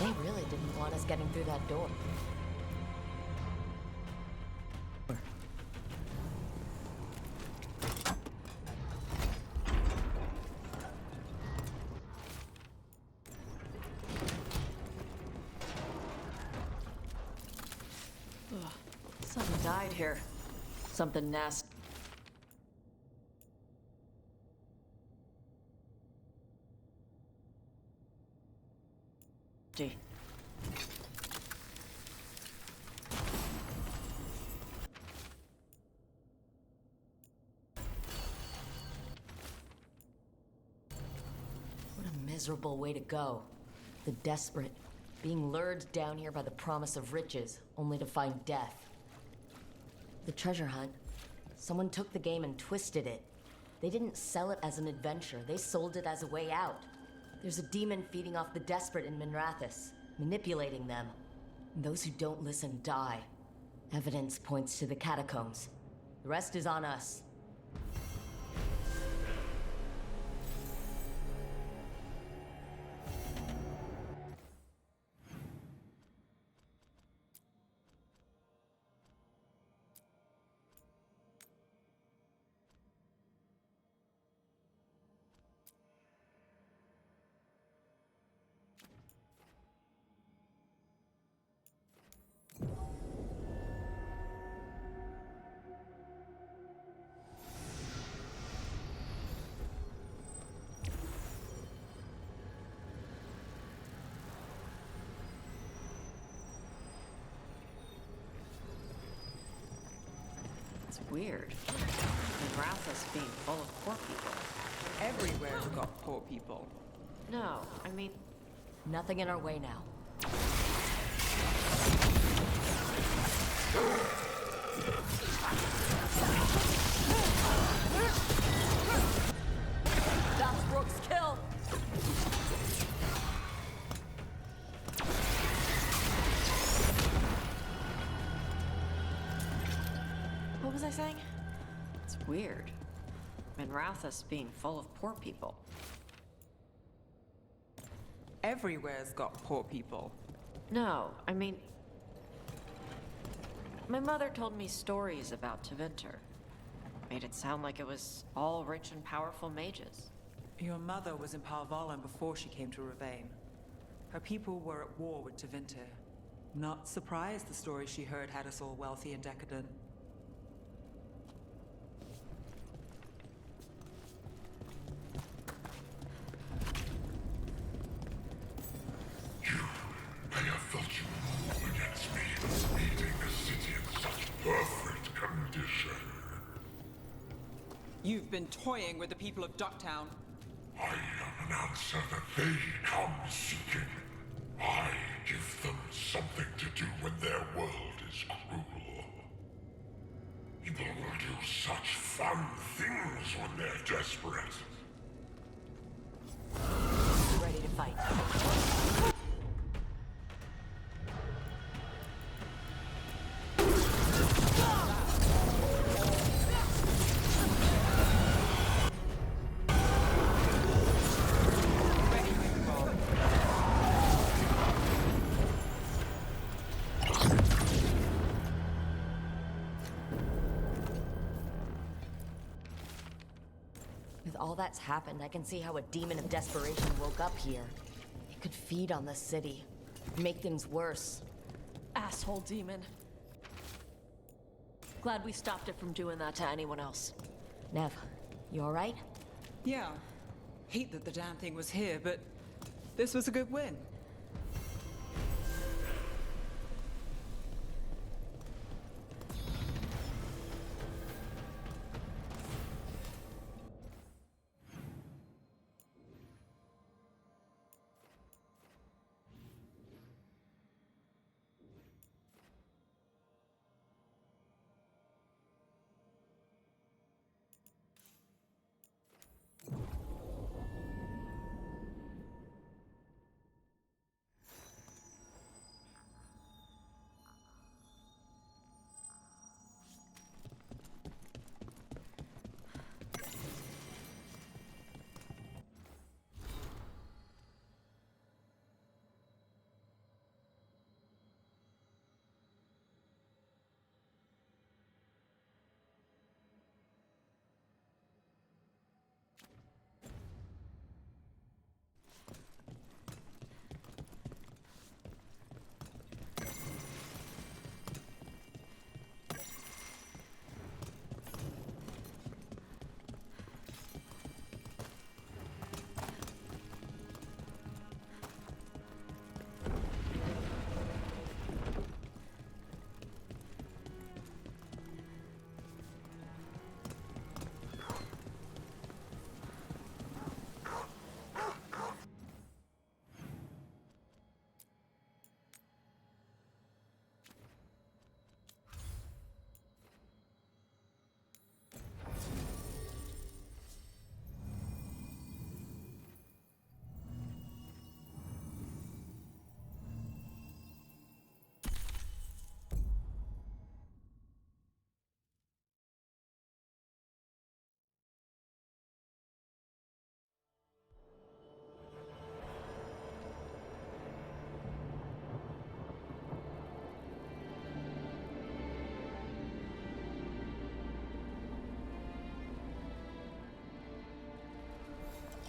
They really didn't want us getting through that door. Something died here. Something nasty. What a miserable way to go. The desperate, being lured down here by the promise of riches, only to find death. The treasure hunt. Someone took the game and twisted it. They didn't sell it as an adventure, they sold it as a way out. There's a demon feeding off the desperate in Minrathous, manipulating them. And those who don't listen die. Evidence points to the catacombs. The rest is on us. It's weird. Minrathous being full of poor people. Everywhere's got poor people. No, I mean... Nothing in our way now. That's Brooke's kill! What was I saying? It's weird. Minrathous being full of poor people. Everywhere's got poor people. No, I mean... My mother told me stories about Tevinter. Made it sound like it was all rich and powerful mages. Your mother was in Parvalan before she came to Ravane. Her people were at war with Tevinter. Not surprised the story she heard had us all wealthy and decadent. I have felt you move against me, meeting the city in such perfect condition. You've been toying with the people of Ducktown. I am an answer that they come seeking. I give them something to do when their world is cruel. People will do such fun things when they're desperate. Ready to fight. all that's happened, I can see how a demon of desperation woke up here. It could feed on the city, make things worse. Asshole demon. Glad we stopped it from doing that to anyone else. Nev, you alright? Yeah. Hate that the damn thing was here, but this was a good win.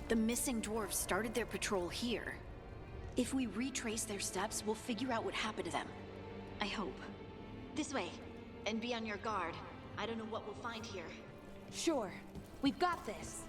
The missing dwarves started their patrol here. If we retrace their steps, we'll figure out what happened to them. I hope. This way. And be on your guard. I don't know what we'll find here. Sure. We've got this.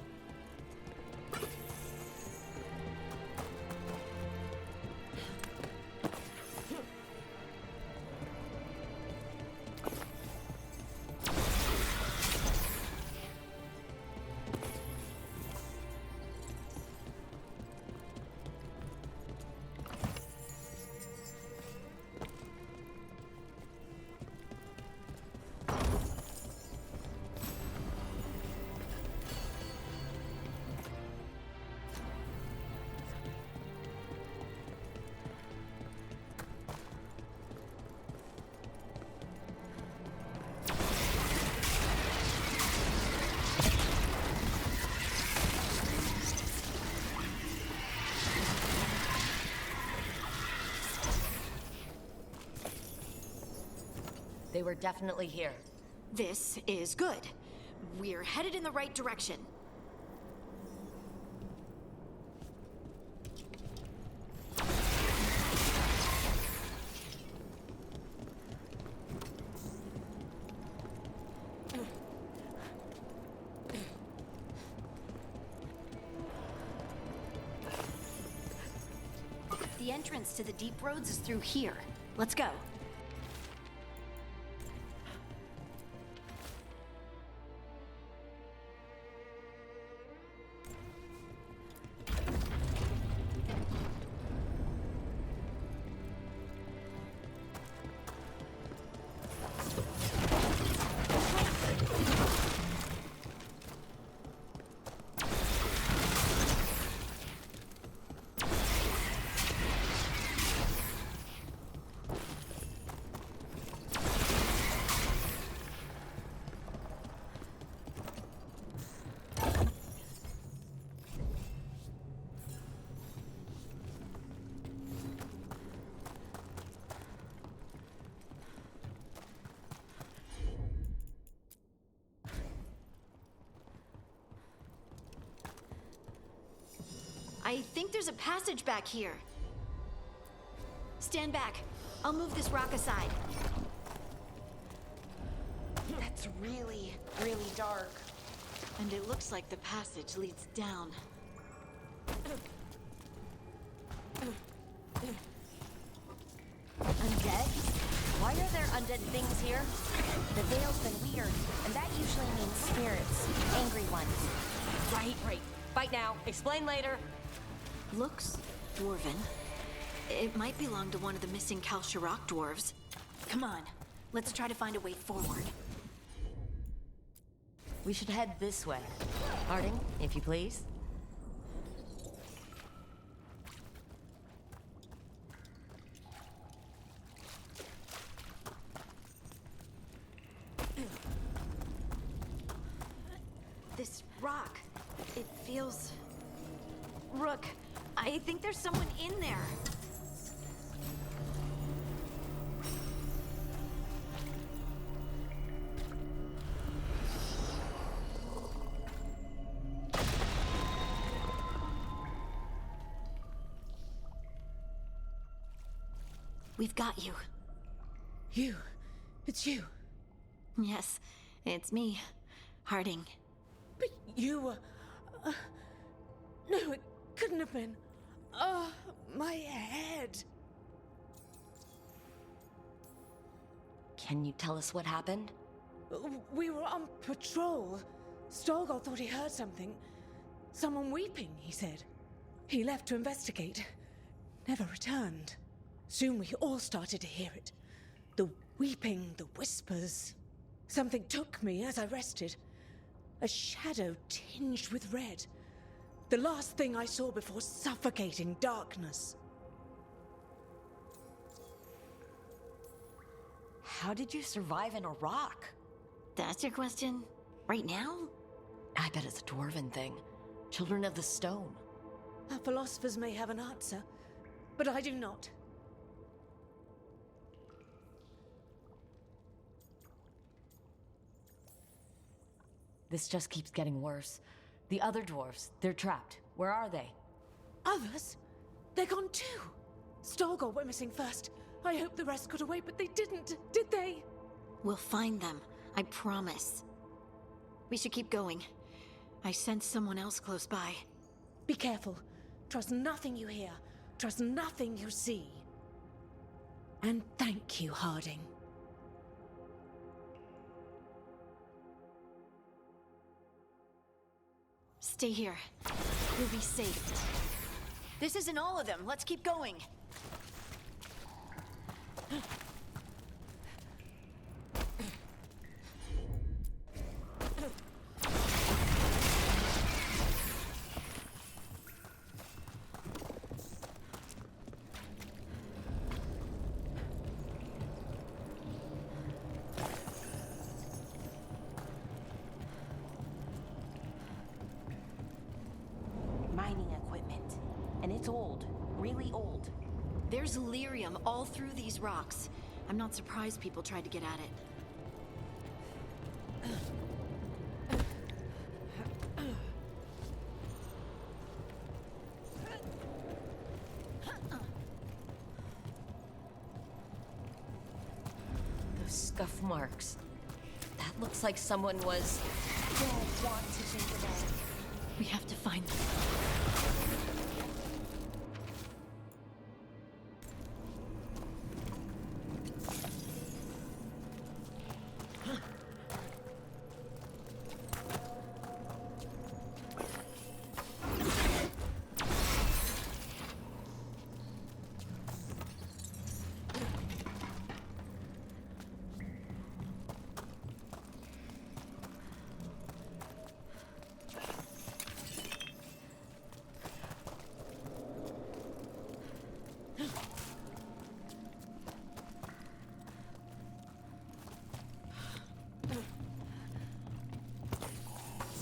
They were definitely here. This is good. We're headed in the right direction. The entrance to the deep roads is through here. Let's go. I think there's a passage back here. Stand back. I'll move this rock aside. That's really, really dark. And it looks like the passage leads down. Undead? Why are there undead things here? The veil's been weird, and that usually means spirits. Angry ones. Right. Fight now. Explain later. Looks dwarven. It might belong to one of the missing Kalsharok dwarves. Come on, let's try to find a way forward. We should head this way. Harding, if you please. This rock, it feels... Rook, I think there's someone in there. We've got you. You? It's you? Yes, it's me, Harding. But you were... no, it couldn't have been. Oh, my head. Can you tell us what happened? We were on patrol. Stolgor thought he heard something. Someone weeping, he said. He left to investigate. Never returned. Soon we all started to hear it. The weeping, the whispers. Something took me as I rested. A shadow tinged with red. The last thing I saw before suffocating darkness. How did you survive in a rock? That's your question? Right now? I bet it's a dwarven thing. Children of the Stone. Our philosophers may have an answer, but I do not. This just keeps getting worse. The other dwarves, they're trapped. Where are they? Others? They're gone too. Stolgor went missing first. I hope the rest got away, but they didn't, did they? We'll find them, I promise. We should keep going. I sense someone else close by. Be careful. Trust nothing you hear. Trust nothing you see. And thank you, Harding. Stay here. You'll be safe. This isn't all of them. Let's keep going. Mining equipment. And it's old. Really old. There's lyrium all through these rocks. I'm not surprised people tried to get at it. Those scuff marks. That looks like someone was... Don't want to think about it. We have to find them.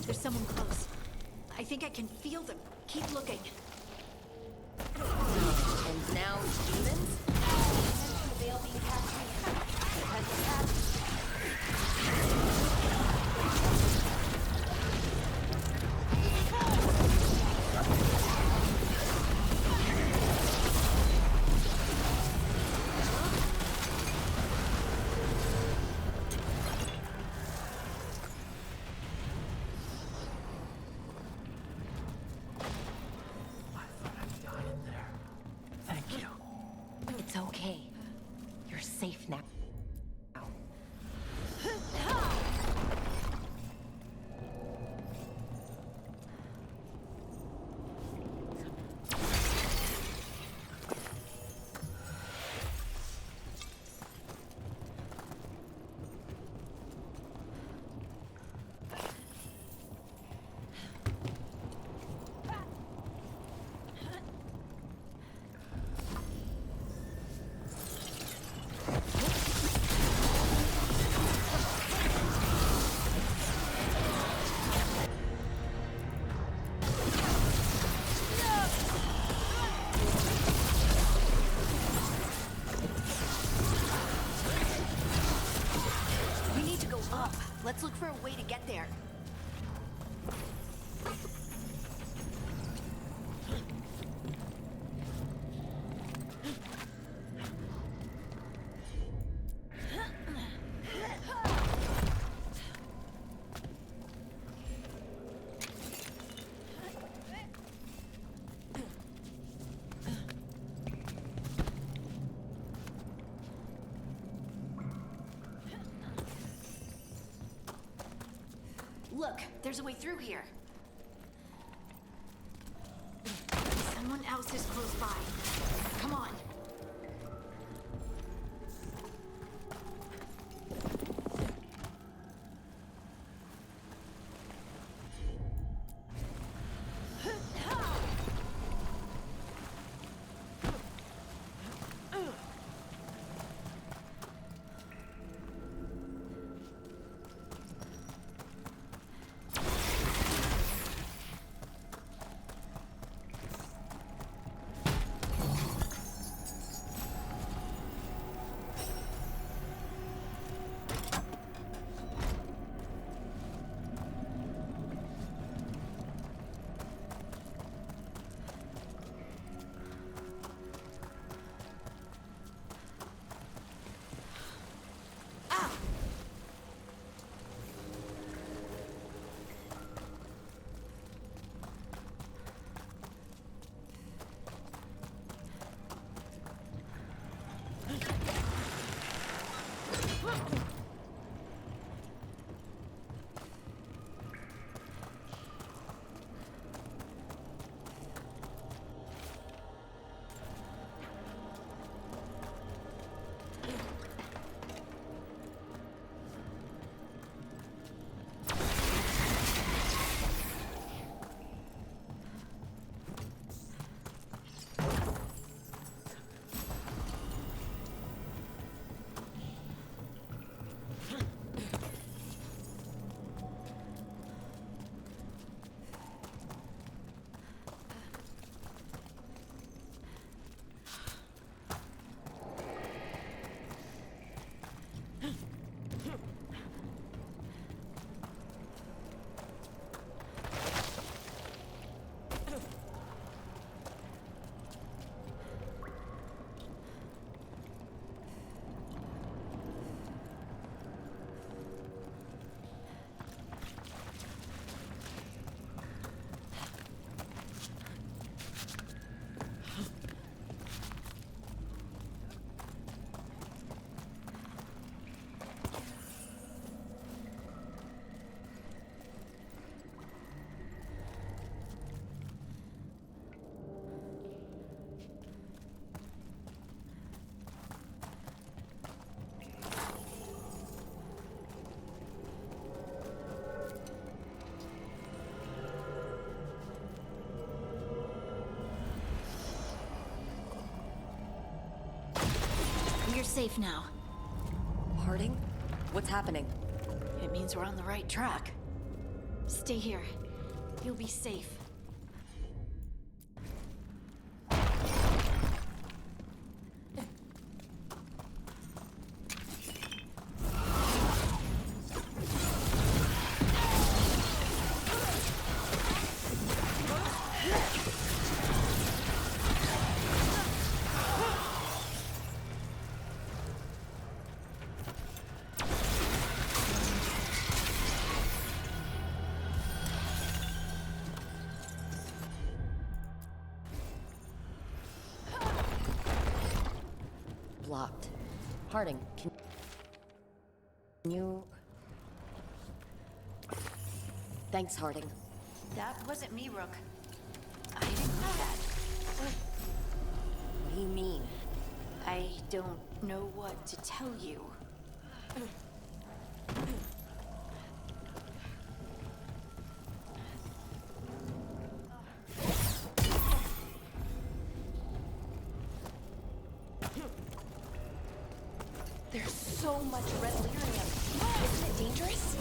There's someone close. I think I can feel them. Keep looking. And now demons? The veil being cast here. Because it's happening. up. Let's look for a way to get there. Look, there's a way through here. Someone else is close by. Come on. You're safe now. Harding? What's happening? It means we're on the right track. Stay here. You'll be safe. Blocked. Harding, can you... Thanks, Harding. That wasn't me, Rook. I didn't know that. What do you mean? I don't know what to tell you. There's so much red lyrium. Isn't it dangerous?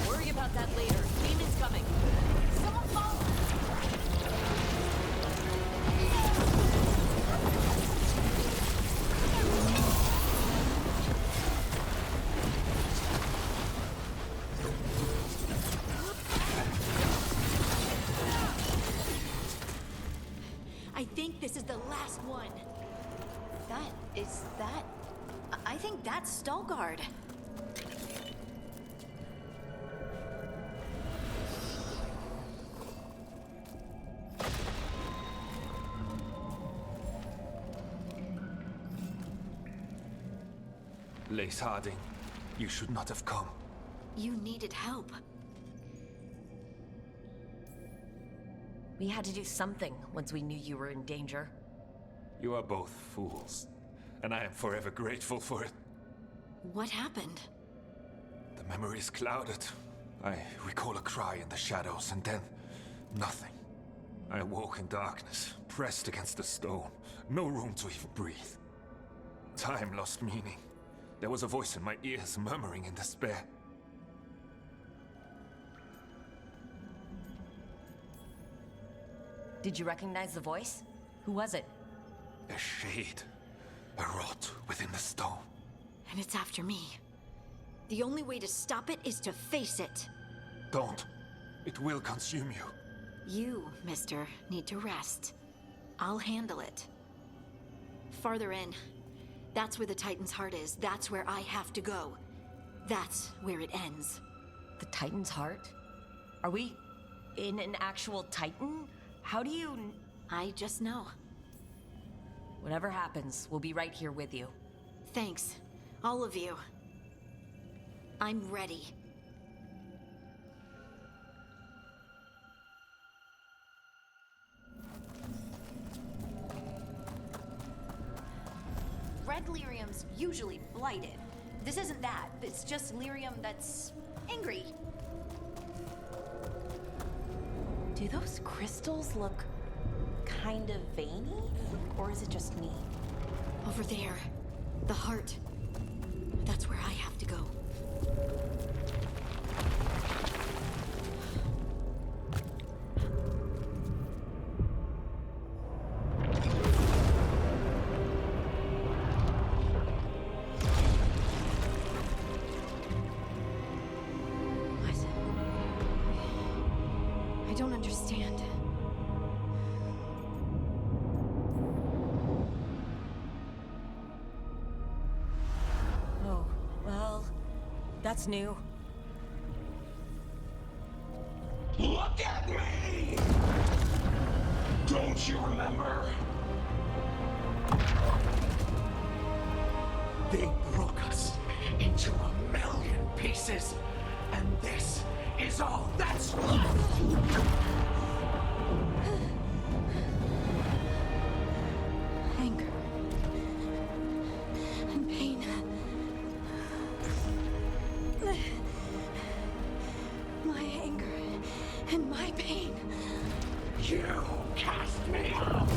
Worry about that later. Demon's coming. Someone follow! think this is the last one. I think that's Veilguard. Lace Harding, you should not have come. You needed help. We had to do something once we knew you were in danger. You are both fools, and I am forever grateful for it. What happened? The memory is clouded. I recall a cry in the shadows, and then nothing. I awoke in darkness, pressed against the stone. No room to even breathe. Time lost meaning. There was a voice in my ears murmuring in despair. Did you recognize the voice? Who was it? A shade. A rot within the stone. And it's after me. The only way to stop it is to face it. Don't. It will consume you. You, mister, need to rest. I'll handle it. Farther in. That's where the Titan's heart is. That's where I have to go. That's where it ends. The Titan's heart? Are we in an actual Titan? How do you... I just know. Whatever happens, we'll be right here with you. Thanks. All of you. I'm ready. Red lyrium's usually blighted. This isn't that. It's just lyrium that's angry. Do those crystals look kind of veiny? Or is it just me? Over there. The heart. That's where I have to go. I don't understand. Oh, well, that's new. Look at me! Don't you remember? They broke us into 1,000,000 pieces, and this is all that's left! Anger. And pain. My anger and my pain. You cast me out!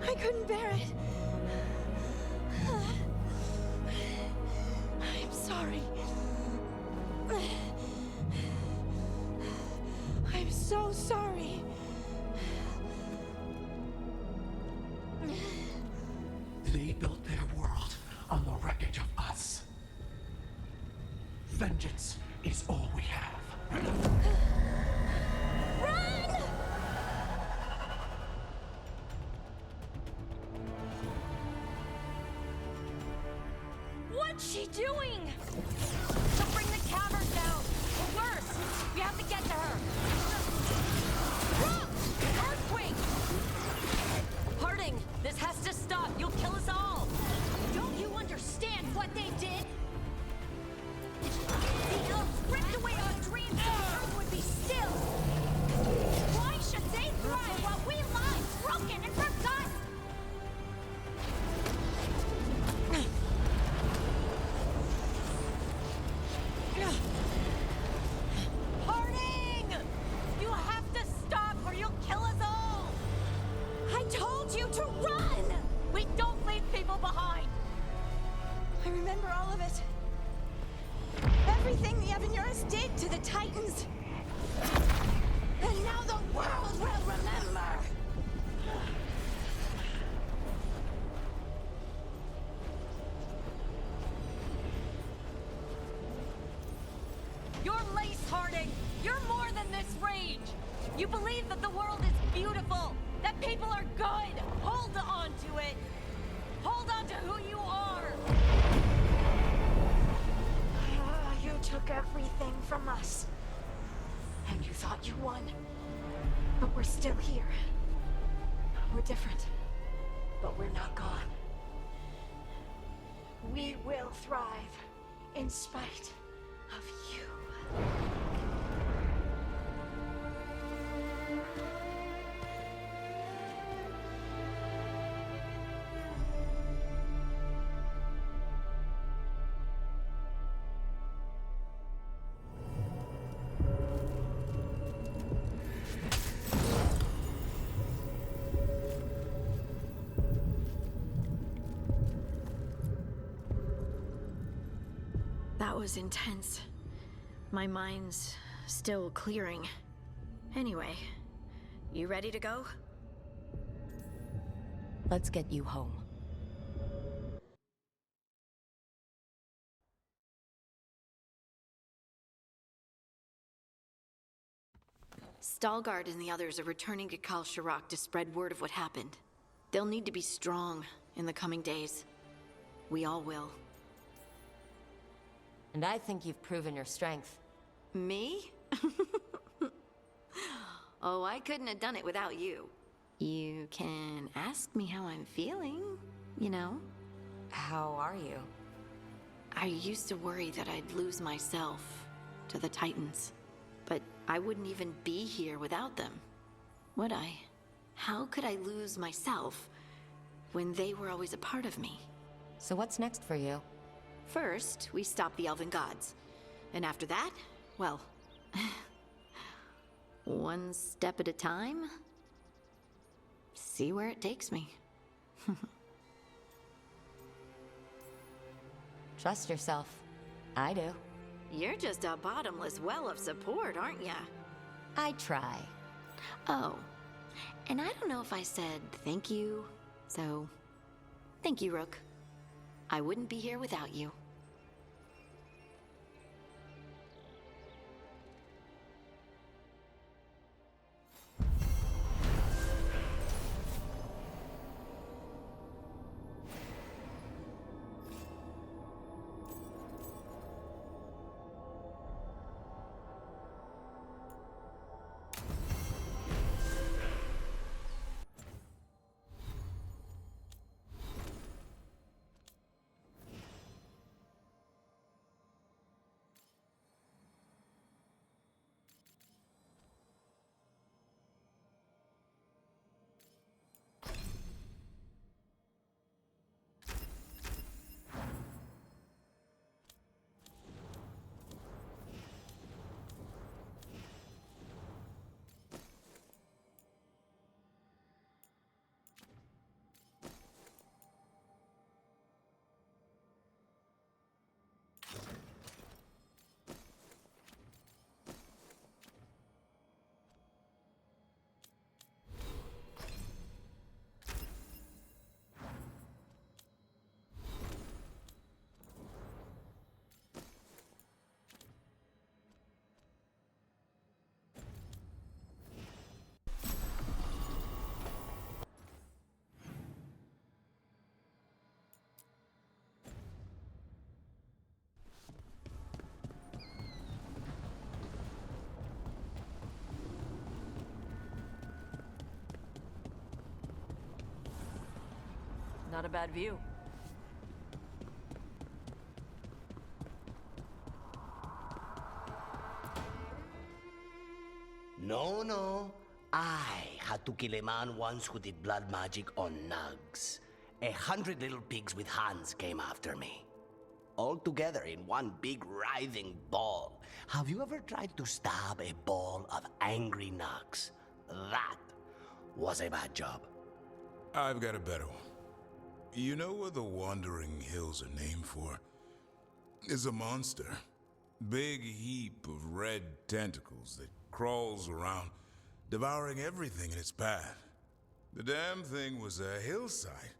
I couldn't bear it. I'm sorry. I'm so sorry. They built their world on the wreckage of us. Vengeance is all we have. Run! What's she doing? She'll bring the cavern down. Or worse, we have to get to her. Rock! Earthquake! Harding, this has to stop. You'll kill us all. Don't you understand what they did? The elves ripped away our dreams so the earth would be still. Why should they thrive while we lie broken and forgotten? Harding! You have to stop or you'll kill us all! I told you to run! We don't leave people behind! I remember all of it. Everything the Avenurus did to the Titans. And now the world will remember. You're lace, Harding! You're more than this rage! You believe that the world is beautiful, that people are good! Hold on to it! Hold on to who you are! You took everything from us. And you thought you won. But we're still here. We're different. But we're not gone. We will thrive in spite of you. That was intense. My mind's still clearing. Anyway, you ready to go? Let's get you home. Veilguard and the others are returning to Kal Shirak to spread word of what happened. They'll need to be strong in the coming days. We all will. And I think you've proven your strength. Me? Oh, I couldn't have done it without you. You can ask me how I'm feeling, you know? How are you? I used to worry that I'd lose myself to the Titans. But I wouldn't even be here without them, would I? How could I lose myself when they were always a part of me? So what's next for you? First, we stop the Elven Gods. And after that, well, one step at a time. See where it takes me. Trust yourself. I do. You're just a bottomless well of support, aren't ya? I try. Oh, and I don't know if I said thank you, so thank you, Rook. I wouldn't be here without you. Not a bad view. No. I had to kill a man once who did blood magic on nugs. 100 little pigs with hands came after me. All together in one big writhing ball. Have you ever tried to stab a ball of angry nugs? That was a bad job. I've got a better one. You know what the Wandering Hills are named for? It's a monster. Big heap of red tentacles that crawls around, devouring everything in its path. The damn thing was a hillside,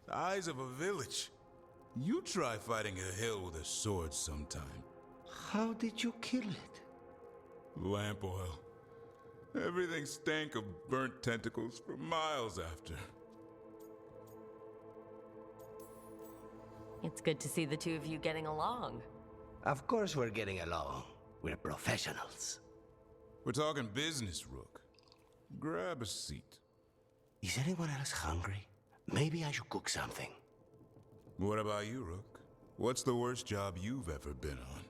the eyes of a village. You try fighting a hill with a sword sometime. How did you kill it? lamp oil. Everything stank of burnt tentacles for miles after. It's good to see the two of you getting along. Of course we're getting along. We're professionals. We're talking business, Rook. Grab a seat. Is anyone else hungry? Maybe I should cook something. What about you, Rook? What's the worst job you've ever been on?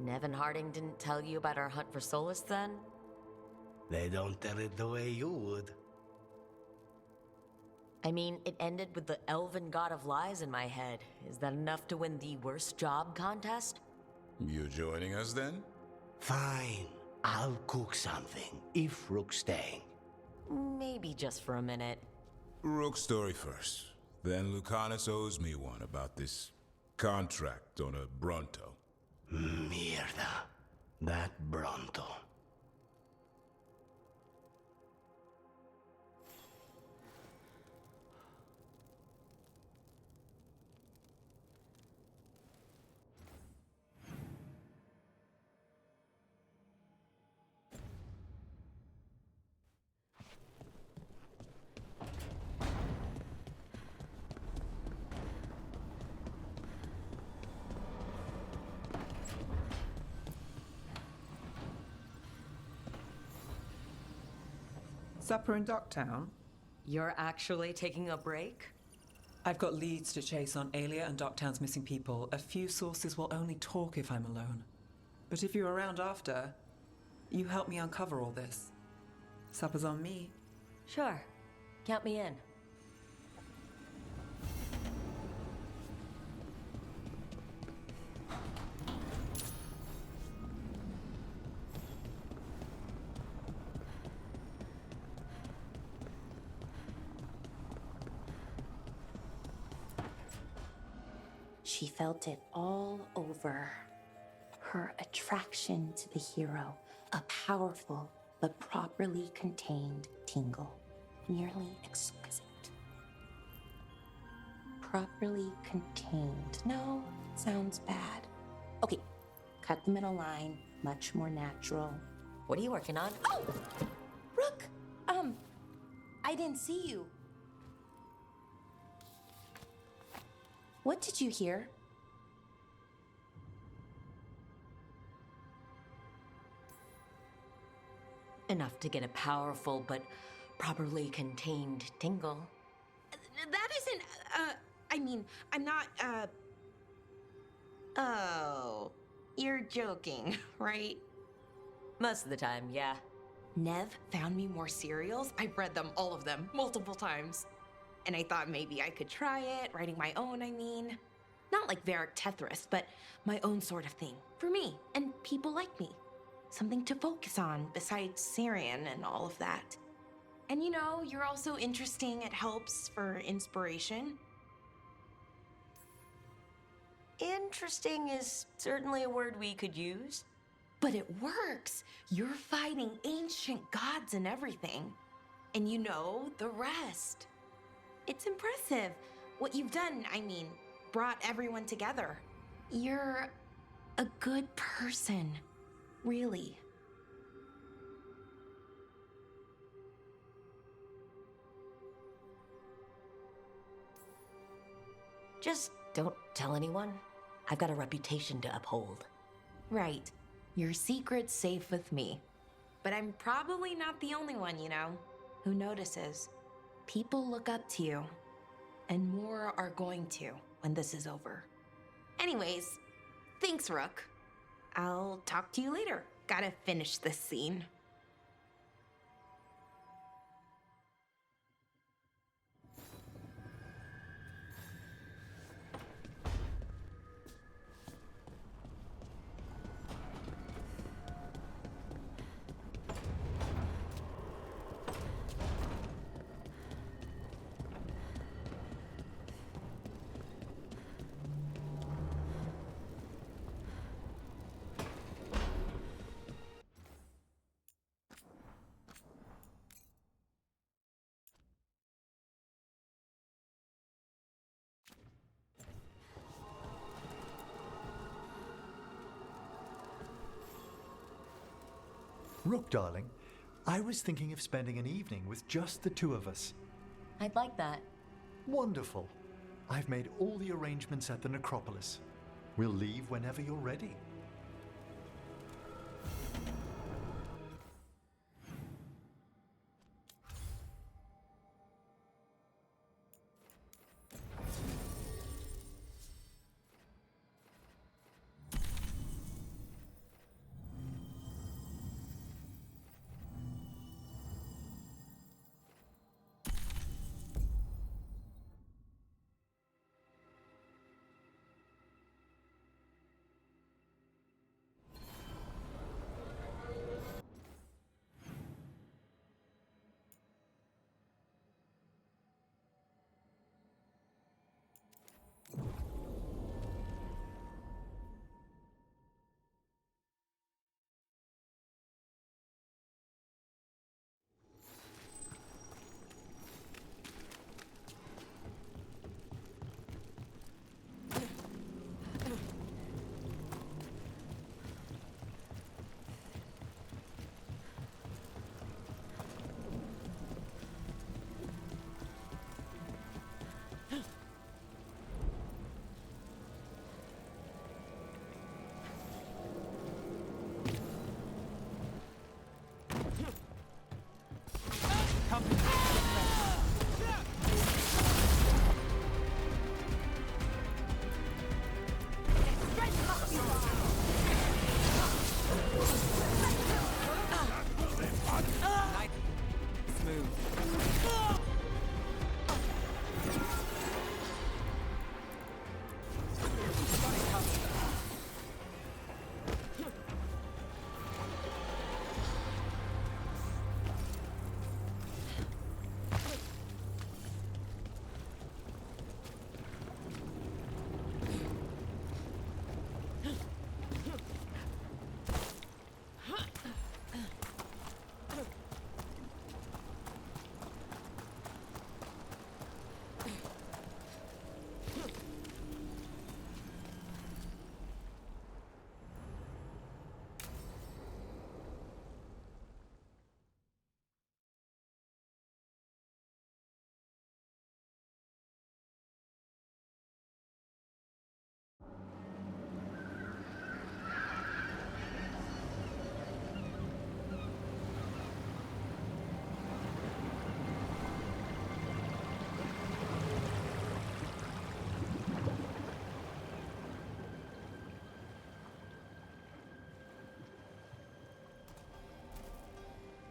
Nevin Harding didn't tell you about our hunt for Solus then? They don't tell it the way you would. I mean, it ended with the elven god of lies in my head. Is that enough to win the worst job contest? You joining us then? Fine. I'll cook something, if Rook's staying. Maybe just for a minute. Rook's story first. Then Lucanus owes me one about this contract on a Bronto. Mierda. That Bronto. Supper in Docktown? You're actually taking a break? I've got leads to chase on Alia and Docktown's missing people. A few sources will only talk if I'm alone. But if you're around after, you help me uncover all this. Supper's on me. Sure. Count me in. She felt it all over. Her attraction to the hero, a powerful but properly contained tingle, nearly exquisite. Properly contained. No, sounds bad. Okay, cut the middle line, much more natural. What are you working on? Oh! Rook! I didn't see you. What did you hear? Enough to get a powerful but properly contained tingle. That isn't, I mean, I'm not, Oh, you're joking, right? Most of the time, yeah. Nev found me more cereals. I've read them, all of them, multiple times. And I thought maybe I could try it, writing my own, I mean. Not like Varric Tethris, but my own sort of thing. For me, and people like me. Something to focus on, besides Syrian and all of that. And you know, you're also interesting, it helps for inspiration. Interesting is certainly a word we could use. But it works! You're fighting ancient gods and everything. And you know the rest. It's impressive. What you've done, I mean, brought everyone together. You're a good person. Really. Just don't tell anyone. I've got a reputation to uphold. Right. Your secret's safe with me. But I'm probably not the only one, you know, who notices. People look up to you. And more are going to when this is over. Anyways, thanks, Rook. I'll talk to you later. Gotta finish this scene. Rook, darling, I was thinking of spending an evening with just the two of us. I'd like that. Wonderful. I've made all the arrangements at the necropolis. We'll leave whenever you're ready.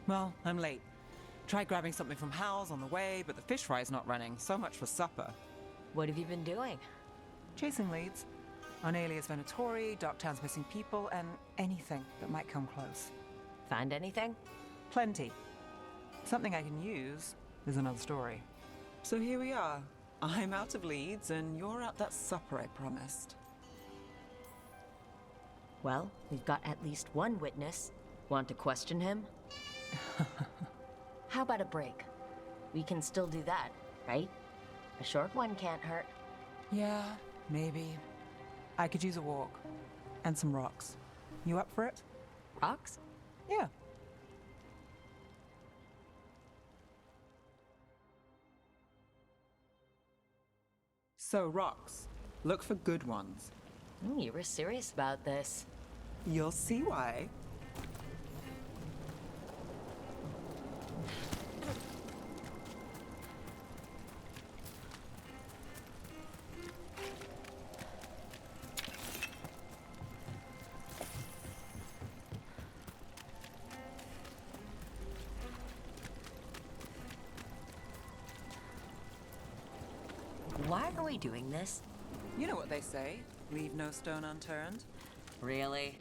Well, I'm late. Tried grabbing something from Hal's on the way, but the fish fry's not running. So much for supper. What have you been doing? Chasing leads. On Alias Venatori, Darktown's missing people, and anything that might come close. Find anything? Plenty. Something I can use is another story. So here we are. I'm out of leads, and you're at that supper I promised. Well, we've got at least one witness. Want to question him? How about a break? We can still do that, right? A short one can't hurt. Yeah, maybe. I could use a walk. And some rocks. You up for it? Rocks? Yeah. So, rocks. Look for good ones. You were serious about this. You'll see why. Why are we doing this? You know what they say, leave no stone unturned. Really?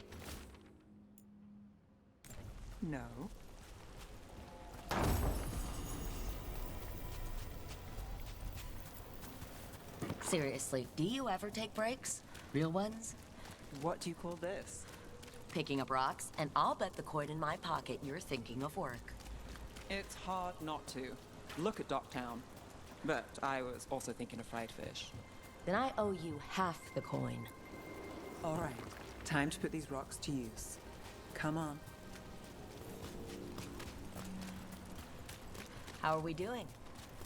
No. Seriously, do you ever take breaks? Real ones? What do you call this? Picking up rocks, and I'll bet the coin in my pocket you're thinking of work. It's hard not to. Look at Docktown. But I was also thinking of fried fish. Then I owe you half the coin. All right, time to put these rocks to use. Come on. How are we doing?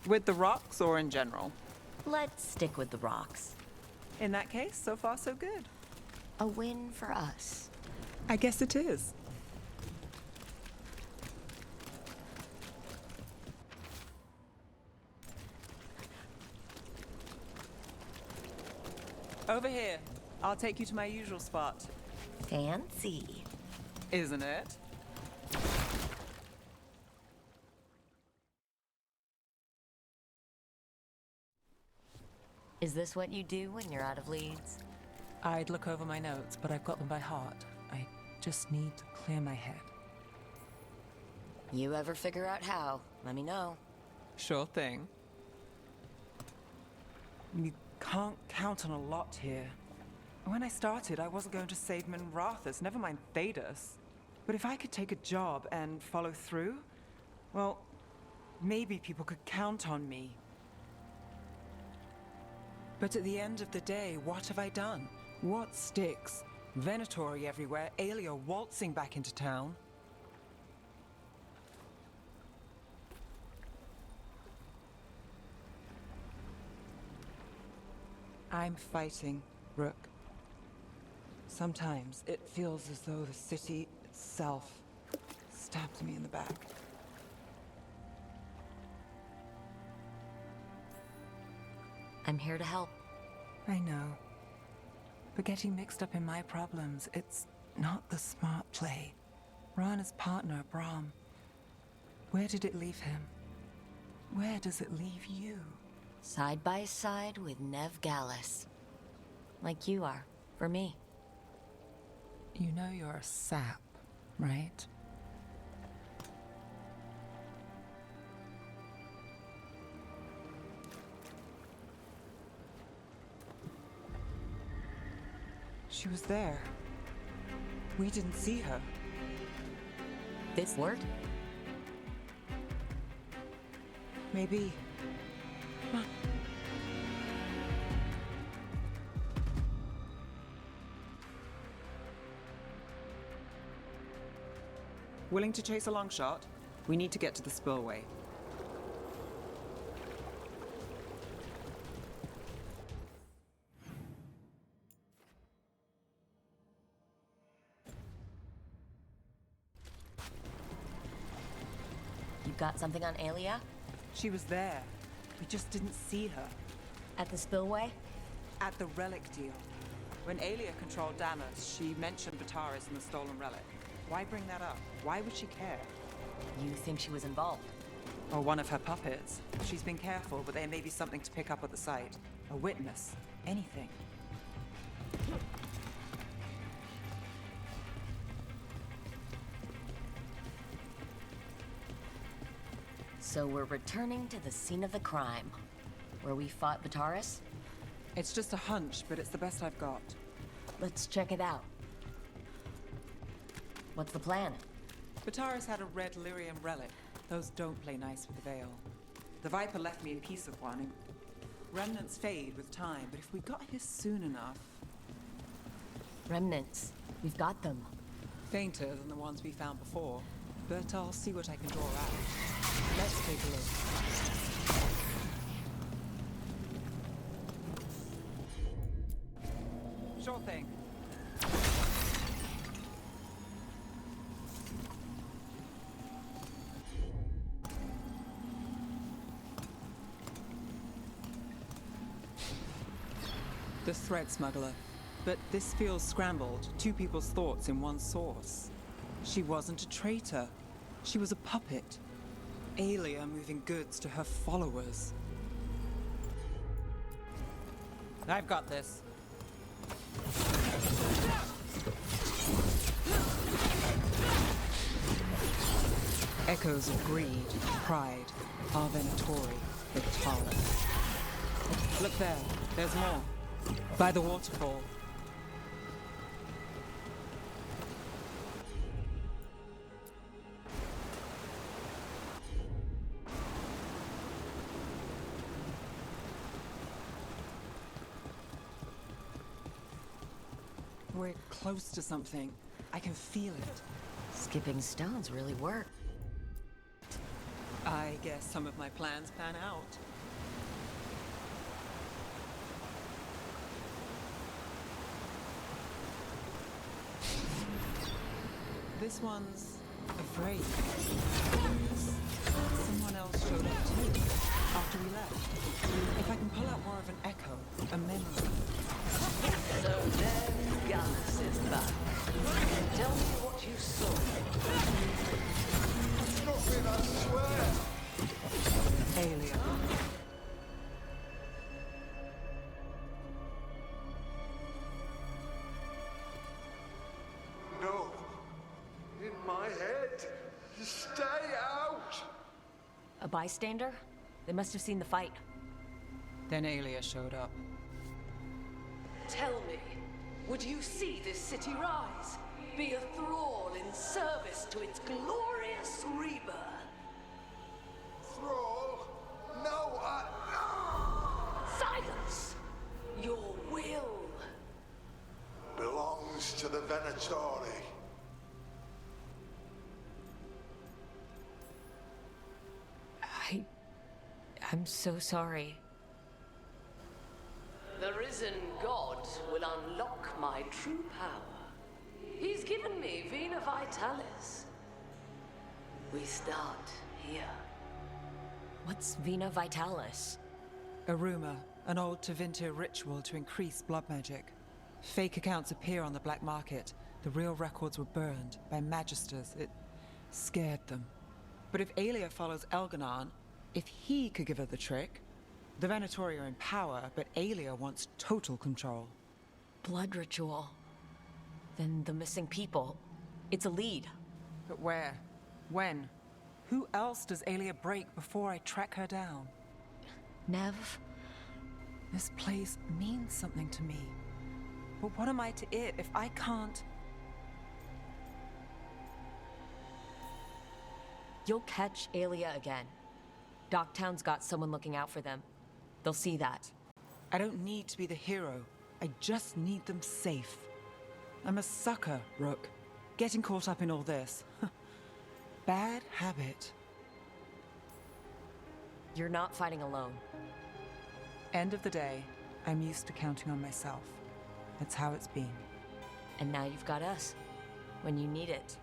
With the rocks or in general? Let's stick with the rocks. In that case, so far so good. A win for us. I guess it is. Over here. I'll take you to my usual spot. Fancy. Isn't it? Is this what you do when you're out of leads? I'd look over my notes, but I've got them by heart. I just need to clear my head. You ever figure out how, let me know. Sure thing. You can't count on a lot here. When I started, I wasn't going to save Minrathous, never mind Thedas. But if I could take a job and follow through, well, maybe people could count on me. But at the end of the day, what have I done? What sticks? Venatori everywhere, Aelia waltzing back into town. I'm fighting, Rook. Sometimes it feels as though the city itself stabs me in the back. I'm here to help. I know. But getting mixed up in my problems, it's not the smart play. Rana's partner, Brahm. Where did it leave him? Where does it leave you? Side by side with Nev Gallus. Like you are, for me. You know you're a sap, right? She was there. We didn't see her. This word? Maybe. Come on. Willing to chase a long shot? We need to get to the spillway. You got something on Aelia? She was there. We just didn't see her. At the spillway? At the relic deal. When Aelia controlled Damas, she mentioned Vitaris and the stolen relic. Why bring that up? Why would she care? You think she was involved? Or one of her puppets. She's been careful, but there may be something to pick up at the site. A witness. Anything. So we're returning to the scene of the crime, where we fought Vitaris? It's just a hunch, but it's the best I've got. Let's check it out. What's the plan? Vitaris had a red lyrium relic. Those don't play nice with the Veil. The Viper left me a piece of one, and remnants fade with time, but if we got here soon enough... Remnants. We've got them. Fainter than the ones we found before, but I'll see what I can draw out. Let's take a look. Sure thing. The thread smuggler. But this feels scrambled. Two people's thoughts in one source. She wasn't a traitor. She was a puppet. Aelia moving goods to her followers. I've got this. Echoes of greed, pride, our Venatori, the Tara. Look there, there's more. By the waterfall. We're close to something. I can feel it. Skipping stones really work. I guess some of my plans pan out. This one's afraid. Someone else showed up too, after we left. If I can pull out more of an echo, a memory. So then Gallus is back. Tell me what you saw. Nothing, I swear! Alien. No. In my head. Stay out! A bystander? They must have seen the fight. Then Aelia showed up. Tell me, would you see this city rise? Be a thrall in service to its glorious rebirth? Thrall? No, Silence! Your will belongs to the Venatori. I'm so sorry. The risen god will unlock my true power. He's given me Vena Vitalis. We start here. What's Vena Vitalis? A rumor, an old Tevinter ritual to increase blood magic. Fake accounts appear on the black market. The real records were burned by magisters. It scared them. But if Aelia follows Elganon, if he could give her the trick, the Venatori are in power, but Aelia wants total control. Blood ritual. Then the missing people. It's a lead. But where? When? Who else does Aelia break before I track her down? Nev? This place means something to me. But what am I to it if I can't? You'll catch Aelia again. Docktown's got someone looking out for them. They'll see that. I don't need to be the hero. I just need them safe. I'm a sucker, Rook. Getting caught up in all this. Bad habit. You're not fighting alone. End of the day, I'm used to counting on myself. That's how it's been. And now you've got us. When you need it.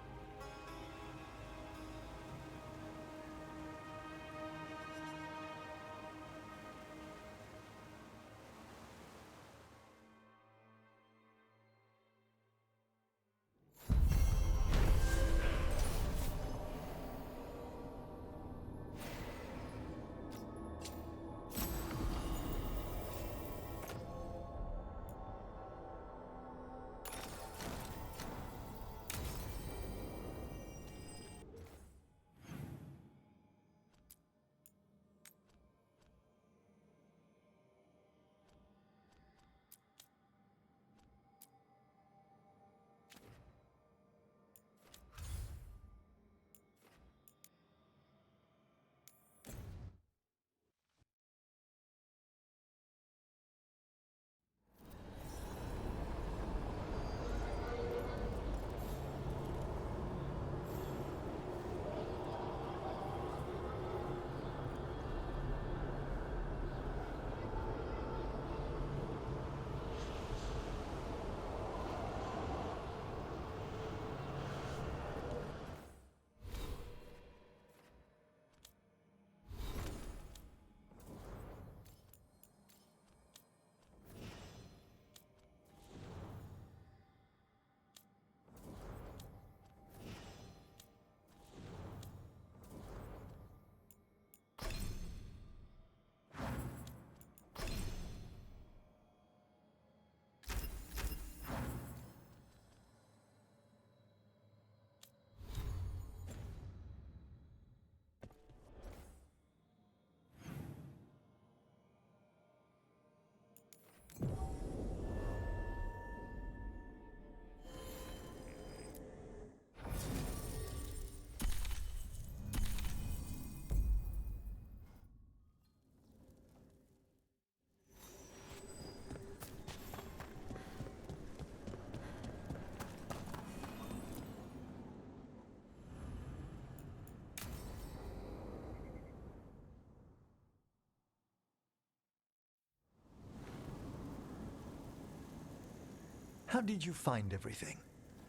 How did you find everything?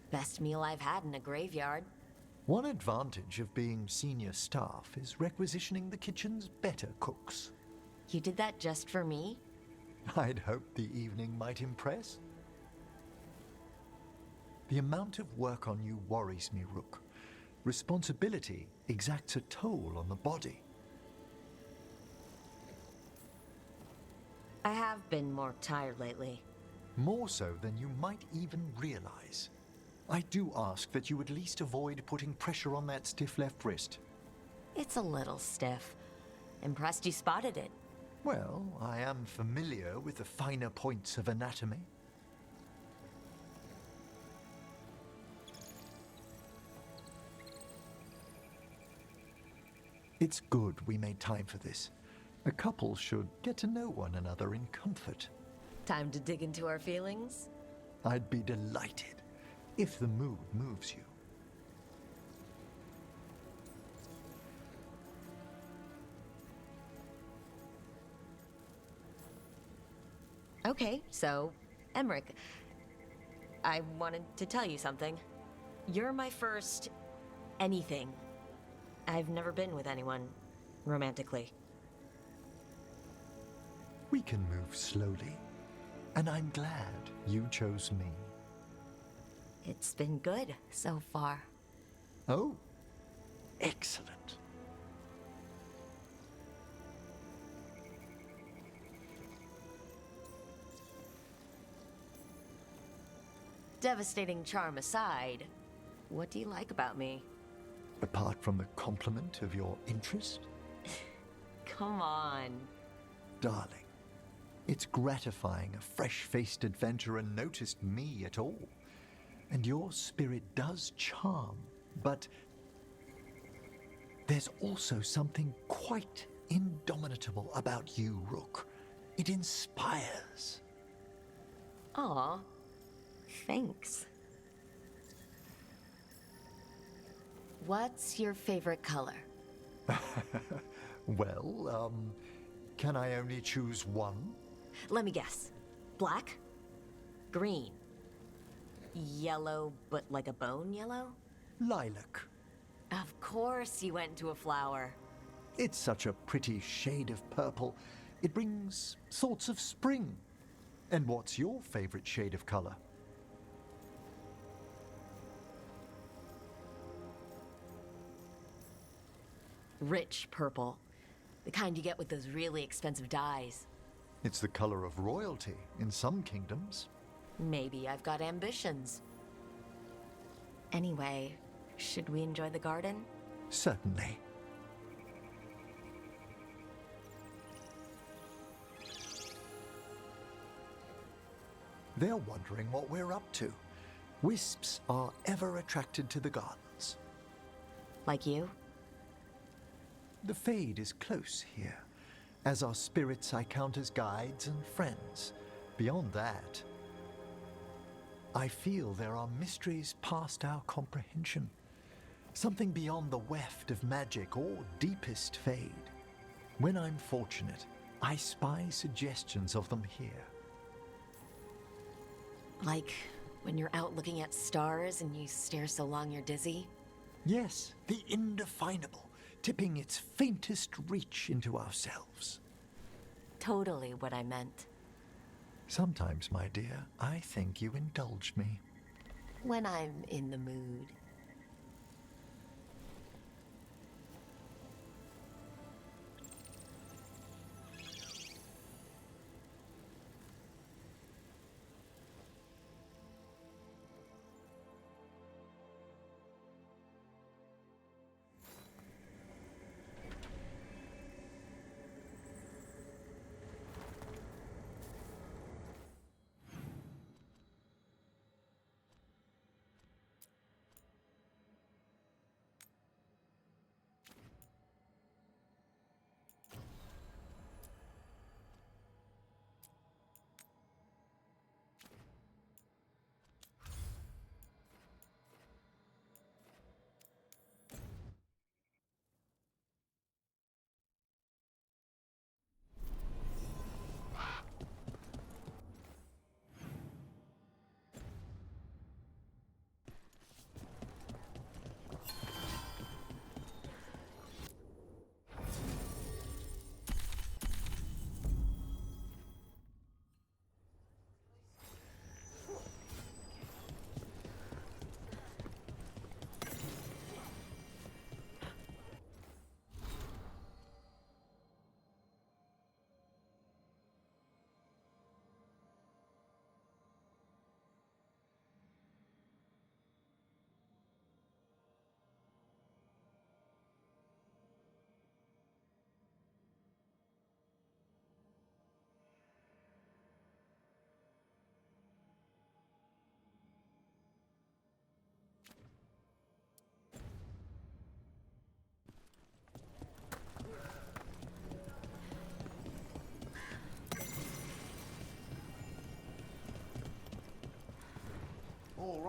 Best meal I've had in a graveyard. One advantage of being senior staff is requisitioning the kitchen's better cooks. You did that just for me? I'd hoped the evening might impress. The amount of work on you worries me, Rook. Responsibility exacts a toll on the body. I have been more tired lately. More so than you might even realize. I do ask that you at least avoid putting pressure on that stiff left wrist. It's a little stiff. Impressed you spotted it. Well, I am familiar with the finer points of anatomy. It's good we made time for this. A couple should get to know one another in comfort. Time to dig into our feelings? I'd be delighted if the mood moves you. Okay, so, Emmerich, I wanted to tell you something. You're my first anything. I've never been with anyone romantically. We can move slowly, and I'm glad you chose me. It's been good so far. Oh, excellent. Devastating charm aside, what do you like about me? Apart from the compliment of your interest? Come on. Darling, it's gratifying a fresh-faced adventurer noticed me at all. And your spirit does charm, but there's also something quite indomitable about you, Rook. It inspires. Aw, thanks. What's your favorite color? Well, can I only choose one? Let me guess. Black? Green? Yellow, but like a bone yellow? Lilac. Of course you went to a flower. It's such a pretty shade of purple. It brings thoughts of spring. And what's your favorite shade of color? Rich purple. The kind you get with those really expensive dyes. It's the color of royalty in some kingdoms. Maybe I've got ambitions. Anyway, should we enjoy the garden? Certainly. They're wondering what we're up to. Wisps are ever attracted to the gardens. Like you? The Fade is close here. As are spirits I count as guides and friends. Beyond that, I feel there are mysteries past our comprehension. Something beyond the weft of magic or deepest Fade. When I'm fortunate, I spy suggestions of them here. Like when you're out looking at stars and you stare so long you're dizzy? Yes, the indefinable, tipping its faintest reach into ourselves. Totally what I meant. Sometimes, my dear, I think you indulge me. When I'm in the mood.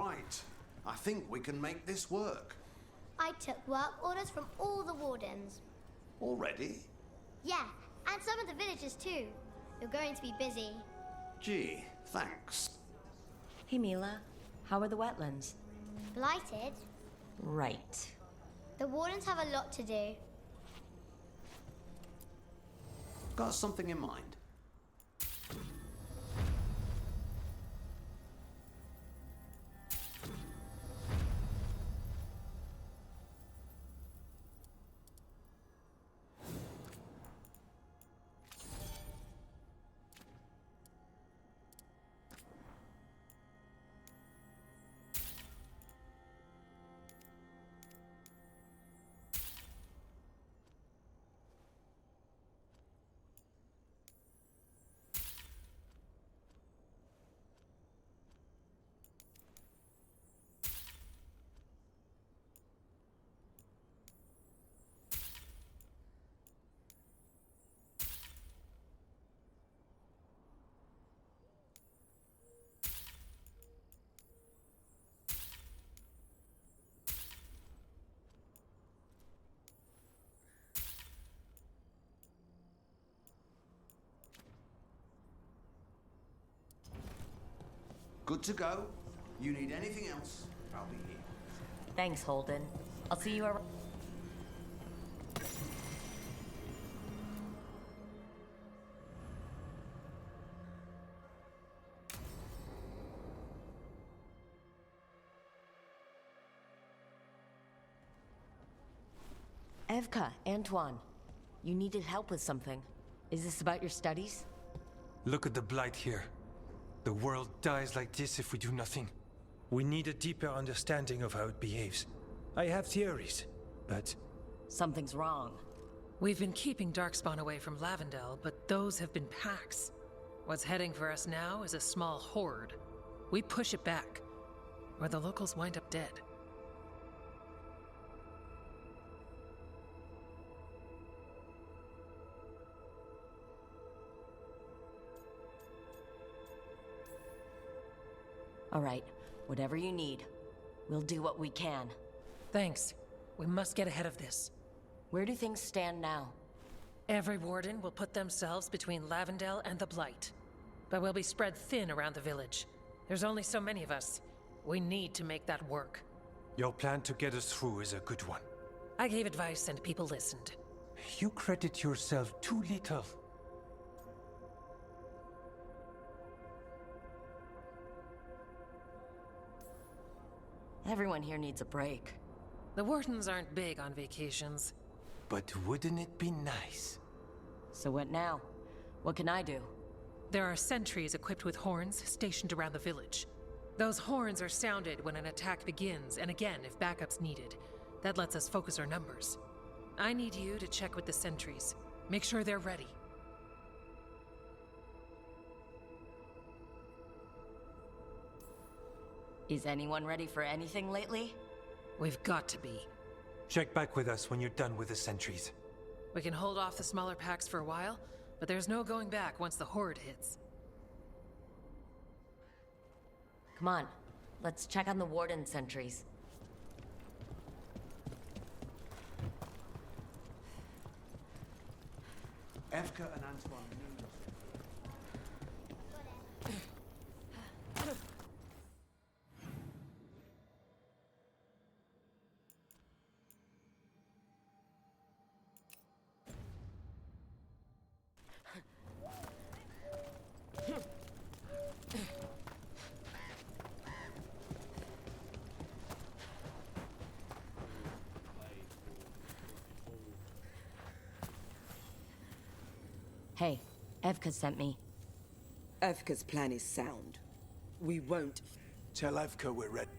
right. I think we can make this work. I took work orders from all the Wardens. Already? Yeah, and some of the villagers too. You're going to be busy. Gee, thanks. Hey, Mila. How are the wetlands? Blighted? Right. The Wardens have a lot to do. Got something in mind? Good to go. You need anything else, I'll be here. Thanks, Holden. I'll see you around. Evka, Antoine, you needed help with something. Is this about your studies? Look at the blight here. The world dies like this if we do nothing. We need a deeper understanding of how it behaves. I have theories, but... Something's wrong. We've been keeping Darkspawn away from Lavendel, but those have been packs. What's heading for us now is a small horde. We push it back, or the locals wind up dead. All right, whatever you need. We'll do what we can. Thanks. We must get ahead of this. Where do things stand now? Every warden will put themselves between Lavendel and the Blight. But we'll be spread thin around the village. There's only so many of us. We need to make that work. Your plan to get us through is a good one. I gave advice and people listened. You credit yourself too little. Everyone here needs a break. The Wardens aren't big on vacations. But wouldn't it be nice? So what now? What can I do? There are sentries equipped with horns stationed around the village. Those horns are sounded when an attack begins, and again if backup's needed. That lets us focus our numbers. I need you to check with the sentries. Make sure they're ready. Is anyone ready for anything lately? We've got to be. Check back with us when you're done with the sentries. We can hold off the smaller packs for a while, but there's no going back once the horde hits. Come on, let's check on the Warden sentries. Evka and Antoine knew nothing. Hey, Evka sent me. Evka's plan is sound. We won't... Tell Evka we're ready.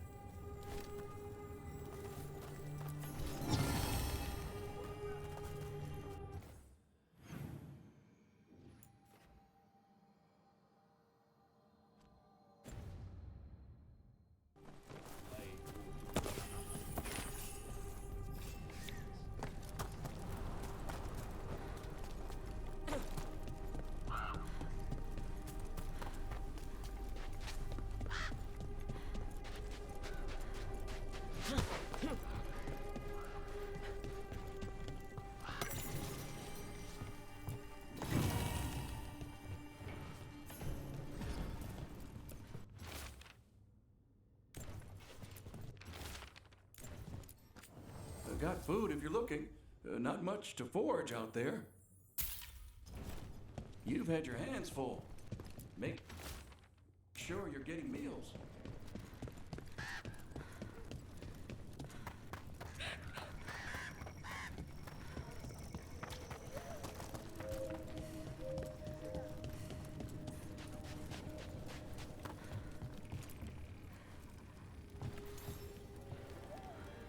I've got food if you're looking. Not much to forage out there. You've had your hands full. Make sure you're getting meals.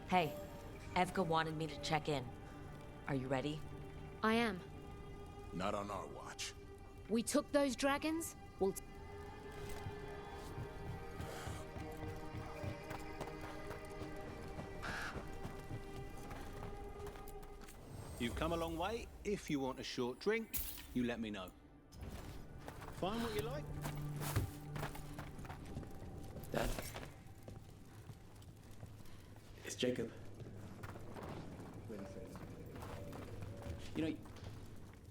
Hey, Evka wanted me to check in. Are you ready? I am. Not on our watch. We took those dragons? We'll... You've come a long way. If you want a short drink, you let me know. Find what you like. Dad? It's Jacob. You know,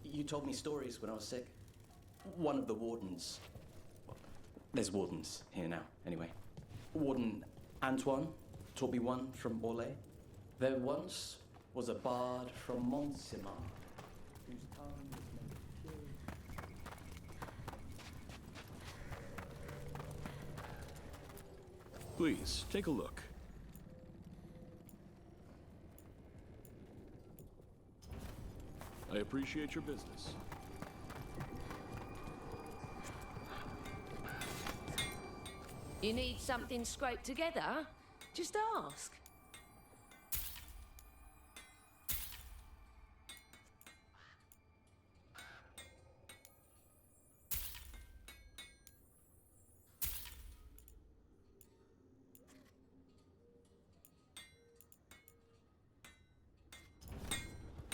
you told me stories when I was sick. One of the Wardens... There's Wardens here now, anyway. Warden Antoine taught me one from Orlais. There once was a bard from Montsimar, whose tongue was meant to kill. Please, take a look. I appreciate your business. You need something scraped together? Just ask.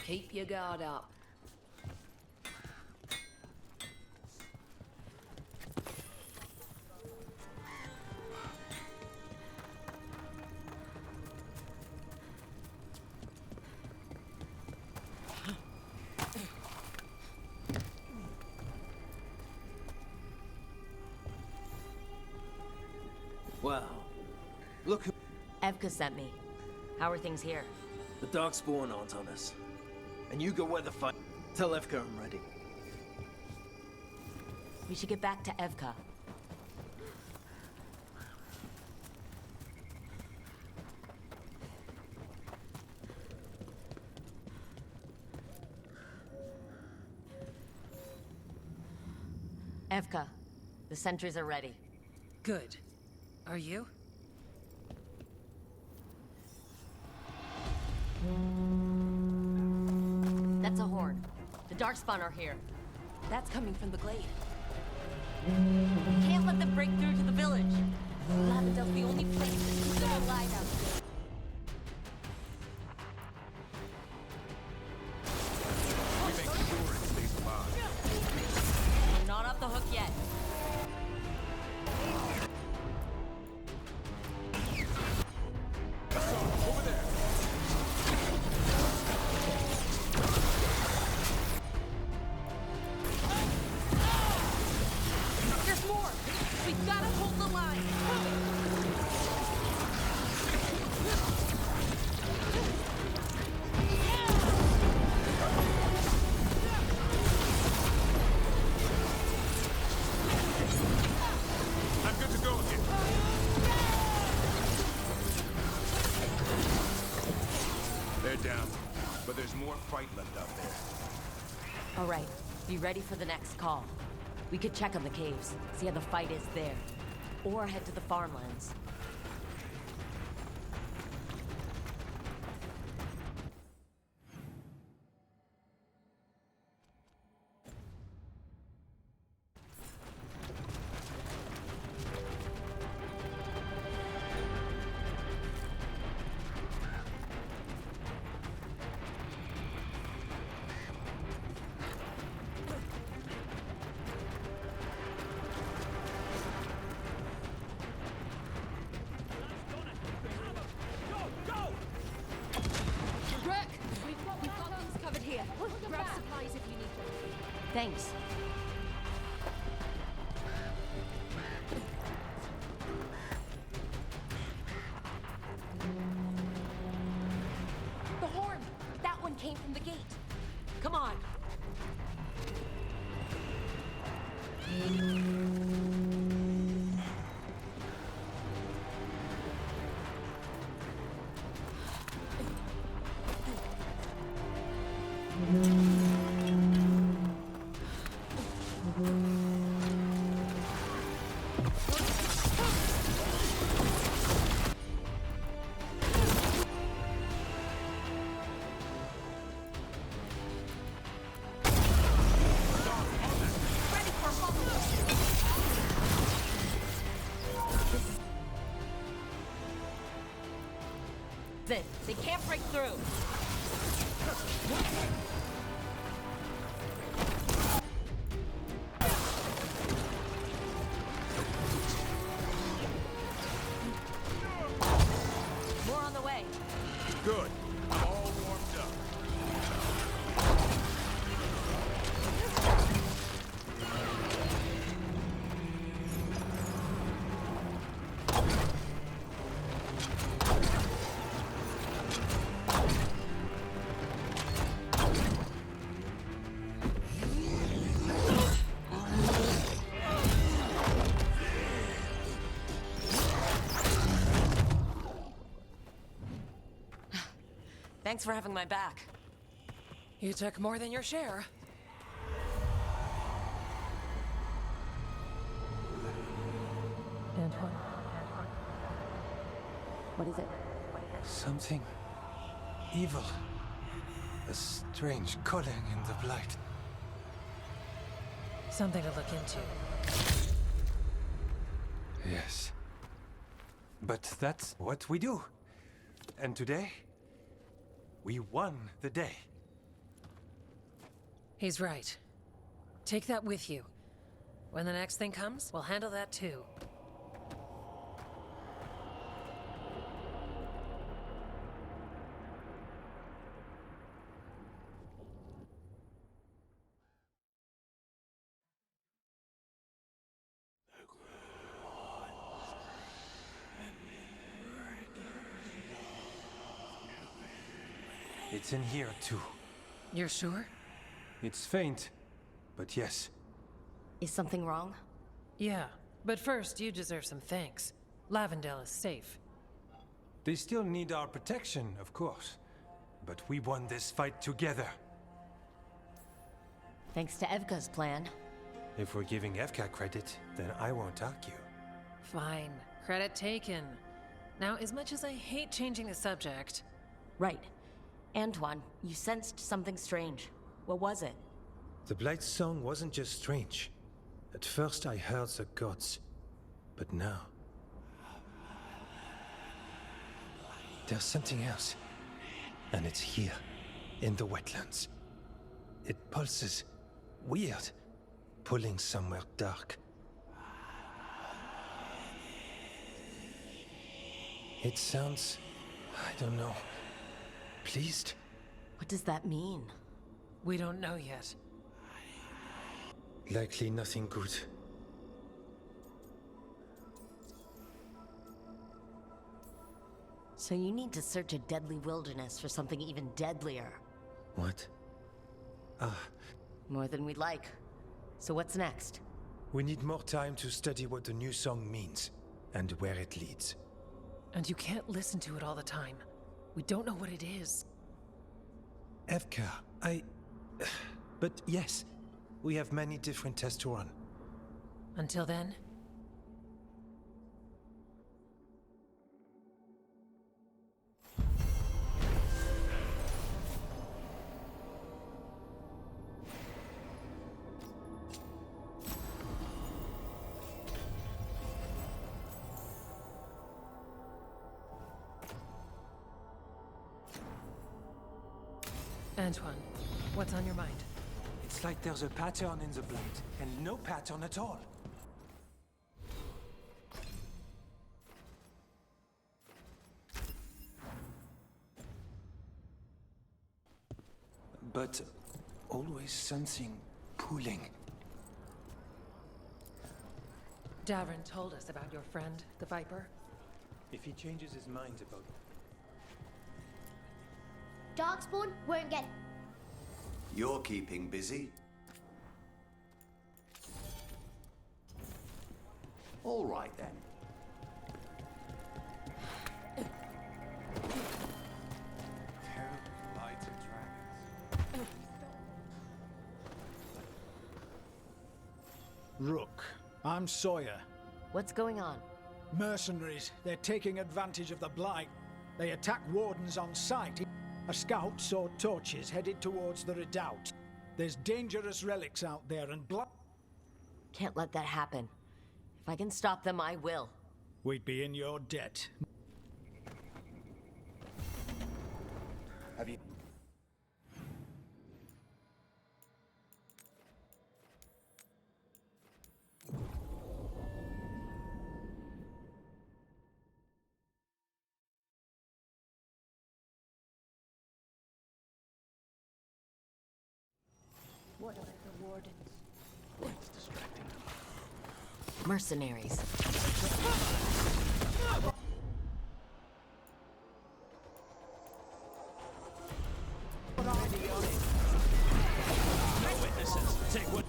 Keep your guard up. Wow. Look who... Evka sent me. How are things here? The Darkspawn aren't on us. And you go where the fight. Tell Evka I'm ready. We should get back to Evka. Evka, the sentries are ready. Good. Are you? That's a horn. The Darkspawn are here. That's coming from the glade. We can't let them break through to the village. Lavendel's the only place that keeps them alive out here. We make sure it stays alive. We're not off the hook yet. Over there. There's more! We've gotta hold the line! I'm good to go again. They're down, but there's more fight left out there. All right, be ready for the next call. We could check on the caves, see how the fight is there. Or head to the farmlands. Rook! We've got things covered here. Grab supplies if you need them. Thanks. came from the gate. Come on. They can't break through. More on the way. Good. All warmed up. Thanks for having my back. You took more than your share. Antoine. What is it? Something evil. A strange calling in the blight. Something to look into. Yes. But that's what we do. And today, we won the day. He's right. Take that with you. When the next thing comes, we'll handle that too. It's in here too. You're sure? It's faint, but yes. Is something wrong? Yeah, but first you deserve some thanks. Lavendale is safe. They still need our protection, of course. But we won this fight together. Thanks to Evka's plan. If we're giving Evka credit, then I won't argue. Fine. Credit taken. Now, as much as I hate changing the subject... Right. Antoine, you sensed something strange. What was it? The Blight's song wasn't just strange. At first I heard the gods. But now... there's something else. And it's here, in the wetlands. It pulses. Weird. Pulling somewhere dark. It sounds... I don't know... pleased? What does that mean? We don't know yet. Likely nothing good. So you need to search a deadly wilderness for something even deadlier. What? Ah. More than we'd like. So what's next? We need more time to study what the new song means, and where it leads. And you can't listen to it all the time. We don't know what it is. Evka, but yes, we have many different tests to run. Until then... Antoine, what's on your mind? It's like there's a pattern in the blight, and no pattern at all. But always something pulling. Davrin told us about your friend, the Viper. If he changes his mind about... Darkspawn won't get You're keeping busy. All right then. Rook, I'm Sawyer. What's going on? Mercenaries. They're taking advantage of the blight. They attack Wardens on sight. A scout saw torches headed towards the redoubt. There's dangerous relics out there and Can't let that happen. If I can stop them, I will. We'd be in your debt. Have you... What are the Wardens? It's distracting. Mercenaries. No witnesses. Take what?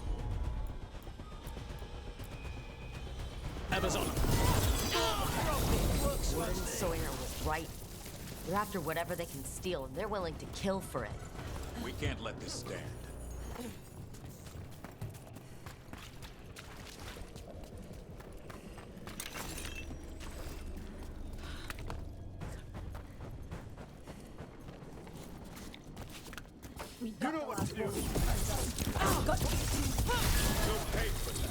Ever's on them. Warden Sawyer was right. They're after whatever they can steal, and they're willing to kill for it. We can't let this stand. You know what to do. You'll pay for that.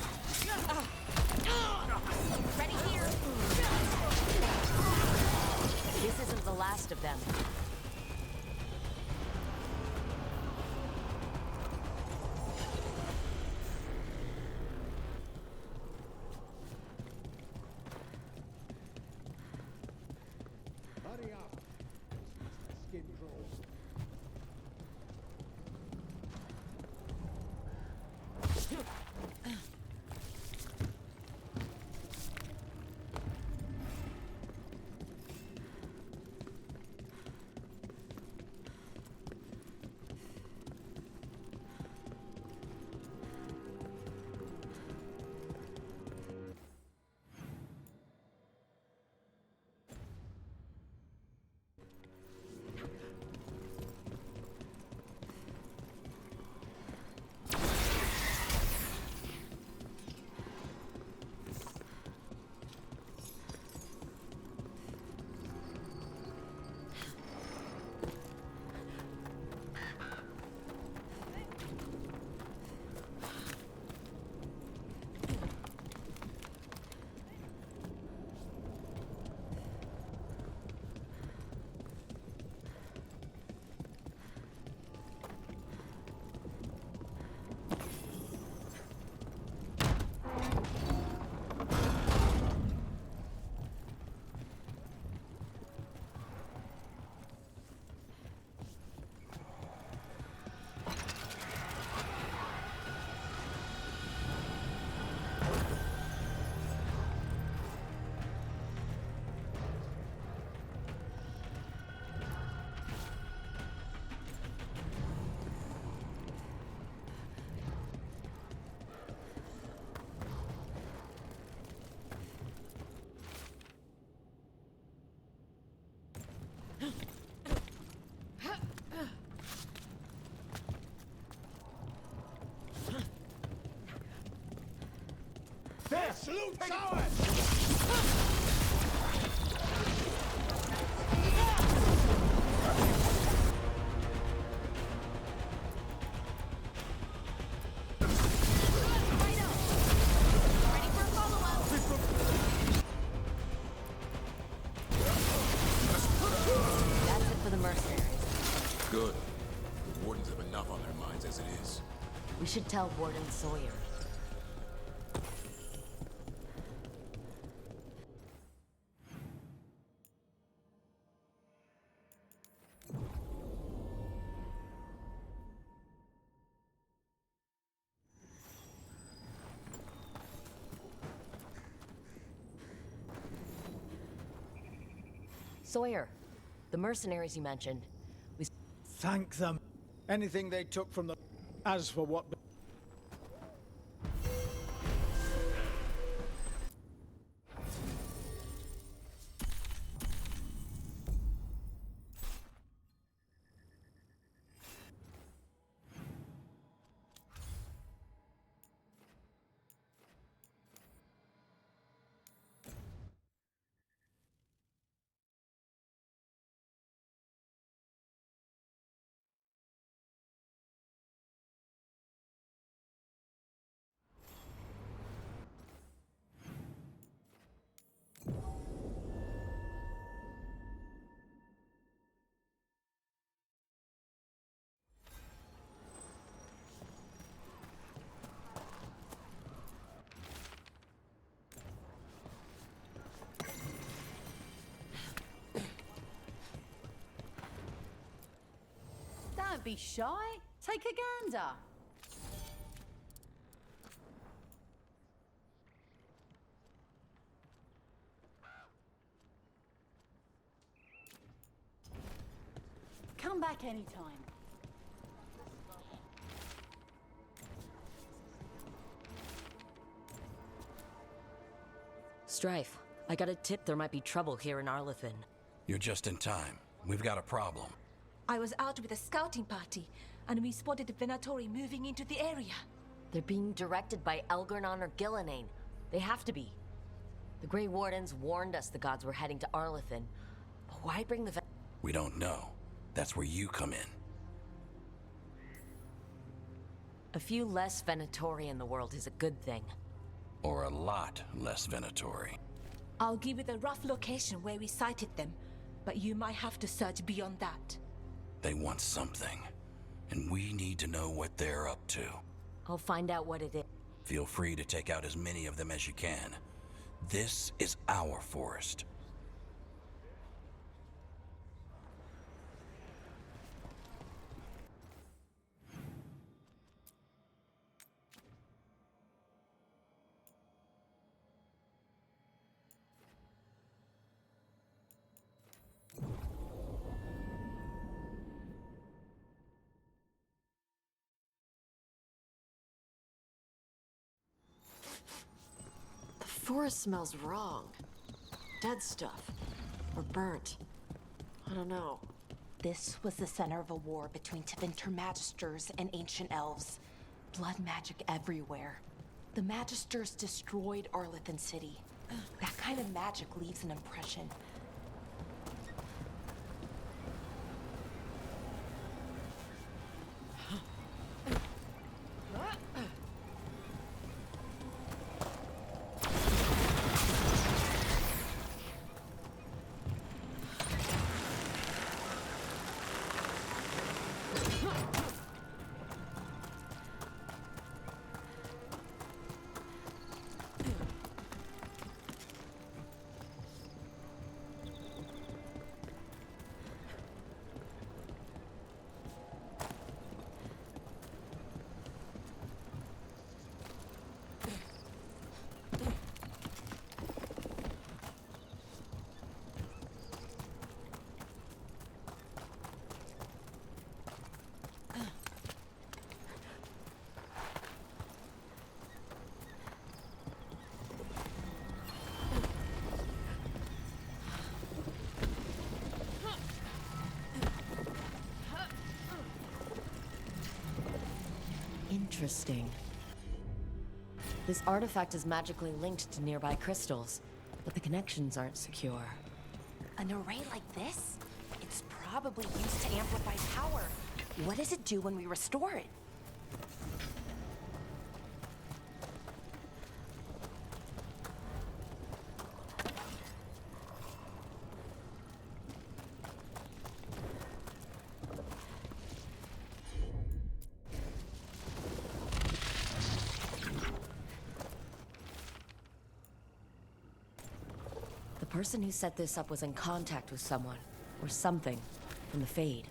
Ready here. This isn't the last of them. Hurry up. Skin draws. There! Salute Tower! That's it for the mercenaries. Good. The Wardens have enough on their minds as it is. We should tell Warden Sawyer. Sawyer, the mercenaries you mentioned. Thank them. Anything they took from the... As for what... Don't be shy. Take a gander. Come back anytime. Strife, I got a tip there might be trouble here in Arlethan. You're just in time. We've got a problem. I was out with a scouting party, and we spotted the Venatori moving into the area. They're being directed by Elgarnon or Gillenane. They have to be. The Grey Wardens warned us the gods were heading to Arlethan. But why bring the We don't know. That's where you come in. A few less Venatori in the world is a good thing. Or a lot less Venatori. I'll give you the rough location where we sighted them, but you might have to search beyond that. They want something, and we need to know what they're up to. I'll find out what it is. Feel free to take out as many of them as you can. This is our forest. The forest smells wrong. Dead stuff. Or burnt. I don't know. This was the center of a war between Tevinter Magisters and ancient elves. Blood magic everywhere. The Magisters destroyed Arlethan City. That kind of magic leaves an impression. Interesting. This artifact is magically linked to nearby crystals, but the connections aren't secure. An array like this? It's probably used to amplify power. What does it do when we restore it? The person who set this up was in contact with someone, or something, from the Fade.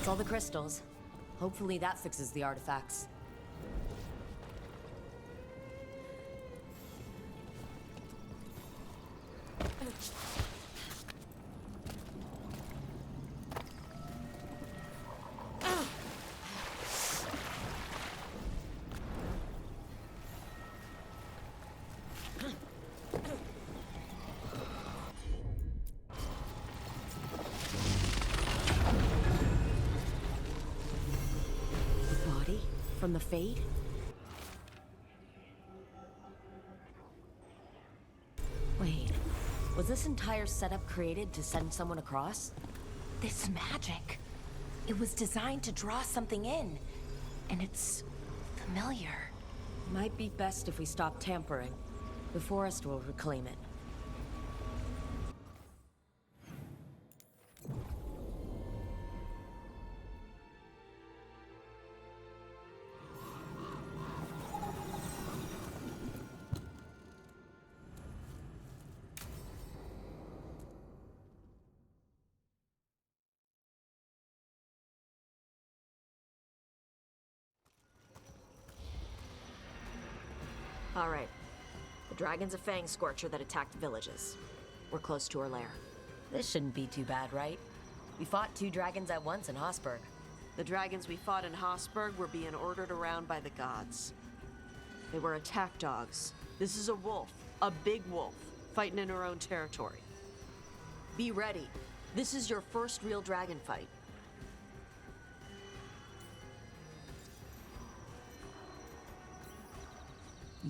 That's all the crystals. Hopefully that fixes the artifacts. From the Fade? Wait, was this entire setup created to send someone across? This magic. It was designed to draw something in. And it's familiar. Might be best if we stop tampering. The forest will reclaim it. All right. The dragon's a fang scorcher that attacked villages. We're close to her lair. This shouldn't be too bad, right? We fought 2 dragons at once in Hosburg. The dragons we fought in Hosburg were being ordered around by the gods. They were attack dogs. This is a wolf, a big wolf, fighting in her own territory. Be ready. This is your first real dragon fight.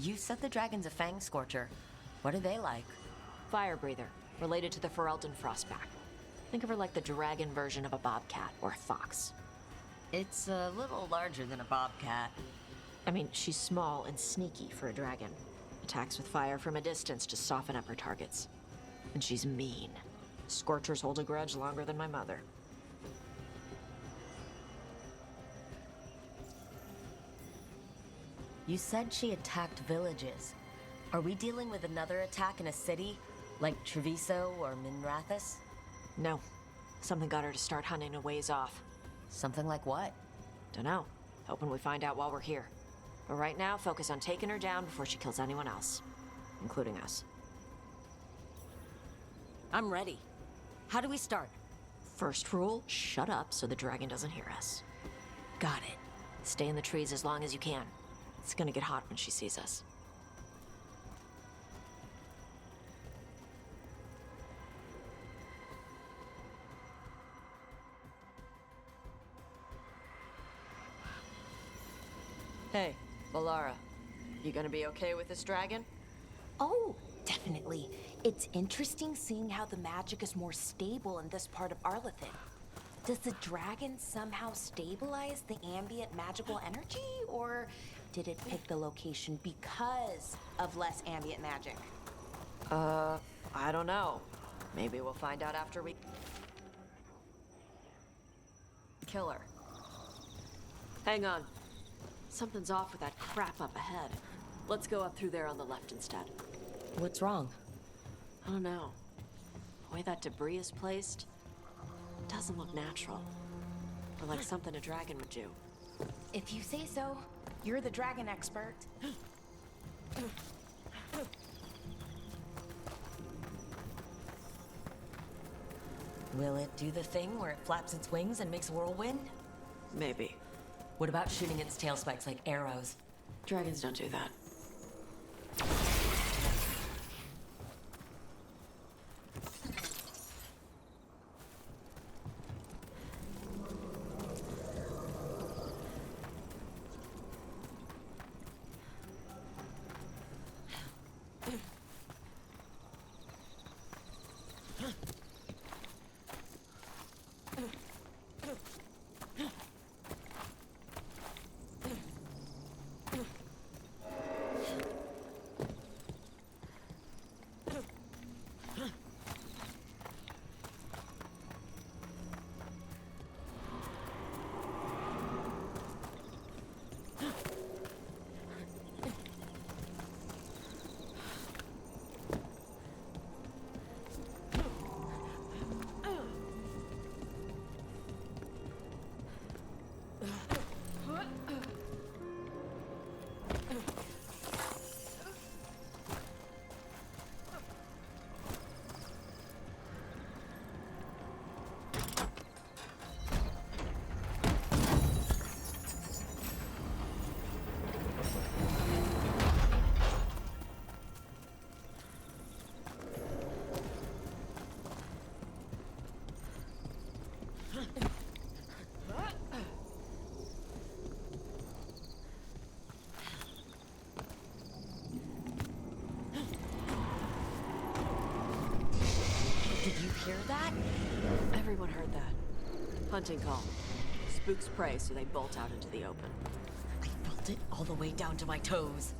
You said the dragon's a fang scorcher. What are they like? Fire breather, related to the Ferelden Frostback. Think of her like the dragon version of a bobcat or a fox. It's a little larger than a bobcat. I mean, she's small and sneaky for a dragon. Attacks with fire from a distance to soften up her targets. And she's mean. Scorchers hold a grudge longer than my mother. You said she attacked villages. Are we dealing with another attack in a city, like Treviso or Minrathous? No. Something got her to start hunting a ways off. Something like what? Dunno. Hoping we find out while we're here. But right now, focus on taking her down before she kills anyone else. Including us. I'm ready. How do we start? First rule, shut up so the dragon doesn't hear us. Got it. Stay in the trees as long as you can. It's gonna get hot when she sees us. Hey, Valara. You gonna be okay with this dragon? Oh, definitely. It's interesting seeing how the magic is more stable in this part of Arlethan. Does the dragon somehow stabilize the ambient magical energy, or did it pick the location because of less ambient magic? I don't know. Maybe we'll find out after we kill her. Hang on. Something's off with that crap up ahead. Let's go up through there on the left instead. What's wrong? I don't know. The way that debris is placed, it doesn't look natural. Or like something a dragon would do. If you say so, you're the dragon expert. Will it do the thing where it flaps its wings and makes a whirlwind? Maybe. What about shooting its tail spikes like arrows? Dragons don't do that. Did you hear that? Everyone heard that. Hunting call. Spooks prey, so they bolt out into the open. I felt it all the way down to my toes.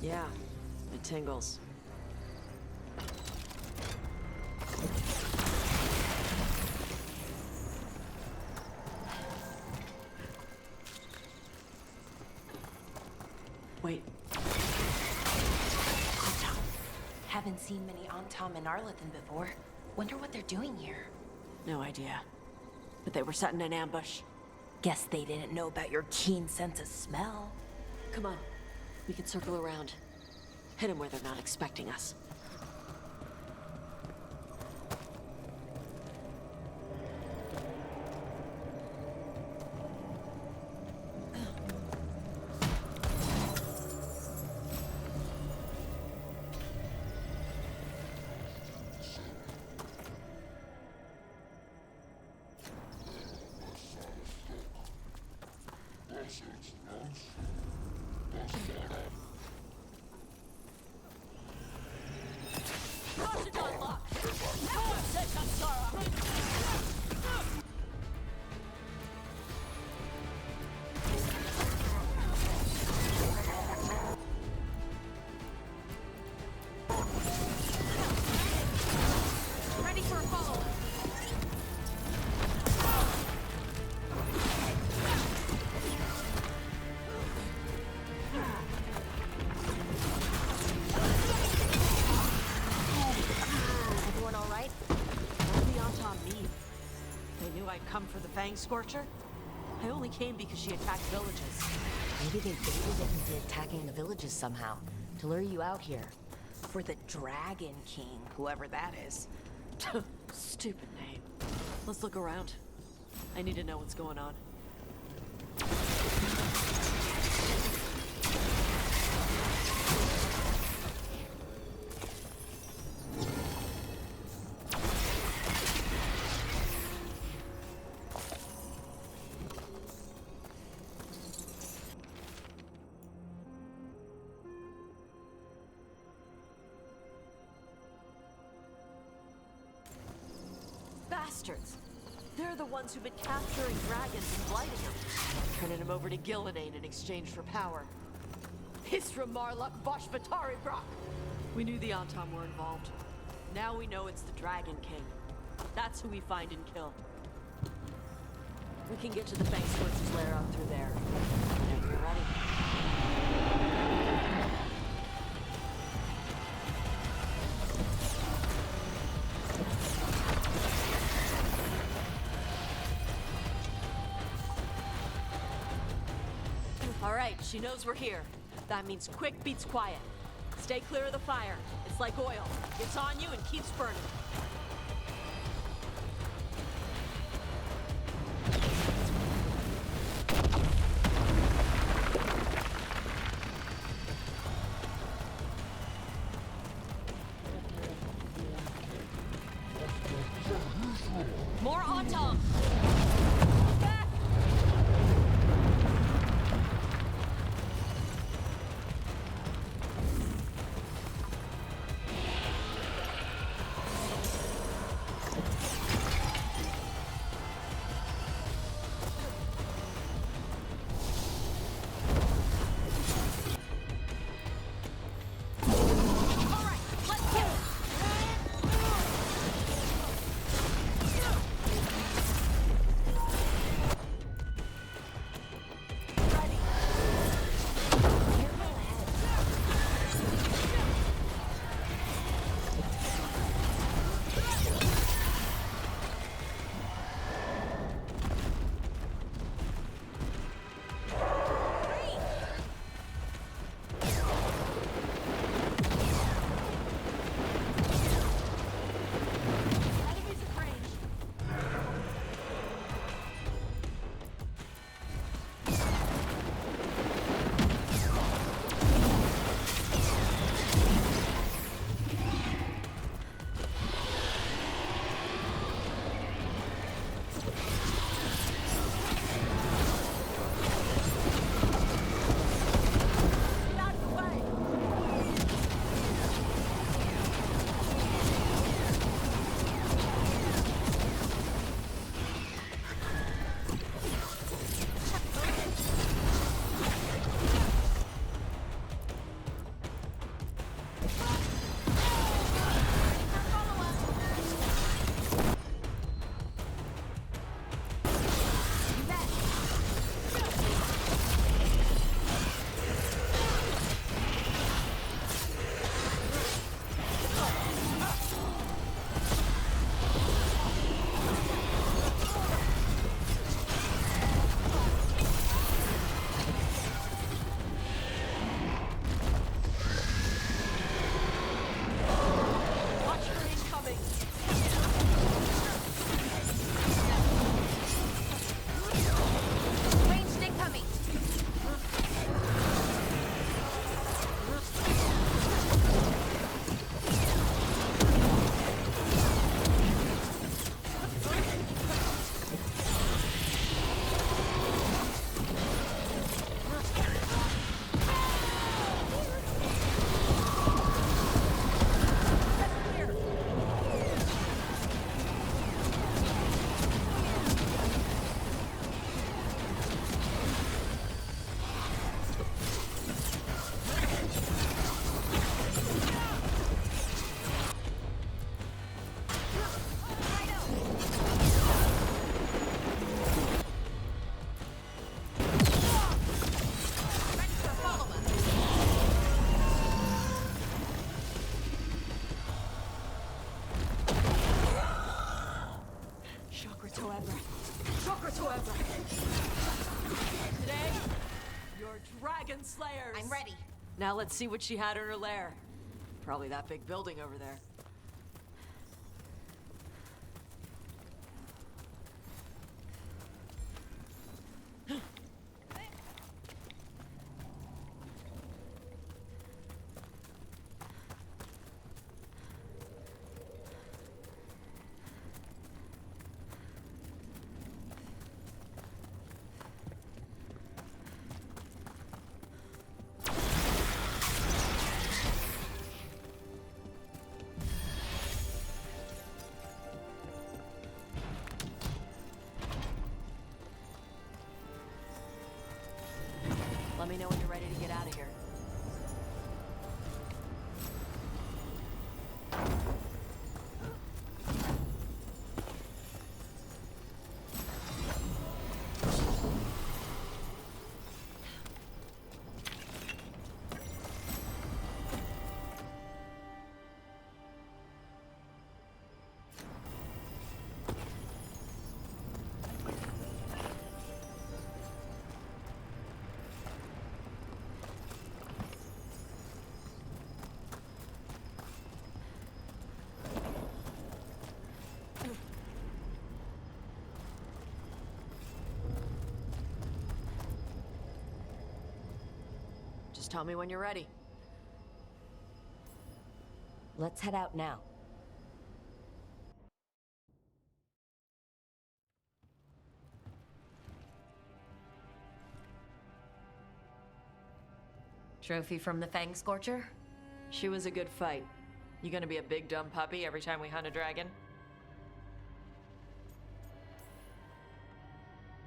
Yeah, it tingles. Wait. Antom. Haven't seen many Antom in Arlethan before. Wonder what they're doing here. No idea. But they were setting an ambush. Guess they didn't know about your keen sense of smell. Come on. We can circle around. Hit them where they're not expecting us. might come for the Fang Scorcher? I only came because she attacked villages. Maybe they baited it into attacking the villages somehow, to lure you out here. For the Dragon King, whoever that is. Stupid name. Let's look around. I need to know what's going on. Bastards! They're the ones who've been capturing dragons and blighting them, turning them over to Gillenane in exchange for power. Hisra Marluk Boshvatari Brock! We knew the Antam were involved. Now we know it's the Dragon King. That's who we find and kill. We can get to the Fang Scorcher's lair out through there. Whenever you're ready. Alright, she knows we're here. That means quick beats quiet. Stay clear of the fire. It's like oil. It's on you and keeps burning. More Antam! Back! Chakra to Ebra! Today, you're Dragon Slayers! I'm ready. Now let's see what she had in her lair. Probably that big building over there. Let me know when you're ready to get out of here. Just tell me when you're ready. Let's head out now. Trophy from the Fang Scorcher? She was a good fight. You gonna be a big dumb puppy every time we hunt a dragon?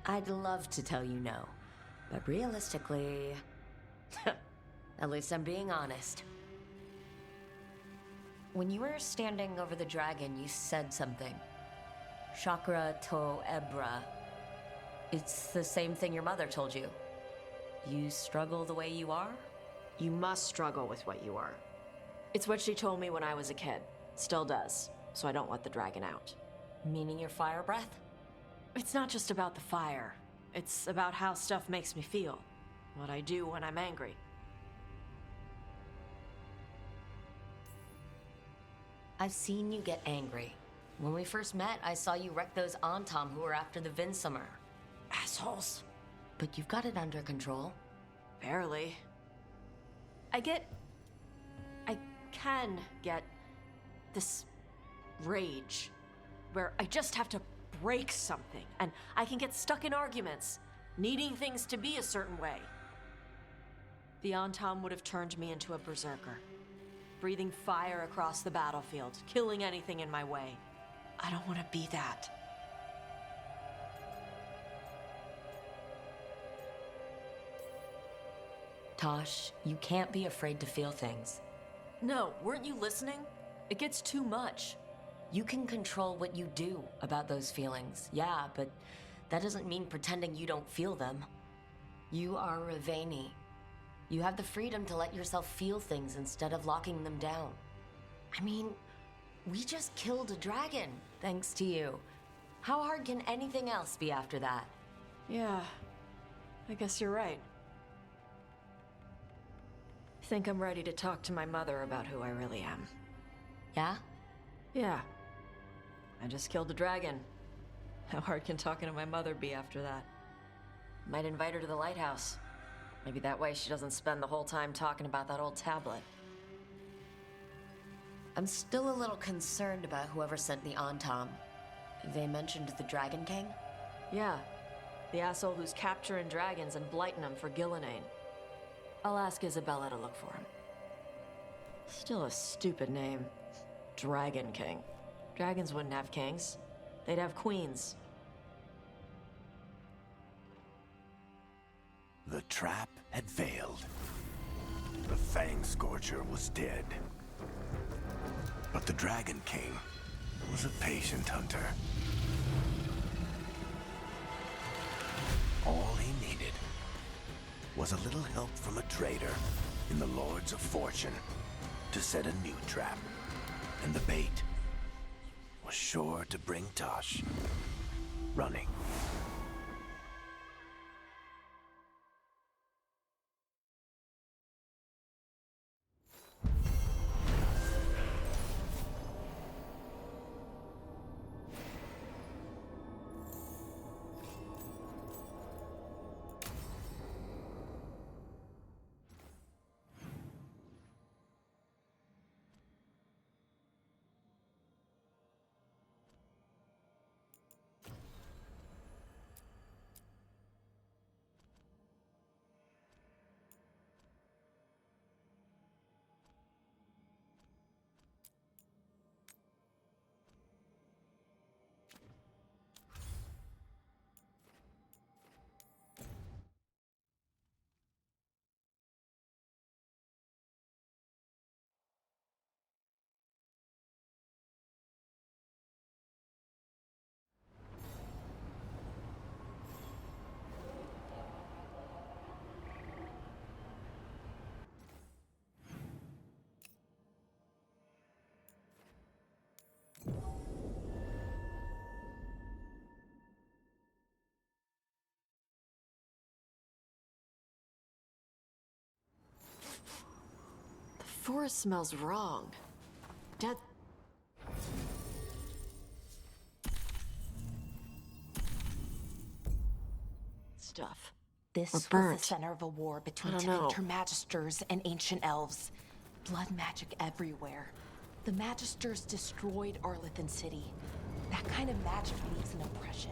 I'd love to tell you no, but realistically... At least I'm being honest. When you were standing over the dragon, you said something. Chakra to Ebra. It's the same thing your mother told you. You struggle the way you are? You must struggle with what you are. It's what she told me when I was a kid. Still does. So I don't let the dragon out. Meaning your fire breath? It's not just about the fire. It's about how stuff makes me feel. What I do when I'm angry. I've seen you get angry. When we first met, I saw you wreck those Antom who were after the Vinsummer. Assholes. But you've got it under control. Barely. I can get this rage where I just have to break something, and I can get stuck in arguments, needing things to be a certain way. The Antom would have turned me into a berserker, breathing fire across the battlefield, killing anything in my way. I don't want to be that. Tosh, you can't be afraid to feel things. No, weren't you listening? It gets too much. You can control what you do about those feelings, yeah, but that doesn't mean pretending you don't feel them. You are Ravani. You have the freedom to let yourself feel things instead of locking them down. I mean, we just killed a dragon, thanks to you. How hard can anything else be after that? Yeah, I guess you're right. I think I'm ready to talk to my mother about who I really am. Yeah? Yeah. I just killed a dragon. How hard can talking to my mother be after that? Might invite her to the lighthouse. Maybe that way she doesn't spend the whole time talking about that old tablet. I'm still a little concerned about whoever sent the Antom. They mentioned the Dragon King? Yeah. The asshole who's capturing dragons and blighting them for Gillinane. I'll ask Isabella to look for him. Still a stupid name. Dragon King. Dragons wouldn't have kings. They'd have queens. The trap had failed. The Fang Scorcher was dead. But the Dragon King was a patient hunter. All he needed was a little help from a trader in the Lords of Fortune to set a new trap. And the bait was sure to bring Tosh running. forest smells wrong. Dead. Stuff. This Or was burnt. the center of a war between I don't know. Tevinter Magisters and ancient elves. Blood magic everywhere. The Magisters destroyed Arlithan City. That kind of magic leaves an impression.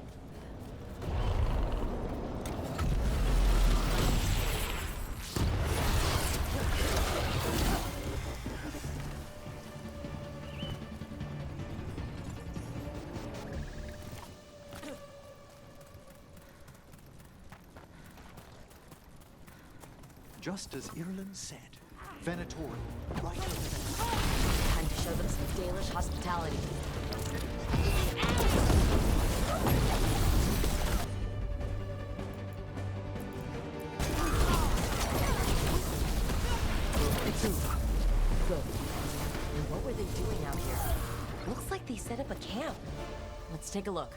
Just as Irulan said, Venator, right over there. Time to show them some Dalish hospitality. It's over. Good. And what were they doing out here? Looks like they set up a camp. Let's take a look.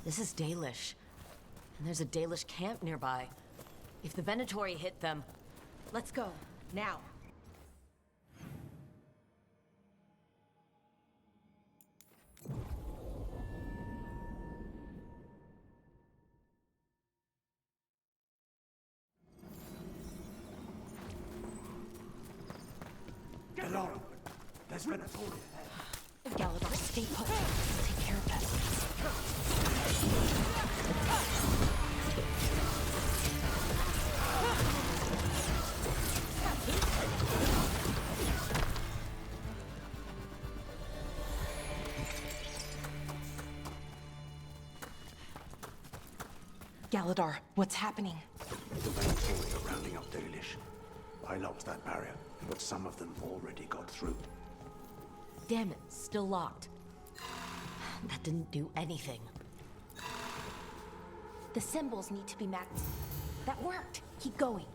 This is Dalish. And there's a Dalish camp nearby. If the Venatori hit them, let's go, now. Galora, there's Venatori ahead. Galador, stay put. We'll take care of them. Galador, what's happening? The Venatori are rounding up Dalish. I locked that barrier, but some of them already got through. Damn it, still locked. That didn't do anything. The symbols need to be mapped. That worked. Keep going.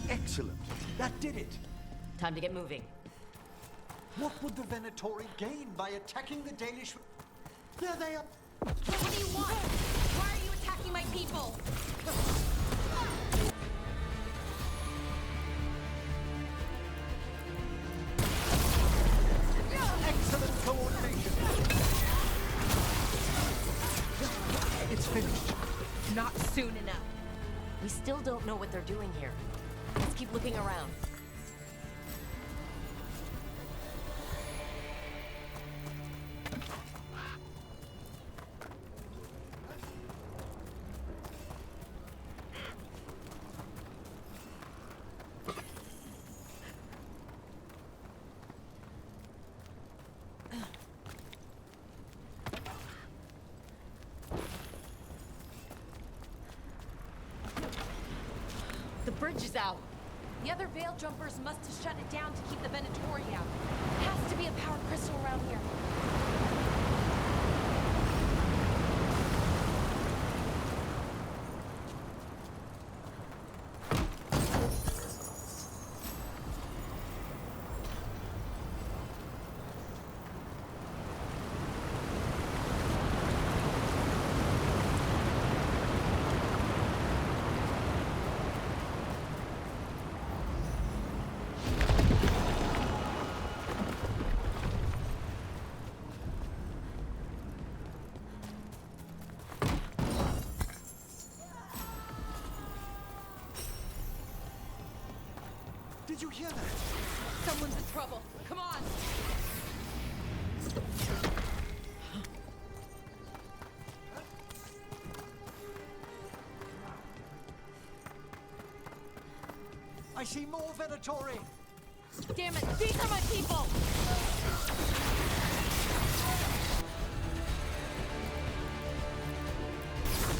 Excellent. That did it. Time to get moving. What would the Venatori gain by attacking the Dalish? There they are. What do you want? Why are you attacking my people? Excellent coordination. It's finished. Not soon enough. We still don't know what they're doing here. Let's keep looking around. The bridge is out. The other Veil Jumpers must have shut it down to keep the Venatori out. Has to be a power crystal around here. Did you hear that? Someone's in trouble. Come on! I see more Venatori! Damn it, these are my people!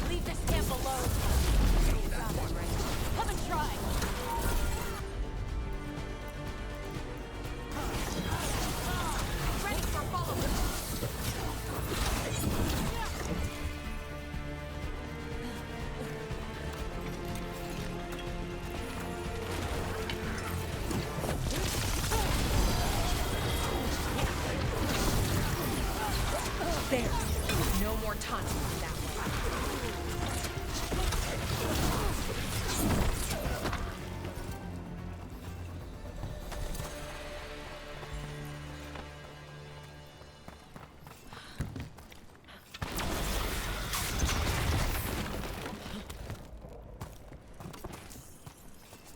Leave this camp alone! Come and try! Ready for follow-up! There. No more taunting from that way.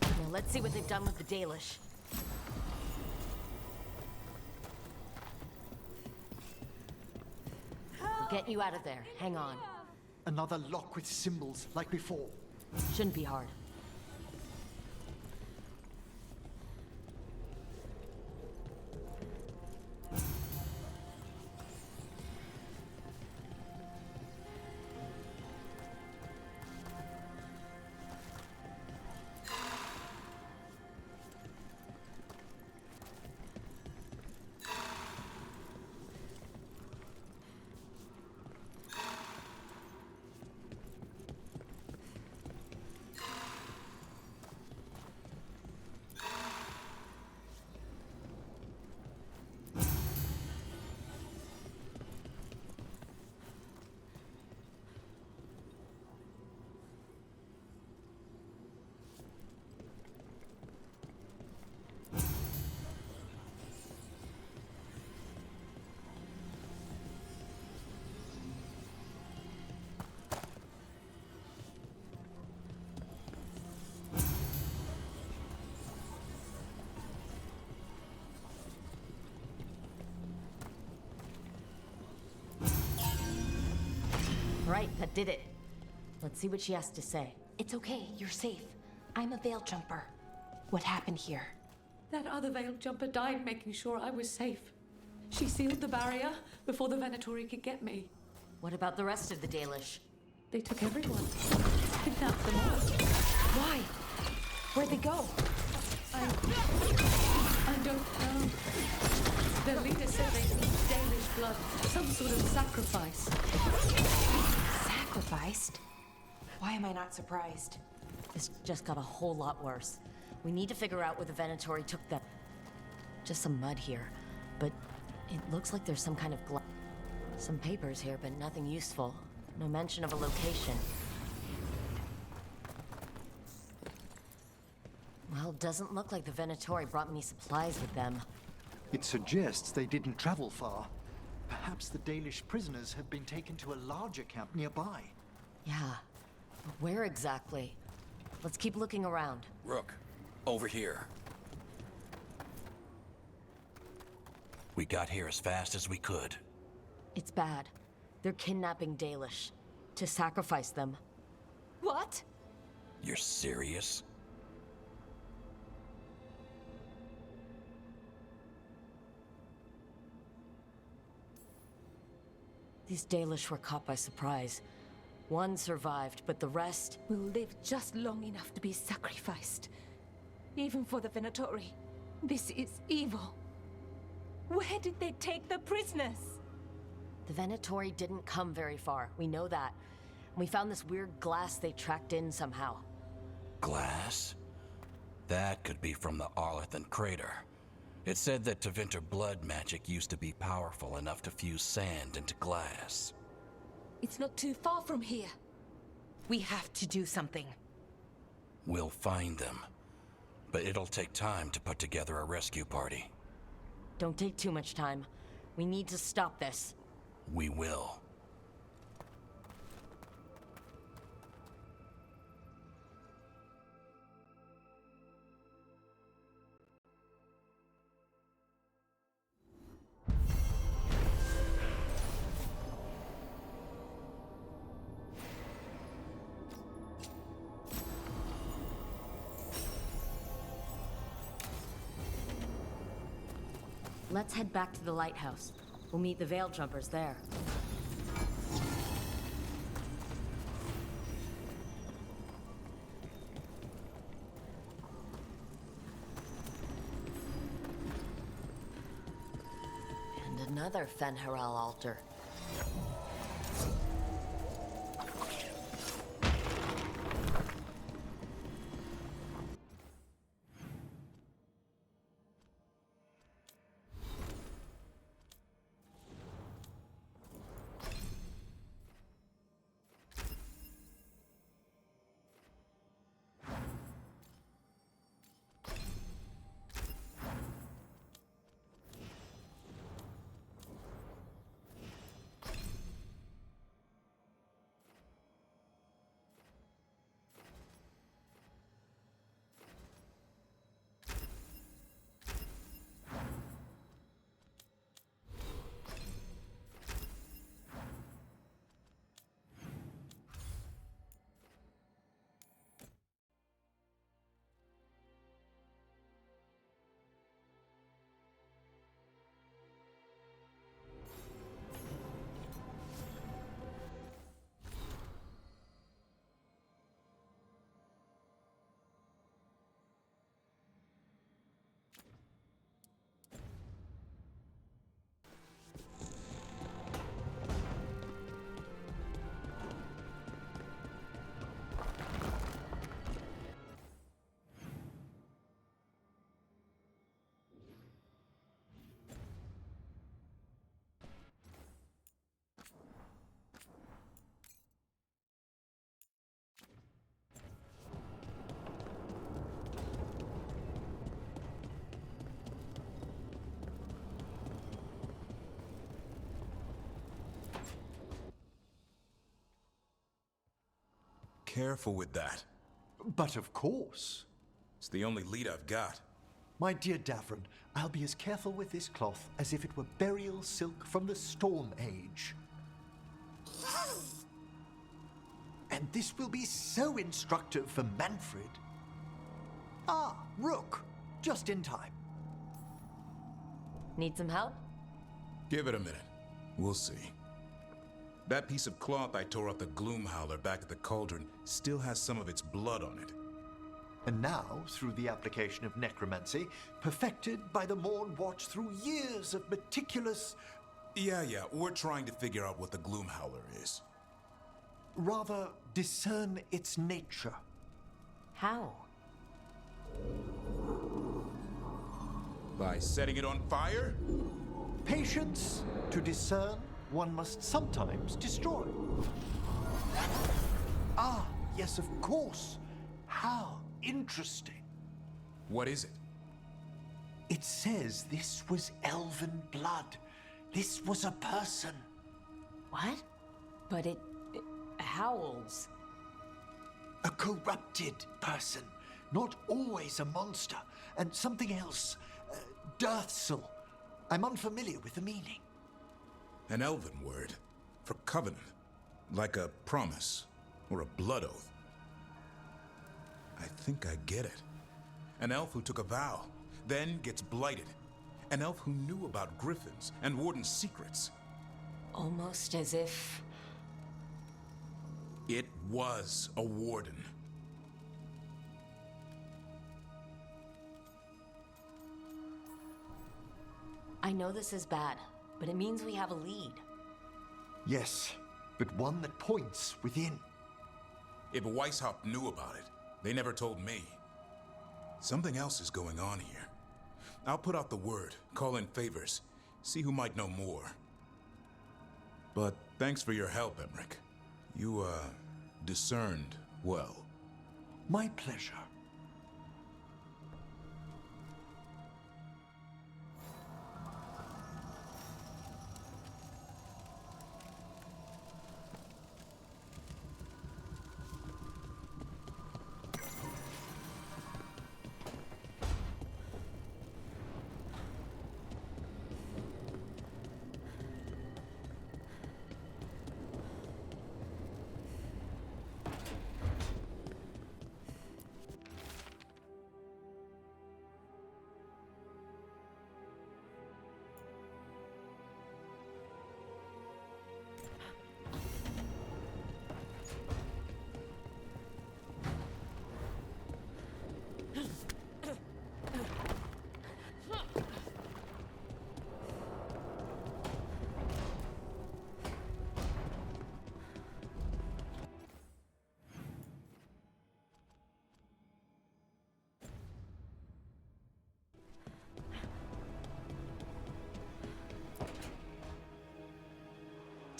Now let's see what they've done with the Dalish. We'll get you out of there. Hang on. Another lock with symbols, like before. Shouldn't be hard. Right, that did it. Let's see what she has to say. It's okay, you're safe. I'm a veil jumper. What happened here? That other veil jumper died making sure I was safe. She sealed the barrier before the Venatori could get me. What about the rest of the Dalish? They took everyone. Kidnapped them all. Why? Where'd they go? I don't know. The leader said they need Dalish blood. Some sort of sacrifice. Sacrificed? Why am I not surprised? This just got a whole lot worse. We need to figure out where the Venatori took them. Just some mud here, but it looks like there's some kind of some papers here, but nothing useful. No mention of a location. Well, doesn't look like the Venatori brought any supplies with them. It suggests they didn't travel far. Perhaps the Dalish prisoners have been taken to a larger camp nearby. Yeah, but where exactly? Let's keep looking around. Rook, over here. We got here as fast as we could. It's bad. They're kidnapping Dalish to sacrifice them. What? You're serious? These Dalish were caught by surprise. One survived, but the rest will live just long enough to be sacrificed. Even for the Venatori. This is evil. Where did they take the prisoners? The Venatori didn't come very far. We know that. We found this weird glass they tracked in somehow. Glass? That could be from the Arlethan crater. It said that Tevinter blood magic used to be powerful enough to fuse sand into glass. It's not too far from here. We have to do something. We'll find them. But it'll take time to put together a rescue party. Don't take too much time. We need to stop this. We will. Let's head back to the lighthouse. We'll meet the Veil Jumpers there. And another Fen'Harel altar. Careful with that. But of course. It's the only lead I've got. My dear Davron, I'll be as careful with this cloth as if it were burial silk from the Storm Age. And this will be so instructive for Manfred. Ah, Rook, just in time. Need some help? Give it a minute. We'll see. That piece of cloth I tore off the Gloomhowler back at the cauldron still has some of its blood on it. And now, through the application of necromancy, perfected by the Morn Watch through years of meticulous... Yeah, we're trying to figure out what the Gloomhowler is. Rather, discern its nature. How? By setting it on fire? Patience. To discern, one must sometimes destroy. Ah, yes, of course. How interesting. What is it? It says this was elven blood. This was a person. What? But it howls. A corrupted person. Not always a monster. And something else. Deathsel. I'm unfamiliar with the meaning. An elven word for covenant, like a promise or a blood oath. I think I get it. An elf who took a vow, then gets blighted. An elf who knew about griffins and Warden's secrets. Almost as if... It was a Warden. I know this is bad, but it means we have a lead. Yes, but one that points within. If Weishaupt knew about it, they never told me. Something else is going on here. I'll put out the word, call in favors, see who might know more. But thanks for your help, Emmerich. You, discerned well. My pleasure.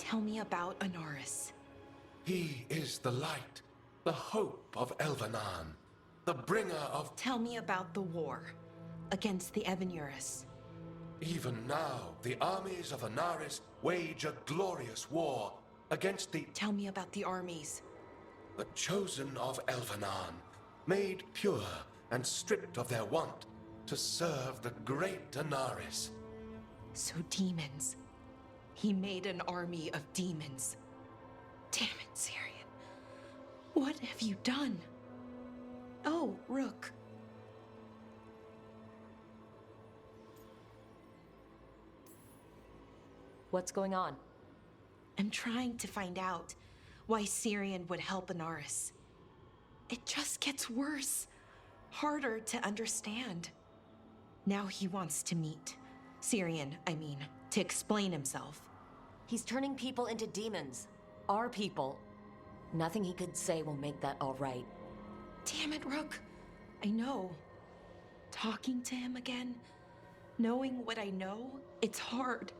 Tell me about Anaris. He is the light, the hope of Elvenan, the bringer of... Tell me about the war against the Evenuris. Even now, the armies of Anaris wage a glorious war against the... Tell me about the armies. The chosen of Elvenan, made pure and stripped of their want to serve the great Anaris. So demons. He made an army of demons. Damn it, Syrian. What have you done? Oh, Rook. What's going on? I'm trying to find out why Syrian would help Anaris. It just gets worse. Harder to understand. Now he wants to meet. Syrian, I mean, to explain himself. He's turning people into demons. Our people. Nothing he could say will make that all right. Damn it, Rook. I know. Talking to him again, knowing what I know, it's hard.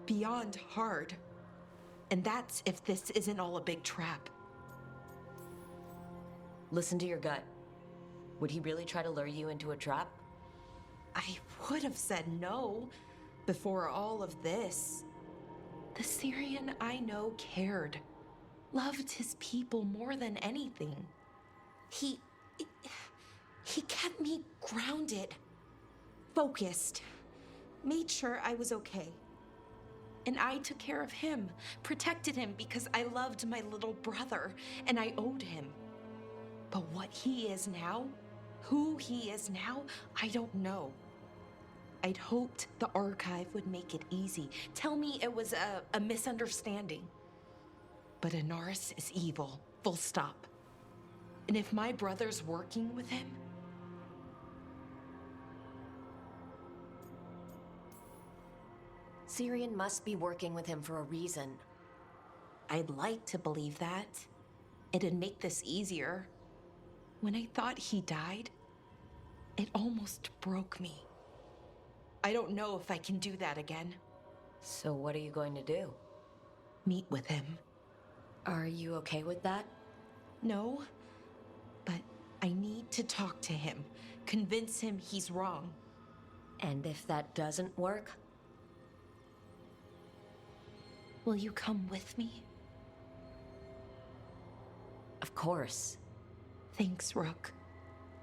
Beyond hard. And that's if this isn't all a big trap. Listen to your gut. Would he really try to lure you into a trap? I would have said no before all of this. The Syrian I know cared. Loved his people more than anything. He kept me grounded, focused, made sure I was okay. And I took care of him, protected him because I loved my little brother and I owed him. But what he is now, who he is now, I don't know. I'd hoped the archive would make it easy. Tell me it was a misunderstanding. But Anaris is evil, full stop. And if my brother's working with him... Syrian must be working with him for a reason. I'd like to believe that. It'd make this easier. When I thought he died, it almost broke me. I don't know if I can do that again. So what are you going to do? Meet with him. Are you okay with that? No, but I need to talk to him, convince him he's wrong. And if that doesn't work? Will you come with me? Of course. Thanks, Rook.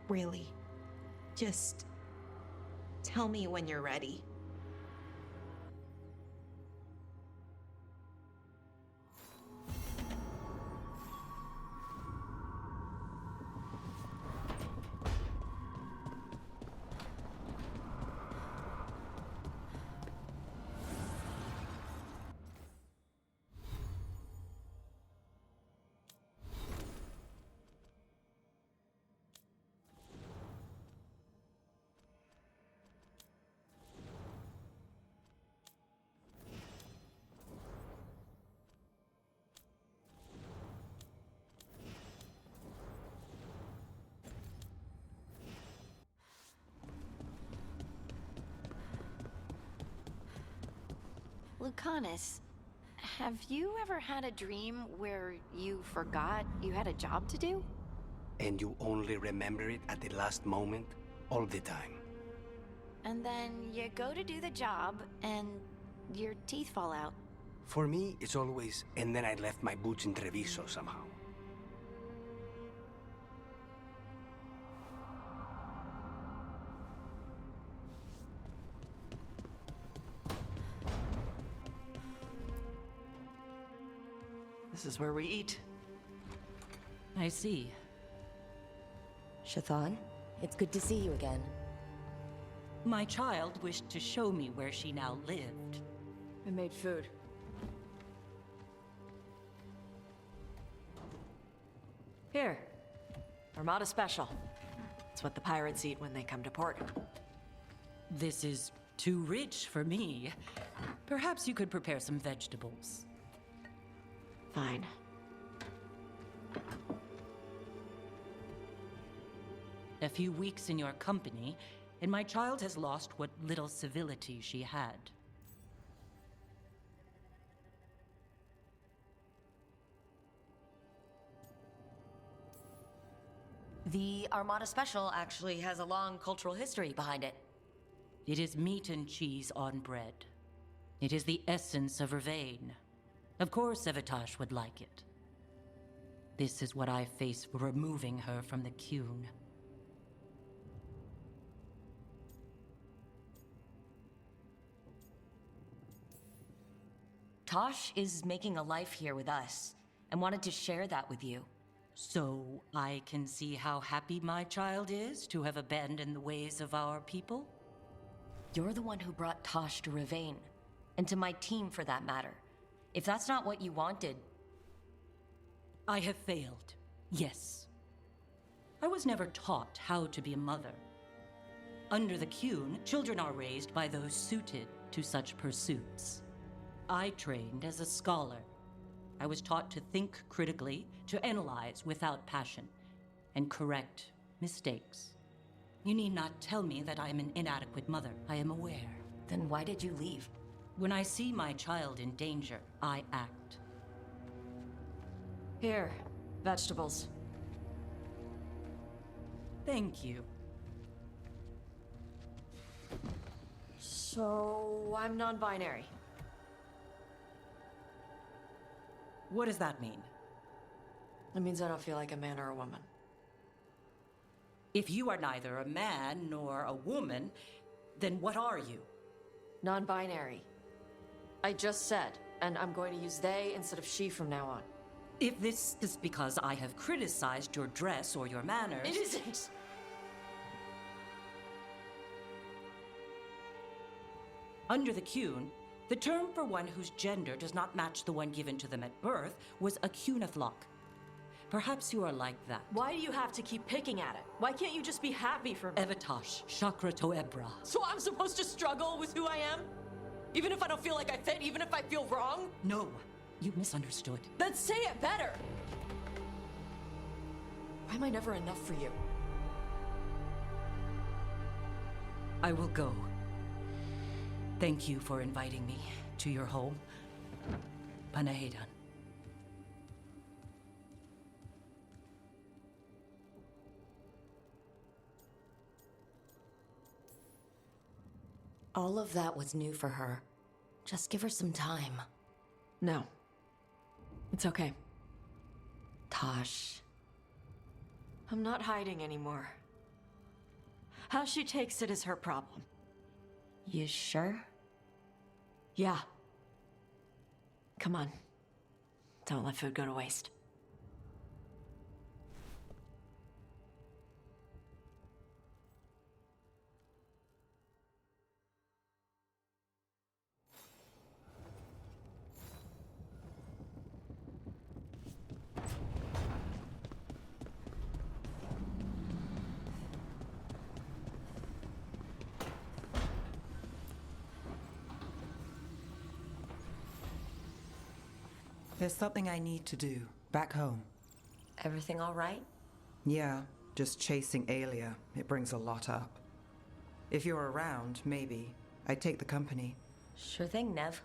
Really. Just tell me when you're ready. Lucanus, have you ever had a dream where you forgot you had a job to do? And you only remember it at the last moment, all the time. And then you go to do the job, and your teeth fall out. For me, it's always, and then I left my boots in Treviso somehow. This is where we eat. I see. Shathan, it's good to see you again. My child wished to show me where she now lived. I made food. Here. Armada Special. It's what the pirates eat when they come to port. This is too rich for me. Perhaps you could prepare some vegetables. Fine. A few weeks in your company, and my child has lost what little civility she had. The Armada Special actually has a long cultural history behind it. It is meat and cheese on bread. It is the essence of Vervain. Of course Evitash would like it. This is what I face for removing her from the Qun. Tosh is making a life here with us, and wanted to share that with you. So I can see how happy my child is to have abandoned the ways of our people? You're the one who brought Tosh to Ravain, and to my team for that matter. If that's not what you wanted... I have failed, yes. I was never taught how to be a mother. Under the Qun, children are raised by those suited to such pursuits. I trained as a scholar. I was taught to think critically, to analyze without passion, and correct mistakes. You need not tell me that I am an inadequate mother. I am aware. Then why did you leave? When I see my child in danger, I act. Here, vegetables. Thank you. So, I'm non-binary. What does that mean? It means I don't feel like a man or a woman. If you are neither a man nor a woman, then what are you? Non-binary. I just said, and I'm going to use they instead of she from now on. If this is because I have criticized your dress or your manners... It isn't! Under the Qun, the term for one whose gender does not match the one given to them at birth was a Qunathlok. Perhaps you are like that. Why do you have to keep picking at it? Why can't you just be happy for me? Evitash, Chakra Toebra. So I'm supposed to struggle with who I am? Even if I don't feel like I fit, even if I feel wrong? No, you misunderstood. Then say it better! Why am I never enough for you? I will go. Thank you for inviting me to your home. Panahedan. All of that was new for her. Just give her some time. No. It's okay. Tosh. I'm not hiding anymore. How she takes it is her problem. You sure? Yeah. Come on. Don't let food go to waste. There's something I need to do, back home. Everything all right? Yeah, just chasing Aelia. It brings a lot up. If you're around, maybe. I'd take the company. Sure thing, Nev.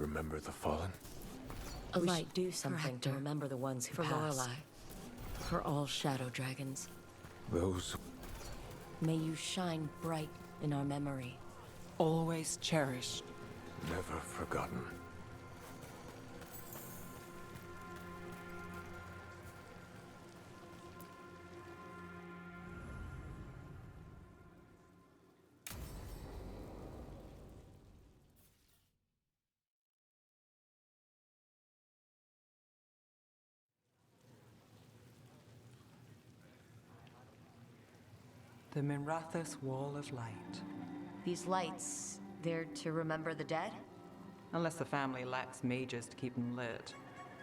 remember the fallen? A light do something to remember the ones who passed. For Lorelei. For all shadow dragons. Those... May you shine bright in our memory. Always cherished. Never forgotten. The Minrathous Wall of Light. These lights, they're to remember the dead? Unless the family lacks mages to keep them lit.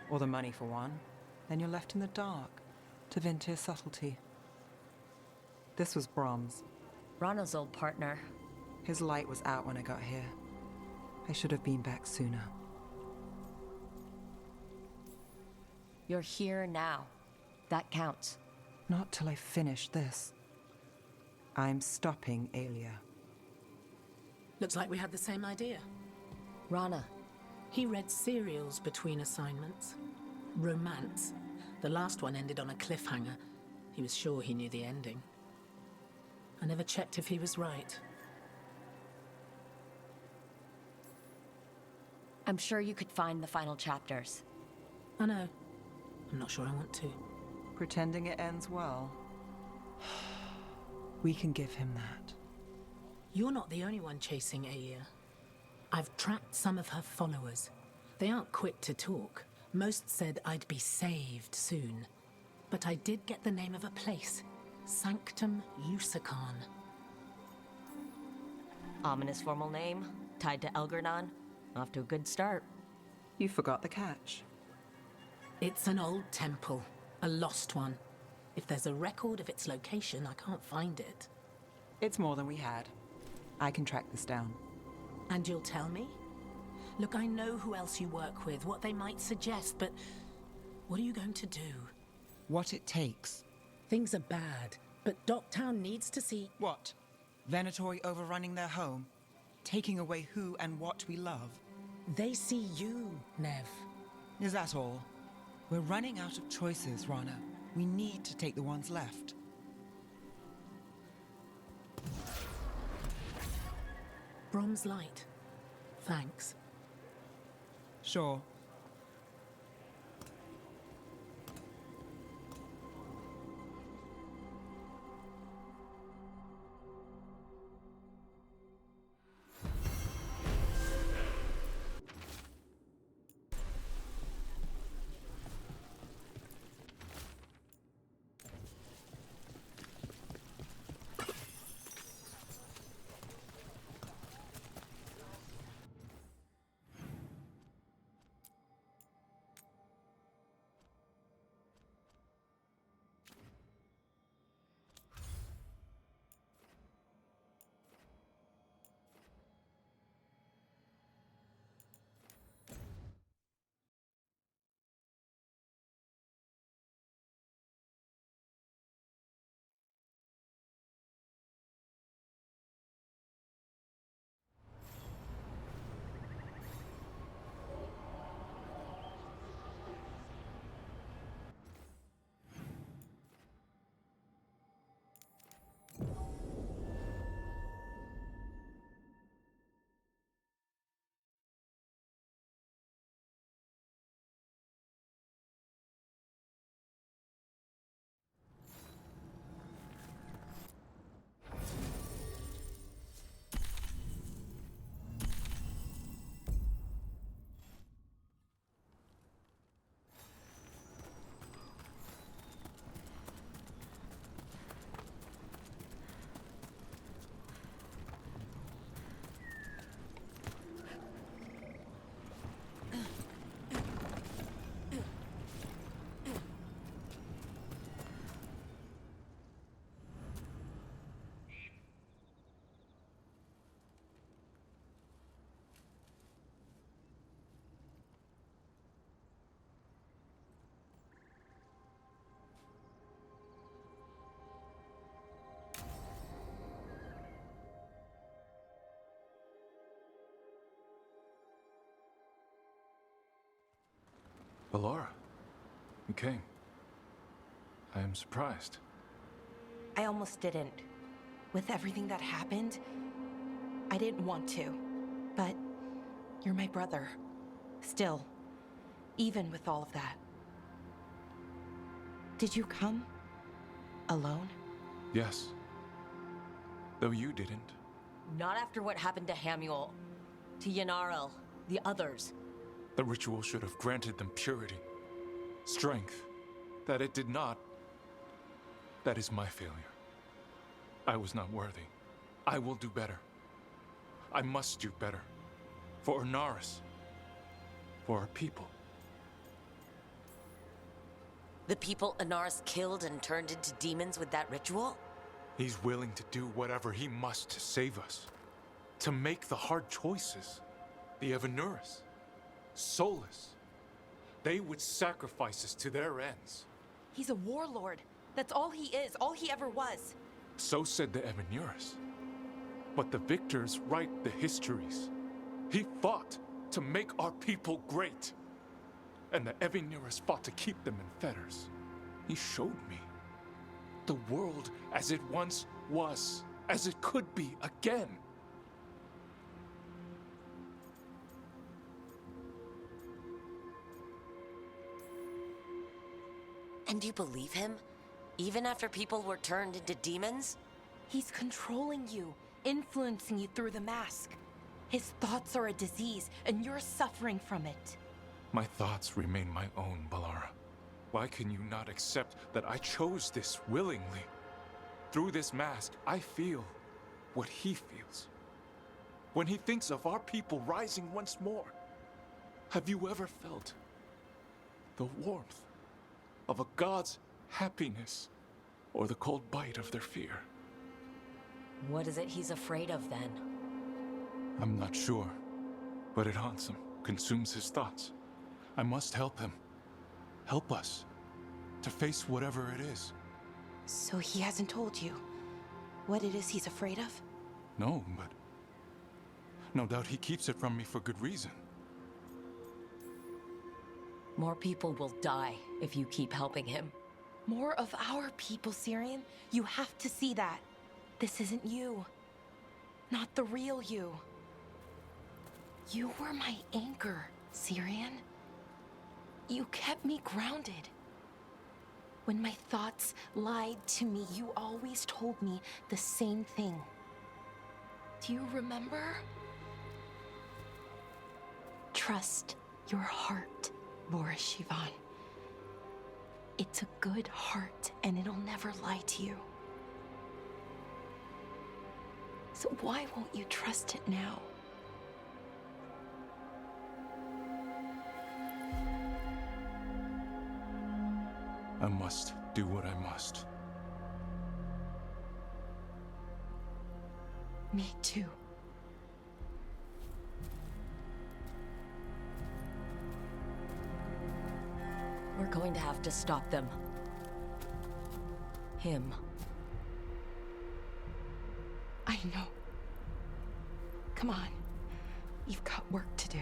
Or the money for one. Then you're left in the dark, to Ventir's subtlety. This was Brahms. Rana's old partner. His light was out when I got here. I should have been back sooner. You're here now. That counts. Not till I finish this. I'm stopping Aelia. Looks like we had the same idea. Rana. He read serials between assignments. Romance. The last one ended on a cliffhanger. He was sure he knew the ending. I never checked if he was right. I'm sure you could find the final chapters. I know. I'm not sure I want to. Pretending it ends well. We can give him that. You're not the only one chasing Aelia. I've tracked some of her followers. They aren't quick to talk. Most said I'd be saved soon. But I did get the name of a place. Sanctum Lucican. Ominous formal name, tied to Elgernon. Off to a good start. You forgot the catch. It's an old temple. A lost one. If there's a record of its location, I can't find it. It's more than we had. I can track this down. And you'll tell me? Look, I know who else you work with, what they might suggest, but what are you going to do? What it takes. Things are bad, but Docktown needs to see... What? Venatori overrunning their home? Taking away who and what we love? They see you, Nev. Is that all? We're running out of choices, Rana. We need to take the ones left. Brom's light. Thanks. Sure. Ballora, you came. I am surprised. I almost didn't. With everything that happened, I didn't want to. But you're my brother. Still, even with all of that. Did you come? Alone? Yes. Though you didn't. Not after what happened to Hamuel, to Yanarel, the others. The ritual should have granted them purity, strength. That it did not. That is my failure. I was not worthy. I will do better. I must do better. For Ornaris. For our people. The people Anaris killed and turned into demons with that ritual? He's willing to do whatever he must to save us. To make the hard choices. The Evanuris. Solus. They would sacrifice us to their ends. He's a warlord. That's all he is, all he ever was. So said the Evanuris. But the victors write the histories. He fought to make our people great. And the Evanuris fought to keep them in fetters. He showed me the world as it once was, as it could be again. And you believe him? Even after people were turned into demons? He's controlling you, influencing you through the mask. His thoughts are a disease, and you're suffering from it. My thoughts remain my own, Ballora. Why can you not accept that I chose this willingly? Through this mask, I feel what he feels. When he thinks of our people rising once more, have you ever felt the warmth of a god's happiness or the cold bite of their fear? What is it he's afraid of then? I'm not sure, but it haunts him, consumes his thoughts. I must help him. Help us to face whatever it is. So he hasn't told you what it is he's afraid of? No, but no doubt he keeps it from me for good reason. More people will die if you keep helping him. More of our people, Syrian. You have to see that. This isn't you. Not the real you. You were my anchor, Syrian. You kept me grounded. When my thoughts lied to me, you always told me the same thing. Do you remember? Trust your heart, Boris Shivan. It's a good heart, and it'll never lie to you. So why won't you trust it now? I must do what I must. Me too. We're going to have to stop them. Him. I know. Come on. You've got work to do.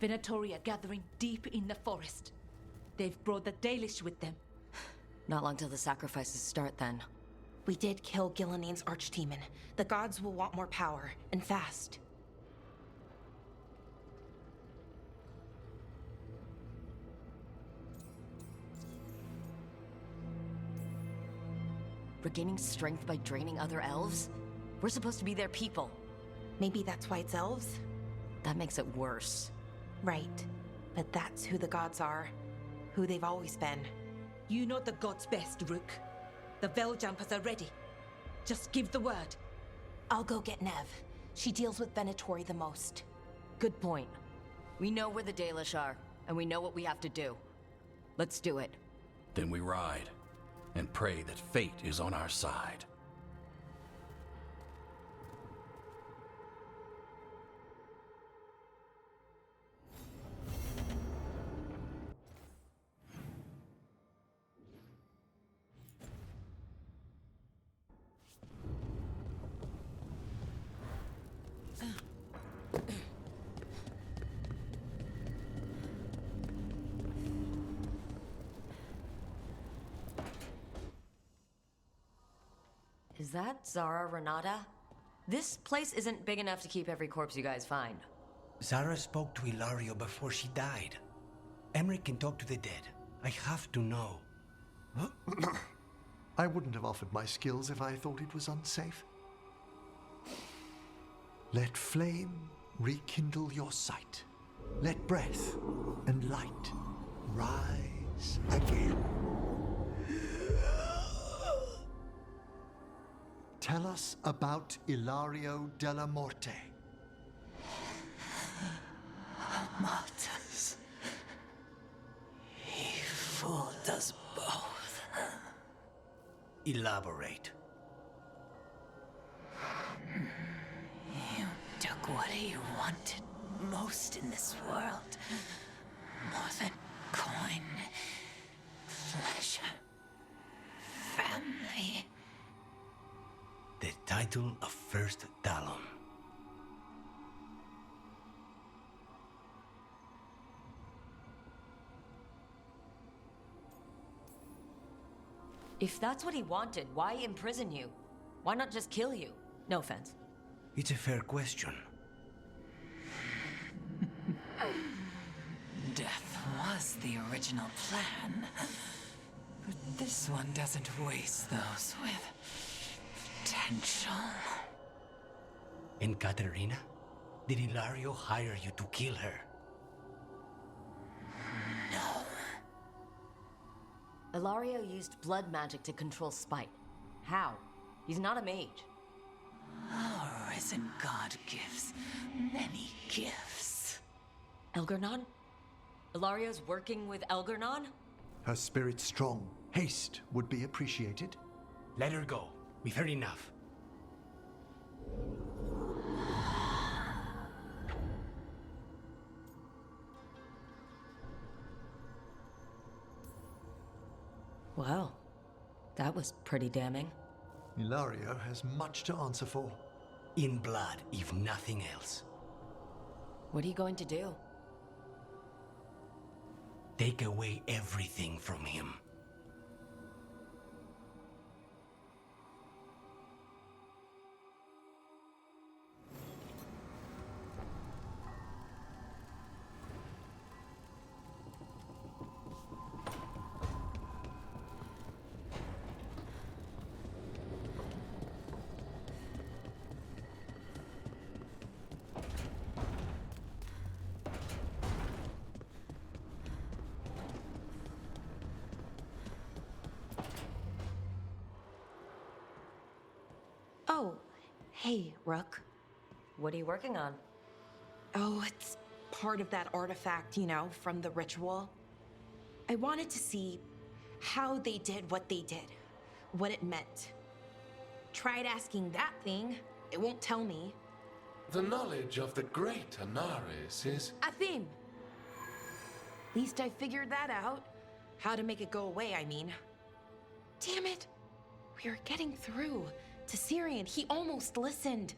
Venatori are gathering deep in the forest. They've brought the Dalish with them. Not long till the sacrifices start, then. We did kill Gilleneen's archdemon. The gods will want more power, and fast. Regaining strength by draining other elves? We're supposed to be their people. Maybe that's why it's elves? That makes it worse. Right. But that's who the gods are. Who they've always been. You know the gods best, Rook. The Veiljumpers are ready. Just give the word. I'll go get Nev. She deals with Venatori the most. Good point. We know where the Dalish are, and we know what we have to do. Let's do it. Then we ride, and pray that fate is on our side. Is that Zara Renata? This place isn't big enough to keep every corpse you guys find. Zara spoke to Ilario before she died. Emmerich can talk to the dead. I have to know. I wouldn't have offered my skills if I thought it was unsafe. Let flame rekindle your sight. Let breath and light rise again. Tell us about Ilario della Morte. Martyrs. He fooled us both. Elaborate. You took what he wanted most in this world. More than coin, pleasure, family. The title of First Talon. If that's what he wanted, why imprison you? Why not just kill you? No offense. It's a fair question. Death was the original plan. But this one doesn't waste those with potential. And Katerina? Did Ilario hire you to kill her? No. Ilario used blood magic to control spite. How? He's not a mage. Our risen god gives many gifts. Elgernon? Ilario's working with Elgernon? Her spirit strong. Haste would be appreciated. Let her go. We've heard enough. Well, that was pretty damning. Ilario has much to answer for. In blood, if nothing else. What are you going to do? Take away everything from him. Oh, hey, Rook. What are you working on? Oh, it's part of that artifact, you know, from the ritual. I wanted to see how they did what they did, what it meant. Tried asking that thing, it won't tell me. The knowledge of the great Anaris is... Athim! Least I figured that out. How to make it go away, I mean. Damn it! We were getting through. To Syrian, he almost listened.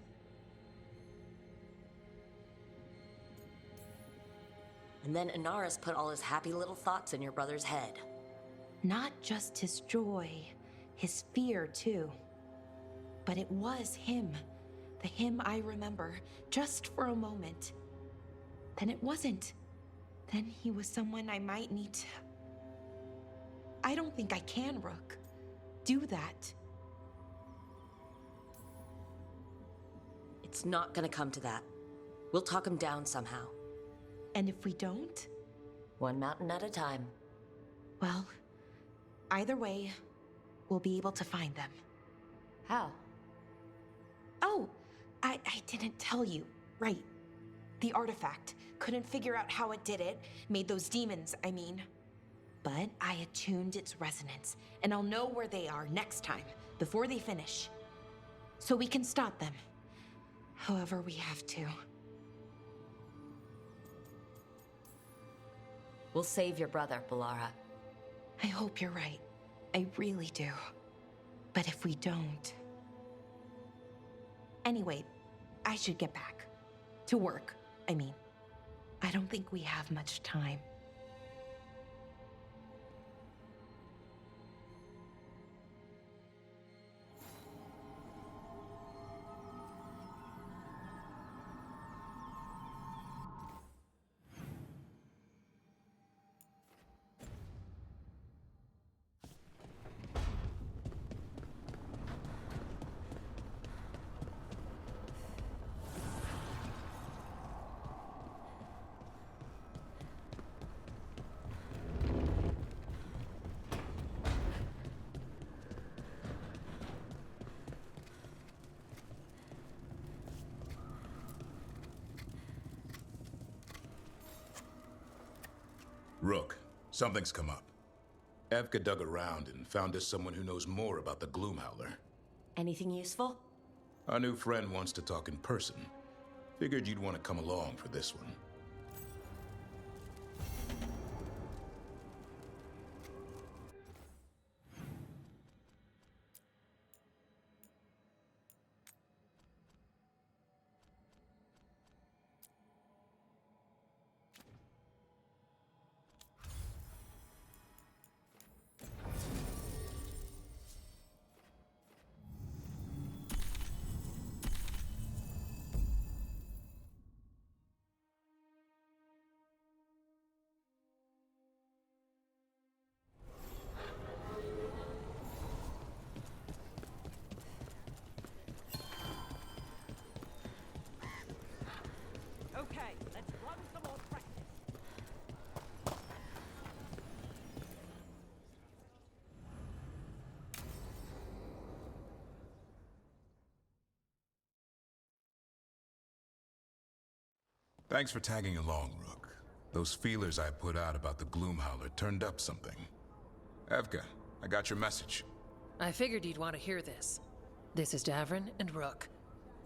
And then Inaris put all his happy little thoughts in your brother's head. Not just his joy, his fear too. But it was him. The him I remember, just for a moment. Then it wasn't. Then he was someone I might need to... I don't think I can, Rook. Do that. It's not gonna come to that. We'll talk him down somehow. And if we don't? One mountain at a time. Well, either way, we'll be able to find them. How? Oh, I didn't tell you. Right. The artifact. Couldn't figure out how it did it. Made those demons, I mean. But I attuned its resonance, and I'll know where they are next time, before they finish. So we can stop them. However we have to. We'll save your brother, Balara. I hope you're right. I really do. But if we don't... Anyway, I should get back. To work, I mean. I don't think we have much time. Rook, something's come up. Evka dug around and found us someone who knows more about the Gloomhowler. Anything useful? Our new friend wants to talk in person. Figured you'd want to come along for this one. Okay, let's run some more practice. Thanks for tagging along, Rook. Those feelers I put out about the Gloomhowler turned up something. Evka, I got your message. I figured you'd want to hear this. This is Davrin and Rook.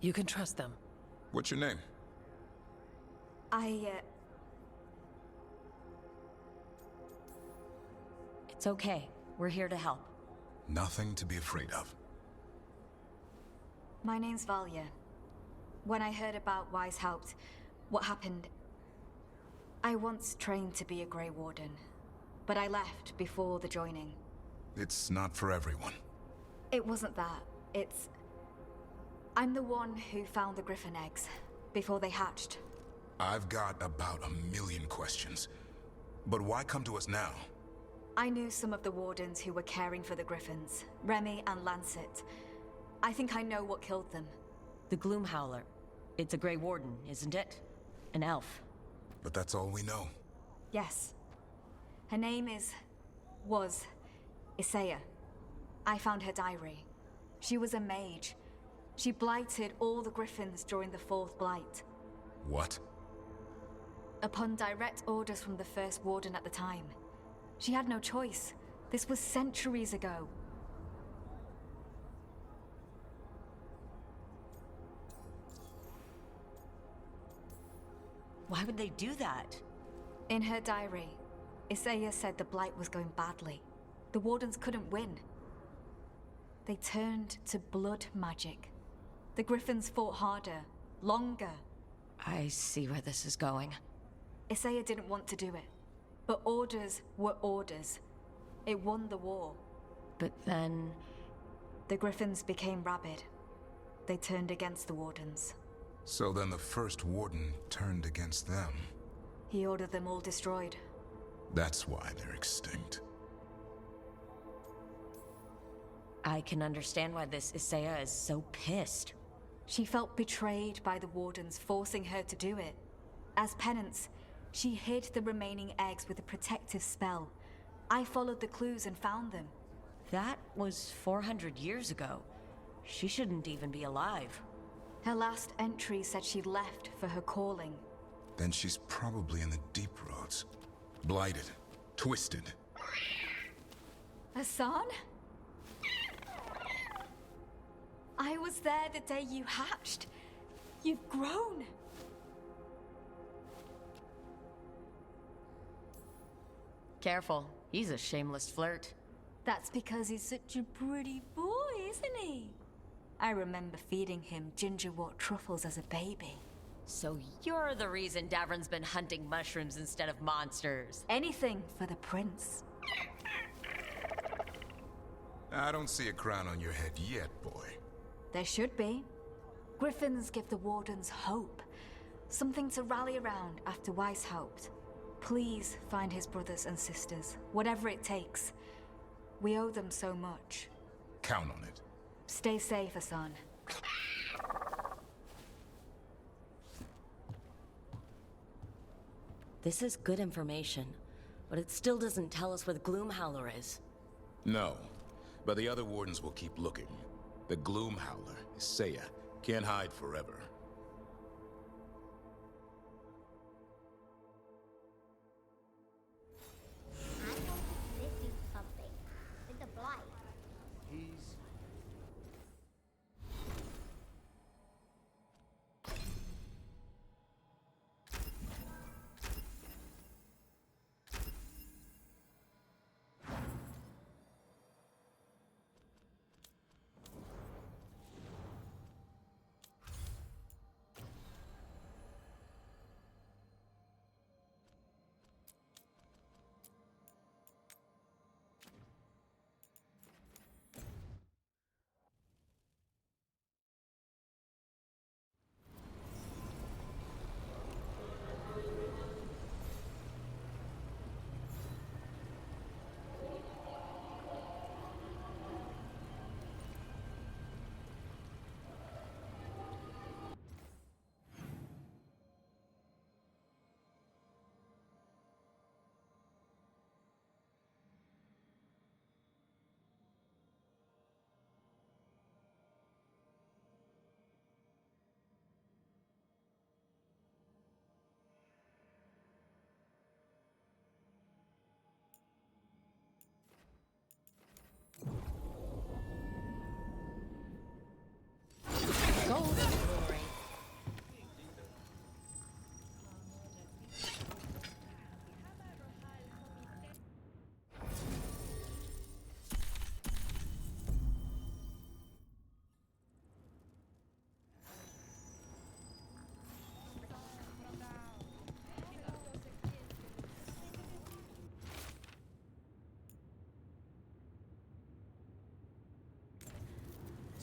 You can trust them. What's your name? It's okay. We're here to help. Nothing to be afraid of. My name's Valya. When I heard about Weishaupt, what happened... I once trained to be a Grey Warden, but I left before the joining. It's not for everyone. It wasn't that. It's... I'm the one who found the Griffin eggs, before they hatched. I've got about 1,000,000 questions. But why come to us now? I knew some of the Wardens who were caring for the Griffins, Remy and Lancet. I think I know what killed them. The Gloomhowler. It's a Grey Warden, isn't it? An elf. But that's all we know. Yes. Her name was Isaiah. I found her diary. She was a mage. She blighted all the Griffins during the Fourth Blight. What? Upon direct orders from the First Warden at the time. She had no choice. This was centuries ago. Why would they do that? In her diary, Isaiah said the Blight was going badly. The Wardens couldn't win. They turned to blood magic. The Griffins fought harder, longer. I see where this is going. Isaiah didn't want to do it. But orders were orders. It won the war. But then... The Griffins became rabid. They turned against the Wardens. So then the first Warden turned against them. He ordered them all destroyed. That's why they're extinct. I can understand why this Isaiah is so pissed. She felt betrayed by the Wardens, forcing her to do it. As penance, she hid the remaining eggs with a protective spell. I followed the clues and found them. That was 400 years ago. She shouldn't even be alive. Her last entry said she'd left for her calling. Then she's probably in the deep roads. Blighted. Twisted. Hassan? I was there the day you hatched. You've grown. Careful, he's a shameless flirt. That's because he's such a pretty boy, isn't he? I remember feeding him gingerwort truffles as a baby. So you're the reason Davron's been hunting mushrooms instead of monsters. Anything for the prince. I don't see a crown on your head yet, boy. There should be. Griffins give the Wardens hope. Something to rally around after Weishaupt. Please find his brothers and sisters, whatever it takes. We owe them so much. Count on it. Stay safe, Hassan. This is good information, but it still doesn't tell us where the Gloomhowler is. No, but the other Wardens will keep looking. The Gloomhowler, Isaiah, can't hide forever.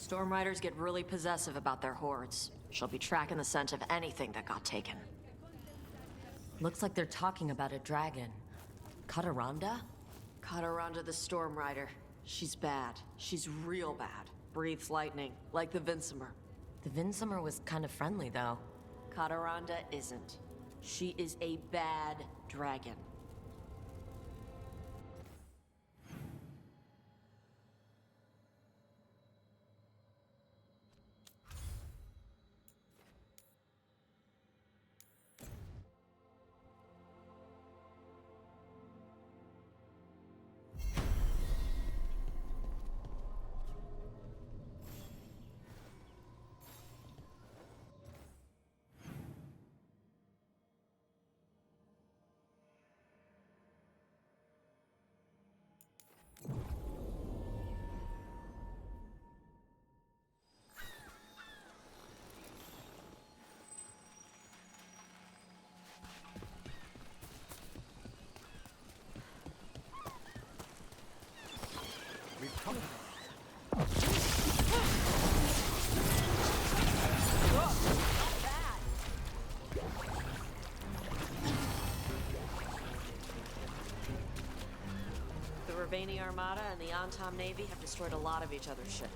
Storm Riders get really possessive about their hordes. She'll be tracking the scent of anything that got taken. Looks like they're talking about a dragon. Kataranda? Kataranda the Storm Rider. She's bad. She's real bad. Breathes lightning, like the Vinsimer. The Vinsimer was kind of friendly, though. Kataranda isn't. She is a bad dragon. Caney Armada and the Antom Navy have destroyed a lot of each other's ship.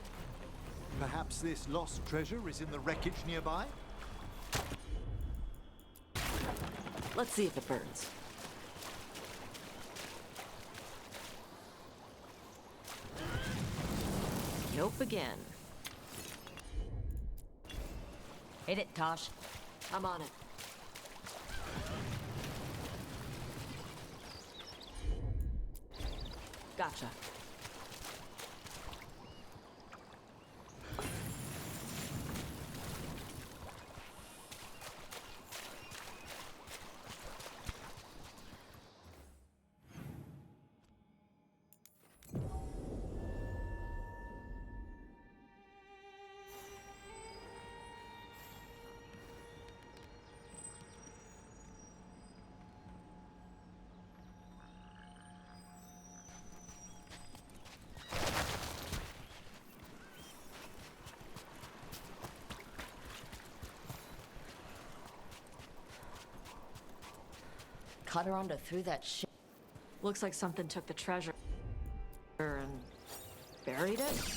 Perhaps this lost treasure is in the wreckage nearby? Let's see if it burns. Nope again. Hit it, Tosh. I'm on it. Gotcha. Cadaranda threw that shit. Looks like something took the treasure and buried it.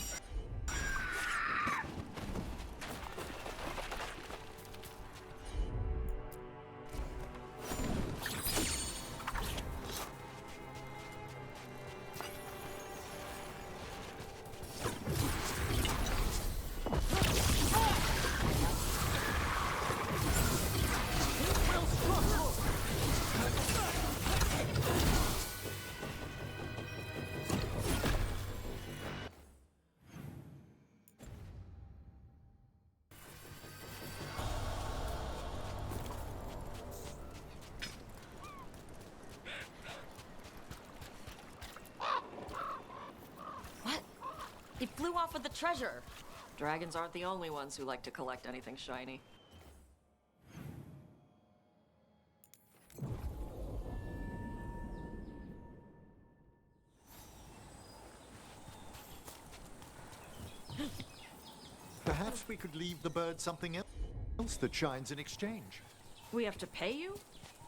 He flew off with the treasure. Dragons aren't the only ones who like to collect anything shiny. Perhaps we could leave the bird something else that shines in exchange. We have to pay you?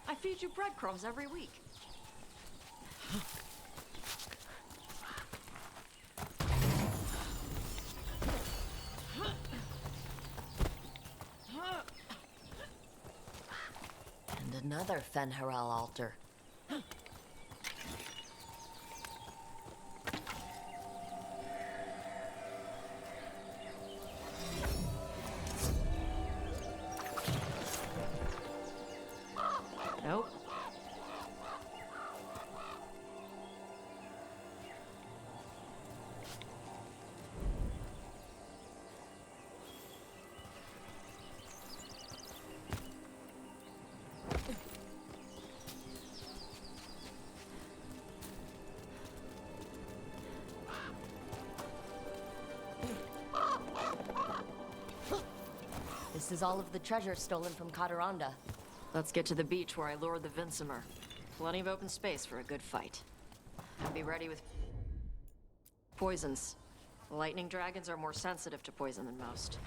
I feed you breadcrumbs every week. And another Fen'Harel altar. Nope. This is all of the treasure stolen from Cadaranda. Let's get to the beach where I lured the Vincimer. Plenty of open space for a good fight. And be ready with poisons. Lightning dragons are more sensitive to poison than most.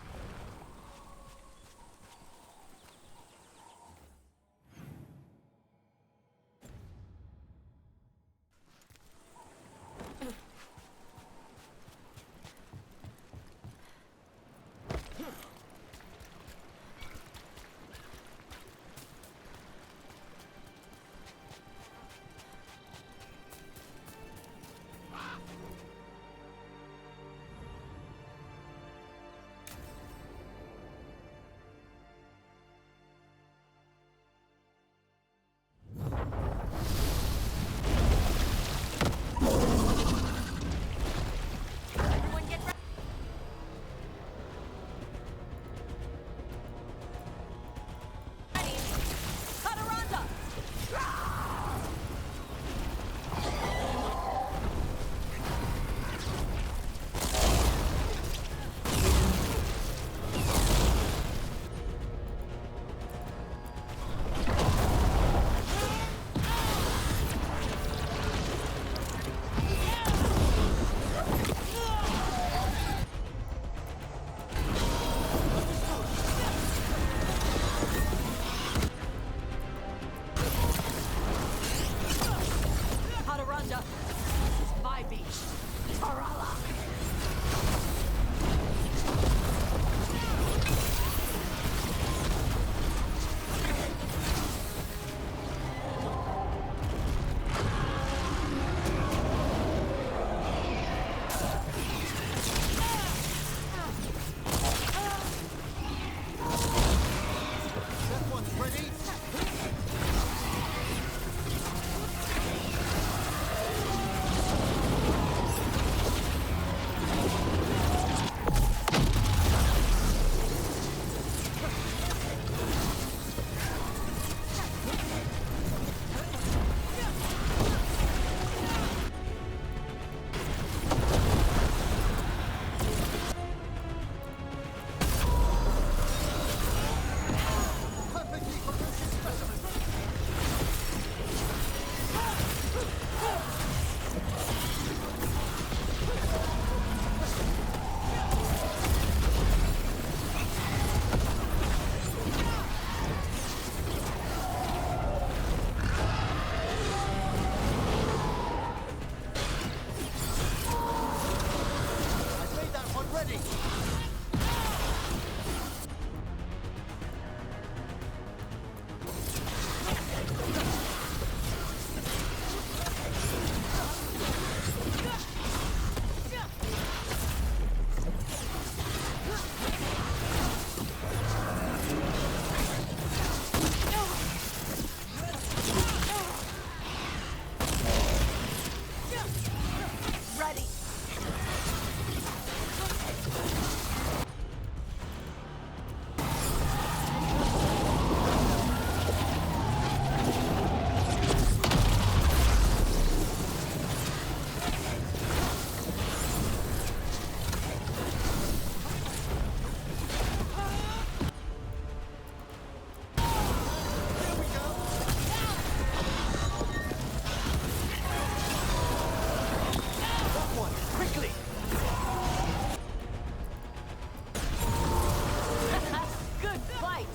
fight!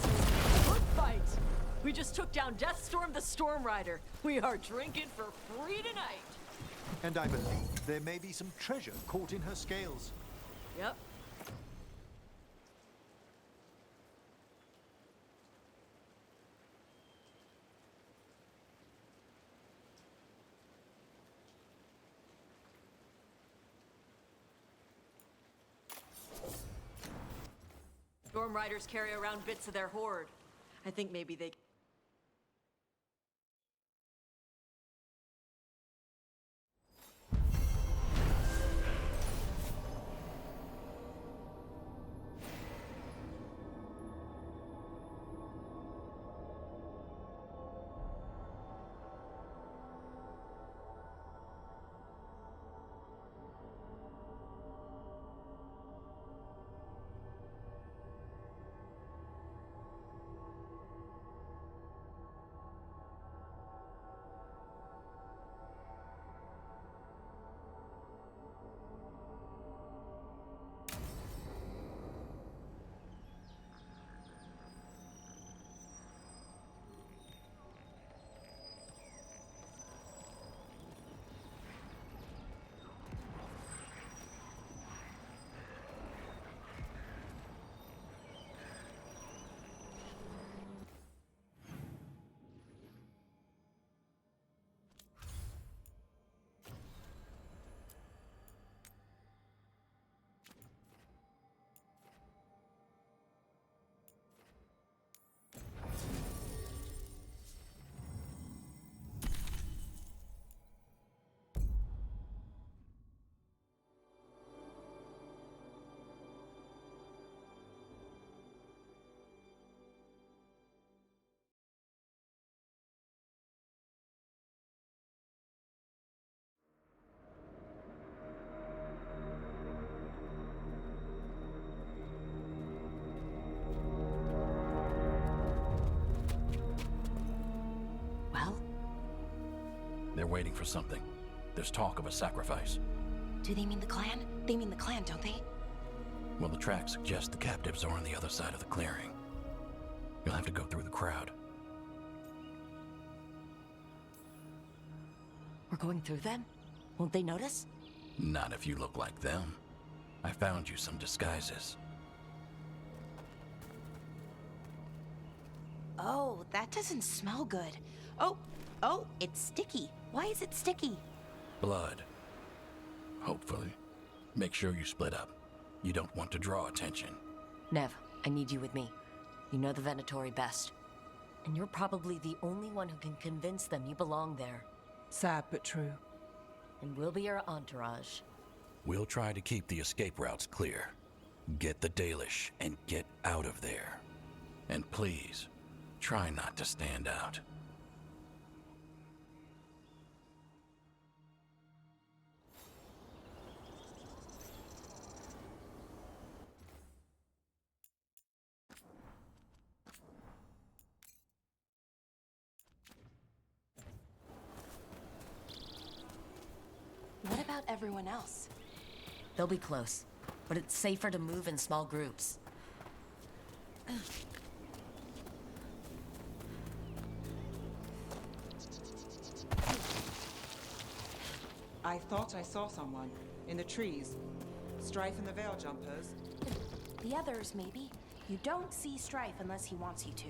Good fight! We just took down Deathstorm the Storm Rider. We are drinking for free tonight. And I believe there may be some treasure caught in her scales. Yep. Storm Riders carry around bits of their hoard. I think maybe they... They're waiting for something. There's talk of a sacrifice. Do they mean the clan? They mean the clan, don't they? Well, the tracks suggest the captives are on the other side of the clearing. You'll have to go through the crowd. We're going through them? Won't they notice? Not if you look like them. I found you some disguises. Oh, that doesn't smell good. Oh, it's sticky. Why is it sticky? Blood. Hopefully. Make sure you split up. You don't want to draw attention. Nev, I need you with me. You know the Venatori best. And you're probably the only one who can convince them you belong there. Sad but true. And we'll be your entourage. We'll try to keep the escape routes clear. Get the Dalish and get out of there. And please, try not to stand out. What about everyone else? They'll be close, but it's safer to move in small groups. I thought I saw someone in the trees. Strife and the Veil Jumpers. The others, maybe. You don't see Strife unless he wants you to.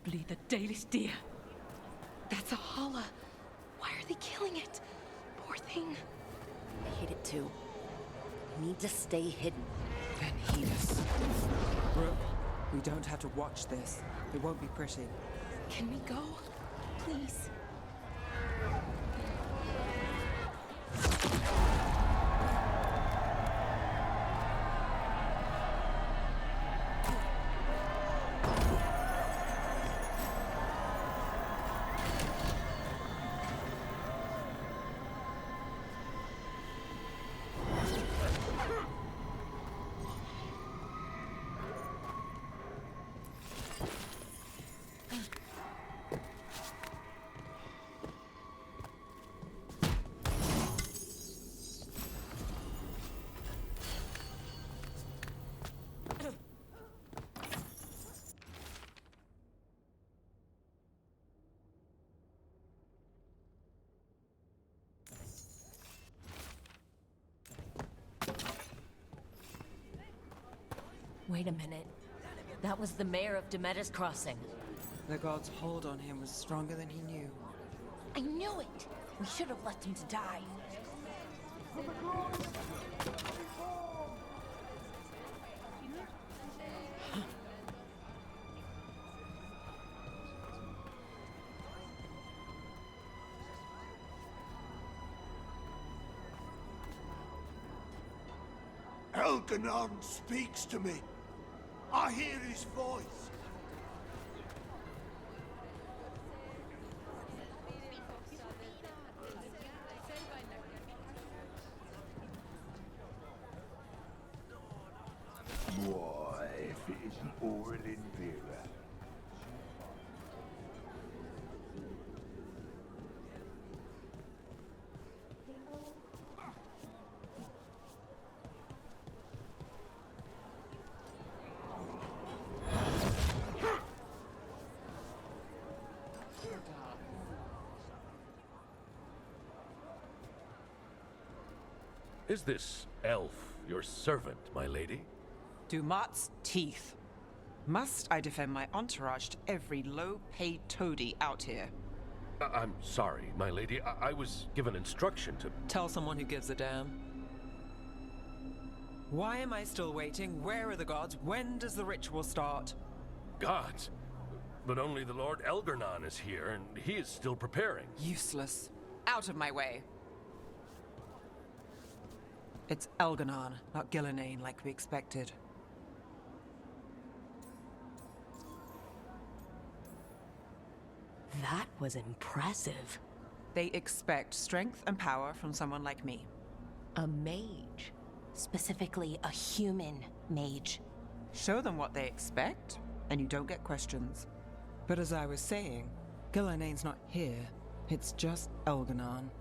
Probably the dailiest deer. That's a holla. Why are they killing it? Poor thing. I hate it too. We need to stay hidden. Then heed us. Rook, we don't have to watch this. It won't be pretty. Can we go? Please. Wait a minute. That was the mayor of Demeter's Crossing. The god's hold on him was stronger than he knew. I knew it! We should have left him to die. Elganon speaks to me. I hear his voice. Why, if it isn't Aurelin Vera. Is this elf your servant, my lady? Dumat's teeth. Must I defend my entourage to every low-paid toady out here? I'm sorry, my lady. I was given instruction to... Tell someone who gives a damn. Why am I still waiting? Where are the gods? When does the ritual start? Gods? But only the Lord Elgarnon is here, and he is still preparing. Useless. Out of my way. It's Elganon, not Gillenane like we expected. That was impressive. They expect strength and power from someone like me. A mage. Specifically, a human mage. Show them what they expect, and you don't get questions. But as I was saying, Gillenane's not here. It's just Elganon.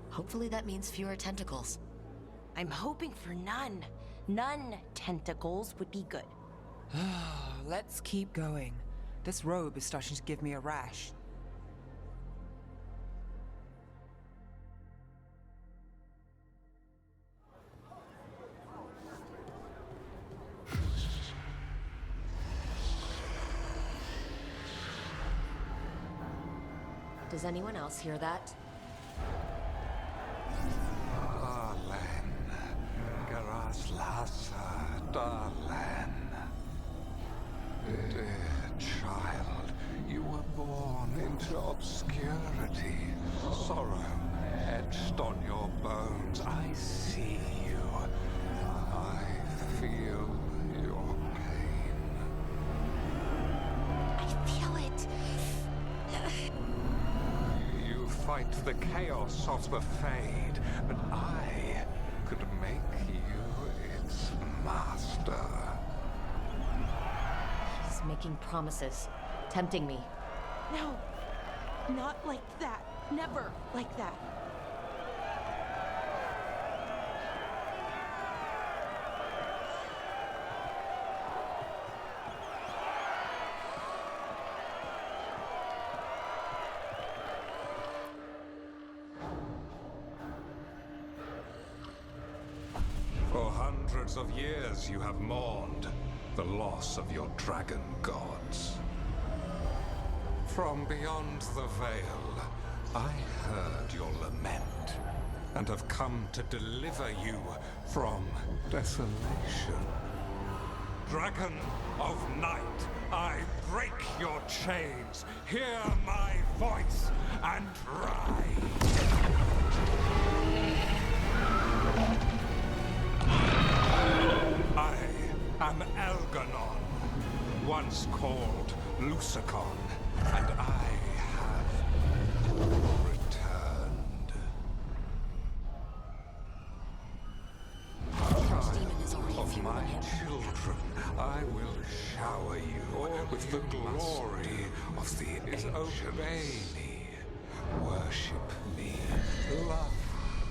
Hopefully that means fewer tentacles. I'm hoping for none. None tentacles would be good. Let's keep going. This robe is starting to give me a rash. Does anyone else hear that? Darlen, Garaslasa, Darlen. Dear child, you were born into obscurity. Sorrow etched on your bones. I see you. I feel your pain. I feel it. You fight the chaos of the Fade, but I could make you its master. He's making promises, tempting me. No, not like that. Never like that. For Thousands of years you have mourned the loss of your dragon gods. From beyond the veil, I heard your lament, and have come to deliver you from desolation. Dragon of night, I break your chains. Hear my voice and ride. I am Elganon, once called Lucicon, and I have returned. Child of my children, I will shower you with the glory of the ancients. Obey me, worship me, love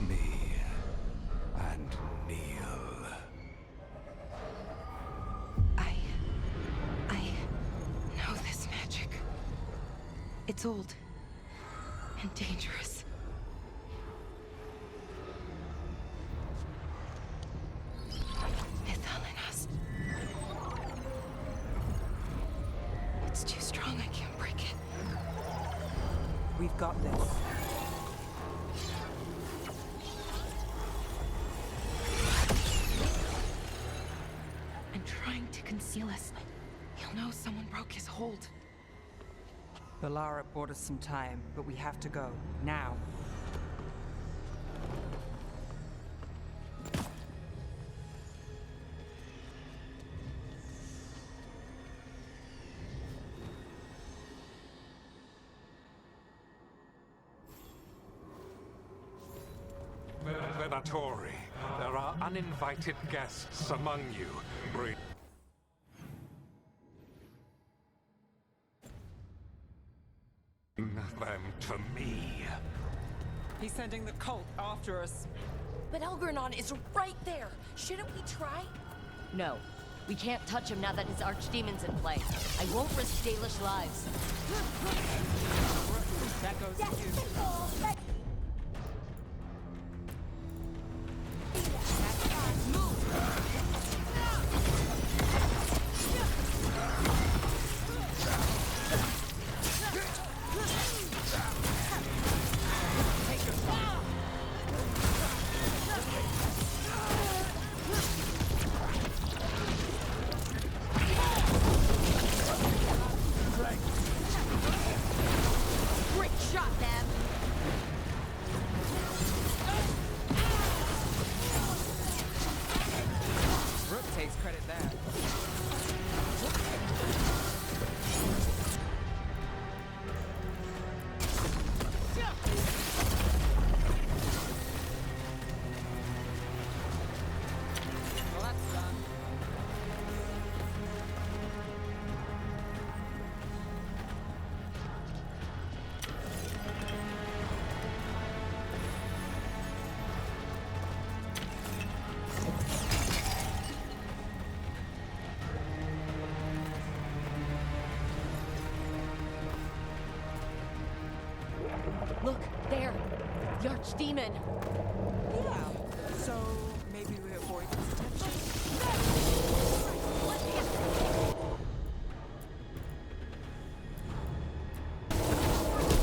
me, and kneel. I know this magic. It's old and dangerous. Mythalinas. It's too strong, I can't break it. We've got this. I'm trying to conceal us. He'll know someone broke his hold. Valara bought us some time, but we have to go. Now. Venatori, there are uninvited guests among you. Bring them to me. He's sending the cult after us. But Elgranon is right there. Shouldn't we try? No. We can't touch him now that his archdemon's in play. I won't risk Dalish lives. That goes to you. Great shot, man! Rook takes credit there. Well, that's done. Look, there! The archdemon! Yeah. So maybe we avoid his attention.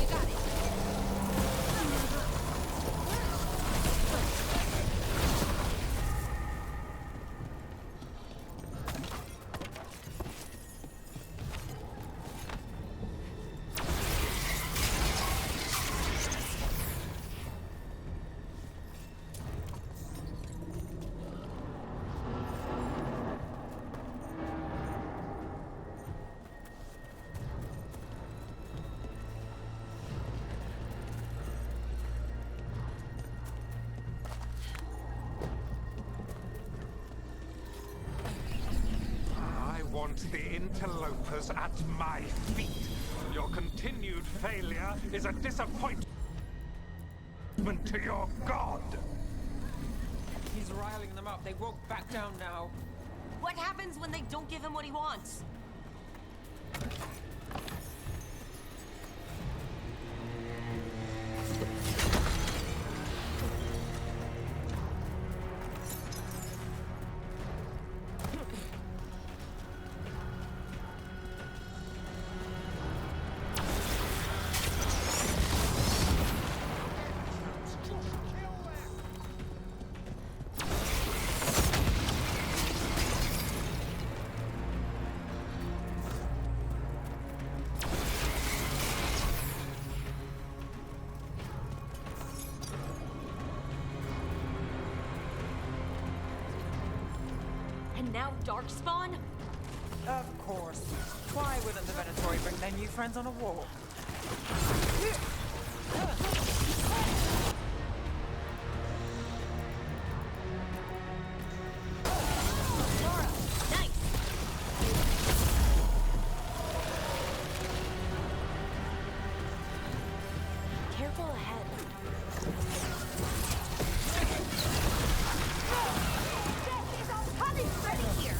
You got it! I want the interlopers at my feet. Your continued failure is a disappointment to your god. He's riling them up. They won't back down now. What happens when they don't give him what he wants? now Darkspawn? Of course. Why wouldn't the Venatori bring their new friends on a walk? Careful ahead. There's a panic ready here!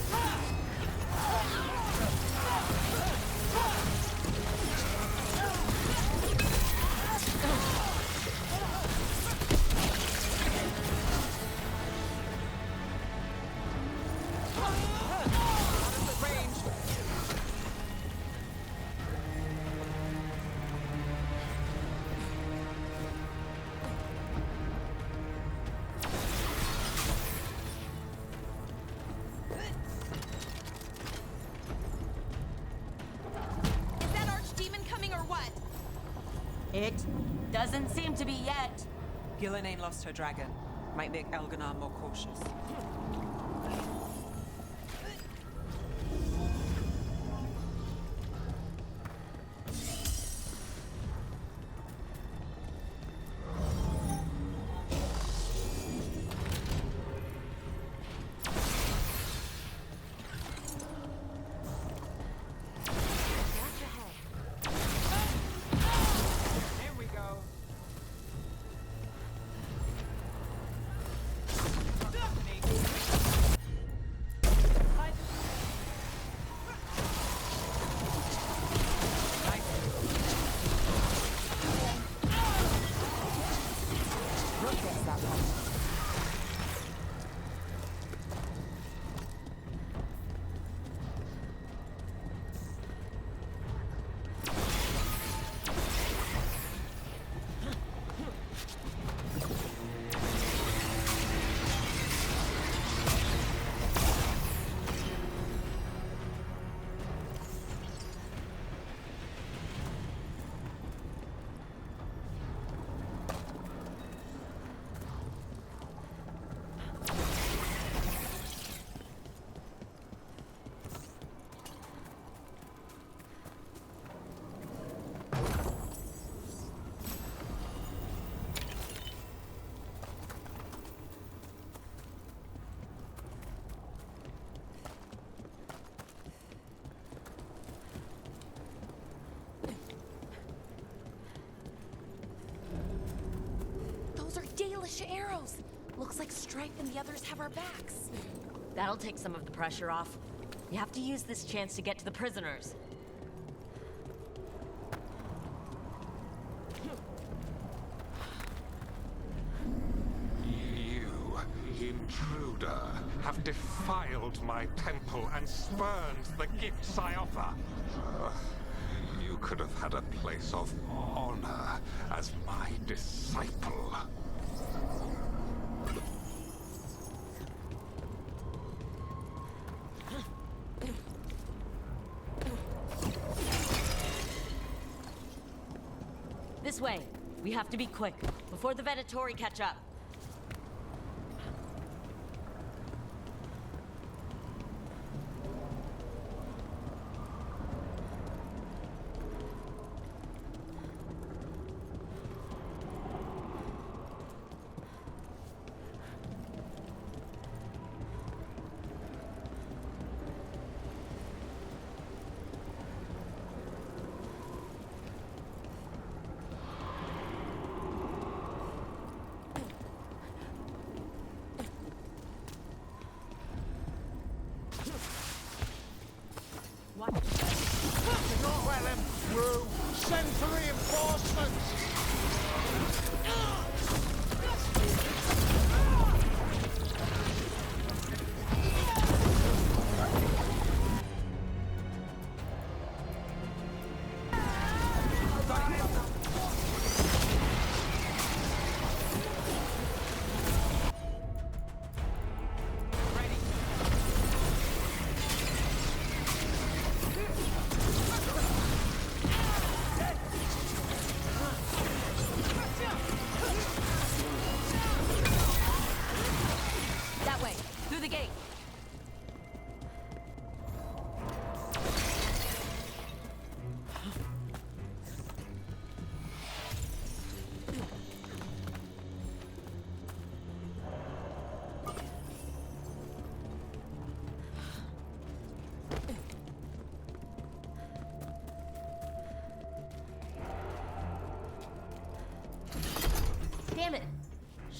Is that archdemon coming or what? It doesn't seem to be yet. Gillen ain't lost her dragon. Might make Elganar more cautious. Here we go. Those are Dalish arrows. Looks like Strife and the others have our backs. That'll take some of the pressure off. We have to use this chance to get to the prisoners. You, intruder, have defiled my temple and spurned the gifts I offer. You could have had a place of honor as my disciple. This way. We have to be quick, before the Venatori catch up.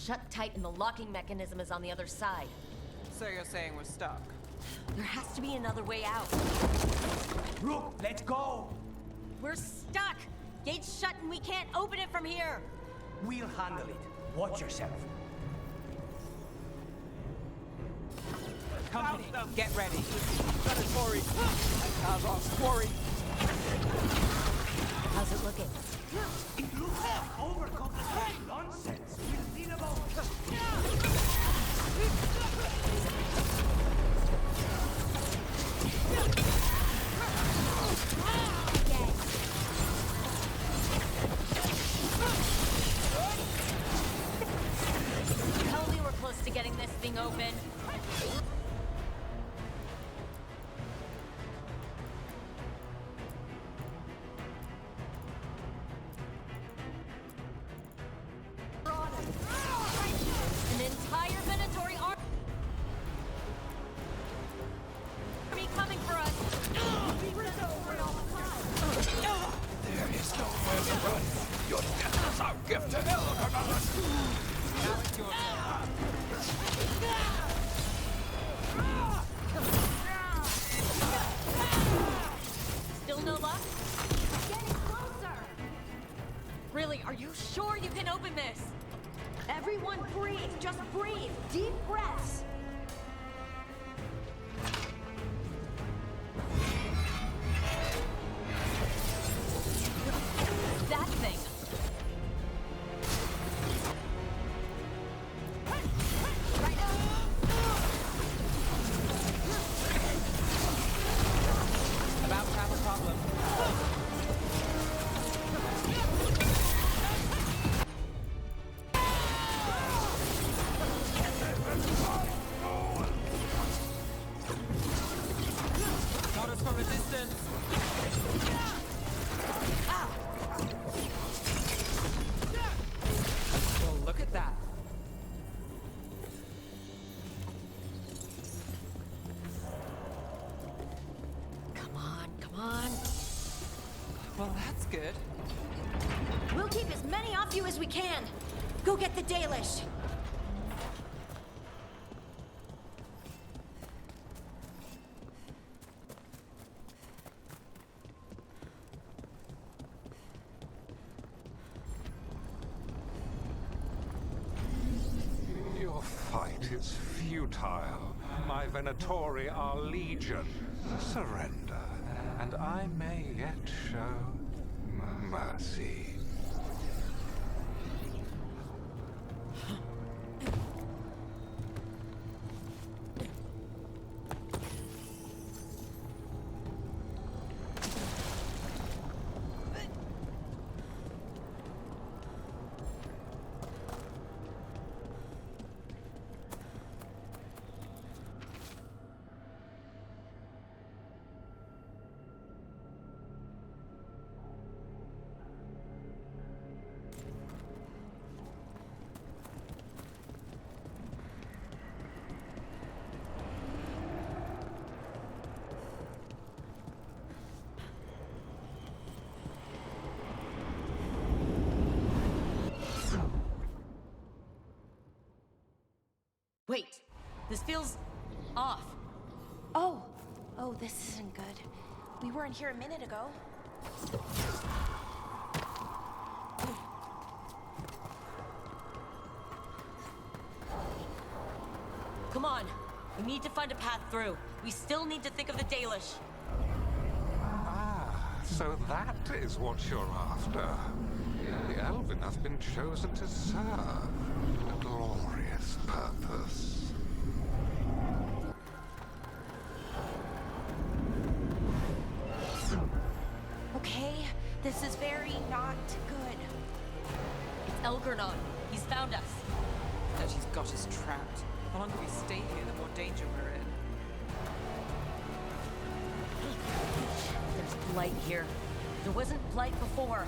shut tight and the locking mechanism is on the other side. So you're saying we're stuck? There has to be another way out. Rook, let's go! We're stuck! Gate's shut and we can't open it from here! We'll handle it. Watch yourself. Company, get ready. Got it, Quarry. How's our quarry? How's it looking? It looks overcomplicated nonsense. We'll see about... Hell, we were close to getting this thing open. An entire Venatori army coming for us. There is nowhere to run. Your death is our gift to Elderman. Now it's your Still no luck? Getting closer! Really, are you sure you can open this? Everyone breathe, just breathe. Deep breaths. That thing! about to have a problem. Got us from a distance. Well, look at that. Come on, come on. Well, that's good. We'll keep as many off you as we can. Go get the Dalish. Your fight is futile. My Venatori are legion. Surrender, and I may yet show mercy. Wait, this feels off. Oh, this isn't good. We weren't here a minute ago. Come on, we need to find a path through. We still need to think of the Dalish. Ah, so that is what you're after. The Elven have been chosen to serve a glorious purpose. Okay, this is very not good. It's Elgernon. He's found us. And she's got us trapped. The longer we stay here, the more danger we're in. There's blight here. There wasn't blight before.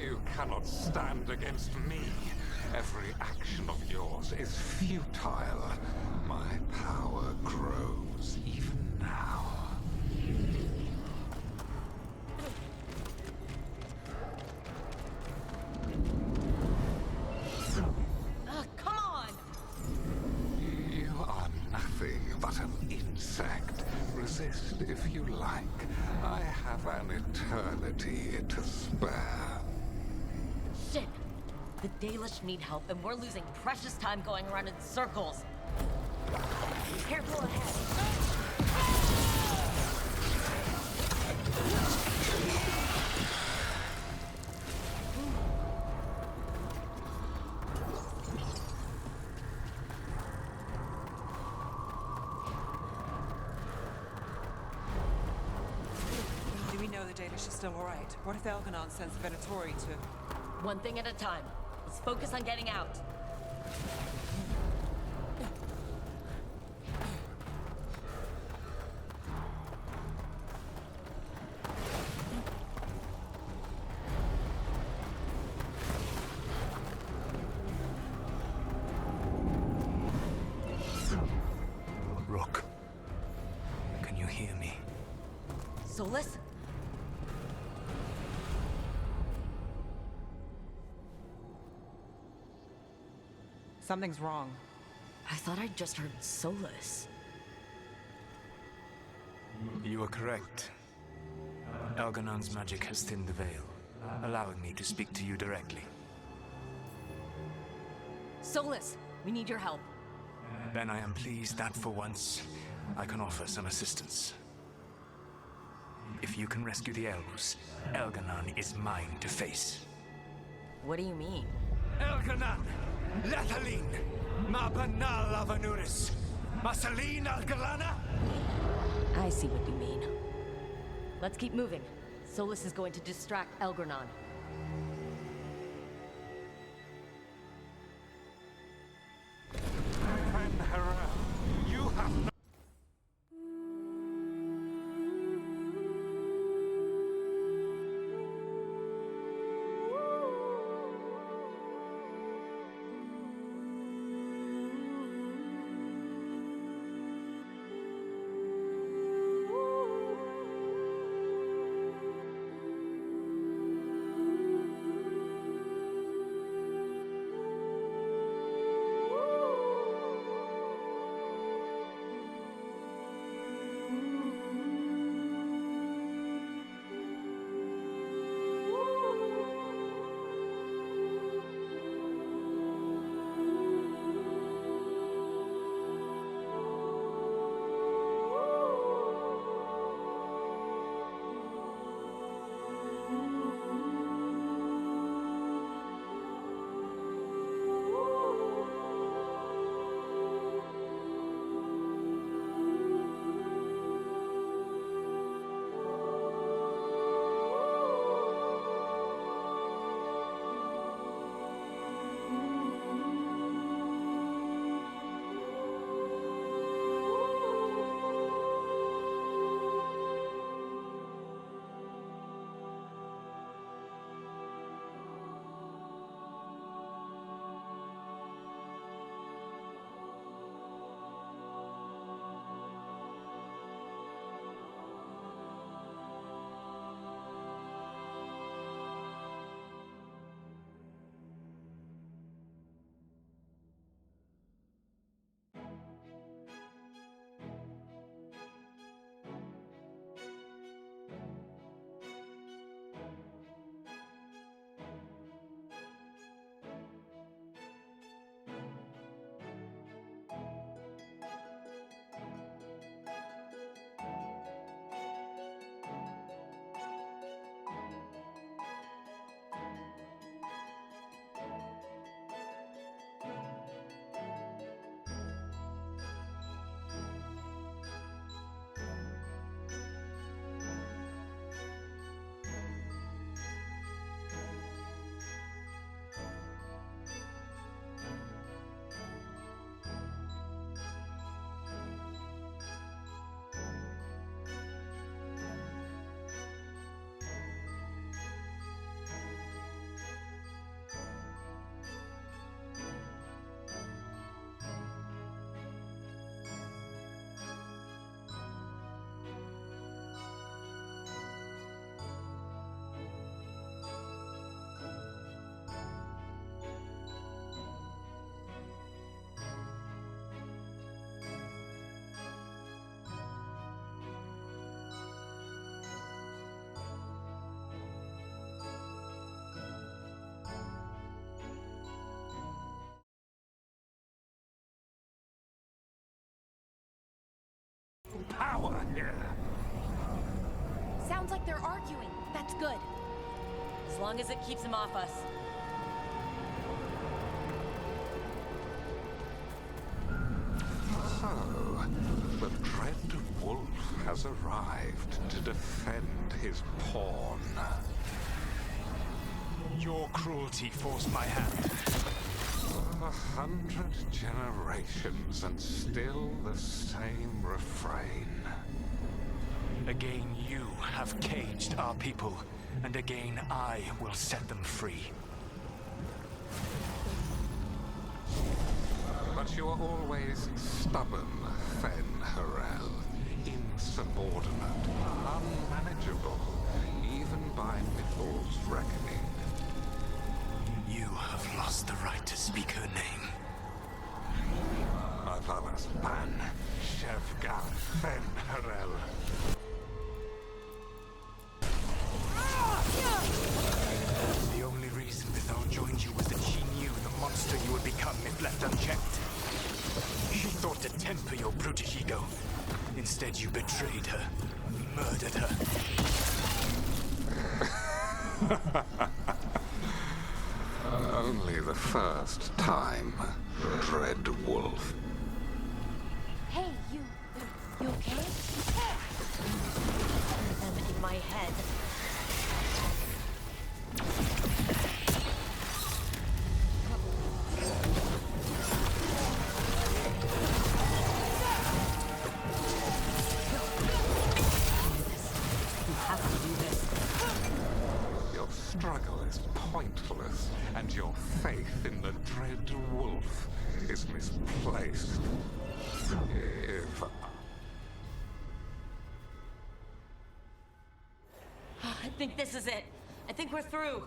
You cannot stand against me. Every action of yours is futile. My power grows even now. sect. Resist if you like. I have an eternity to spare. Shit! The Dalish need help, and we're losing precious time going around in circles. Careful ahead. Do we know the Dalish is still alright? What if Elganon sends Venatori to... One thing at a time. Let's focus on getting out. Rook, can you hear me? Solus? Something's wrong. I thought I'd just heard Solus. You are correct. Elganon's magic has thinned the veil, allowing me to speak to you directly. Solus, we need your help. Then I am pleased that for once, I can offer some assistance. If you can rescue the elves, Elganon is mine to face. What do you mean? Elganon! Lethalin! Ma banal avanuris! Masalin Algalana! I see what you mean. Let's keep moving. Solus is going to distract Elgranon. You have no... power here. Sounds like they're arguing. That's good. As long as it keeps them off us. So, the Dread Wolf has arrived to defend his pawn. Your cruelty forced my hand. 100 generations and still the same refrain. Again, you have caged our people, and again I will set them free. But you are always stubborn, Fen Harel. Insubordinate, unmanageable, even by Mythal's reckoning. You have lost the right to speak her name. Avalas Ban, Shevgar Fen Harel. The only reason Mythal joined you was that she knew the monster you would become if left unchecked. She thought to temper your brutish ego. Instead, you betrayed her, murdered her. Only the first time, Dread Wolf. Hey, you okay? Them in my head. You have to do this. Your struggle is pointless, and your faith in the Dread Wolf is misplaced. If I think this is it. I think we're through.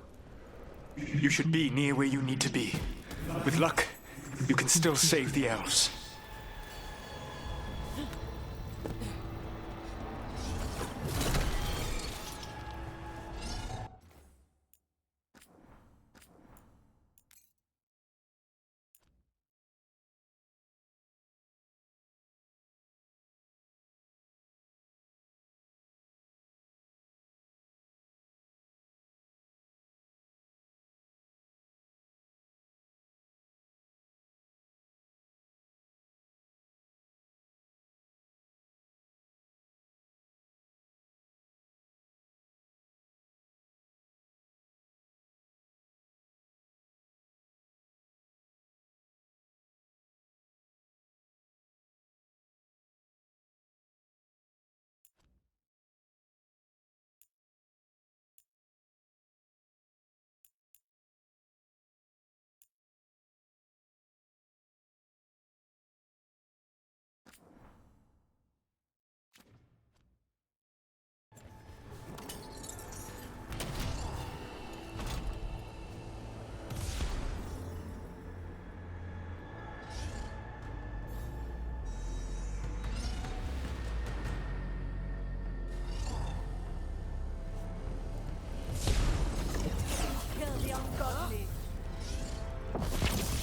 You should be near where you need to be. With luck, you can still save the elves.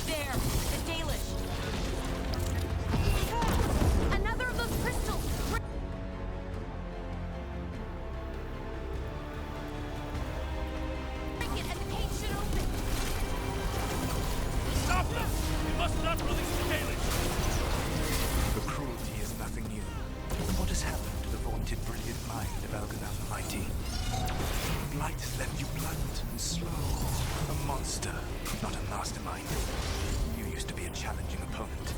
There! The Dalish! Another of those crystals! Break it and the gate should open! Stop them! You must not release the Dalish! The cruelty is nothing new. What has happened to the vaunted brilliant mind of Elganon the Mighty? Blight left you blunt and slow. A monster, not a mastermind. You used to be a challenging opponent.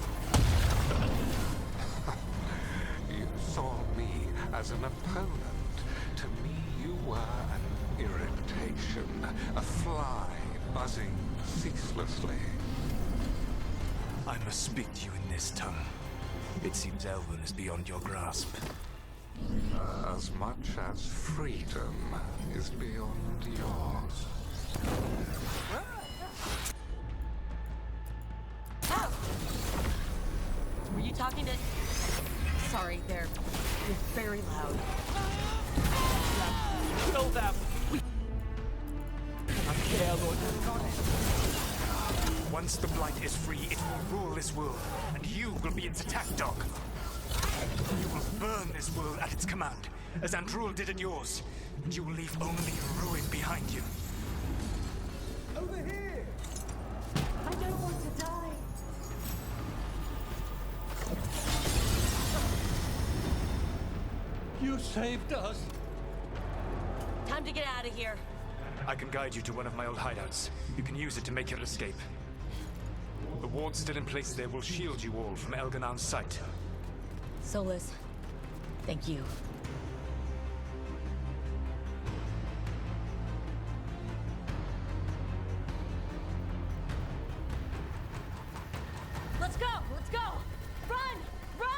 you saw me as an opponent, to me you were an irritation, a fly buzzing ceaselessly. I must speak to you in this tongue. It seems Elven is beyond your grasp. As much as freedom is beyond yours. Ow! Were you talking to... Sorry, you're very loud. Kill them! I care, Lord. Once the Blight is free, it will rule this world, and you will be its attack dog. You will burn this world at its command, as Andrul did in yours, and you will leave only ruin behind you. Over here! I don't want to die. You saved us. Time to get out of here. I can guide you to one of my old hideouts. You can use it to make your escape. The wards still in place there will shield you all from Elganon's sight. Solus, thank you. Let's go! Let's go! Run! Run!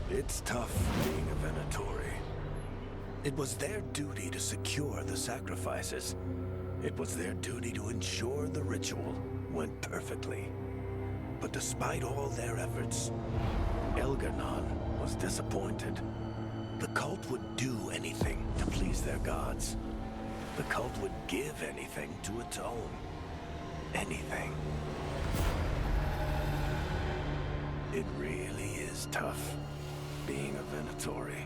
It's tough being a Venatori. It was their duty to secure the sacrifices. It was their duty to ensure the ritual went perfectly. But despite all their efforts, Elgar'nan was disappointed. The cult would do anything to please their gods. The cult would give anything to atone. Anything. It really is tough being a Venatori.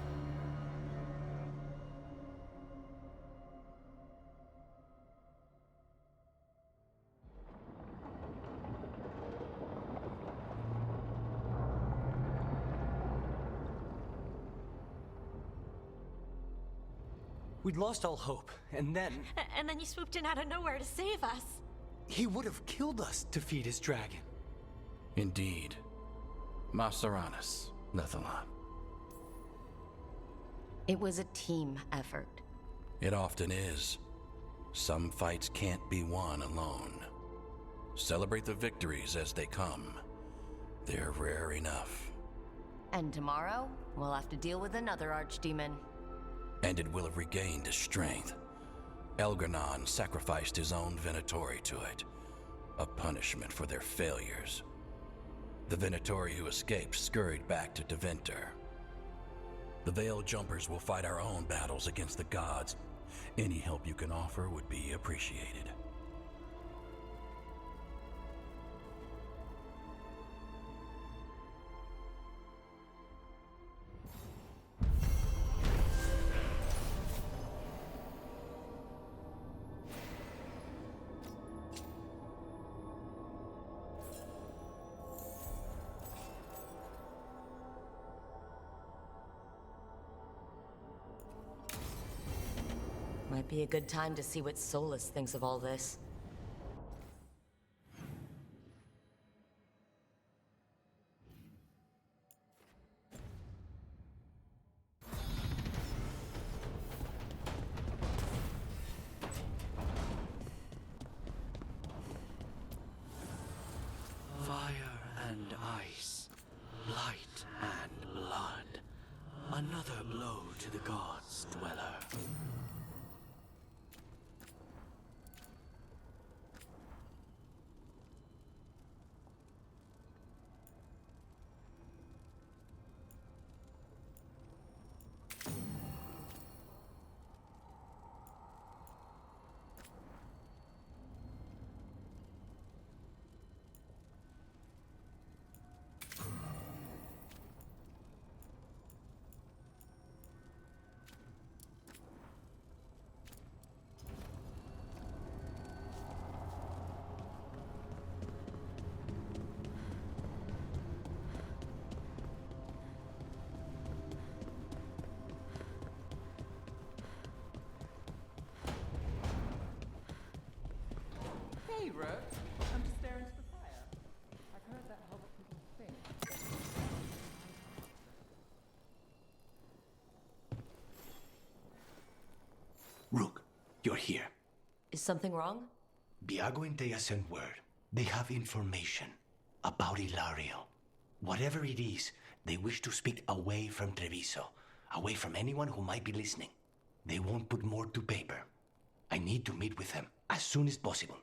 We'd lost all hope, and then... And then you swooped in out of nowhere to save us. He would have killed us to feed his dragon. Indeed. Masaranus, Nethalon. It was a team effort. It often is. Some fights can't be won alone. Celebrate the victories as they come. They're rare enough. And tomorrow, we'll have to deal with another archdemon. And it will have regained its strength. Elgar'nan sacrificed his own Venatori to it. A punishment for their failures. The Venatori who escaped scurried back to Tevinter. The Veil Jumpers will fight our own battles against the gods. Any help you can offer would be appreciated. Might be a good time to see what Solus thinks of all this. Fire and ice, light and blood. Another blow to the gods' dweller. Hey, Rook. I'm just staring into the fire. I've heard that whole thing. Rook, you're here. Is something wrong? Biago and Thea sent word. They have information about Ilario. Whatever it is, they wish to speak away from Treviso, away from anyone who might be listening. They won't put more to paper. I need to meet with them as soon as possible.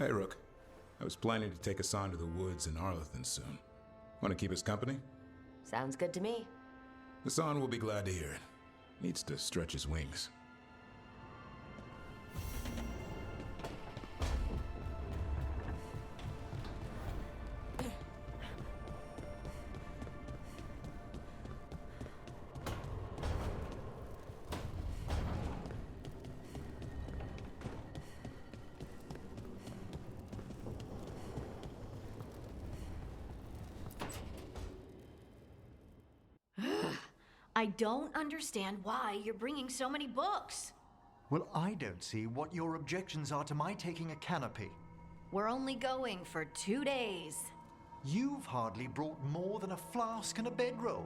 Hey, Rook. I was planning to take us on to the woods in Arlethan soon. Want to keep us company? Sounds good to me. Hassan will be glad to hear it. Needs to stretch his wings. I don't understand why you're bringing so many books. Well, I don't see what your objections are to my taking a canopy. We're only going for 2 days. You've hardly brought more than a flask and a bedroll.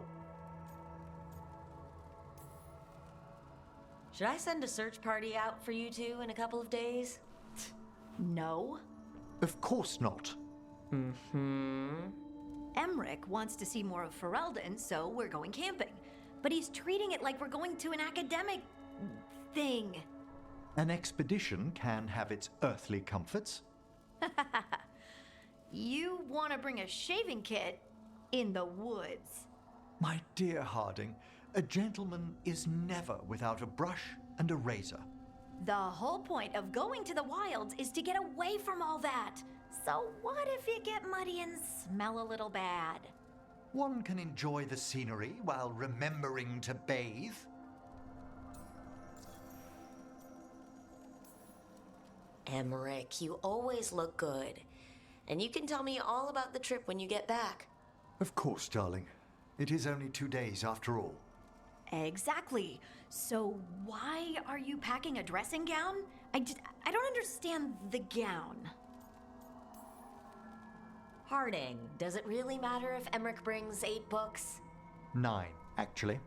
Should I send a search party out for you two in a couple of days? No. Of course not. Emmerich wants to see more of Ferelden, so we're going camping. But he's treating it like we're going to an academic thing. An expedition can have its earthly comforts. You want to bring a shaving kit in the woods. My dear Harding, a gentleman is never without a brush and a razor. The whole point of going to the wilds is to get away from all that. So what if you get muddy and smell a little bad? One can enjoy the scenery while remembering to bathe. Emmerich, you always look good. And you can tell me all about the trip when you get back. Of course, darling. It is only 2 days after all. Exactly. So why are you packing a dressing gown? I don't understand the gown. Harding, does it really matter if Emmerich brings 8 books? 9, actually.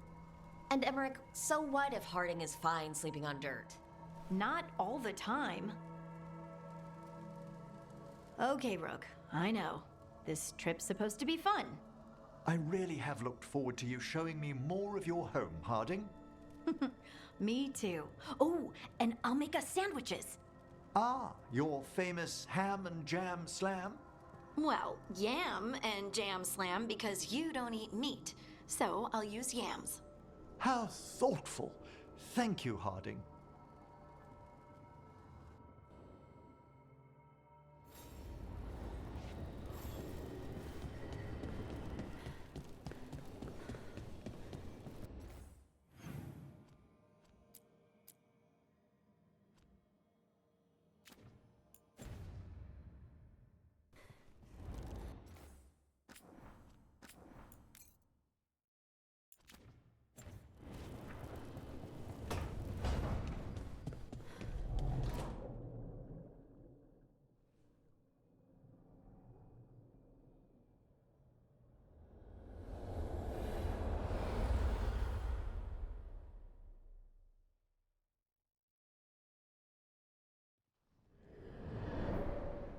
And Emmerich, so what if Harding is fine sleeping on dirt? Not all the time. Okay, Rook, I know. This trip's supposed to be fun. I really have looked forward to you showing me more of your home, Harding. Me too. Oh, and I'll make us sandwiches. Ah, your famous ham and jam slam? Well, yam and jam slam because you don't eat meat. So I'll use yams. How thoughtful. Thank you, Harding.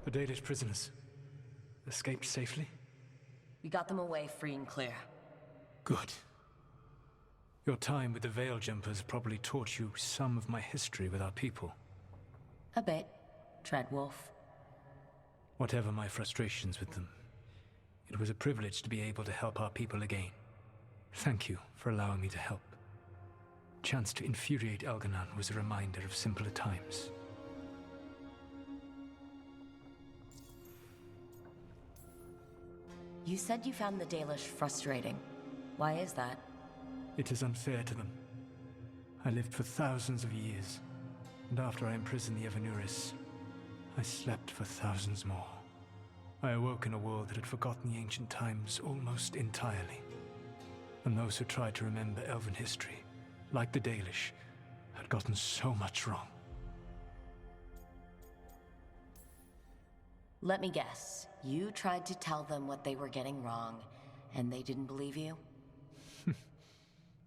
The Dalish prisoners escaped safely? We got them away free and clear. Good. Your time with the Veil Jumpers probably taught you some of my history with our people. A bit. Treadwolf. Whatever my frustrations with them, it was a privilege to be able to help our people again. Thank you for allowing me to help. Chance to infuriate Elganon was a reminder of simpler times. You said you found the Dalish frustrating. Why is that? It is unfair to them. I lived for thousands of years, and after I imprisoned the Evanuris, I slept for thousands more. I awoke in a world that had forgotten the ancient times almost entirely. And those who tried to remember Elven history, like the Dalish, had gotten so much wrong. Let me guess. You tried to tell them what they were getting wrong, and they didn't believe you?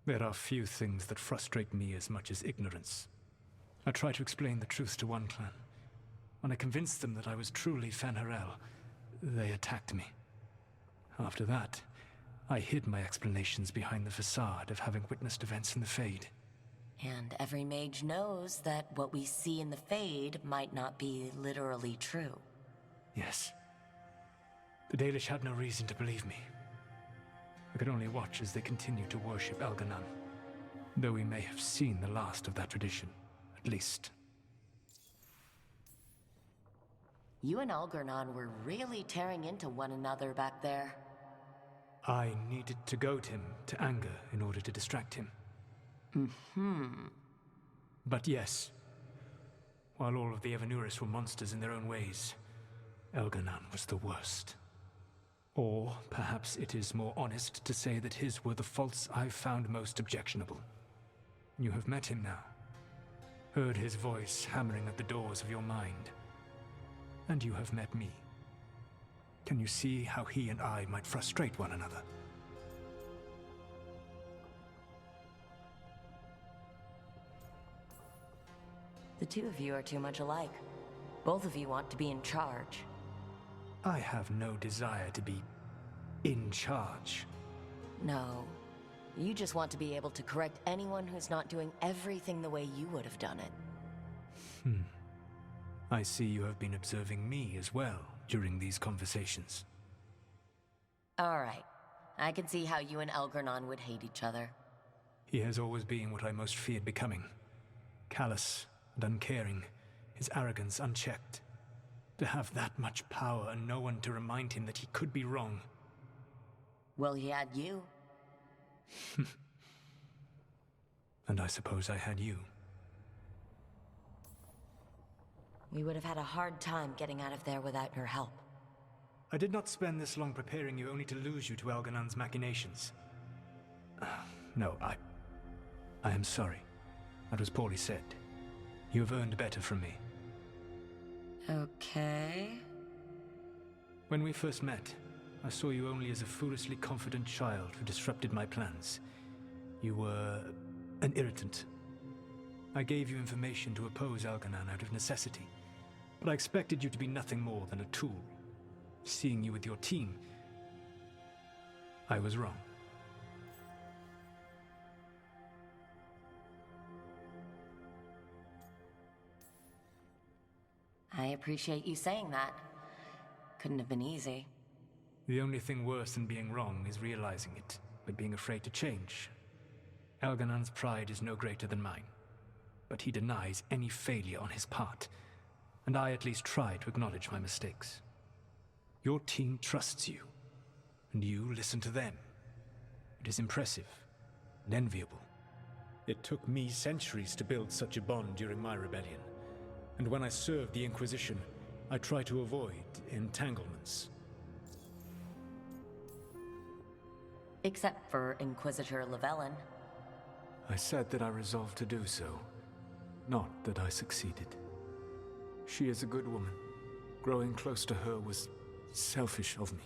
There are few things that frustrate me as much as ignorance. I tried to explain the truth to one clan. When I convinced them that I was truly Fanharel, they attacked me. After that, I hid my explanations behind the facade of having witnessed events in the Fade. And every mage knows that what we see in the Fade might not be literally true. Yes. The Dalish had no reason to believe me. I could only watch as they continued to worship Elganon, though we may have seen the last of that tradition, at least. You and Algernon were really tearing into one another back there. I needed to goad him to anger in order to distract him. But yes, while all of the Evanuris were monsters in their own ways, Elganon was the worst. Or perhaps it is more honest to say that his were the faults I've found most objectionable. You have met him now, heard his voice hammering at the doors of your mind, and you have met me. Can you see how he and I might frustrate one another? The two of you are too much alike. Both of you want to be in charge. I have no desire to be in charge. No. You just want to be able to correct anyone who's not doing everything the way you would have done it. I see you have been observing me as well during these conversations. All right. I can see how you and Elgernon would hate each other. He has always been what I most feared becoming. Callous and uncaring, his arrogance unchecked. To have that much power and no one to remind him that he could be wrong. Well, he had you. And I suppose I had you. We would have had a hard time getting out of there without your help. I did not spend this long preparing you only to lose you to Elganon's machinations. No, I am sorry. That was poorly said. You have earned better from me. Okay. When we first met, I saw you only as a foolishly confident child who disrupted my plans. You were an irritant. I gave you information to oppose Elganon out of necessity, but I expected you to be nothing more than a tool. Seeing you with your team, I was wrong. I appreciate you saying that. Couldn't have been easy. The only thing worse than being wrong is realizing it, but being afraid to change. Elganon's pride is no greater than mine, but he denies any failure on his part, and I at least try to acknowledge my mistakes. Your team trusts you, and you listen to them. It is impressive and enviable. It took me centuries to build such a bond during my rebellion, and when I served the Inquisition, I tried to avoid entanglements. Except for Inquisitor Llewellyn. I said that I resolved to do so, not that I succeeded. She is a good woman. Growing close to her was selfish of me.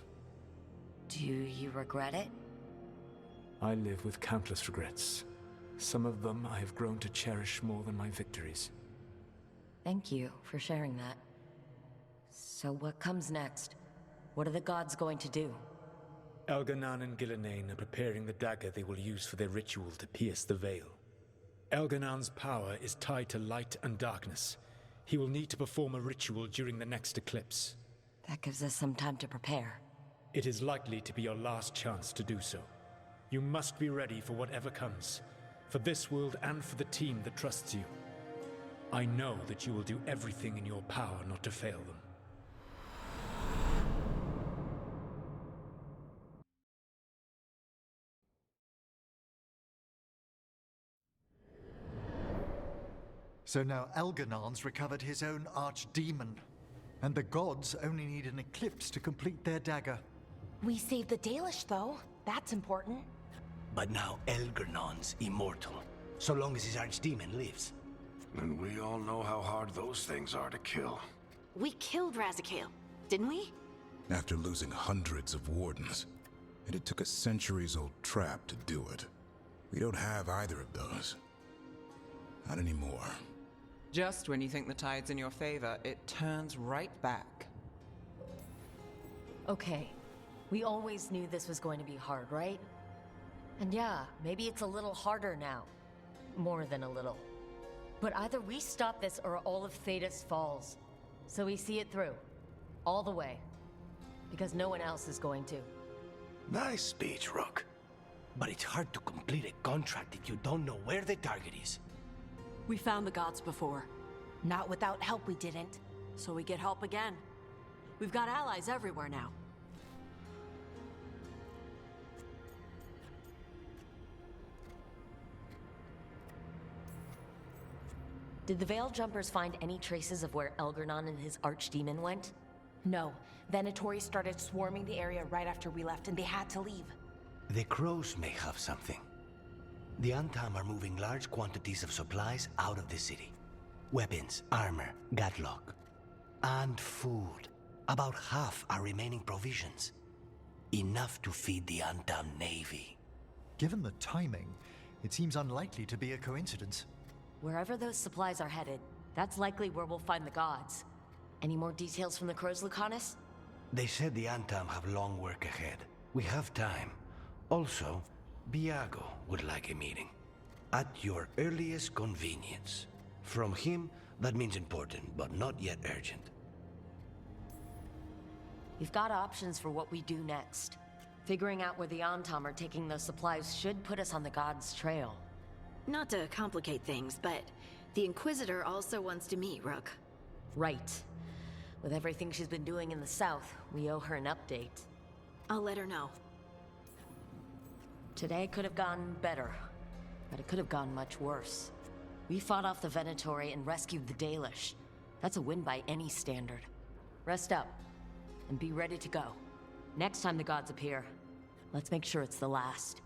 Do you regret it? I live with countless regrets. Some of them I have grown to cherish more than my victories. Thank you for sharing that. So what comes next? What are the gods going to do? Elganon and Gillenane are preparing the dagger they will use for their ritual to pierce the veil. Elganon's power is tied to light and darkness. He will need to perform a ritual during the next eclipse. That gives us some time to prepare. It is likely to be your last chance to do so. You must be ready for whatever comes, for this world and for the team that trusts you. I know that you will do everything in your power not to fail them. So now Elganon's recovered his own archdemon, and the gods only need an eclipse to complete their dagger. We saved the Dalish, though. That's important. But now Elgernon's immortal, so long as his archdemon lives. And we all know how hard those things are to kill. We killed Razikale, didn't we? After losing hundreds of Wardens. And it took a centuries-old trap to do it. We don't have either of those. Not anymore. Just when you think the tide's in your favor, it turns right back. Okay, we always knew this was going to be hard, right? And yeah, maybe it's a little harder now. More than a little. But either we stop this or all of Thedas falls. So we see it through. All the way. Because no one else is going to. Nice speech, Rook. But it's hard to complete a contract if you don't know where the target is. We found the gods before. Not without help, we didn't. So we get help again. We've got allies everywhere now. Did the Veil Jumpers find any traces of where Elgar'nan and his archdemon went? No. Venatori started swarming the area right after we left, and they had to leave. The crows may have something. The Antam are moving large quantities of supplies out of the city. Weapons, armor, gatlock. And food. About half are remaining provisions. Enough to feed the Antam navy. Given the timing, it seems unlikely to be a coincidence. Wherever those supplies are headed, that's likely where we'll find the gods. Any more details from the crows, Lucanus? They said the Antam have long work ahead. We have time. Also, Biago would like a meeting. At your earliest convenience. From him, that means important, but not yet urgent. We've got options for what we do next. Figuring out where the Antam are taking those supplies should put us on the gods' trail. Not to complicate things, but the Inquisitor also wants to meet Rook. Right. With everything she's been doing in the south, we owe her an update. I'll let her know. Today could have gone better, but it could have gone much worse. We fought off the Venatori and rescued the Dalish. That's a win by any standard. Rest up, and be ready to go. Next time the gods appear, let's make sure it's the last.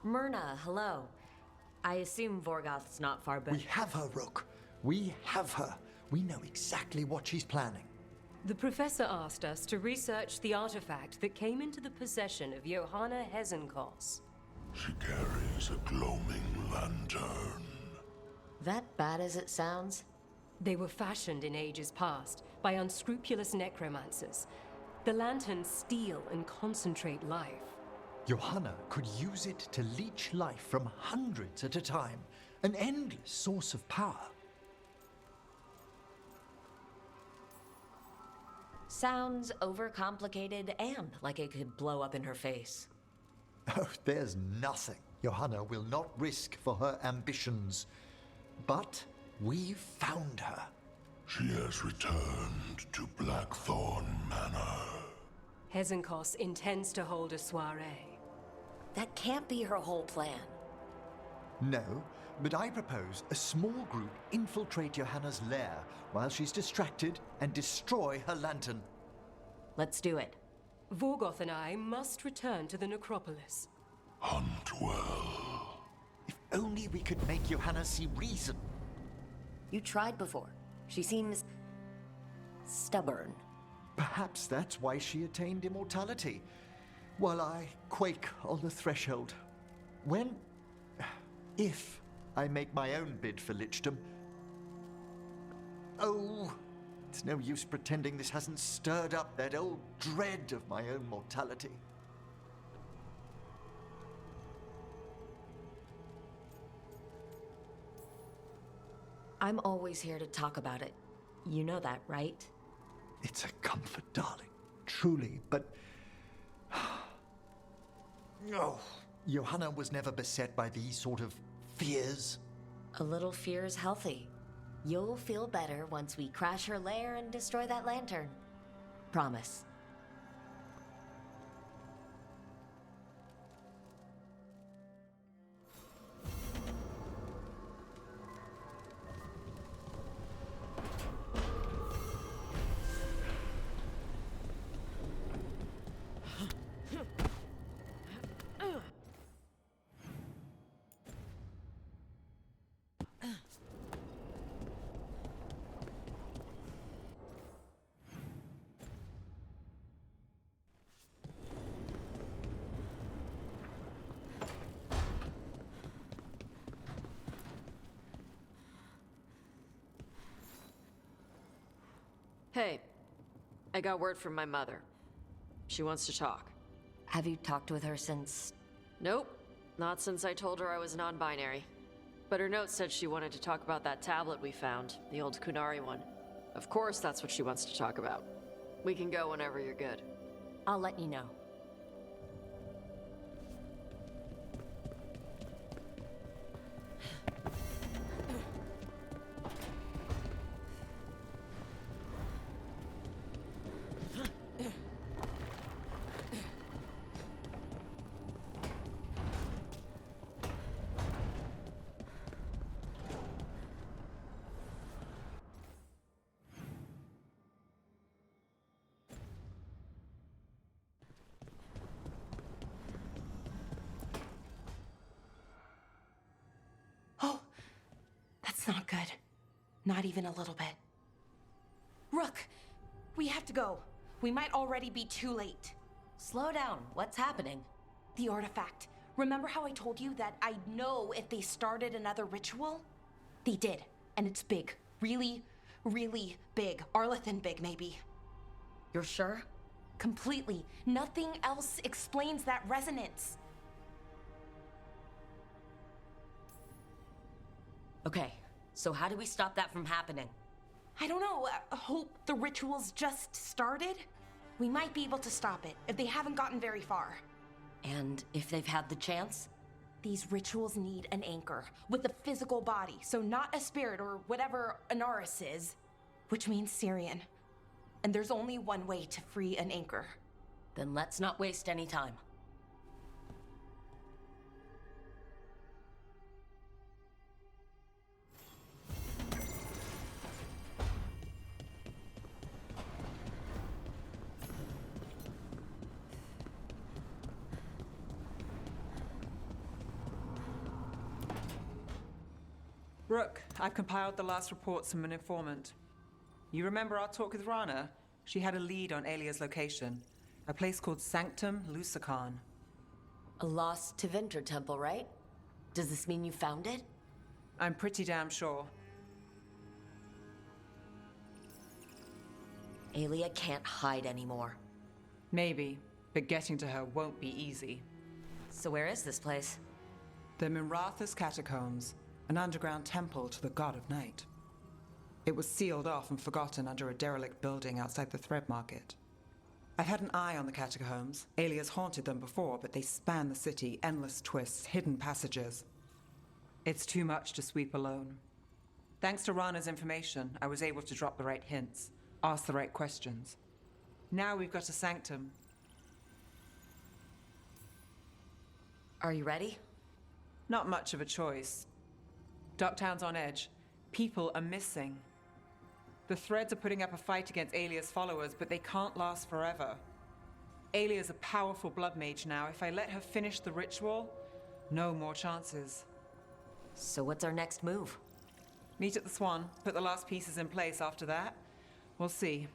Myrna, hello. I assume Vorgoth's not far back. We have her, Rook. We have her. We know exactly what she's planning. The professor asked us to research the artifact that came into the possession of Johanna Hezenkos. She carries a gloaming lantern. That bad as it sounds? They were fashioned in ages past by unscrupulous necromancers. The lanterns steal and concentrate life. Johanna could use it to leech life from hundreds at a time. An endless source of power. Sounds overcomplicated and like it could blow up in her face. Oh, there's nothing Johanna will not risk for her ambitions. But we've found her. She has returned to Blackthorn Manor. Hezenkos intends to hold a soiree. That can't be her whole plan. No, but I propose a small group infiltrate Johanna's lair while she's distracted and destroy her lantern. Let's do it. Vorgoth and I must return to the necropolis. Hunt well. If only we could make Johanna see reason. You tried before. She seems stubborn. Perhaps that's why she attained immortality, while I quake on the threshold. If I make my own bid for lichdom, Oh, it's no use pretending this hasn't stirred up that old dread of my own mortality. I'm always here to talk about it. You know that, right? It's a comfort, darling. Truly, but... No. Johanna was never beset by these sort of fears. A little fear is healthy. You'll feel better once we crash her lair and destroy that lantern. Promise. Hey, I got word from my mother. She wants to talk. Have you talked with her since? Nope, not since I told her I was non-binary. But her note said she wanted to talk about that tablet we found, the old Kunari one. Of course that's what she wants to talk about. We can go whenever you're good. I'll let you know. That's not good. Not even a little bit. Rook, we have to go. We might already be too late. Slow down. What's happening? The artifact. Remember how I told you that I'd know if they started another ritual? They did, and it's big. Really, really big. Arlethan big, maybe. You're sure? Completely. Nothing else explains that resonance. Okay, so how do we stop that from happening? I don't know. Hope the ritual's just started? We might be able to stop it if they haven't gotten very far. And if they've had the chance? These rituals need an anchor with a physical body, so not a spirit or whatever Anaris is, which means Syrian. And there's only one way to free an anchor. Then let's not waste any time. Rook, I've compiled the last reports from an informant. You remember our talk with Rana? She had a lead on Alia's location. A place called Sanctum Lucican. A lost Tevinter temple, right? Does this mean you found it? I'm pretty damn sure. Alia can't hide anymore. Maybe, but getting to her won't be easy. So where is this place? The Mirathas Catacombs, an underground temple to the god of night. It was sealed off and forgotten under a derelict building outside the Thread Market. I've had an eye on the catacombs. Alia's haunted them before, but they span the city, endless twists, hidden passages. It's too much to sweep alone. Thanks to Rana's information, I was able to drop the right hints, ask the right questions. Now we've got a sanctum. Are you ready? Not much of a choice. Ducktown's on edge. People are missing. The Threads are putting up a fight against Alia's followers, but they can't last forever. Alia's a powerful blood mage now. If I let her finish the ritual, no more chances. So what's our next move? Meet at the Swan, put the last pieces in place after that. We'll see.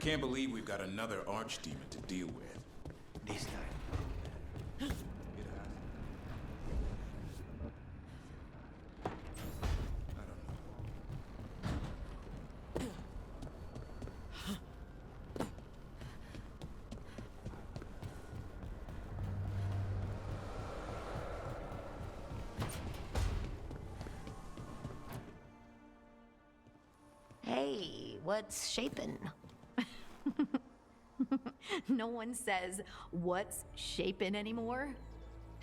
can't believe we've got another archdemon to deal with. This time. Hey, what's shaping? No one says, what's shaping anymore?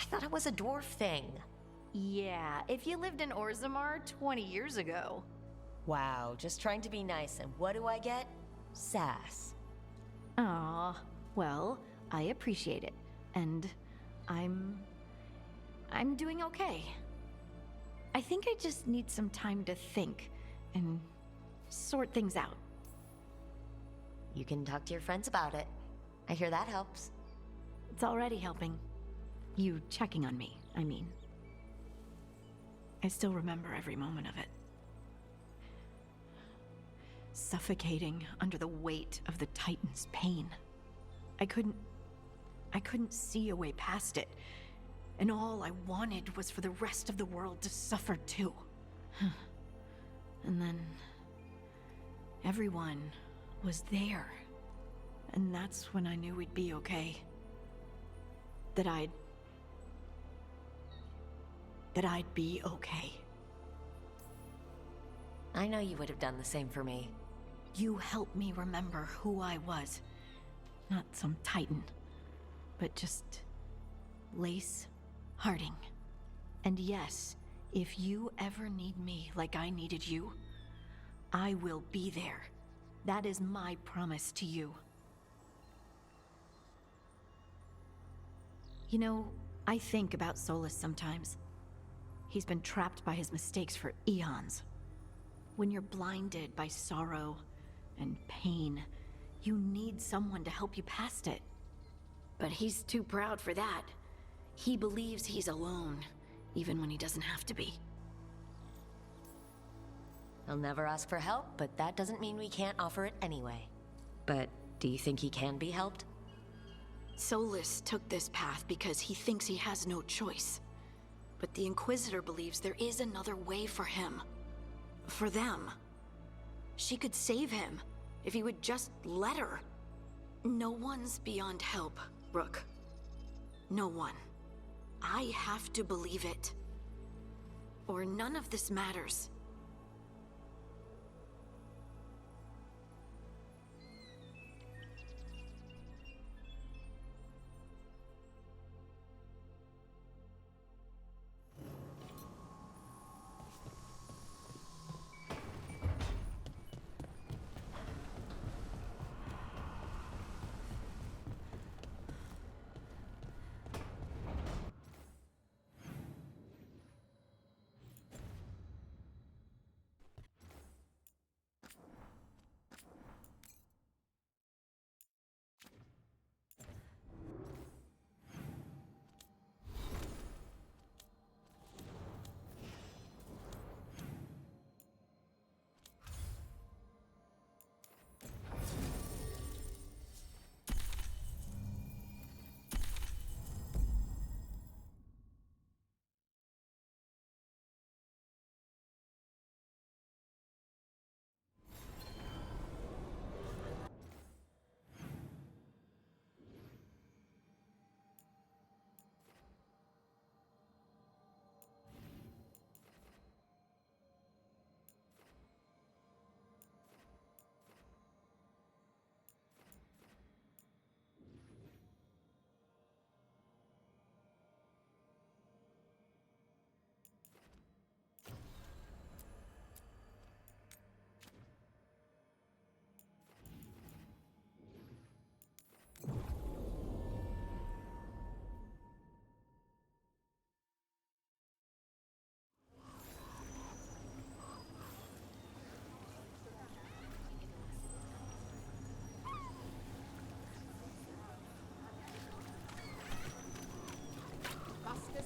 I thought it was a dwarf thing. Yeah, if you lived in Orzammar 20 years ago. Wow, just trying to be nice, and what do I get? Sass. Aw, well, I appreciate it. And I'm doing okay. I think I just need some time to think and sort things out. You can talk to your friends about it. I hear that helps. It's already helping. You checking on me, I mean. I still remember every moment of it. Suffocating under the weight of the Titan's pain. I couldn't see a way past it. And all I wanted was for the rest of the world to suffer too. And then everyone was there. And that's when I knew we'd be okay. That I'd be okay. I know you would have done the same for me. You helped me remember who I was. Not some titan, but just Lace Harding. And yes, if you ever need me like I needed you, I will be there. That is my promise to you. You know, I think about Solus sometimes. He's been trapped by his mistakes for eons. When you're blinded by sorrow and pain, you need someone to help you past it. But he's too proud for that. He believes he's alone, even when he doesn't have to be. He'll never ask for help, but that doesn't mean we can't offer it anyway. But do you think he can be helped? Solus took this path because he thinks he has no choice. But the Inquisitor believes there is another way for him. For them. She could save him, if he would just let her. No one's beyond help, Rook. No one. I have to believe it. Or none of this matters.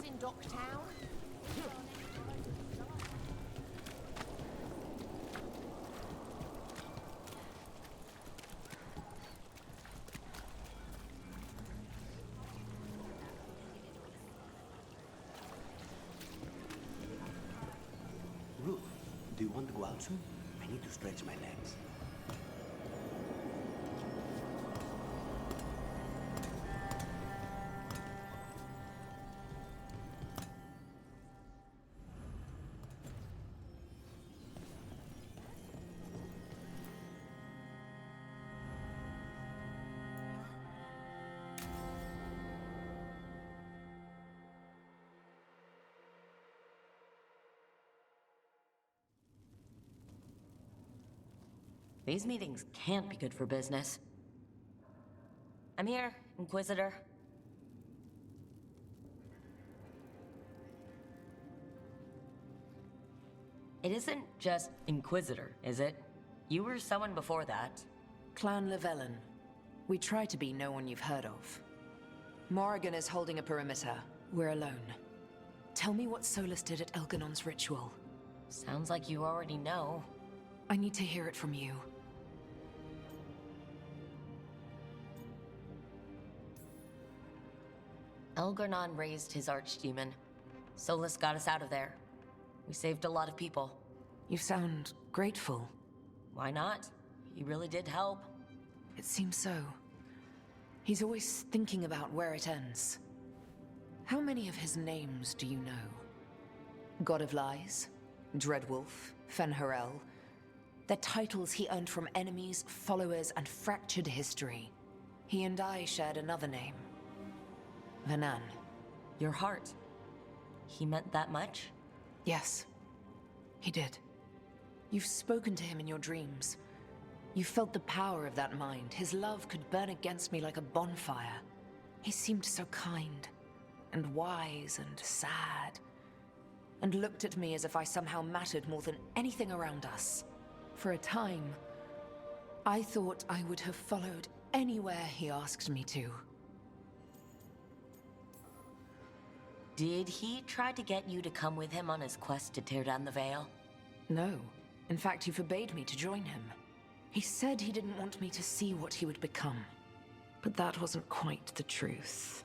In Docktown? Do you want to go out soon? I need to stretch my legs. These meetings can't be good for business. I'm here, Inquisitor. It isn't just Inquisitor, is it? You were someone before that. Clan Llewellyn. We try to be no one you've heard of. Morrigan is holding a perimeter. We're alone. Tell me what Solus did at Elganon's ritual. Sounds like you already know. I need to hear it from you. Elgarnon raised his archdemon. Solus got us out of there. We saved a lot of people. You sound grateful. Why not? He really did help. It seems so. He's always thinking about where it ends. How many of his names do you know? God of Lies, Dreadwolf, Fen'Harel. They're titles he earned from enemies, followers, and fractured history. He and I shared another name. Vanan. Your heart. He meant that much? Yes, he did. You've spoken to him in your dreams. You felt the power of that mind. His love could burn against me like a bonfire. He seemed so kind, and wise, and sad, and looked at me as if I somehow mattered more than anything around us. For a time, I thought I would have followed anywhere he asked me to. Did he try to get you to come with him on his quest to tear down the Veil? No. In fact, he forbade me to join him. He said he didn't want me to see what he would become. But that wasn't quite the truth.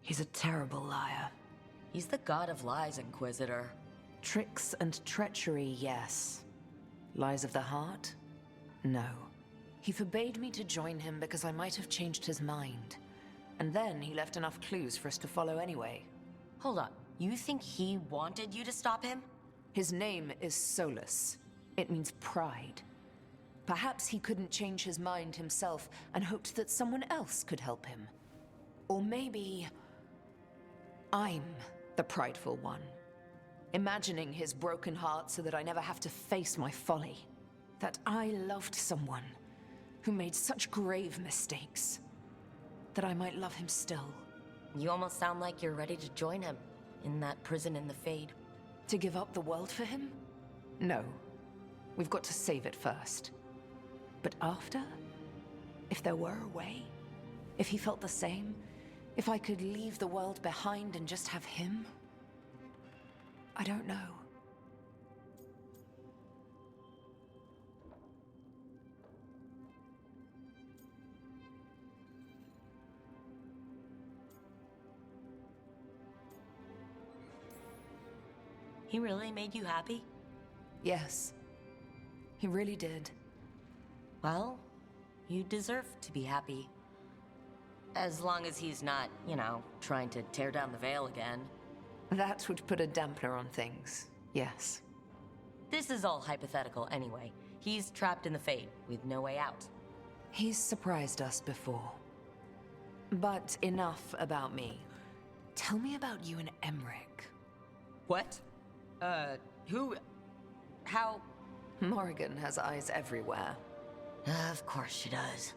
He's a terrible liar. He's the god of lies, Inquisitor. Tricks and treachery, yes. Lies of the heart? No. He forbade me to join him because I might have changed his mind. And then he left enough clues for us to follow anyway. Hold on. You think he wanted you to stop him? His name is Solus. It means pride. Perhaps he couldn't change his mind himself and hoped that someone else could help him. Or maybe I'm the prideful one, imagining his broken heart so that I never have to face my folly. That I loved someone who made such grave mistakes, that I might love him still. You almost sound like you're ready to join him in that prison in the Fade. To give up the world for him? No. We've got to save it first. But after? If there were a way? If he felt the same? If I could leave the world behind and just have him? I don't know. He really made you happy? Yes. He really did. Well, you deserve to be happy. As long as he's not, you know, trying to tear down the Veil again. That would put a dampener on things, yes. This is all hypothetical anyway. He's trapped in the Fade, with no way out. He's surprised us before. But enough about me. Tell me about you and Emmerich. What? Who? How? Morrigan has eyes everywhere. Of course she does.